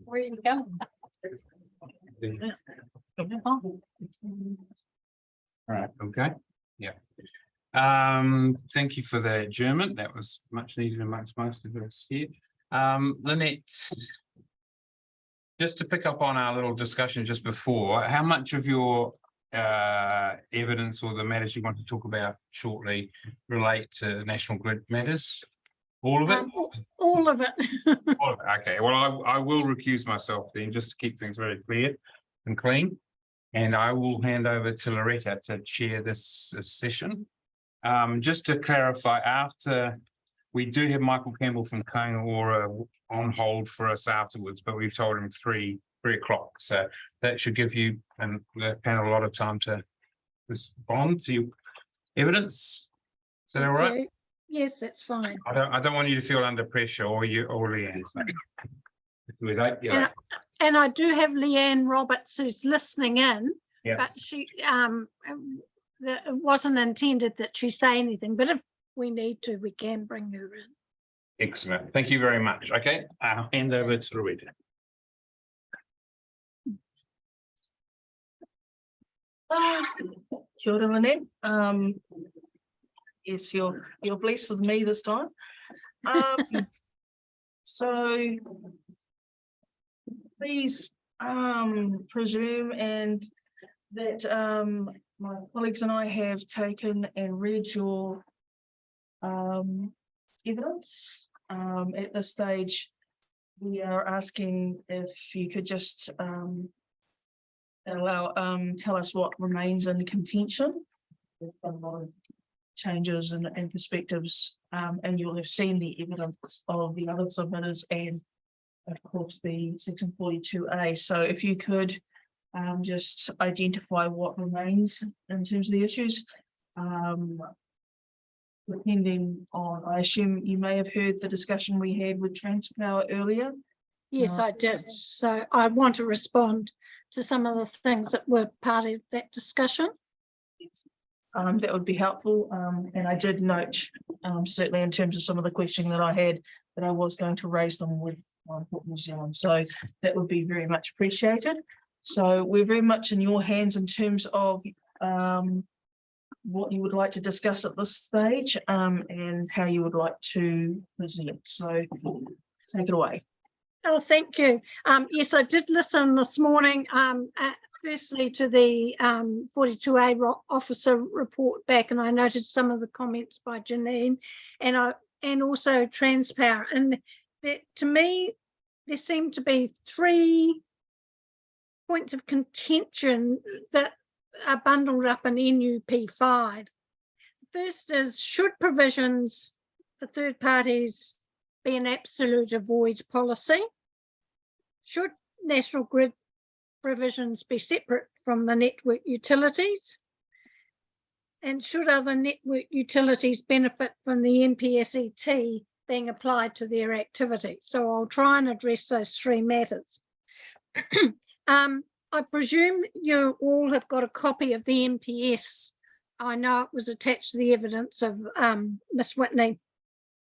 Where you go? All right, okay, yeah. Thank you for the adjournment. That was much needed amongst most of us here. Lynette, just to pick up on our little discussion just before, how much of your evidence or the matters you want to talk about shortly relate to National Grid matters? All of it? All of it. All of it, okay, well, I will recuse myself then, just to keep things very clear and clean. And I will hand over to Loretta to chair this session. Just to clarify, after we do have Michael Campbell from Kaingaora on hold for us afterwards, but we've told him 3 o'clock. So that should give you and the panel a lot of time to respond to your evidence. Is that all right? Okay. Yes, that's fine. I don't want you to feel under pressure or Leanne. So. And, and I do have Leanne Roberts who's listening in, Yeah. but she it wasn't intended that she say anything, but if we need to, we can bring her in. Excellent. Thank you very much. Okay, I'll hand over to Loretta. Kia ora, Lynette. Yes, you're blessed with me this time. So please presume and that my colleagues and I have taken and read your evidence. At this stage, we are asking if you could just tell us what remains in contention. There's been a lot of changes and perspectives, and you'll have seen the evidence of the other submitters and of course the section 42A. So if you could just identify what remains in terms of the issues. Depending on, I assume you may have heard the discussion we had with Transpower earlier. Yes, I did. So I want to respond to some of the things that were part of that discussion. That would be helpful. And I did note, certainly in terms of some of the questioning that I had, that I was going to raise them with Port New Zealand. So that would be very much appreciated. So we're very much in your hands in terms of what you would like to discuss at this stage and how you would like to present. So take it away. Oh, thank you. Yes, I did listen this morning, firstly to the 42A officer report back, and I noted some of the comments by Janine and also Transpower. And that, to me, there seem to be 3 points of contention that are bundled up in NUP 5. The first is, should provisions for third parties be an absolute avoid policy? Should National Grid provisions be separate from the network utilities? And should other network utilities benefit from the NPSET being applied to their activity? So I'll try and address those 3 matters. I presume you all have got a copy of the NPS. I know it was attached to the evidence of Ms. Whitney.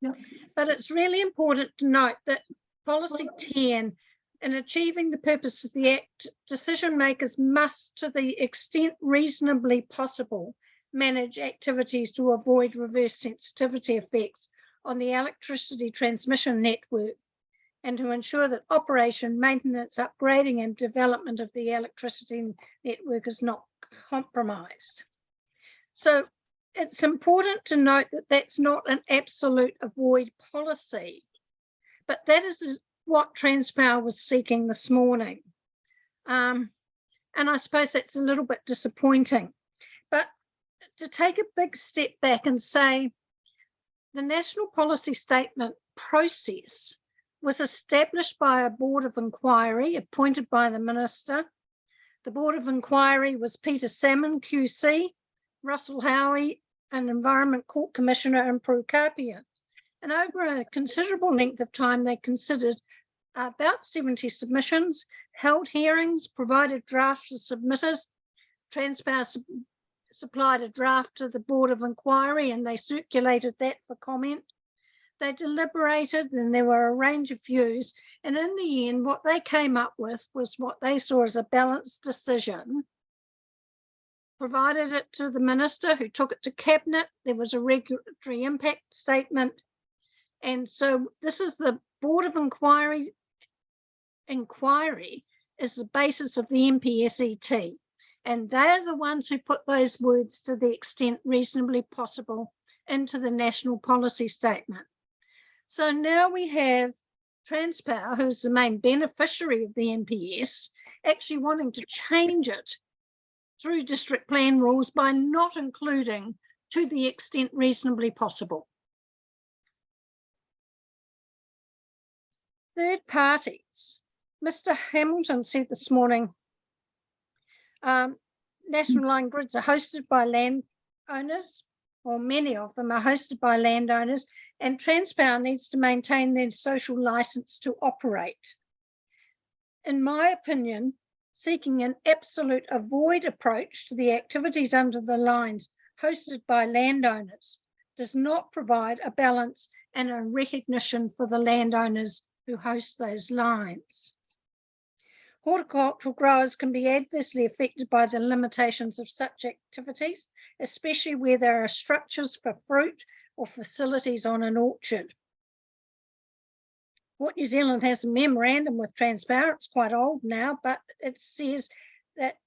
Yep. But it's really important to note that policy 10, in achieving the purpose of the Act, decision makers must, to the extent reasonably possible, manage activities to avoid reverse sensitivity effects on the electricity transmission network, and to ensure that operation, maintenance, upgrading and development of the electricity network is not compromised. So it's important to note that that's not an absolute avoid policy, but that is what Transpower was seeking this morning. And I suppose that's a little bit disappointing. But to take a big step back and say the National Policy Statement process was established by a board of inquiry appointed by the Minister. The board of inquiry was Peter Salmon, QC, Russell Howie, an Environment Court Commissioner, and Prue Kapia. And over a considerable length of time, they considered about 70 submissions, held hearings, provided drafts to submitters. Transpower supplied a draft to the board of inquiry and they circulated that for comment. they deliberated and there were a range of views. And in the end, what they came up with was what they saw as a balanced decision, provided it to the minister who took it to cabinet. There was a regulatory impact statement. And so this is the Board of Inquiry is the basis of the MPSET. And they're the ones who put those words "to the extent reasonably possible" into the national policy statement. So now we have Transpower, who's the main beneficiary of the MPS, actually wanting to change it through district plan rules by not including "to the extent reasonably possible." Third parties. Mr. Hamilton said this morning, national line grids are hosted by landowners, or many of them are hosted by landowners, and Transpower needs to maintain their social license to operate. In my opinion, seeking an absolute avoid approach to the activities under the lines hosted by landowners does not provide a balance and a recognition for the landowners who host those lines. Horticultural growers can be adversely affected by the limitations of such activities, especially where there are structures for fruit or facilities on an orchard. Port New Zealand has a memorandum with Transpower. It's quite old now, but it says that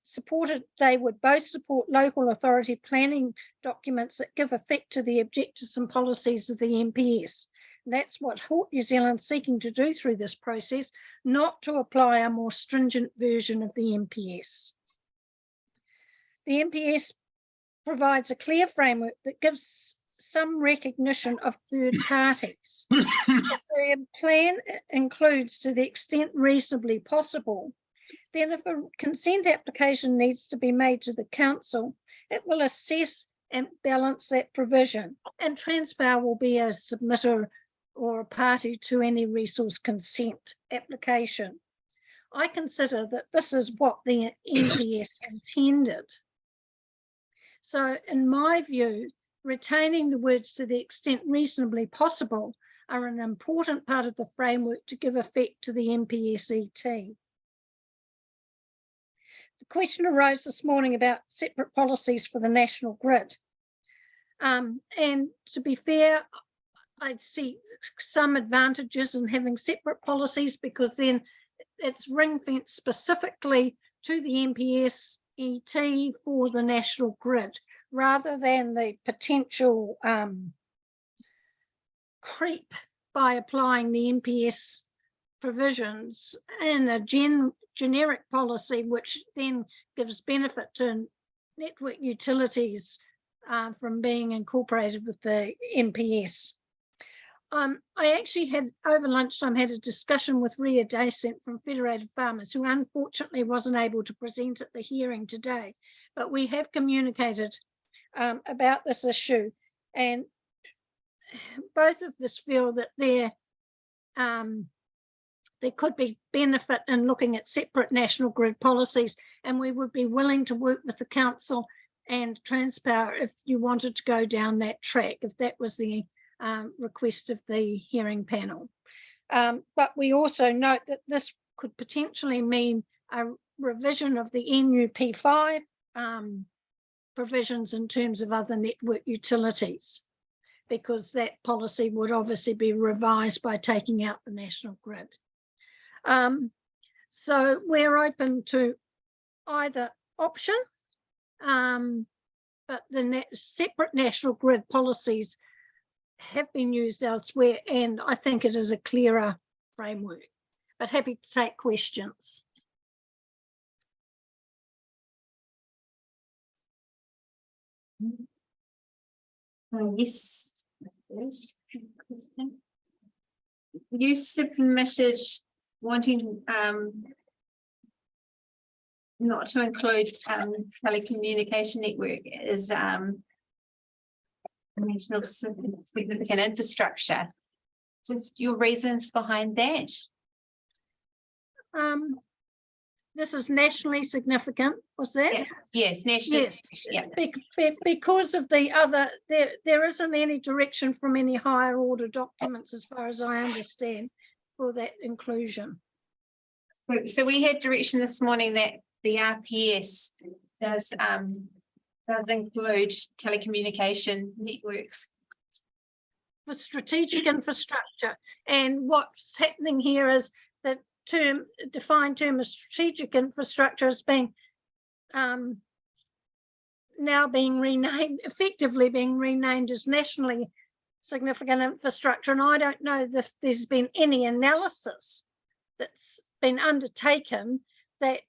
they would both support local authority planning documents that give effect to the objectives and policies of the MPS. And that's what Port New Zealand's seeking to do through this process, not to apply a more stringent version of the MPS. The MPS provides a clear framework that gives some recognition of third parties. The plan includes "to the extent reasonably possible." Then if a consent application needs to be made to the council, it will assess and balance that provision, and Transpower will be a submitter or a party to any resource consent application. I consider that this is what the MPS intended. So in my view, retaining the words "to the extent reasonably possible" are an important part of the framework to give effect to the MPSET. The question arose this morning about separate policies for the national grid. And to be fair, I see some advantages in having separate policies, because then it's ring-fenced specifically to the MPSET for the national grid, rather than the potential creep by applying the MPS provisions in a generic policy, which then gives benefit to network utilities from being incorporated with the MPS. I actually over lunchtime had a discussion with Ria Dacent from Federated Farmers, who unfortunately wasn't able to present at the hearing today, but we have communicated about this issue, and both of us feel that there could be benefit in looking at separate national grid policies, and we would be willing to work with the council and Transpower if you wanted to go down that track, if that was the request of the hearing panel. But we also note that this could potentially mean a revision of the NUP5 provisions in terms of other network utilities, because that policy would obviously be revised by taking out the national grid. So we're open to either option, but the separate national grid policies have been used elsewhere, and I think it is a clearer framework, but happy to take questions. Yes. You submitted wanting not to include telecommunication network as national significant infrastructure. Just your reasons behind that. this is nationally significant, was that? Yeah. Yes, national. Yes, Yeah. because of the other, there isn't any direction from any higher order documents, as far as I understand, for that inclusion. So we had direction this morning that the RPS does include telecommunication networks. For strategic infrastructure, and what's happening here is that defined term of strategic infrastructure is being now being renamed, effectively being renamed as nationally significant infrastructure. And I don't know if there's been any analysis that's been undertaken that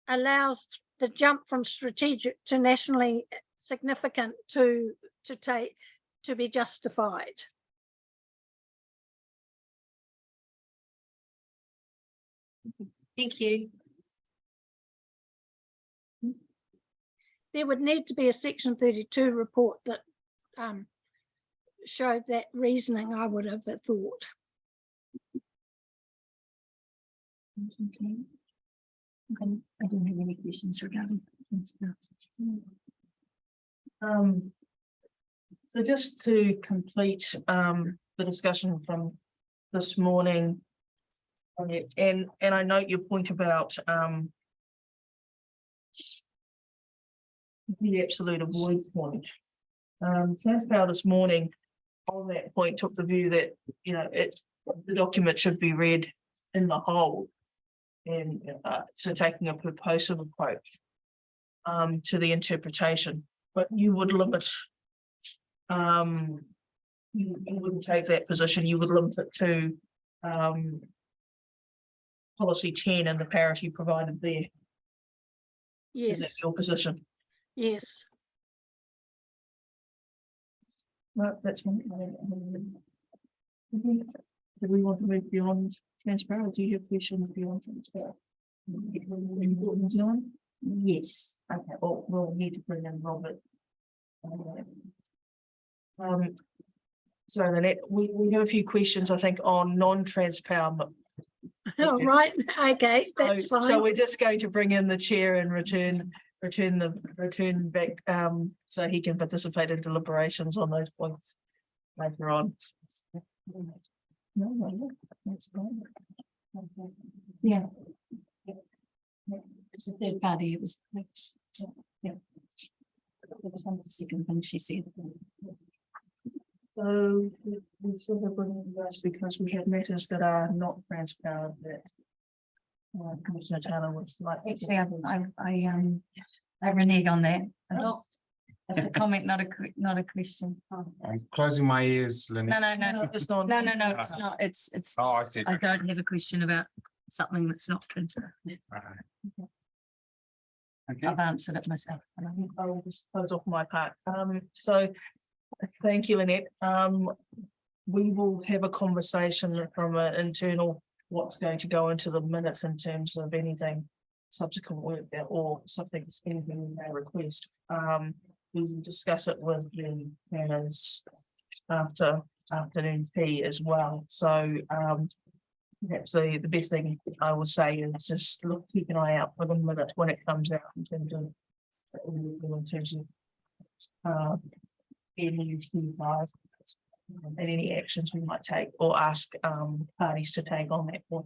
allows the jump from strategic to nationally significant to be justified. Thank you. There would need to be a Section 32 report that showed that reasoning, I would have thought. I don't have any questions regarding. So just to complete the discussion from this morning. And I note your point about the absolute avoid point. Transpower this morning on that point took the view that, you know, the document should be read in the whole. And so taking a purposive approach to the interpretation, but you would limit, you wouldn't take that position, you would limit it to policy 10 and the parity provided there. Is that Yes, your position? yes. No, that's one. Do we want to move beyond transparent? Do you have questions beyond transparent? New Zealand? Yes. Okay, well, we'll need to bring in Robert. So then we have a few questions, I think, on non-transparent. All right, okay, that's So fine. we're just going to bring in the chair and return back, so he can participate in deliberations on those points later on. No, that's fine. Yeah. It's a third party, it was. Yeah. That was one of the second thing she said. So we sort of bring this because we have matters that are not transparent that Commissioner Taylor would like. Actually, I renege on that. That's a comment, not a question. I'm closing my ears, Lynette. No, It's not. no, it's not. It's, Oh, I see. I don't have a question about something that's not transparent. Okay. I've answered it myself. I will just close off my part. So thank you, Lynette. We will have a conversation from an internal, what's going to go into the minutes in terms of anything subsequent work there or something that's anything we may request. We will discuss it with the planners after afternoon tea as well. So perhaps the best thing I would say is just keep an eye out for the minute when it comes out in terms of any feedback and any actions we might take or ask parties to take on that point.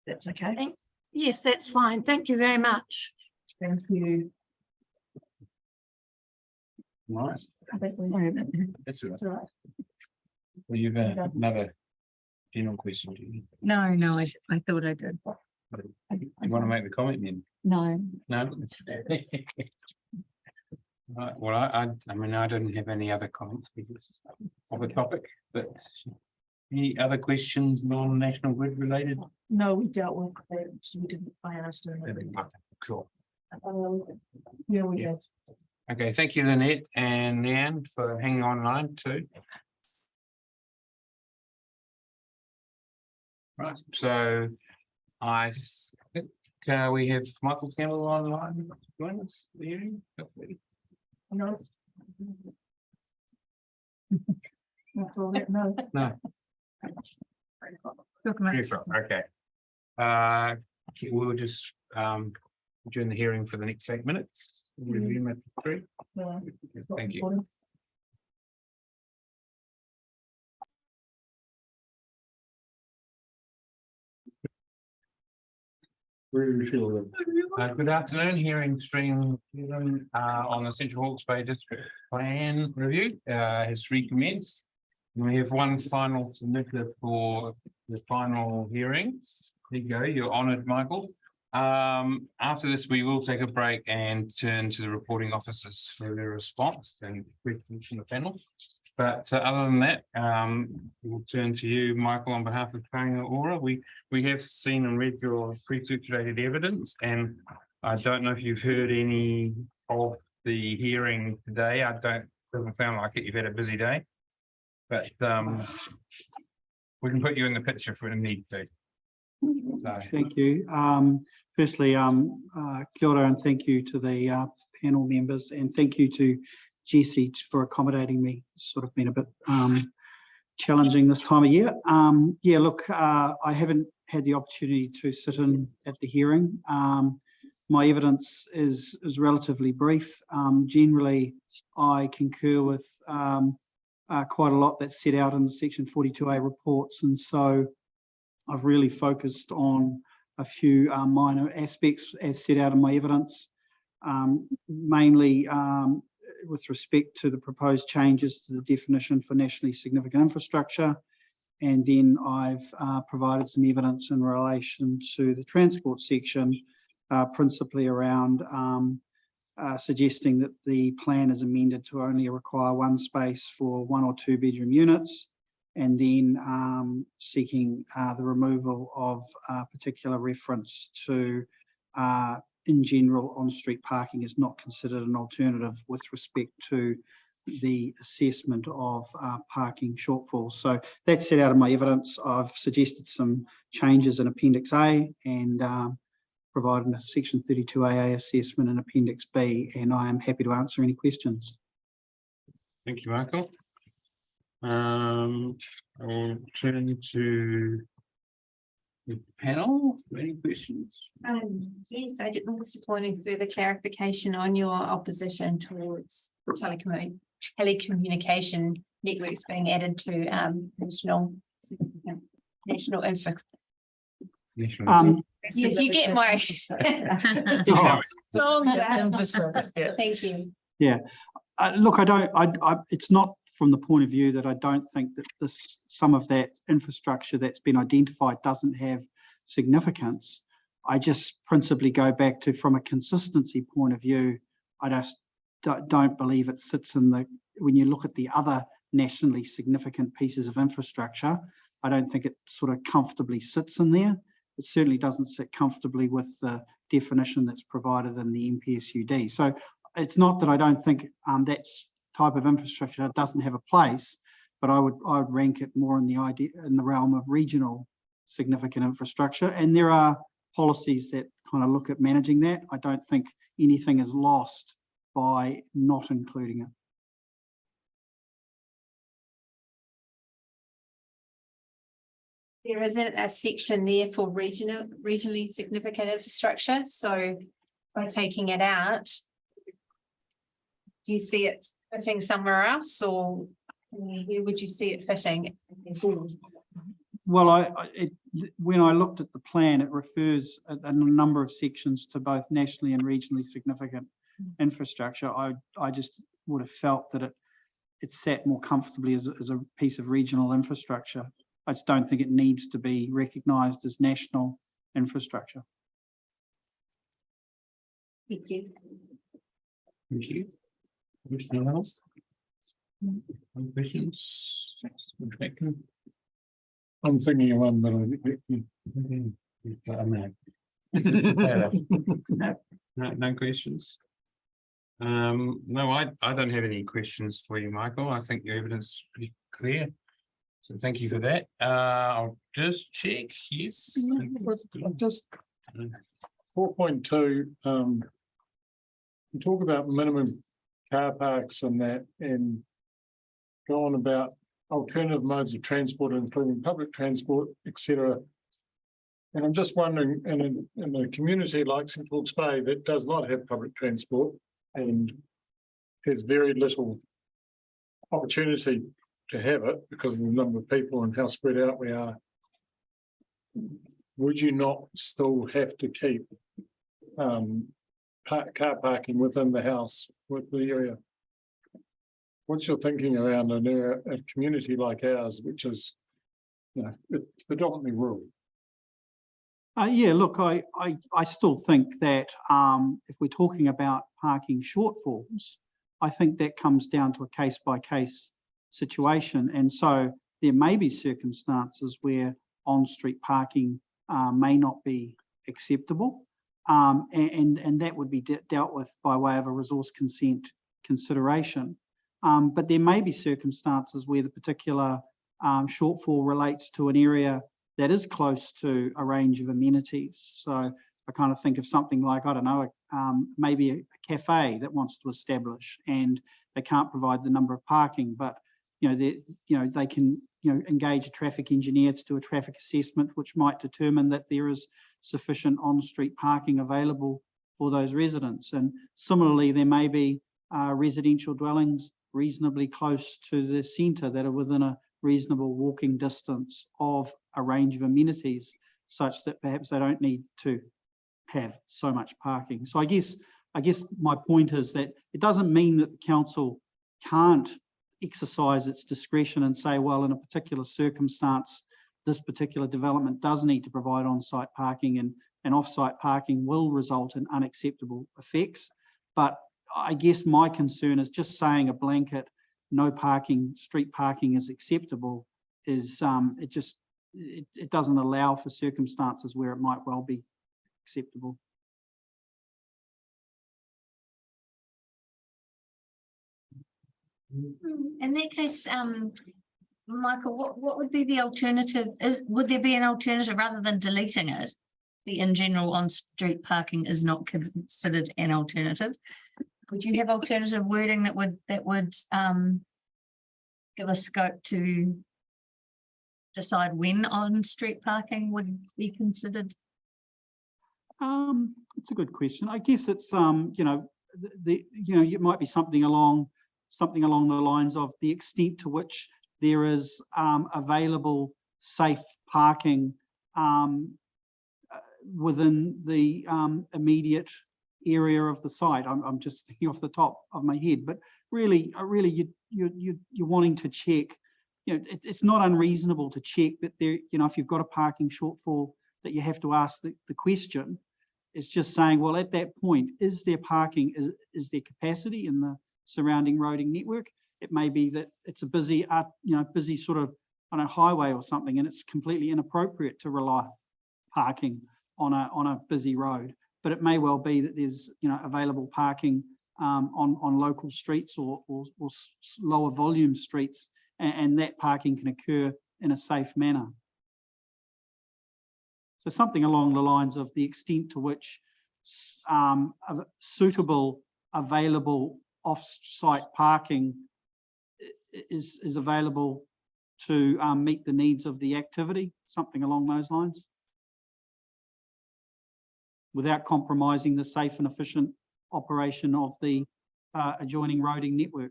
That's okay. Yes, that's fine. Thank you very much. Thank you. Right. Sorry about that. That's all right. That's all right. Well, you've another general question, do you? No, I thought I did. You want to make the comment then? No. No? Right, well, I mean, I didn't have any other comments because of the topic, but any other questions, non-national grid related? No, we dealt with that. We didn't. I understand. Cool. Yeah, we did. Okay, thank you, Lynette and Leanne, for hanging online too. Right, so I think we have Michael Campbell online. Join us, the hearing, hopefully. No. Not all that, no. No. Document. Okay. We'll just adjourn the hearing for the next 8 minutes. Review matter 3. Thank you. Good afternoon, hearing stream on the Central Hawke's Bay District Plan Review has recommenced. And we have one final submitter for the final hearing. There you go, you're honoured, Michael. After this, we will take a break and turn to the reporting officers for their response and questions from the panel. But other than that, we'll turn to you, Michael, on behalf of Kāinga Ora. We have seen and read your pre-circulated evidence, and I don't know if you've heard any of the hearing today. Doesn't sound like it. You've had a busy day, but we can put you in the picture if we need to. So. Thank you. Firstly, kia ora and thank you to the panel members, and thank you to Jessie for accommodating me. It's sort of been a bit challenging this time of year. Yeah, look, I haven't had the opportunity to sit in at the hearing. My evidence is relatively brief. Generally, I concur with quite a lot that's set out in the Section 42A reports, and so I've really focused on a few minor aspects as set out in my evidence, mainly with respect to the proposed changes to the definition for nationally significant infrastructure. And then I've provided some evidence in relation to the transport section, principally around suggesting that the plan is amended to only require one space for 1 or 2 bedroom units, and then seeking the removal of a particular reference to in general, on-street parking is not considered an alternative with respect to the assessment of parking shortfalls. So that's set out in my evidence. I've suggested some changes in Appendix A and provided a Section 32AA assessment in Appendix B, and I am happy to answer any questions. Thank you, Michael. I'll turn to the panel. Any questions? Yes, I was just wanting further clarification on your opposition towards telecommunication networks being added to national infrastructure. Yes, you get my. Thank you. Yeah, look, it's not from the point of view that I don't think that some of that infrastructure that's been identified doesn't have significance. I just principally go back to, from a consistency point of view, I just don't believe it sits in when you look at the other nationally significant pieces of infrastructure, I don't think it sort of comfortably sits in there. It certainly doesn't sit comfortably with the definition that's provided in the NPSUD. So it's not that I don't think that type of infrastructure doesn't have a place, but I would rank it more in the realm of regional significant infrastructure. And there are policies that kind of look at managing that. I don't think anything is lost by not including it. There isn't a section there for regionally significant infrastructure. So by taking it out, do you see it fitting somewhere else, or where would you see it fitting? Well, when I looked at the plan, it refers a number of sections to both nationally and regionally significant infrastructure. I just would have felt that it sat more comfortably as a piece of regional infrastructure. I just don't think it needs to be recognised as national infrastructure. Thank you. Thank you. Anything else? Any questions? I'm thinking of one, but No questions. No, I don't have any questions for you, Michael. I think your evidence is pretty clear. So thank you for that. I'll just check. Yes. Just 4.2. You talk about minimum car parks and that, and go on about alternative modes of transport, including public transport, etc. And I'm just wondering, in a community like St Hawke's Bay that does not have public transport and has very little opportunity to have it because of the number of people and how spread out we are, would you not still have to keep car parking within the house with the area? What's your thinking around an area, a community like ours, which is, you know, predominantly rural? Yeah, look, I still think that if we're talking about parking shortfalls, I think that comes down to a case by case situation. And so there may be circumstances where on-street parking may not be acceptable. And that would be dealt with by way of a resource consent consideration. But there may be circumstances where the particular shortfall relates to an area that is close to a range of amenities. So I kind of think of something like, I don't know, maybe a cafe that wants to establish and they can't provide the number of parking, but they can engage a traffic engineer to do a traffic assessment, which might determine that there is sufficient on-street parking available for those residents. And similarly, there may be residential dwellings reasonably close to the centre that are within a reasonable walking distance of a range of amenities, such that perhaps they don't need to have so much parking. So I guess my point is that it doesn't mean that the council can't exercise its discretion and say, well, in a particular circumstance, this particular development does need to provide on-site parking, and off-site parking will result in unacceptable effects. But I guess my concern is just saying a blanket no parking, street parking is acceptable is it doesn't allow for circumstances where it might well be acceptable. In that case, Michael, what would be the alternative? Would there be an alternative rather than deleting it? The in general on-street parking is not considered an alternative. Would you have alternative wording that would give us scope to decide when on-street parking would be considered? It's a good question. I guess it's it might be something along the lines of the extent to which there is available safe parking within the immediate area of the site. I'm just thinking off the top of my head, but really you're wanting to check. It's not unreasonable to check that there. If you've got a parking shortfall, that you have to ask the question. It's just saying, well, at that point, is there parking? Is there capacity in the surrounding roading network? It may be that it's a busy sort of highway or something, and it's completely inappropriate to rely parking on a busy road. But it may well be that there's available parking on local streets or lower volume streets, and that parking can occur in a safe manner. So something along the lines of the extent to which suitable available off-site parking is available to meet the needs of the activity, something along those lines, without compromising the safe and efficient operation of the adjoining roading network.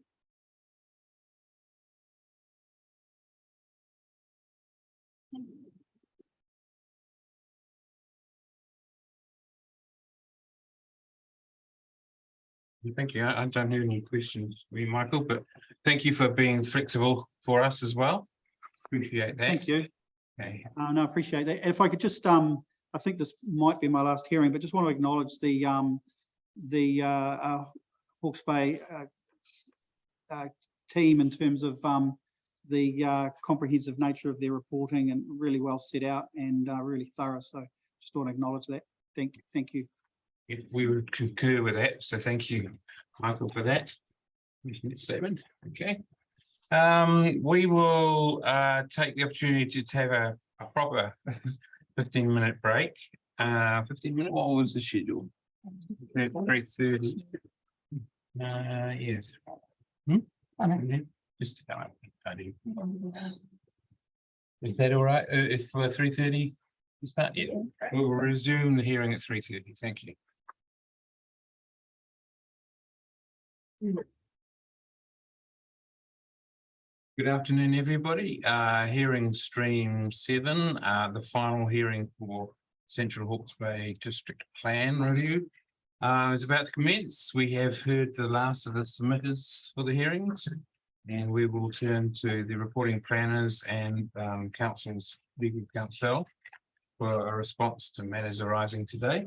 Thank you. I don't have any questions for you, Michael, but thank you for being flexible for us as well. Appreciate that. Thank you. Okay. No, I appreciate that. If I could just, I think this might be my last hearing, but just want to acknowledge the Hawke's Bay team in terms of the comprehensive nature of their reporting, and really well set out and really thorough. So just want to acknowledge that. Thank you. We would concur with that. So thank you, Michael, for that statement. Okay. We will take the opportunity to have a proper 15-minute break. 15-minute, what was the schedule? 3:30. Yes. Just about. Is that all right? If for 3:30? Is that it? We'll resume the hearing at 3:30. Thank you. Good afternoon, everybody. Hearing stream 7, the final hearing for Central Hawke's Bay District Plan Review is about to commence. We have heard the last of the submitters for the hearings, and we will turn to the reporting planners and council's legal counsel for a response to matters arising today.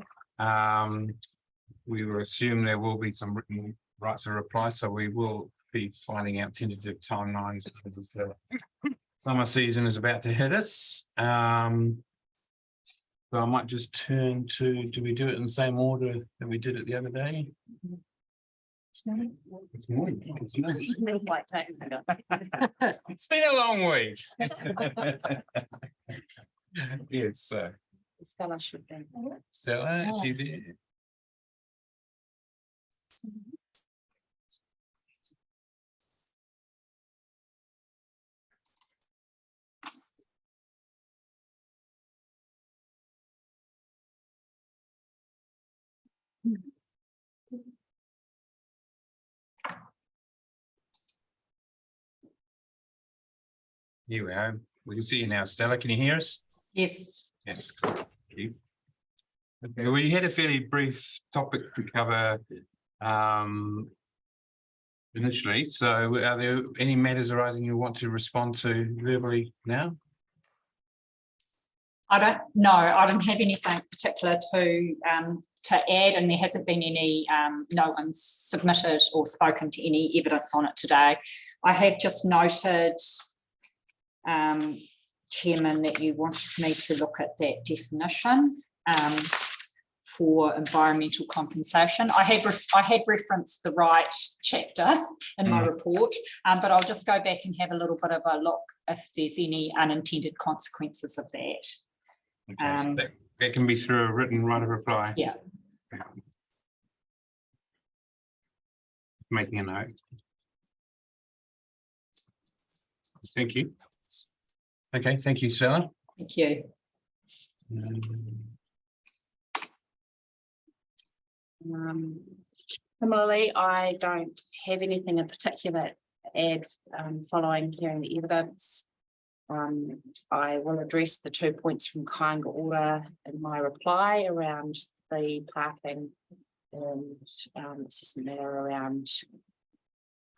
We will assume there will be some written rights of reply, so we will be finding out tentative timelines. The summer season is about to hit us. So I might just turn to, do we do it in the same order that we did it the other day? It's been a long week. Yes, so Stella should be. Stella, she did. Here we are. We can see you now, Stella. Can you hear us? Yes. Yes. Thank you. Okay, we had a fairly brief topic to cover initially. So are there any matters arising you want to respond to verbally now? I don't have anything particular to add, and there hasn't been any, no one's submitted or spoken to any evidence on it today. I have just noted, Chairman, that you wanted me to look at that definition for environmental compensation. I had referenced the right chapter in my report, but I'll just go back and have a little bit of a look if there's any unintended consequences of that. Okay, so that can be through a written right of reply. Yeah. Making a note. Thank you. Okay, thank you, Stella. Thank you. Similarly, I don't have anything in particular to add following hearing the evidence. I will address the 2 points from Kāinga Ora in my reply around the parking and assessment matter around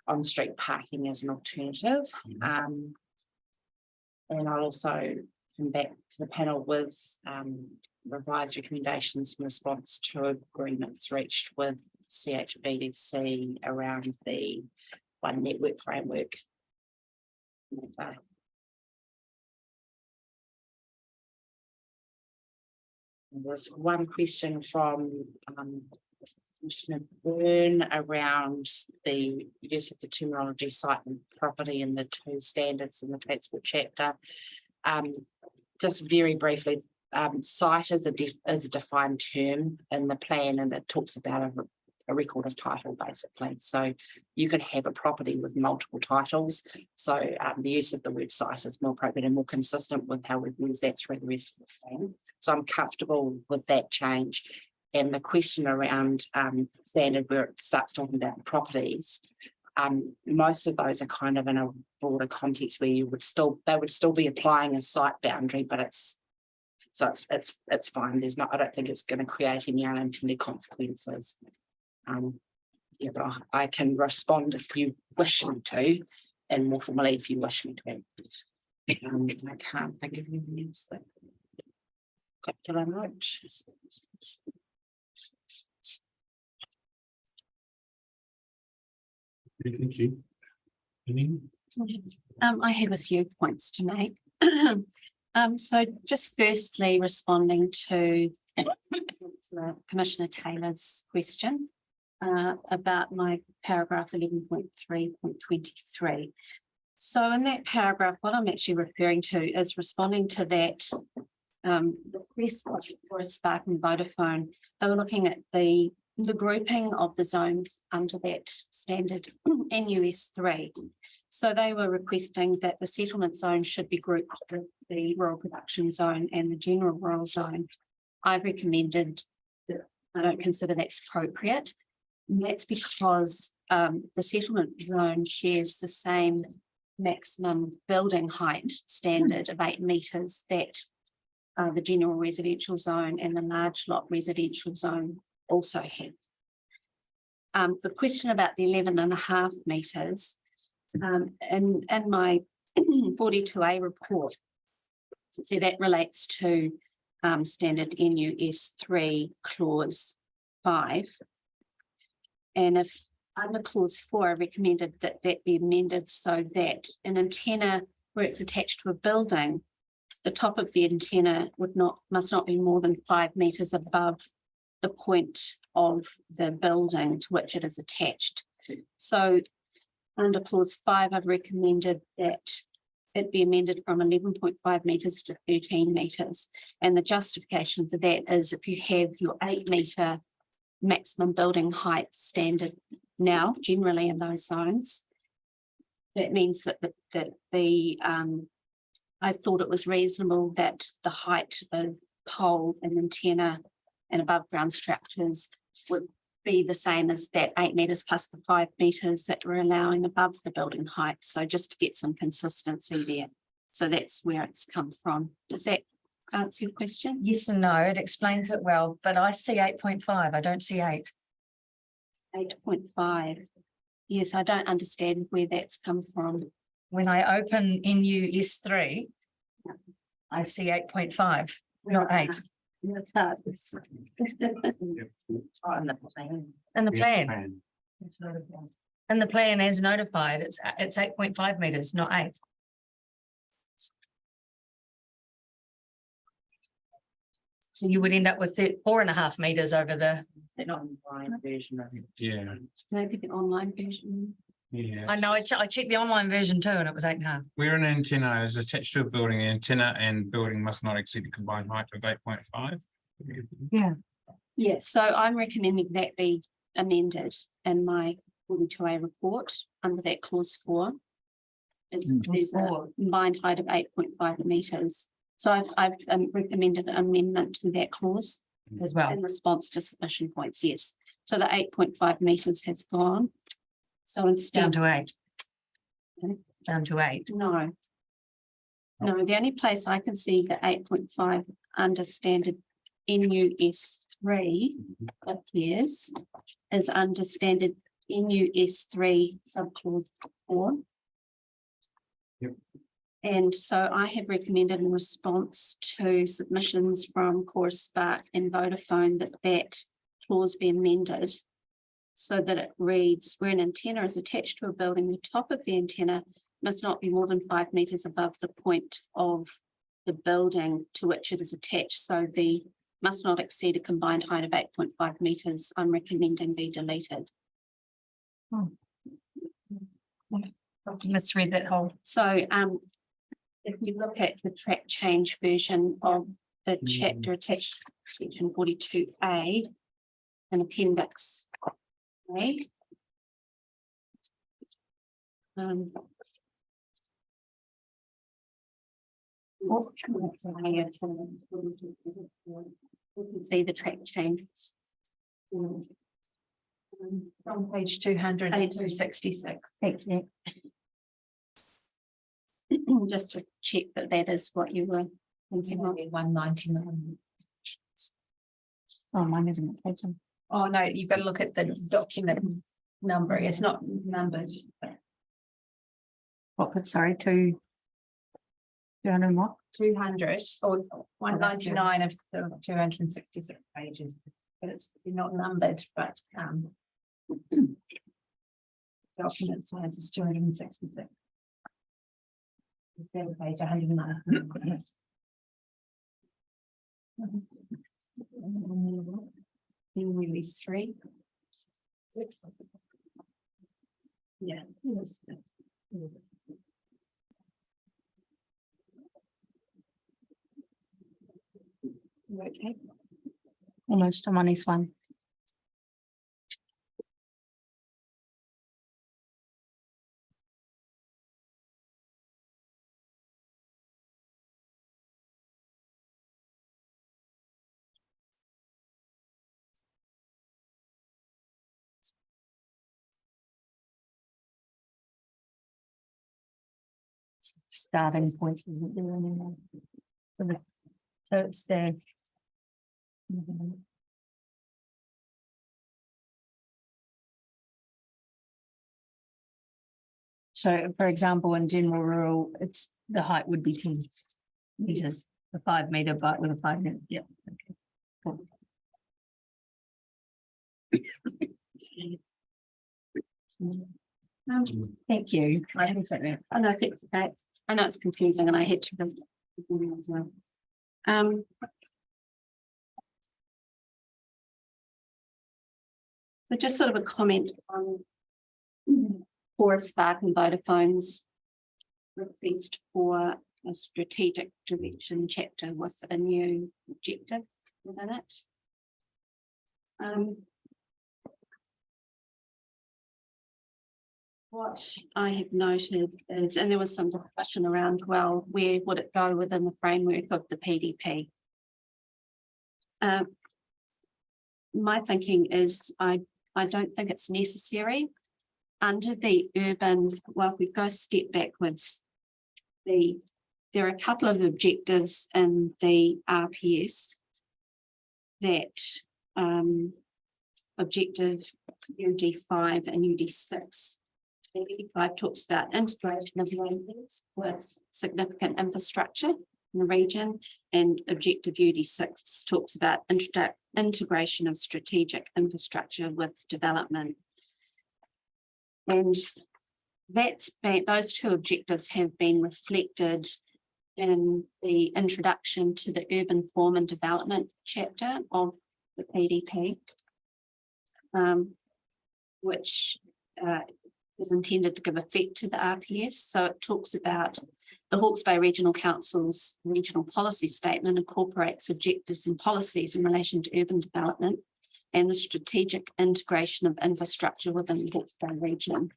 on-street parking as an alternative. And I'll also come back to the panel with revised recommendations in response to agreements reached with CHBDC around the One Network framework. There's one question from Commissioner Byrne around the use of the terminology site and property and the 2 standards in the transport chapter. Just very briefly, site is a defined term in the plan, and it talks about a record of title, basically. So you could have a property with multiple titles. So the use of the word site is more appropriate and more consistent with how we've used that through the rest of the plan. So I'm comfortable with that change. And the question around standard where it starts talking about properties, most of those are kind of in a broader context where they would still be applying a site boundary, but it's fine. I don't think it's going to create any unintended consequences. Yeah, but I can respond if you wish me to, and more formally if you wish me to. I can't think of anything else that particular note. Thank you. I have a few points to make. So just firstly, responding to Commissioner Taylor's question about my paragraph 11.3.23. So in that paragraph, what I'm actually referring to is responding to that request for a Spark and Vodafone. They were looking at the grouping of the zones under that standard NUS 3. So they were requesting that the settlement zone should be grouped with the rural production zone and the general rural zone, I've recommended that I don't consider that's appropriate. And that's because the settlement zone shares the same maximum building height standard of 8 metres that the general residential zone and the large lot residential zone also have. The question about the 11.5 metres, in my 42A report, so that relates to standard NUS 3 clause 5. And if under clause 4, I recommended that that be amended so that an antenna where it's attached to a building, the top of the antenna must not be more than 5 metres above the point of the building to which it is attached. So under clause 5, I've recommended that it be amended from 11.5 metres to 13 metres. And the justification for that is if you have your 8 metre maximum building height standard now, generally in those zones, that means that I thought it was reasonable that the height of pole and antenna and above ground structures would be the same as that 8 metres plus the 5 metres that we're allowing above the building height. So just to get some consistency there. So that's where it's come from. Does that answer your question? Yes and no, it explains it well, but I see 8.5, I don't see 8. 8.5. Yes, I don't understand where that's come from. When I open NUS 3, I see 8.5, not 8. In In the plan. And the plan as notified, it's 8.5 metres, not 8. So you would end up with 4.5 metres over the. Yeah, Maybe the online version. yeah. I know, I checked the online version too, and it was 8.5. Where an antenna is attached to a building, the antenna and building must not exceed a combined height of 8.5. Yeah. Yeah, so I'm recommending that be amended in my 42A report under that clause 4. There's a combined height of 8.5 metres. So I've recommended an amendment to that clause as well in response to submission points. Yes, so the 8.5 metres has gone. So instead down to 8. Down to 8. No. No, the only place I can see the 8.5 under standard NUS 3 appears is under standard NUS 3 subclause 4. Yep. And so I have recommended in response to submissions from Chorus Spark and Vodafone that clause be amended so that it reads, where an antenna is attached to a building, the top of the antenna must not be more than 5 metres above the point of the building to which it is attached. So the must not exceed a combined height of 8.5 metres. I'm recommending be deleted. Misread that whole. So if you look at the track change version of the chapter attached to section 42A and appendix A. We can see the track changes. On page 266. Thank you. Just to check that that is what you were thinking of. 199. Oh, mine isn't page. Oh, no, you've got to look at the document number. It's not numbered. What could, sorry, 200 what? 200 or 199 of the 266 pages, but it's not numbered, but document size is 266. Page 109. Release 3. Yeah. Okay. Almost I'm on this one. starting point isn't there anymore. So it's there. So for example, in general rural, it's the height would be 10 meters, a 5 meter but with a 5 meter, yeah. Okay. Cool. Thank you. I know it's confusing and I had to. As well. So just sort of a comment on Forest Spark and Vodafone's request for a strategic direction chapter with a new objective within it. What I have noted is, and there was some discussion around, well, where would it go within the framework of the PDP? My thinking is I don't think it's necessary. Under the urban, well, if we go a step backwards, there are a couple of objectives in the RPS that objective UD5 and UD6. UD5 talks about integration of lands with significant infrastructure in the region, and objective UD6 talks about integration of strategic infrastructure with development. And those two objectives have been reflected in the introduction to the urban form and development chapter of the PDP, which is intended to give effect to the RPS. So it talks about the Hawke's Bay Regional Council's regional policy statement incorporates objectives and policies in relation to urban development and the strategic integration of infrastructure within the Hawke's Bay region.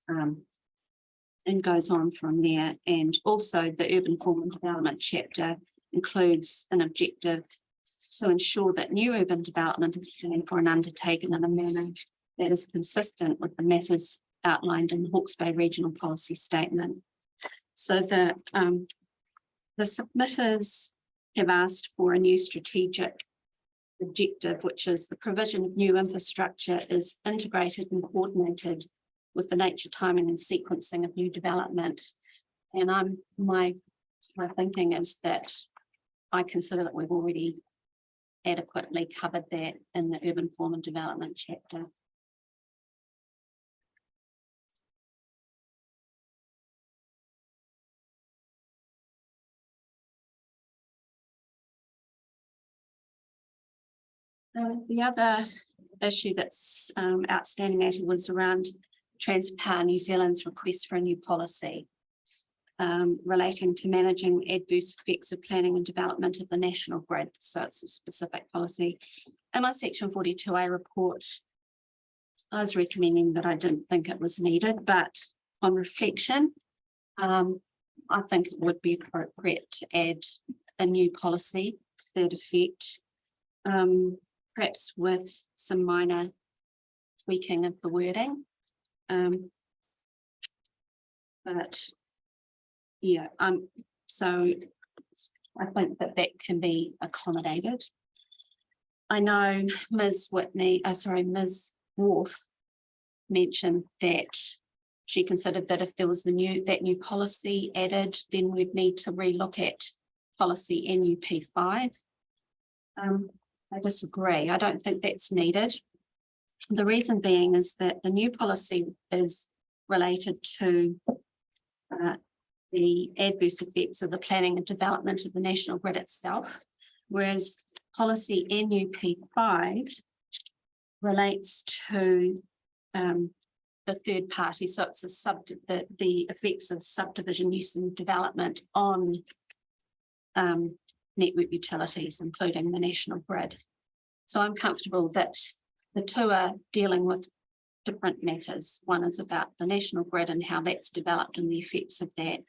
And goes on from there. And also the urban form and development chapter includes an objective to ensure that new urban development is planned for and undertaken in a manner that is consistent with the matters outlined in the Hawke's Bay Regional Policy Statement. So the submitters have asked for a new strategic objective, which is the provision of new infrastructure is integrated and coordinated with the nature, timing and sequencing of new development. And my thinking is that I consider that we've already adequately covered that in the urban form and development chapter. The other issue that's outstanding matter was around Transpower New Zealand's request for a new policy relating to managing adverse effects of planning and development of the national grid. So it's a specific policy. In my section 42A report, I was recommending that I didn't think it was needed, but on reflection, I think it would be appropriate to add a new policy to that effect. Perhaps with some minor tweaking of the wording. But yeah, so I think that that can be accommodated. I know Ms. Ms. Wharf mentioned that she considered that if there was that new policy added, then we'd need to relook at policy NUP5. I disagree. I don't think that's needed. The reason being is that the new policy is related to the adverse effects of the planning and development of the national grid itself, whereas policy NUP5 relates to the third party. So it's the effects of subdivision use and development on network utilities, including the national grid. So I'm comfortable that the two are dealing with different matters. One is about the national grid and how that's developed and the effects of that.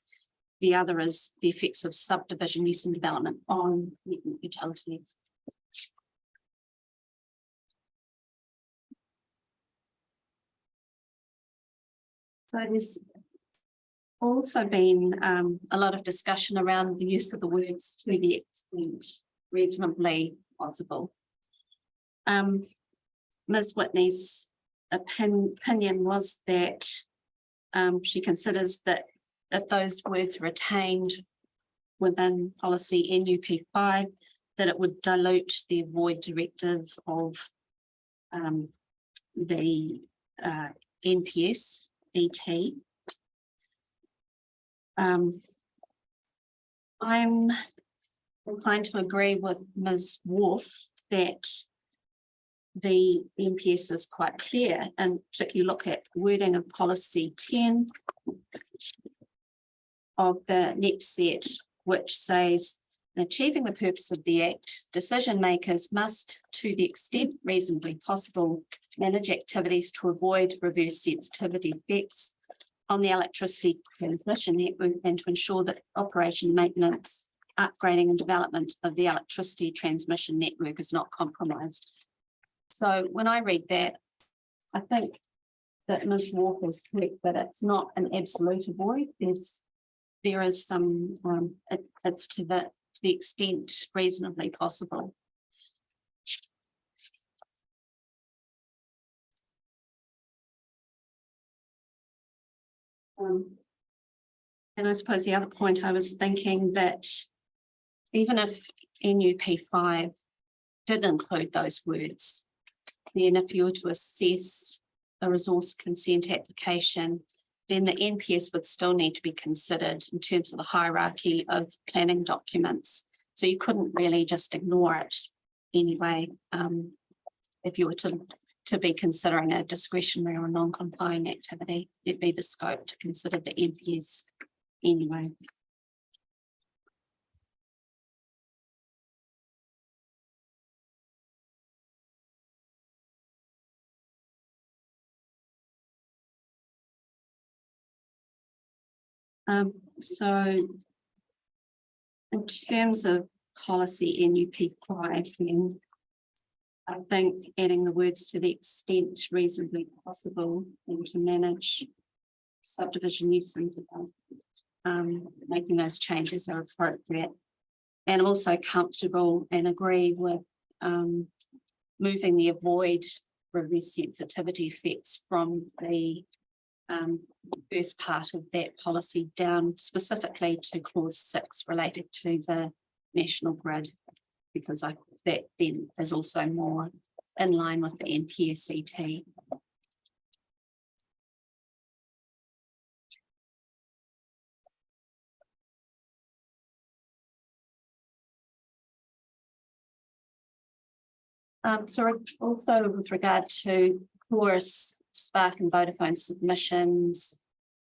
The other is the effects of subdivision use and development on network utilities. So also been a lot of discussion around the use of the words to the extent reasonably possible. Ms. Whitney's opinion was that she considers that if those words are retained within policy NUP5, that it would dilute the avoid directive of the NPS ET. I'm inclined to agree with Ms. Wolf that the NPS is quite clear, and particularly look at wording of policy 10 of the next set, which says, in achieving the purpose of the Act, decision makers must, to the extent reasonably possible, manage activities to avoid reverse sensitivity effects on the electricity transmission network and to ensure that operation, maintenance, upgrading and development of the electricity transmission network is not compromised. So when I read that, I think that Ms. Walker is correct, but it's not an absolute avoid. There is some, it's to the extent reasonably possible. And I suppose the other point I was thinking that even if NUP5 did include those words, then if you were to assess a resource consent application, then the NPS would still need to be considered in terms of the hierarchy of planning documents. So you couldn't really just ignore it anyway, if you were to be considering a discretionary or non-complying activity. There'd be the scope to consider the NPS anyway. So in terms of policy NUP5, then I think adding the words to the extent reasonably possible and to manage subdivision use and making those changes are appropriate. And I'm also comfortable and agree with moving the avoid reverse sensitivity effects from the first part of that policy down specifically to clause 6 related to the national grid, because that then is also more in line with the NPSET. So also with regard to Chorus, Spark and Vodafone submissions,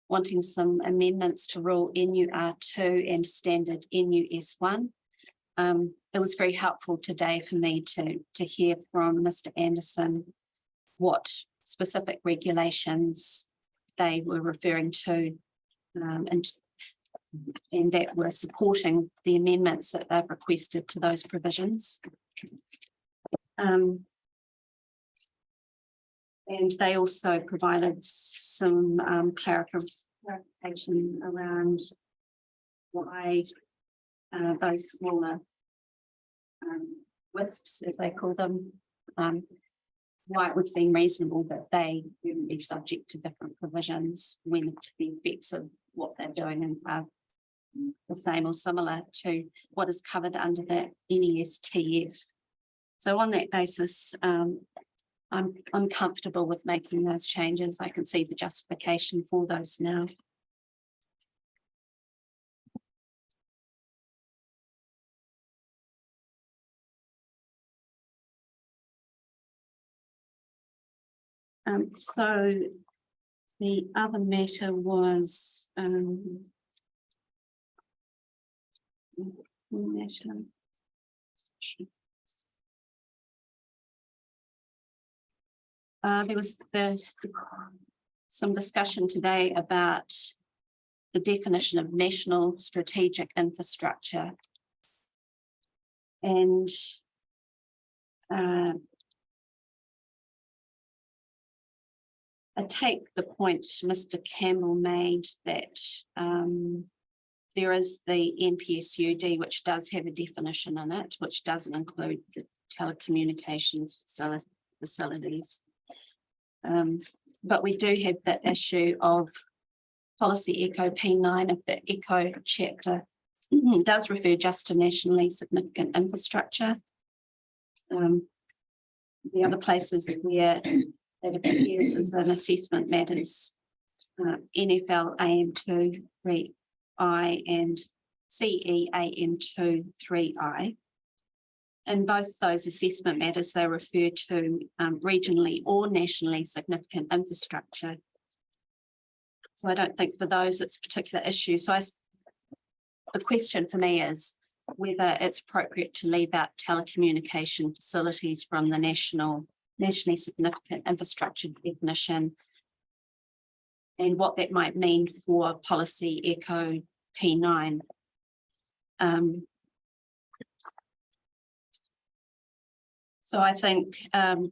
wanting some amendments to rule NUR2 and standard NUS1. It was very helpful today for me to hear from Mr. Anderson what specific regulations they were referring to, and that were supporting the amendments that they've requested to those provisions. And they also provided some clarification around why those smaller WISPs, as they call them, why it would seem reasonable that they wouldn't be subject to different provisions when the effects of what they're doing are the same or similar to what is covered under the NESTF. So on that basis, I'm comfortable with making those changes. I can see the justification for those now. So the other matter was there was some discussion today about the definition of national strategic infrastructure. And I take the point Mr. Campbell made that there is the NPSUD, which does have a definition in it, which doesn't include the telecommunications facilities. But we do have the issue of policy ECO P9 of the ECO chapter does refer just to nationally significant infrastructure. The other places where it appears as an assessment matters, NFL AM2 3I and CE AM2 3I. In both those assessment matters, they refer to regionally or nationally significant infrastructure. So I don't think for those it's a particular issue. So the question for me is whether it's appropriate to leave out telecommunication facilities from the nationally significant infrastructure definition, and what that might mean for policy ECO P9. So I think other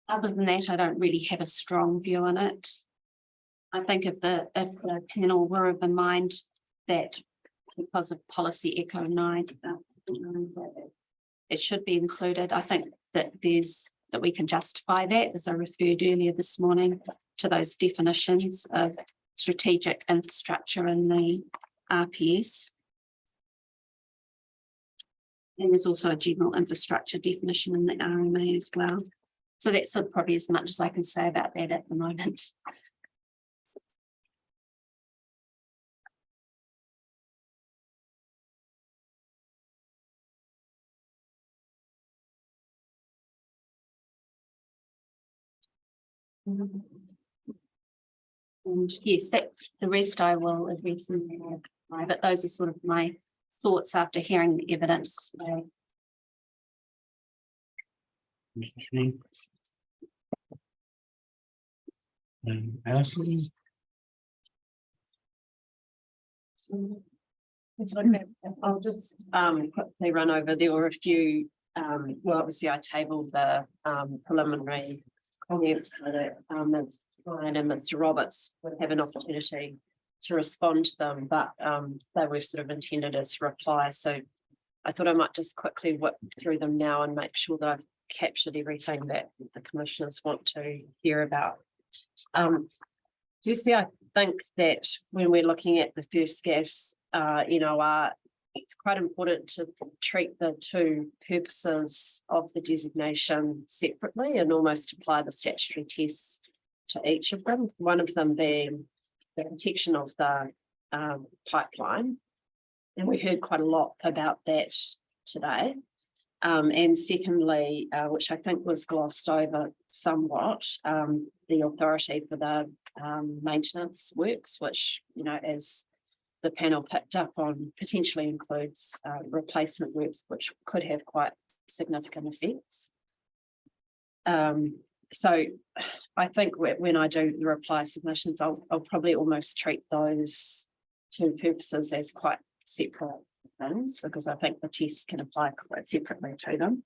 than that, I don't really have a strong view on it. I think if the panel were of the mind that because of policy ECO 9, it should be included. I think that we can justify that, as I referred earlier this morning to those definitions of strategic infrastructure in the RPS. And there's also a general infrastructure definition in the RMA as well. So that's sort of probably as much as I can say about that at the moment. And yes, the rest I will address in the but those are sort of my thoughts after hearing the evidence today. Alison? It's okay. I'll just quickly run over. There were a few, well, obviously I tabled the preliminary comments so that Ms. Ryan and Mr. Roberts would have an opportunity to respond to them, but they were sort of intended as reply. So I thought I might just quickly whip through them now and make sure that I've captured everything that the commissioners want to hear about. Firstly, I think that when we're looking at the first gas NOR, it's quite important to treat the two purposes of the designation separately and almost apply the statutory tests to each of them. One of them being the protection of the pipeline. And we heard quite a lot about that today. And secondly, which I think was glossed over somewhat, the authority for the maintenance works, which, as the panel picked up on, potentially includes replacement works, which could have quite significant effects. So I think when I do the reply submissions, I'll probably almost treat those two purposes as quite separate things, because I think the tests can apply quite separately to them.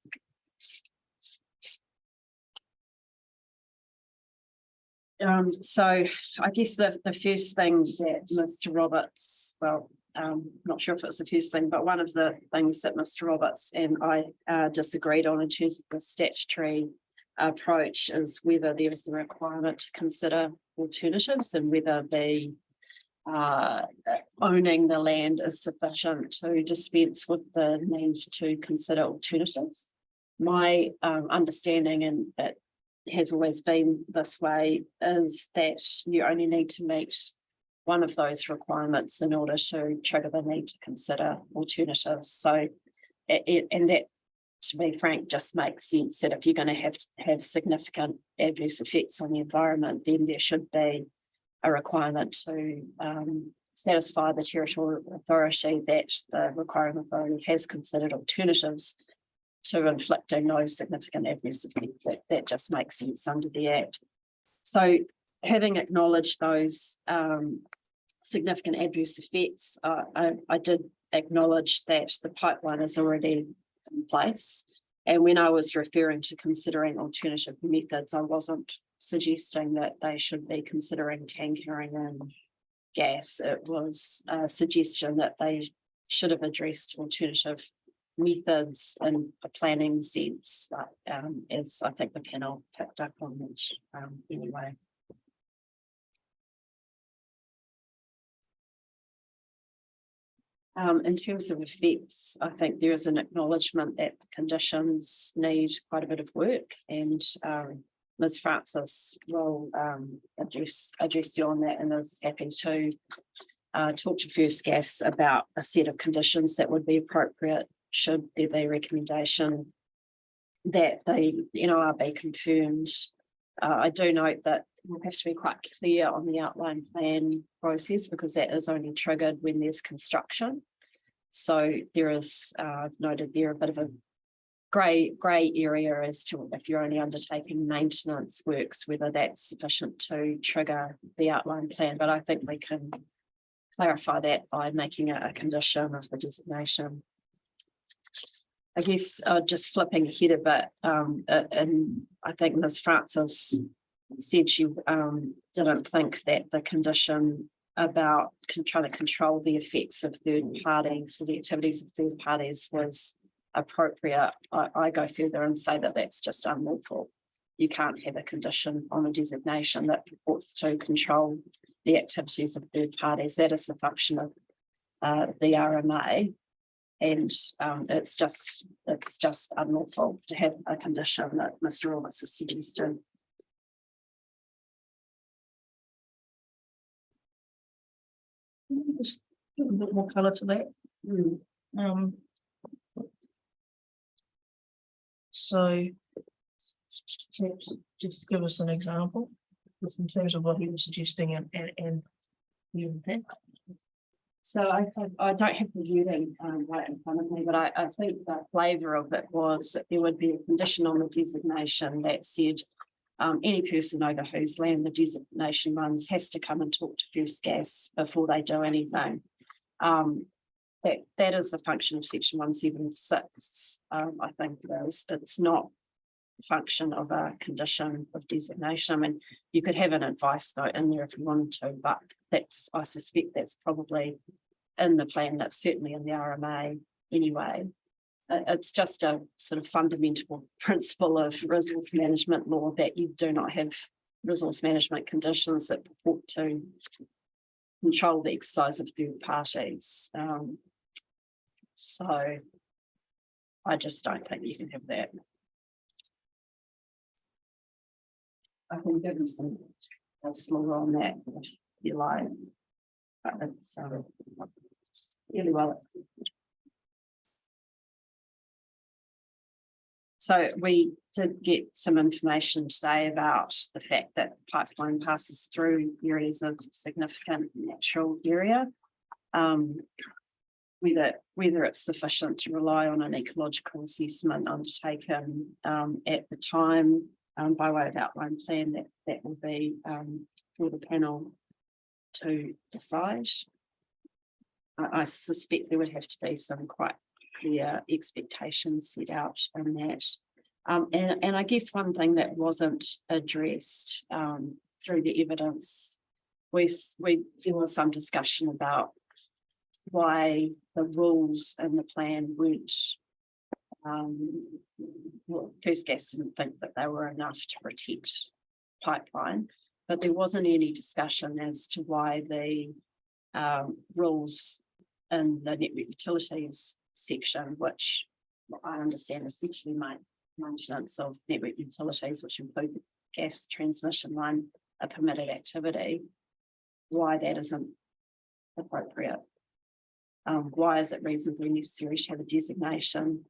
So I guess the first thing that Mr. Roberts, not sure if it's the first thing, but one of the things that Mr. Roberts and I disagreed on in terms of the statutory approach is whether there is a requirement to consider alternatives and whether the owning the land is sufficient to dispense with the need to consider alternatives. My understanding, and it has always been this way, is that you only need to meet one of those requirements in order to trigger the need to consider alternatives. So, and that, to be frank, just makes sense that if you're going to have significant adverse effects on the environment, then there should be a requirement to satisfy the territorial authority that the requirement authority has considered alternatives to inflicting those significant adverse effects. That just makes sense under the Act. So having acknowledged those significant adverse effects, I did acknowledge that the pipeline is already in place. And when I was referring to considering alternative methods, I wasn't suggesting that they should be considering tankering in gas. It was a suggestion that they should have addressed alternative methods in a planning sense, as I think the panel picked up on which anyway. In terms of effects, I think there is an acknowledgement that the conditions need quite a bit of work, and Ms. Francis will address you on that, and is happy to talk to First Gas about a set of conditions that would be appropriate should there be a recommendation that they be confirmed. I do note that we'll have to be quite clear on the outline plan process, because that is only triggered when there's construction. So there is, I've noted there, a bit of a grey area as to if you're only undertaking maintenance works, whether that's sufficient to trigger the outline plan. But I think we can clarify that by making it a condition of the designation. I guess just flipping ahead a bit, and I think Ms. Francis said she didn't think that the condition about trying to control the effects of third parties, the activities of third parties, was appropriate. I go further and say that that's just unlawful. You can't have a condition on a designation that purports to control the activities of third parties. That is the function of the RMA, and it's just unlawful to have a condition that Mr. Roberts has suggested. Just give a bit more colour to that. So just give us an example, just in terms of what he was suggesting and the impact. So I don't have the wording right in front of me, but I think the flavour of it was that there would be a condition on the designation that said any person over whose land the designation runs has to come and talk to First Gas before they do anything. That is the function of section 176. I think it is. It's not the function of a condition of designation. I mean, you could have an advice note in there if you wanted to, but I suspect that's probably in the plan. That's certainly in the RMA anyway. It's just a sort of fundamental principle of resource management law that you do not have resource management conditions that purport to control the exercise of third parties. So I just don't think you can have that. I can give you some law on that if you like, but it's really well accepted. So we did get some information today about the fact that the pipeline passes through areas of significant natural area. Whether it's sufficient to rely on an ecological assessment undertaken at the time by way of outline plan, that will be for the panel to decide. I suspect there would have to be some quite clear expectations set out in that. And I guess one thing that wasn't addressed through the evidence there was some discussion about why the rules in the plan weren't, First Gas didn't think that they were enough to protect pipeline, but there wasn't any discussion as to why the rules in the network utilities section, which I understand essentially maintenance of network utilities, which include the gas transmission line, a permitted activity, why that isn't appropriate. Why is it reasonably necessary to have a designation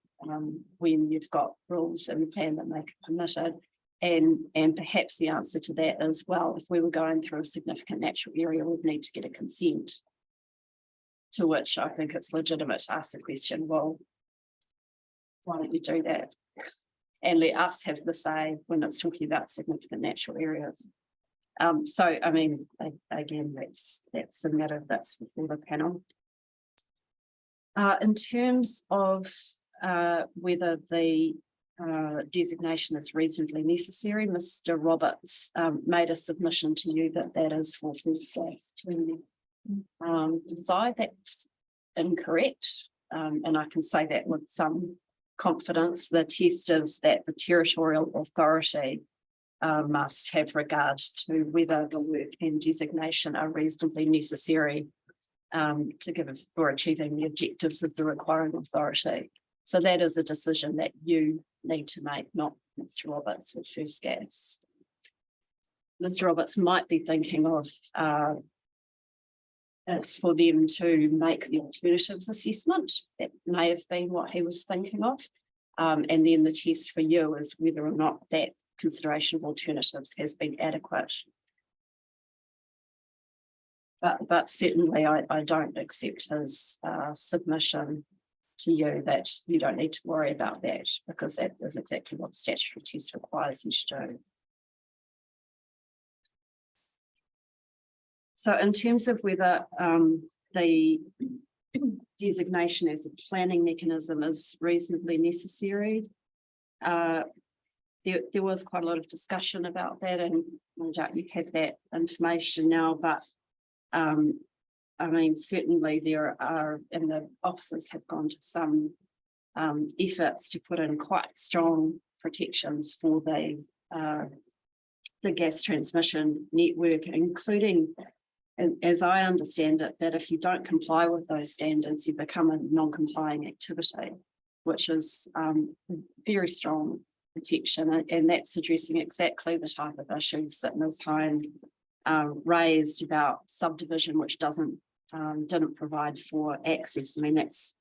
when you've got rules in the plan that make it permitted? And perhaps the answer to that is, well, if we were going through a significant natural area, we'd need to get a consent. To which I think it's legitimate to ask the question, well, why don't you do that? And let us have the say when it's talking about significant natural areas. So, I mean, again, that's a matter that's before the panel. In terms of whether the designation is reasonably necessary. Mr. Roberts made a submission to you that that is for food gas to decide that's incorrect. And I can say that with some confidence. The test is that the territorial authority must have regard to whether the work and designation are reasonably necessary to give for achieving the objectives of the requiring authority. So that is a decision that you need to make, not Mr. Roberts with First Gas. Mr. Roberts might be thinking of it's for them to make the alternatives assessment. That may have been what he was thinking of. And then the test for you is whether or not that consideration of alternatives has been adequate. But certainly I don't accept his submission to you that you don't need to worry about that, because that is exactly what the statutory test requires you to do. So in terms of whether the designation as a planning mechanism is reasonably necessary, there was quite a lot of discussion about that, and no doubt you have that information now, but I mean, certainly there are, and the officers have gone to some efforts to put in quite strong protections for the gas transmission network, including, as I understand it, that if you don't comply with those standards, you become a non-complying activity, which is very strong protection, and that's addressing exactly the type of issues that Ms. Hine raised about subdivision, which didn't provide for access. I mean, that's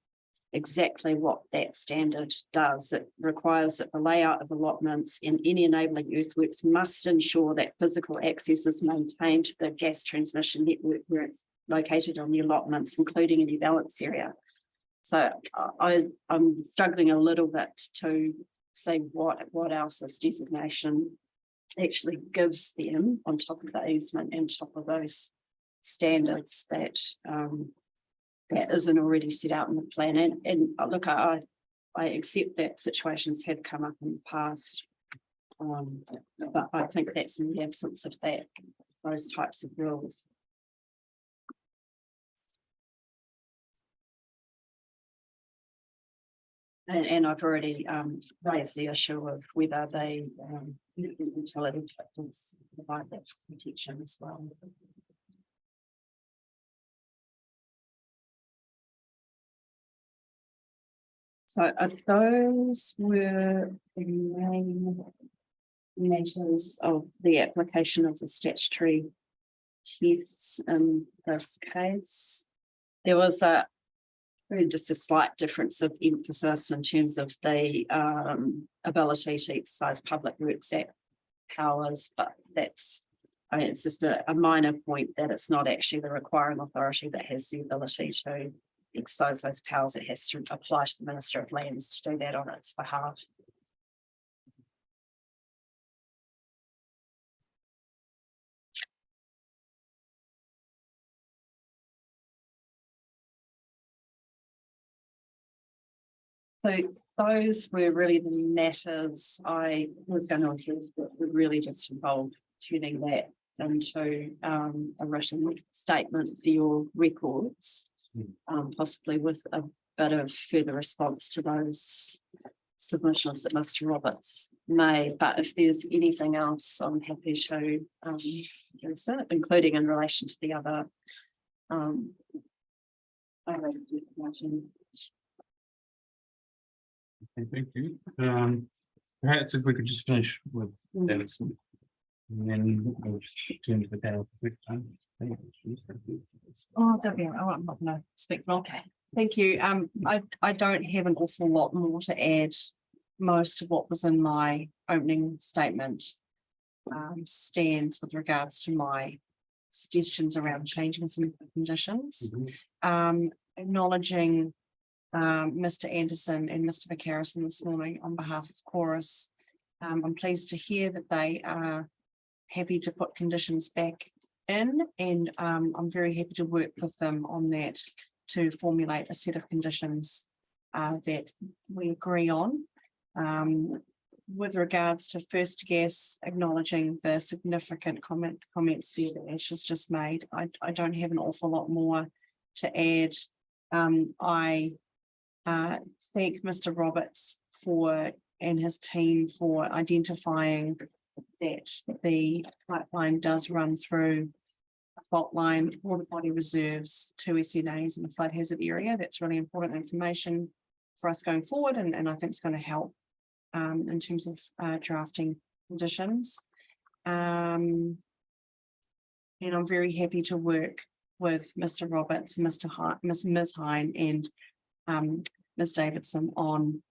exactly what that standard does. It requires that the layout of allotments and any enabling earthworks must ensure that physical access is maintained to the gas transmission network where it's located on the allotments, including any balance area. So I'm struggling a little bit to say what else this designation actually gives them on top of the easement and top of those standards that that isn't already set out in the plan. And look, I accept that situations have come up in the past, but I think that's in the absence of those types of rules. And I've already raised the issue of whether they utility factors provide that protection as well. So those were the main matters of the application of the statutory tests in this case. There was just a slight difference of emphasis in terms of the ability to exercise Public Works Act powers, but that's, I mean, it's just a minor point that it's not actually the requiring authority that has the ability to exercise those powers. It has to apply to the Minister of Lands to do that on its behalf. So those were really the matters I was going to address that would really just involve turning that into a written statement for your records, possibly with a bit of further response to those submissions that Mr. Roberts made. But if there's anything else, I'm happy to address it, including in relation to the other definitions. Okay, thank you. Perhaps if we could just finish with Dennis, and then we'll just turn to the panel for quick time. Oh, I'm not going to speak long. Okay, thank you. I don't have an awful lot more to add. Most of what was in my opening statement stands with regards to my suggestions around changing some conditions. Acknowledging Mr. Anderson and Mr. McCarrison this morning on behalf of Chorus. I'm pleased to hear that they are happy to put conditions back in, and I'm very happy to work with them on that to formulate a set of conditions that we agree on. with regards to First Gas, acknowledging the significant comments there that Ash has just made, I don't have an awful lot more to add. I thank Mr. Roberts and his team for identifying that the pipeline does run through a fault line, water body reserves, 2 SNAs in the flood hazard area. That's really important information for us going forward, and I think it's going to help in terms of drafting conditions. And I'm very happy to work with Mr. Roberts, Ms. Hine and Ms. Davidson on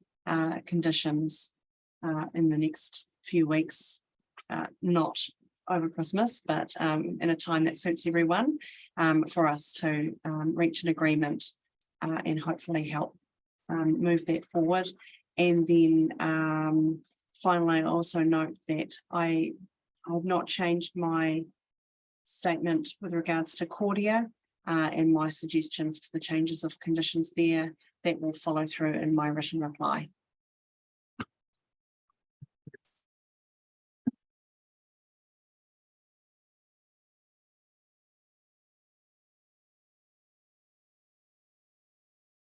conditions in the next few weeks, not over Christmas, but in a time that suits everyone, for us to reach an agreement and hopefully help move that forward. And then finally, I also note that I have not changed my statement with regards to Cordia and my suggestions to the changes of conditions there. That will follow through in my written reply.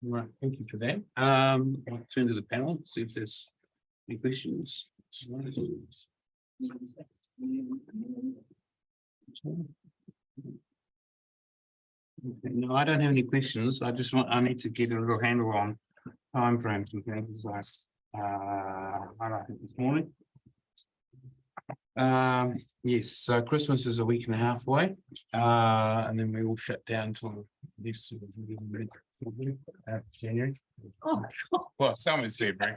Right, thank you for that. I'll turn to the panel, see if there's any questions. No, I don't have any questions. I need to get a little handle on timeframes and things like highlighted this morning. Yes, so Christmas is a week and a half away, and then we all shut down till this January. Oh, Well, some is February.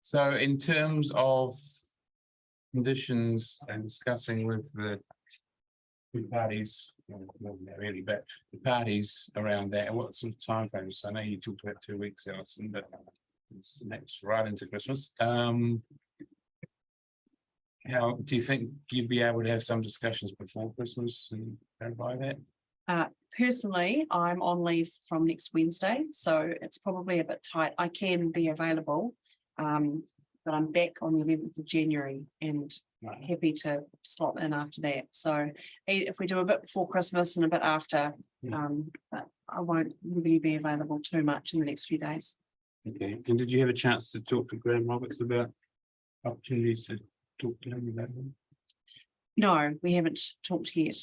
So in terms of conditions and discussing with the two parties, well, not really, but the parties around that, what sort of timeframes? I know you talked about 2 weeks, Alison, but that's right into Christmas. How do you think you'd be able to have some discussions before Christmas and clarify that? Personally, I'm on leave from next Wednesday, so it's probably a bit tight. I can be available, but I'm back on the 11th of January and happy to slot in after that. So if we do a bit before Christmas and a bit after, but I won't really be available too much in the next few days. Okay, and did you have a chance to talk to Graham Roberts about opportunities to talk to him about them? No, we haven't talked yet.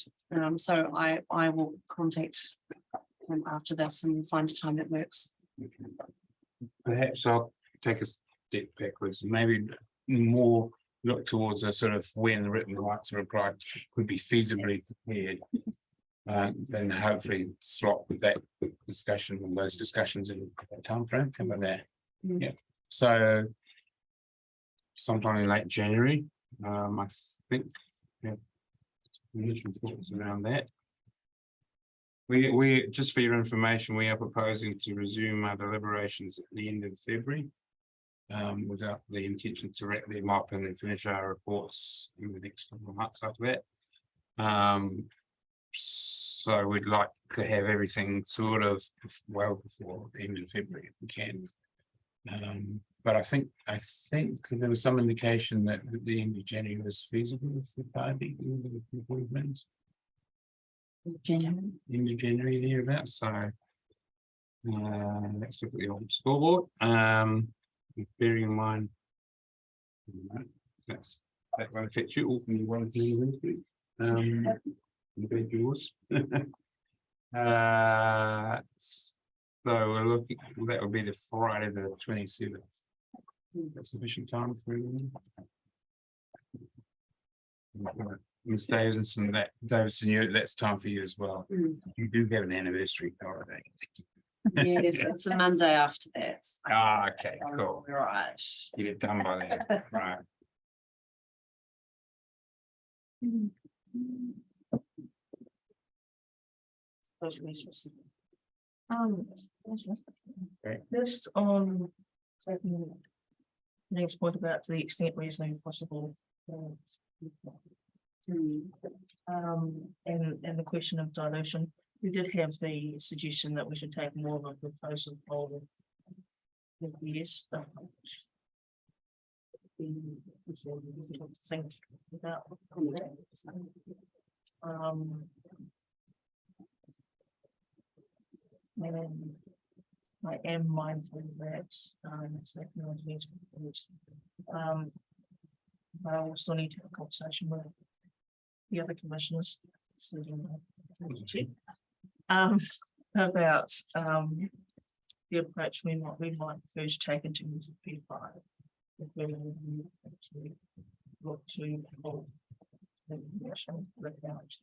So I will contact him after this and find a time that works. Perhaps I'll take a step backwards, and maybe more look towards a sort of when written rights are applied could be feasibly prepared. Then hopefully slot with that discussion and those discussions in that timeframe. How about that? Yeah. So sometime in late January, I think. Yeah. Initial thoughts around that. We just for your information, we are proposing to resume our deliberations at the end of February. Without the intention to wrap them up and then finish our reports in the next couple of months after that. So we'd like to have everything sort of well before the end of February if we can. But I think there was some indication that the end of January was feasible for party improvements. End of January thereabouts. So let's look at the old scoreboard. Bearing in mind that won't affect you. All you want to do the bed yours. So we're looking, that would be the Friday the 27th. That's sufficient time for everyone. Ms. Davidson, that's time for you as well. You do have an anniversary holiday. Yes, it's the Monday after that. Ah, okay, cool. Right. Get it done by then, right? Just on next point about to the extent reasonably possible. And the question of dilution, we did have the suggestion that we should take more of a proposal Yes. Think about. And I am mindful that, technology is important. I also need to have a conversation with the other commissioners. About, the approach we might first take into P5. If we actually look to hold the national record.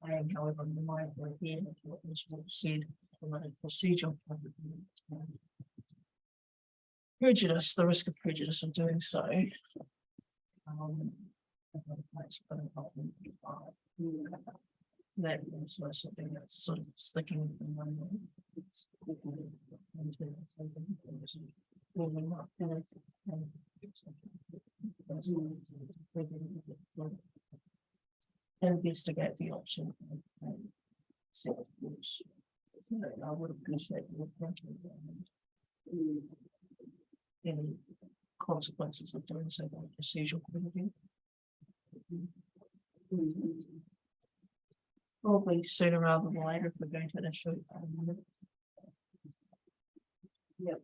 I am however mindful again of what was said from a procedural point of view. Prejudice, the risk of prejudice of doing so. That is something that's sort of sticking in my mind. Investigate the option. I would appreciate your thinking. Any consequences of doing so by procedural point of view. Probably sooner rather than later if we're going to issue. Yep.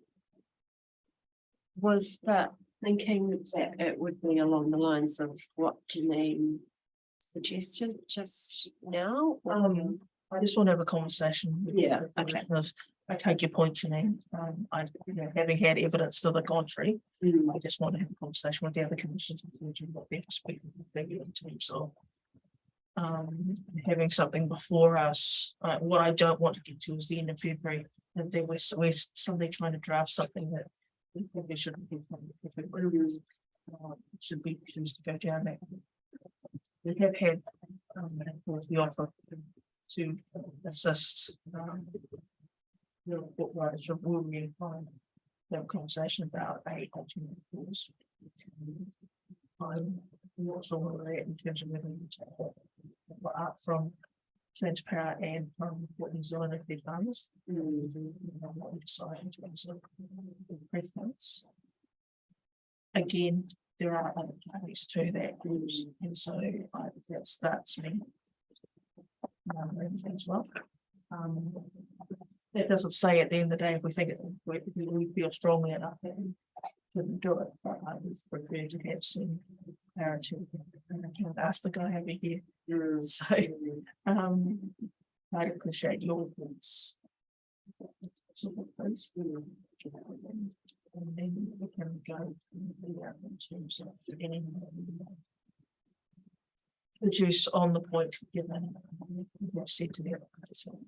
Was that thinking that it would be along the lines of what Janine suggested just now? I just want to have a conversation. Yeah, okay. I take your point, Janine. Having had evidence to the contrary, I just want to have a conversation with the other commissioners what their perspective would be in terms of having something before us. What I don't want to get to is the end of February, and then we're suddenly trying to draft something that we probably shouldn't be. Should be choose to go down that. We have had the offer to assist the report writers of will we find have a conversation about a alternate course. I'm not sure where we're at in terms of whether we take that up from Transparent and from what New Zealand have their funds. What we decide in terms of the preference. Again, there are other parties to that groups, and so that starts me as well. That doesn't say at the end of the day if we think we feel strongly enough that we shouldn't do it, but I would prefer to have some clarity. And I can't ask the guy over here. So I'd appreciate your thoughts. And then we can go in terms of any produce on the point given what said to the other person.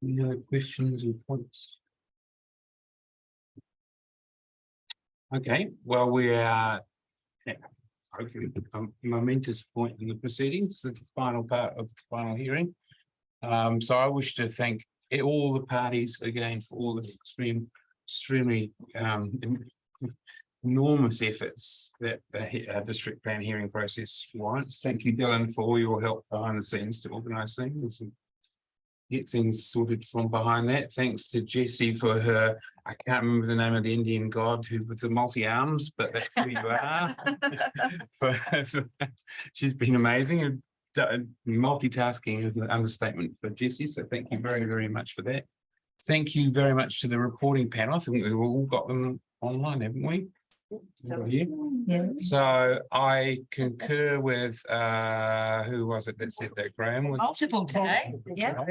Any other questions and points? Okay, well, we are hopefully a momentous point in the proceedings, the final part of the final hearing. So I wish to thank all the parties again for all the extremely enormous efforts that the district plan hearing process warrants. Thank you, Dylan, for all your help behind the scenes to organise things and get things sorted from behind that. Thanks to Jessie for her, I can't remember the name of the Indian god who with the multi-arms, but that's who you are. She's been amazing. Multitasking is an understatement for Jessie, so thank you very, very much for that. Thank you very much to the reporting panel. I think we've all got them online, haven't we? Yeah. So I concur with who was it that said that, Graham? Multiple today, yeah.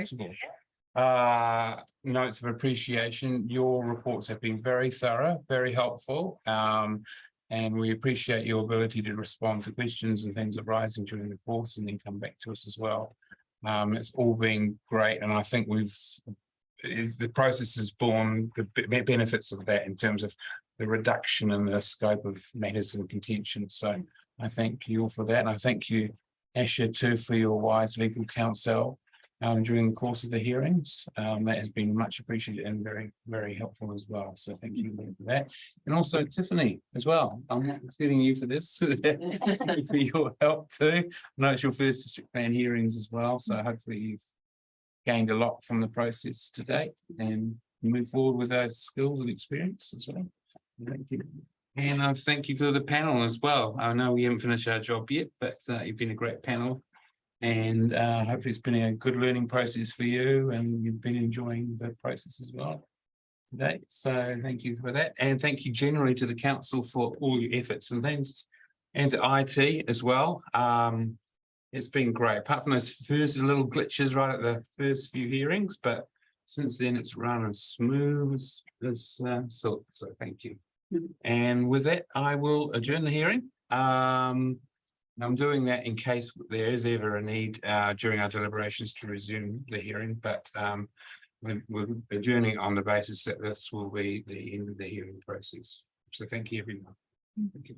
Notes of appreciation. Your reports have been very thorough, very helpful. And we appreciate your ability to respond to questions and things arising during the course and then come back to us as well. It's all been great, and I think the process has borne the benefits of that in terms of the reduction in the scope of matters and contention. So I thank you all for that, and I thank you, Asher, too, for your wise legal counsel. during the course of the hearings. That has been much appreciated and very, very helpful as well. So thank you for that. And also Tiffany as well. I'm not considering you for this, for your help too. I know it's your first district plan hearings as well, so hopefully you've gained a lot from the process to date and move forward with those skills and experience as well. Thank you. And I thank you for the panel as well. I know we haven't finished our job yet, but you've been a great panel. And hopefully it's been a good learning process for you and you've been enjoying the process as well today. So thank you for that. And thank you generally to the council for all your efforts and things, and to IT as well. It's been great, apart from those first little glitches right at the first few hearings, but since then it's run as smooth as silk. So thank you. And with that, I will adjourn the hearing. I'm doing that in case there is ever a need during our deliberations to resume the hearing, but we're adjourning on the basis that this will be the end of the hearing process. So thank you, everyone. Thank you.